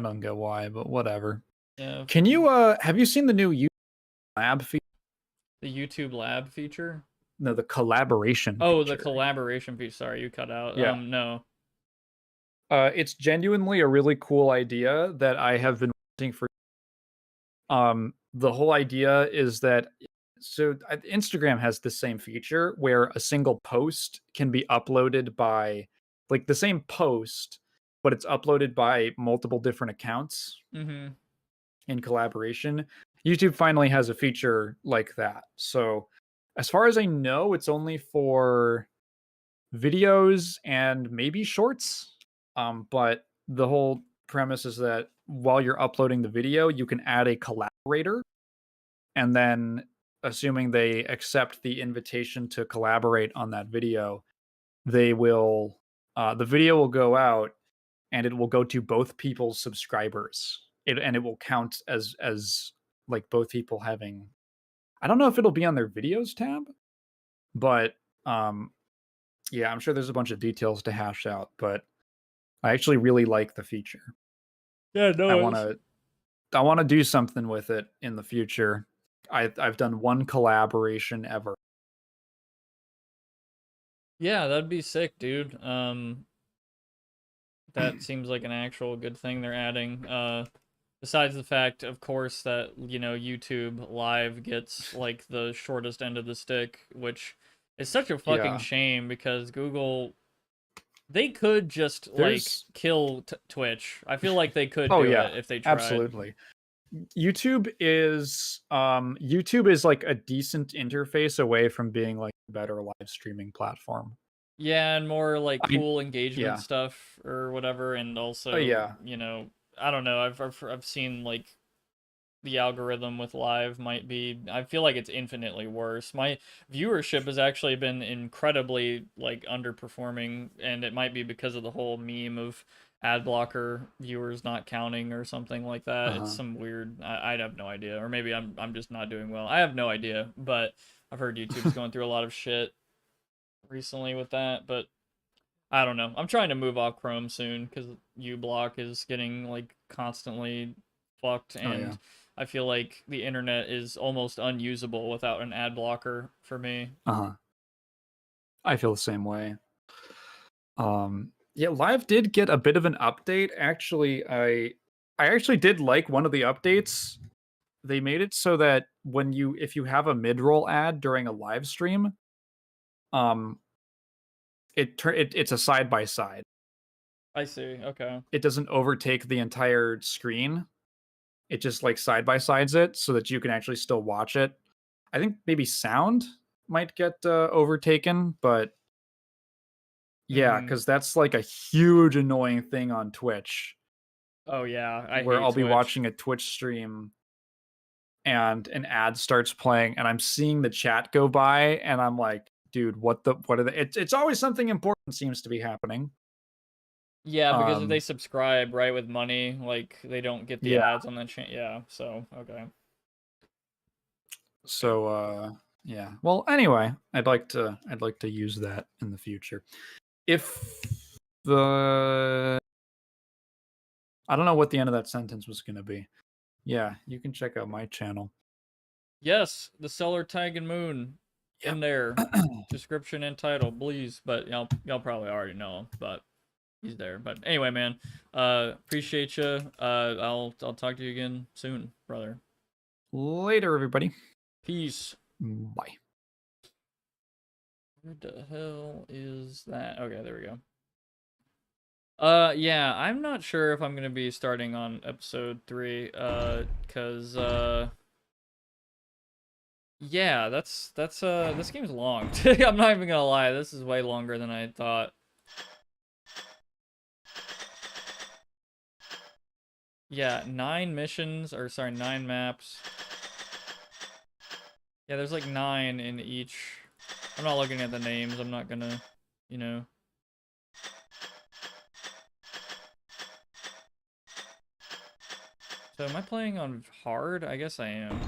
don't get why, but whatever. Yeah. Can you have you seen the new YouTube Lab feature? The YouTube Lab feature? No, the collaboration. Oh, feature. The collaboration feature. Sorry, you cut out. Yeah. No. It's genuinely a really cool idea that I have been wanting for. The whole idea is that Instagram has the same feature where a single post can be uploaded by like the same post, but it's uploaded by multiple different accounts Mm-hmm. in collaboration. YouTube finally has a feature like that. So, as far as I know, it's only for videos and maybe shorts. But the whole premise is that while you're uploading the video, you can add a collaborator, and then assuming they accept the invitation to collaborate on that video, they will the video will go out and it will go to both people's subscribers. It will count as like both people having, I don't know if it'll be on their videos tab, but um yeah, I'm sure there's a bunch of details to hash out, but I actually really like the feature. Yeah, I no, want to I want to do something with it in the future. I've done one collaboration ever. yeah, that'd be sick, dude. That seems like an actual good thing they're adding. Besides the fact, of course, that YouTube Live gets like the shortest end of the stick, which is such a fucking Yeah. shame because Google, they could just like There's kill Twitch. I feel like they could Oh do yeah, it if they tried. absolutely. YouTube is like a decent interface away from being like a better live streaming platform. Yeah, and more like I mean, cool engagement yeah. stuff or whatever, and also, Oh yeah. I don't know. I've seen like the algorithm with live might be. I feel like it's infinitely worse. My viewership has actually been incredibly like underperforming, and it might be because of the whole meme of ad blocker viewers not counting or something like that. It's Uh-huh. some weird. I have no idea, or maybe I'm just not doing well. I have no idea, but I've heard YouTube's going through a lot of shit recently with that, but I don't know. I'm trying to move off Chrome soon because uBlock is getting like constantly fucked, Oh yeah. and I feel like the internet is almost unusable without an ad blocker for me. Uh-huh. I feel the same way. Yeah, Live did get a bit of an update. Actually, I actually did like one of the updates. They made it so that if you have a mid-roll ad during a live stream, um it's a side by side. I see. Okay. It doesn't overtake the entire screen. It just like side by sides it so that you can actually still watch it. I think maybe sound might get overtaken, but yeah, Mm. because that's like a huge annoying thing on Twitch Oh yeah, I where hate I'll be Twitch. watching a Twitch stream and an ad starts playing and I'm seeing the chat go by and I'm like, dude, what are they? It's always something important seems to be happening. Yeah, because if they Um, subscribe right with money, like they don't get the yeah. ads on the channel. Yeah, so okay. So yeah. Well, anyway, I'd like to use that in the future. If the I don't know what the end of that sentence was going to be. Yeah, you can check out my channel. Yes, the seller Taigen Moon in there. Description and title, please. But y'all probably already know him, but he's there. But anyway, man, appreciate you. I'll talk to you again soon, brother. Later, everybody. Peace. Bye. Where the hell is that? Okay, there we go. Yeah, I'm not sure if I'm gonna be starting on episode 3, cause yeah, that's this game's long. I'm not even gonna lie, this is way longer than I thought. Yeah, 9 missions, or sorry, 9 maps. Yeah, there's like 9 in each. I'm not looking at the names, I'm not gonna, you know. So am I playing on hard? I guess I am.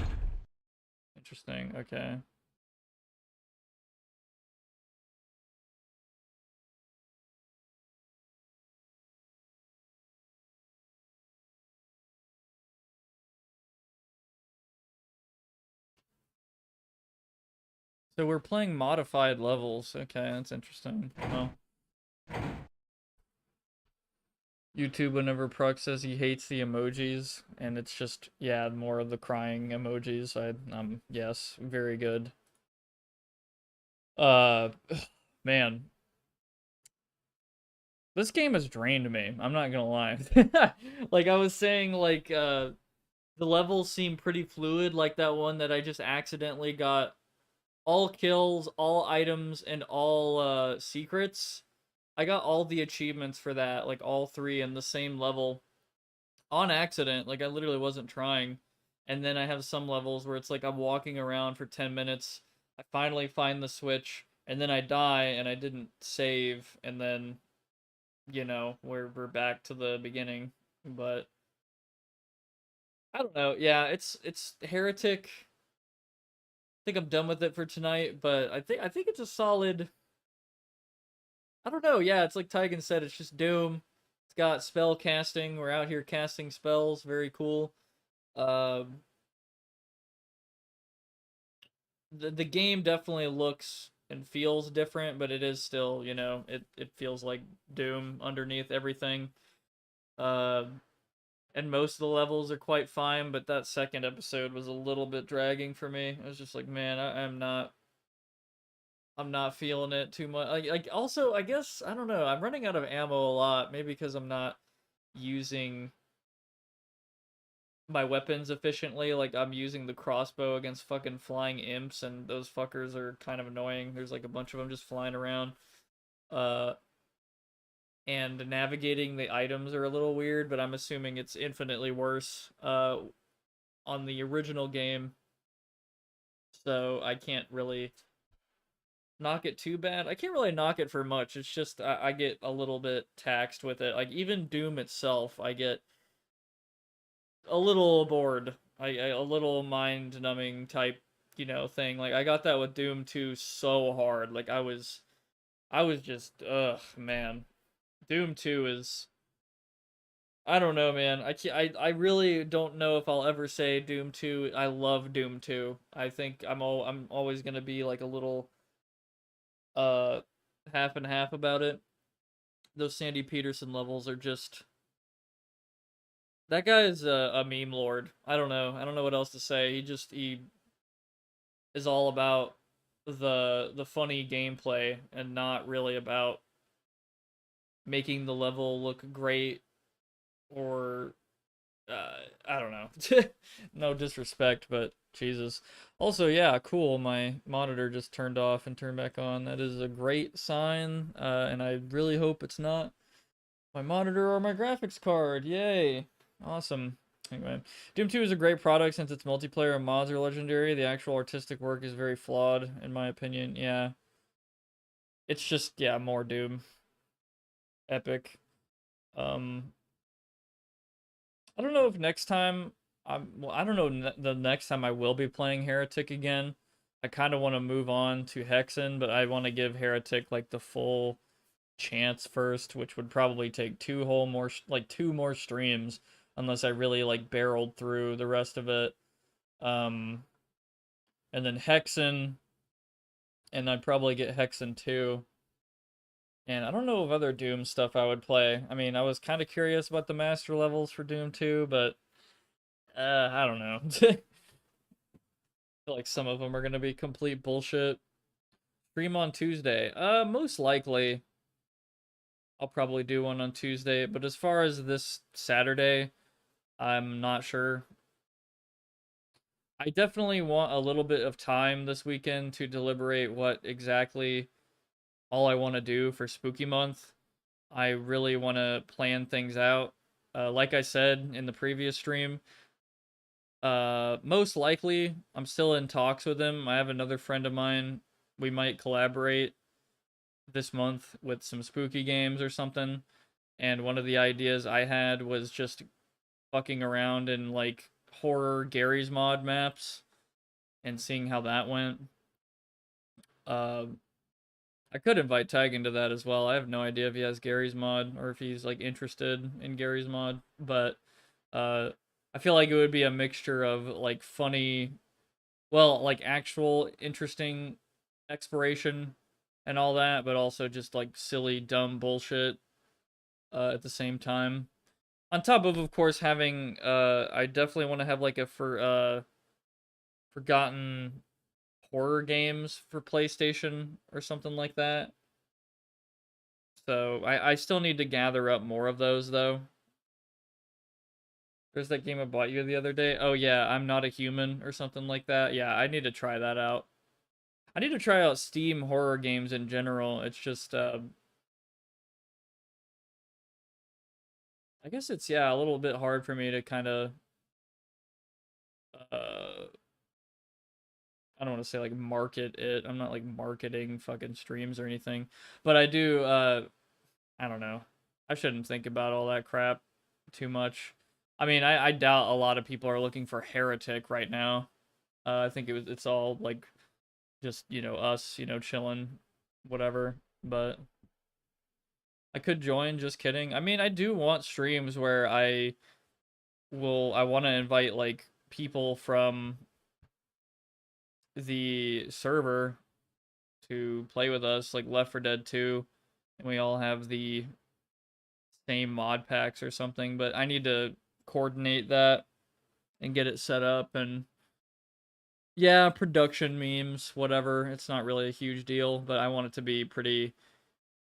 Interesting, okay. So we're playing modified levels. Okay, that's interesting. Well, YouTube whenever Prox says he hates the emojis, and it's just, yeah, more of the crying emojis. Yes, very good. Uh, man, this game has drained me. I'm not gonna lie. Like I was saying, like the levels seem pretty fluid. Like that one that I just accidentally got all kills, all items, and all secrets. I got all the achievements for that, like all three in the same level on accident. Like I literally wasn't trying. And then I have some levels where it's like I'm walking around for 10 minutes. I finally find the switch, and then I die and I didn't save, and then we're back to the beginning. But I don't know. Yeah, it's Heretic. I think I'm done with it for tonight, but I think it's a solid. I don't know. Yeah, it's like Taigen said. It's just Doom. It's got spell casting. We're out here casting spells. Very cool. Um, the game definitely looks and feels different, but it is still, it feels like Doom underneath everything. Um, and most of the levels are quite fine, but that second episode was a little bit dragging for me. I was just like, man, I'm not feeling it too much. Like also, I guess I don't know. I'm running out of ammo a lot, maybe because I'm not using my weapons efficiently. Like I'm using the crossbow against fucking flying imps, and those fuckers are kind of annoying. There's like a bunch of them just flying around. Uh, and navigating the items are a little weird, but I'm assuming it's infinitely worse on the original game. So I can't really knock it too bad. I can't really knock it for much. It's just I get a little bit taxed with it. Like even Doom itself, I get a little bored. A little mind numbing type, thing. Like I got that with Doom 2 so hard. Like I was just man. Doom 2 is I don't know, man. I really don't know if I'll ever say Doom 2. I love Doom 2. I think I'm always going to be like a little uh half and half about it. Those Sandy Peterson levels are just that guy is a meme lord. I don't know. I don't know what else to say. He is all about the funny gameplay and not really about making the level look great or I don't know. No disrespect, but Jesus. Also, yeah, cool. My monitor just turned off and turned back on. That is a great sign, and I really hope it's not my monitor or my graphics card. Yay. Awesome. Anyway, Doom 2 is a great product since its multiplayer and mods are legendary. The actual artistic work is very flawed, in my opinion. Yeah. It's just, yeah, more Doom. Epic. Um, I don't know if next time I don't know the next time I will be playing Heretic again. I kind of want to move on to Hexen, but I want to give Heretic like the full chance first, which would probably take two more streams unless I really like barreled through the rest of it. Um and then Hexen, and I'd probably get Hexen 2. And I don't know of other Doom stuff I would play. I mean, I was kind of curious about the master levels for Doom 2, but I don't know. I feel like some of them are gonna be complete bullshit. Stream on Tuesday. Most likely I'll probably do one on Tuesday, but as far as this Saturday, I'm not sure. I definitely want a little bit of time this weekend to deliberate what exactly all I want to do for Spooky Month. I really want to plan things out. Like I said in the previous stream, most likely I'm still in talks with him. I have another friend of mine. We might collaborate this month with some spooky games or something. And one of the ideas I had was just fucking around in like horror Gary's mod maps and seeing how that went. Uh, I could invite Tag into that as well. I have no idea if he has Gary's mod or if he's like interested in Gary's mod, but I feel like it would be a mixture of like funny, well, like actual interesting exploration and all that, but also just like silly, dumb bullshit at the same time. On top of course, having I definitely want to have like a forgotten horror games for PlayStation or something like that. So I still need to gather up more of those though. There's that game I bought you the other day. Oh yeah, I'm Not a Human or something like that. Yeah, I need to try that out. I need to try out Steam horror games in general. It's just I guess it's, yeah, a little bit hard for me to kind of uh I don't want to say like market it. I'm not like marketing fucking streams or anything, but I do I don't know. I shouldn't think about all that crap too much. I mean, I doubt a lot of people are looking for Heretic right now. I think it's all like just, us, chilling, whatever. But I could join, just kidding. I mean, I do want streams where I want to invite like people from the server to play with us, like Left 4 Dead 2, and we all have the same mod packs or something, but I need to coordinate that and get it set up. And yeah, production memes, whatever. It's not really a huge deal, but I want it to be pretty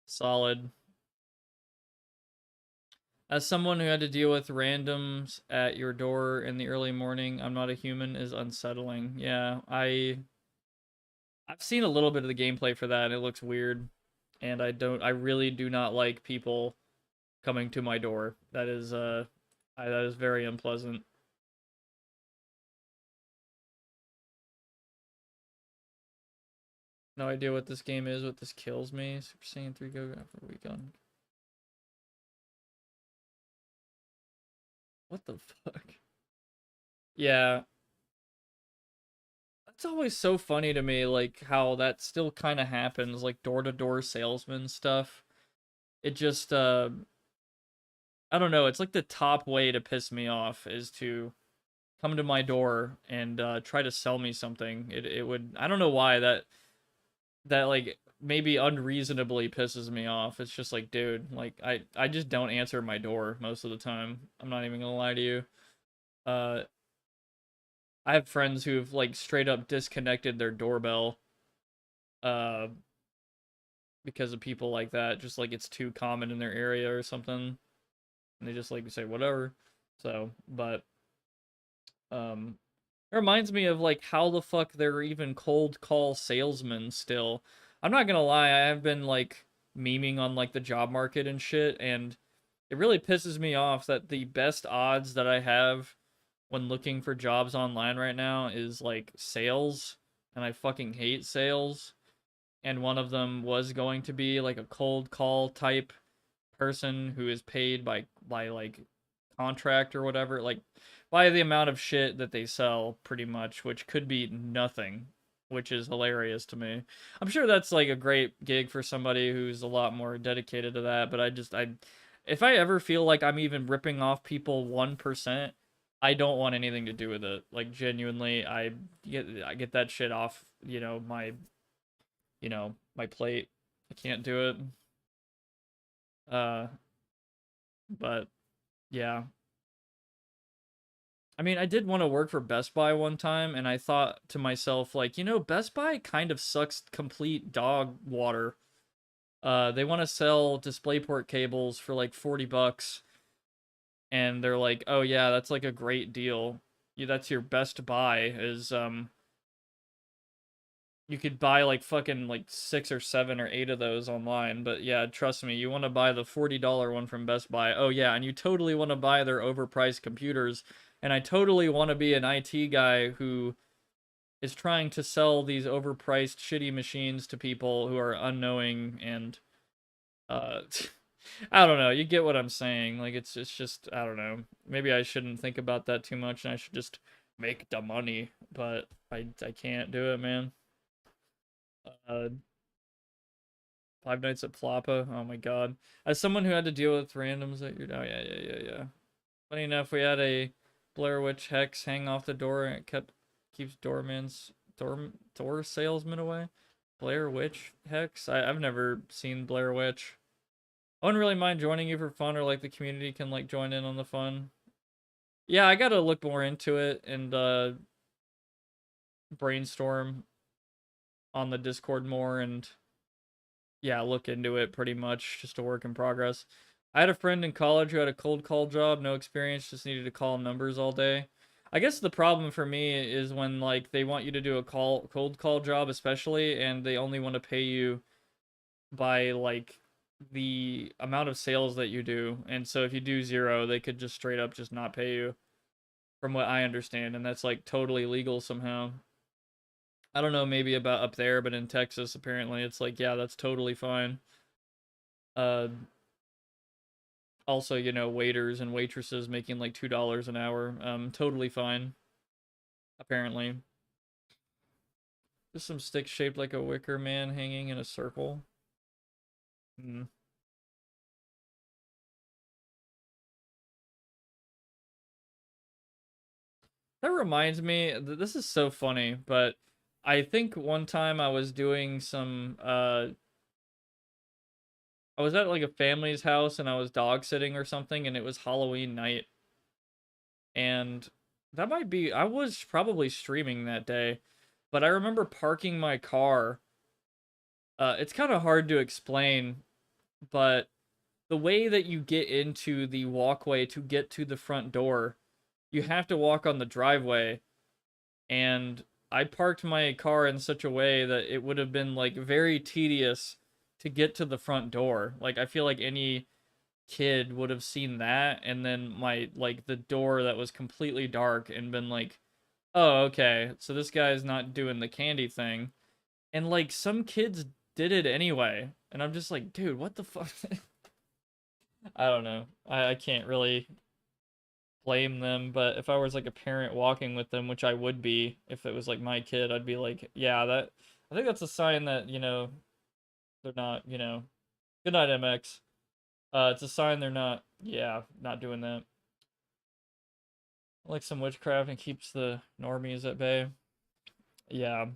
solid. As someone who had to deal with randoms at your door in the early morning, I'm Not a Human is unsettling. Yeah, I've seen a little bit of the gameplay for that and it looks weird. And I really do not like people coming to my door. That is very unpleasant. No idea what this game is, what this kills me. Super Saiyan 3 go for weekend. What the fuck? Yeah. It's always so funny to me, like, how that still kind of happens, like, door-to-door salesman stuff. It just, I don't know, it's like the top way to piss me off is to come to my door and try to sell me something. It would, I don't know why that like maybe unreasonably pisses me off. It's just like, dude, like I just don't answer my door most of the time. I'm not even gonna lie to you. Uh, I have friends who've like straight up disconnected their doorbell, uh, because of people like that. Just like it's too common in their area or something, and they just like say whatever. So, but it reminds me of like how the fuck they're even cold call salesmen still. I'm not gonna lie, I have been like memeing on like the job market and shit, and it really pisses me off that the best odds that I have when looking for jobs online right now is like sales, and I fucking hate sales. And one of them was going to be like a cold call type person who is paid by like contract or whatever, like by the amount of shit that they sell, pretty much, which could be nothing, which is hilarious to me. I'm sure that's like a great gig for somebody who's a lot more dedicated to that, but if I ever feel like I'm even ripping off people 1%, I don't want anything to do with it. Like genuinely, I get that shit off, my plate. I can't do it. But yeah. I mean, I did want to work for Best Buy one time, and I thought to myself, like, Best Buy kind of sucks complete dog water. They want to sell DisplayPort cables for like $40, and they're like, oh yeah, that's like a great deal. That's your Best Buy is, you could buy like fucking like 6 or 7 or 8 of those online, but yeah, trust me, you want to buy the $40 one from Best Buy. Oh yeah, and you totally want to buy their overpriced computers. And I totally want to be an IT guy who is trying to sell these overpriced shitty machines to people who are unknowing and I don't know, you get what I'm saying. Like it's just, I don't know. Maybe I shouldn't think about that too much and I should just make the money, but I can't do it, man. Uh, Five Nights at Plappa. Oh my god. As someone who had to deal with randoms at your, oh yeah. Funny enough, we had a Blair Witch hex hang off the door and it keeps door salesman away. Blair Witch hex? I've never seen Blair Witch. I wouldn't really mind joining you for fun, or like the community can like join in on the fun. Yeah, I gotta look more into it and brainstorm on the Discord more and yeah, look into it pretty much. Just a work in progress. I had a friend in college who had a cold call job, no experience, just needed to call numbers all day. I guess the problem for me is when like they want you to do a cold call job especially and they only want to pay you by like the amount of sales that you do. And so if you do 0, they could just straight up just not pay you from what I understand, and that's like totally legal somehow. I don't know maybe about up there, but in Texas apparently it's like yeah, that's totally fine. Uh Also, you know, waiters and waitresses making like $2 an hour, totally fine. Apparently. Just some sticks shaped like a wicker man hanging in a circle. Hmm. That reminds me, this is so funny, but I think one time I was doing some, I was at like a family's house and I was dog sitting or something, and it was Halloween night. And that might be, I was probably streaming that day, but I remember parking my car. It's kind of hard to explain, but the way that you get into the walkway to get to the front door, you have to walk on the driveway. And I parked my car in such a way that it would have been like very tedious to get to the front door. Like I feel like any kid would have seen that and then my like the door that was completely dark and been like, "Oh, okay. So this guy's not doing the candy thing." And like some kids did it anyway. And I'm just like, "Dude, what the fuck?" I don't know. I can't really blame them, but if I was like a parent walking with them, which I would be if it was like my kid, I'd be like, yeah, that I think that's a sign that, you know, they're not, you know, good night MX. It's a sign they're not, yeah, not doing that. Like some witchcraft and keeps the normies at bay. Yeah.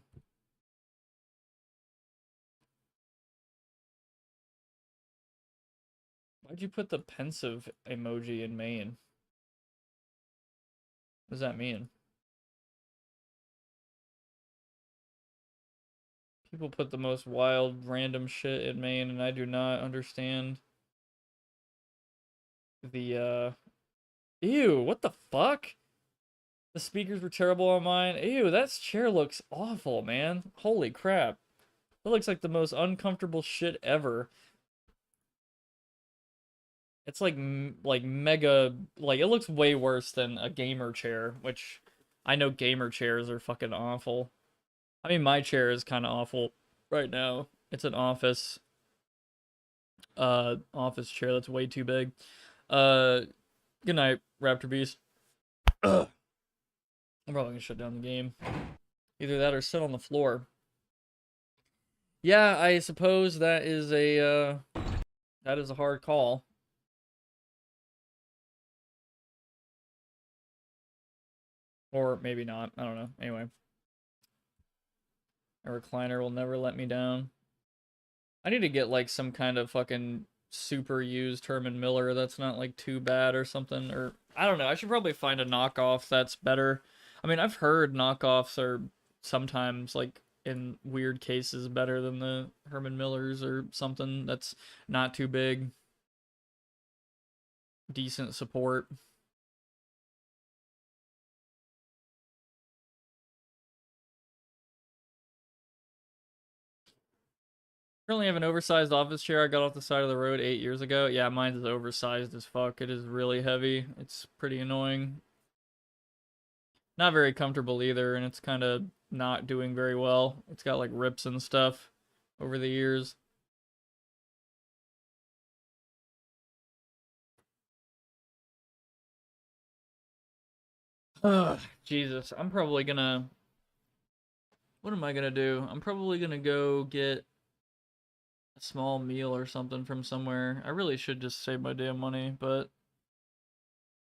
Why'd you put the pensive emoji in main? What does that mean? People put the most wild, random shit in main, and I do not understand the, Ew, what the fuck? The speakers were terrible on mine. Ew, that chair looks awful, man. Holy crap. That looks like the most uncomfortable shit ever. It's like mega, like it looks way worse than a gamer chair, which I know gamer chairs are fucking awful. I mean, my chair is kind of awful right now. It's an office chair that's way too big. Uh, Good night, Raptor Beast. Ugh. I'm probably gonna shut down the game. Either that or sit on the floor. Yeah, I suppose that is a hard call. Or maybe not. I don't know. Anyway. A recliner will never let me down. I need to get like some kind of fucking super used Herman Miller that's not like too bad or something. Or I don't know. I should probably find a knockoff that's better. I mean, I've heard knockoffs are sometimes like in weird cases better than the Herman Millers or something that's not too big. Decent support. Currently have an oversized office chair I got off the side of the road 8 years ago. Yeah, mine is oversized as fuck. It is really heavy. It's pretty annoying. Not very comfortable either, and it's kind of not doing very well. It's got like rips and stuff over the years. Ugh, Jesus. I'm probably gonna... What am I gonna do? I'm probably gonna go get a small meal or something from somewhere. I really should just save my damn money, but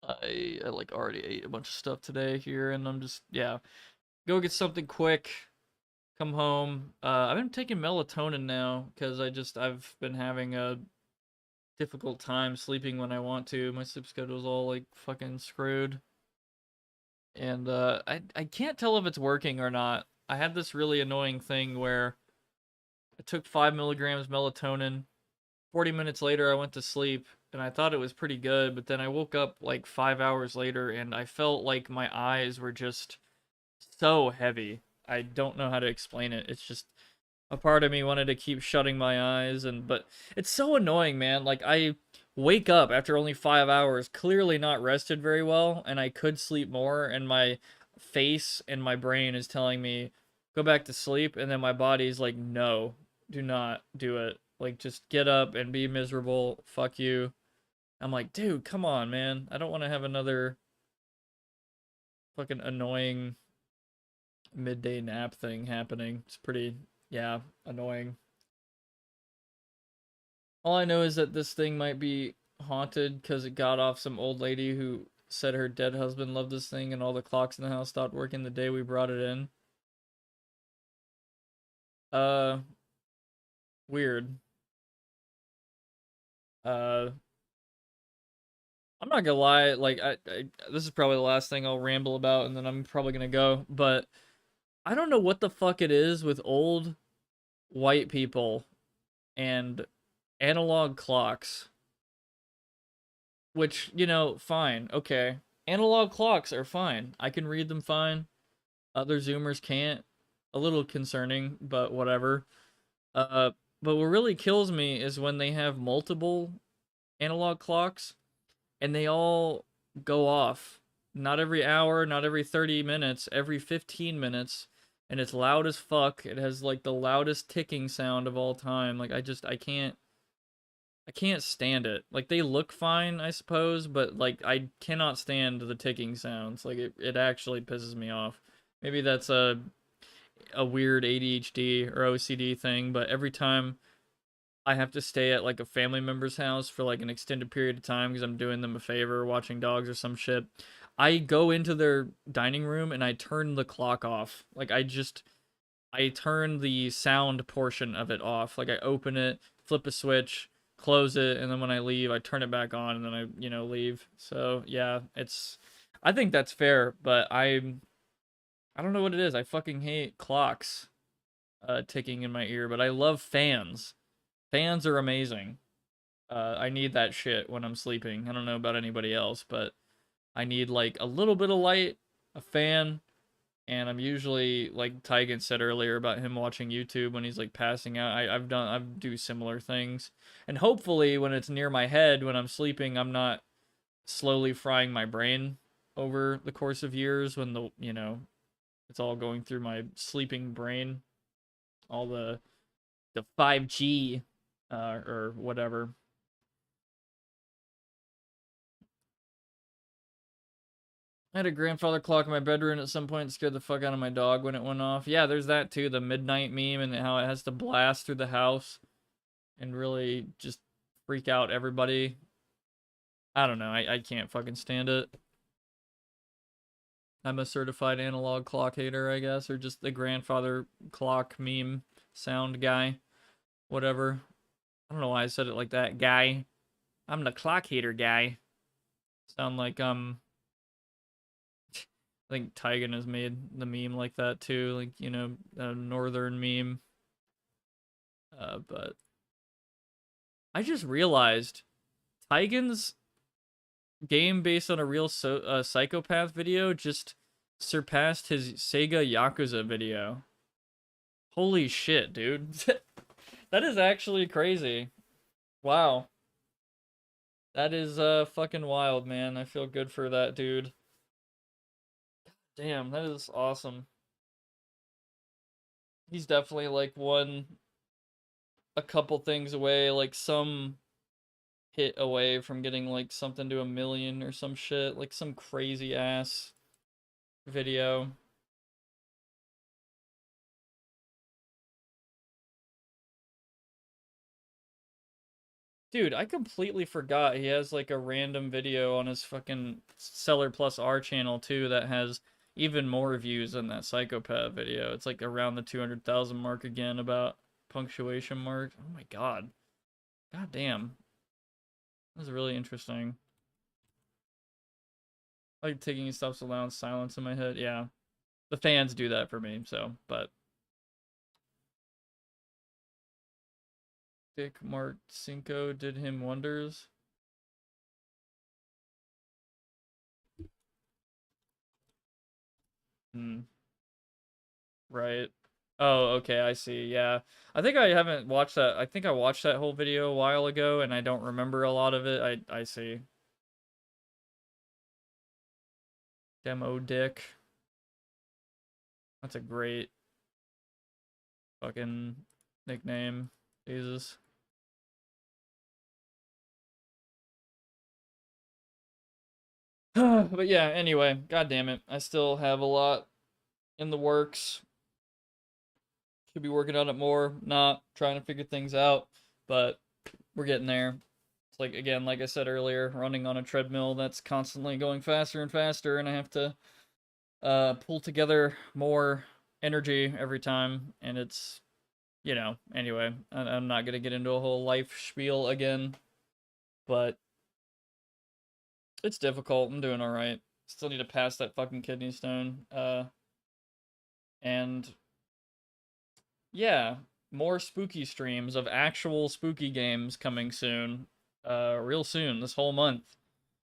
I like already ate a bunch of stuff today here, and I'm just, yeah. Go get something quick. Come home. I've been taking melatonin now because I've been having a difficult time sleeping when I want to. My sleep schedule's all like fucking screwed. And I can't tell if it's working or not. I had this really annoying thing where I took 5 milligrams melatonin. 40 minutes later, I went to sleep, and I thought it was pretty good, but then I woke up like 5 hours later, and I felt like my eyes were just so heavy. I don't know how to explain it. It's just a part of me wanted to keep shutting my eyes, but it's so annoying, man. Like, I wake up after only 5 hours, clearly not rested very well, and I could sleep more, and my face and my brain is telling me go back to sleep, and then my body's like, no, do not do it. Like, just get up and be miserable. Fuck you. I'm like, dude, come on, man. I don't want to have another fucking annoying midday nap thing happening. It's pretty, yeah, annoying. All I know is that this thing might be haunted because it got off some old lady who said her dead husband loved this thing and all the clocks in the house stopped working the day we brought it in. Weird. I'm not gonna lie, like, this is probably the last thing I'll ramble about, and then I'm probably gonna go, but I don't know what the fuck it is with old white people and analog clocks. Which, you know, fine, okay. Analog clocks are fine. I can read them fine. Other Zoomers can't. A little concerning, but whatever. But what really kills me is when they have multiple analog clocks and they all go off. Not every hour, not every 30 minutes, every 15 minutes. And it's loud as fuck. It has like the loudest ticking sound of all time. Like, I can't stand it. Like, they look fine, I suppose, but like, I cannot stand the ticking sounds. Like, it actually pisses me off. Maybe that's a weird ADHD or OCD thing, but every time I have to stay at like a family member's house for like an extended period of time because I'm doing them a favor, watching dogs or some shit, I go into their dining room and I turn the clock off. Like, I turn the sound portion of it off. Like, I open it, flip a switch, close it, and then when I leave, I turn it back on, and then I, you know, leave. So, yeah, I think that's fair, but I don't know what it is. I fucking hate clocks ticking in my ear, but I love fans. Fans are amazing. I need that shit when I'm sleeping. I don't know about anybody else, but I need, like, a little bit of light, a fan, and I'm usually, like Taigen said earlier about him watching YouTube when he's like passing out. I do similar things, and hopefully when it's near my head when I'm sleeping, I'm not slowly frying my brain over the course of years when it's all going through my sleeping brain, all the 5G or whatever. I had a grandfather clock in my bedroom at some point. It scared the fuck out of my dog when it went off. Yeah, there's that too, the midnight meme and how it has to blast through the house and really just freak out everybody. I don't know. I can't fucking stand it. I'm a certified analog clock hater, I guess, or just the grandfather clock meme sound guy. Whatever. I don't know why I said it like that. Guy. I'm the clock hater guy. Sound like, I think Taigen has made the meme like that too, like, you know, a northern meme. But I just realized Taigen's game based on a real psychopath video just surpassed his Sega Yakuza video. Holy shit, dude. That is actually crazy. Wow. That is fucking wild, man. I feel good for that dude. Damn, that is awesome. He's definitely like a couple things away, like some hit away from getting like something to 1 million or some shit, like some crazy ass video. Dude, I completely forgot he has like a random video on his fucking Seller Plus R channel too that has even more views than that psychopath video. It's like around the 200,000 mark again, about punctuation mark. Oh my god. God damn. That's really interesting. I like taking stuff to allow silence in my head. Yeah. The fans do that for me, so, but. Dick Mark Cinco did him wonders. Hmm. Right. Oh, okay, I see. Yeah. I think I haven't watched that. I think I watched that whole video a while ago and I don't remember a lot of it. I see. Demo Dick. That's a great fucking nickname. Jesus. But yeah, anyway, god damn it. I still have a lot in the works. Should be working on it more, not trying to figure things out, but we're getting there. It's like, again, like I said earlier, running on a treadmill that's constantly going faster and faster, and I have to pull together more energy every time, and it's, you know, anyway, I'm not gonna get into a whole life spiel again, but it's difficult. I'm doing all right. Still need to pass that fucking kidney stone. And yeah, more spooky streams of actual spooky games coming soon. Real soon, this whole month.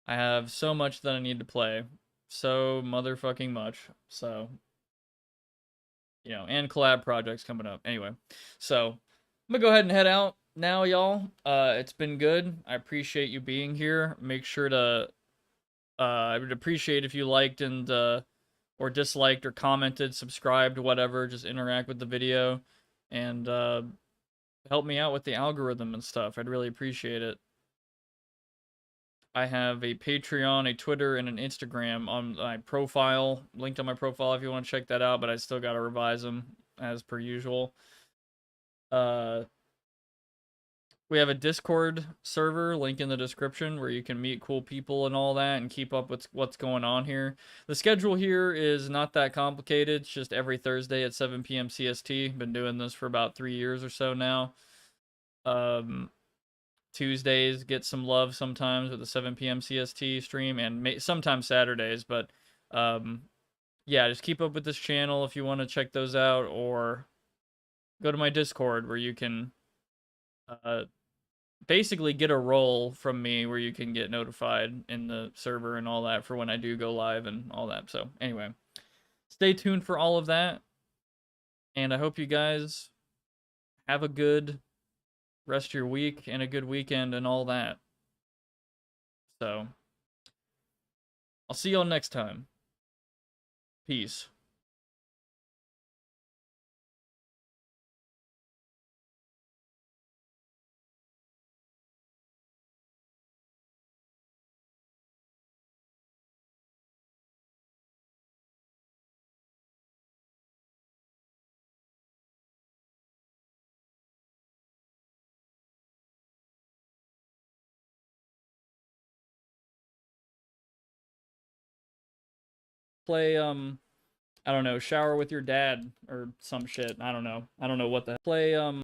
I have so much that I need to play. So motherfucking much. So, you know, and collab projects coming up. Anyway, so I'm gonna go ahead and head out now, y'all. It's been good. I appreciate you being here. Make sure to, I would appreciate if you liked and, or disliked or commented, subscribed, whatever. Just interact with the video and, help me out with the algorithm and stuff. I'd really appreciate it. I have a Patreon, a Twitter, and an Instagram on my profile, linked on my profile if you want to check that out, but I still got to revise them as per usual. We have a Discord server, link in the description, where you can meet cool people and all that and keep up with what's going on here. The schedule here is not that complicated. It's just every Thursday at 7 PM CST. Been doing this for about 3 years or so now. Tuesdays get some love sometimes with the 7 PM CST stream, and sometimes Saturdays, but yeah, just keep up with this channel if you want to check those out, or go to my Discord where you can basically get a role from me where you can get notified in the server and all that for when I do go live and all that. So anyway, stay tuned for all of that, and I hope you guys have a good rest of your week and a good weekend and all that. So I'll see y'all next time. Peace. Play I don't know, shower with your dad or some shit. I don't know. I don't know what the play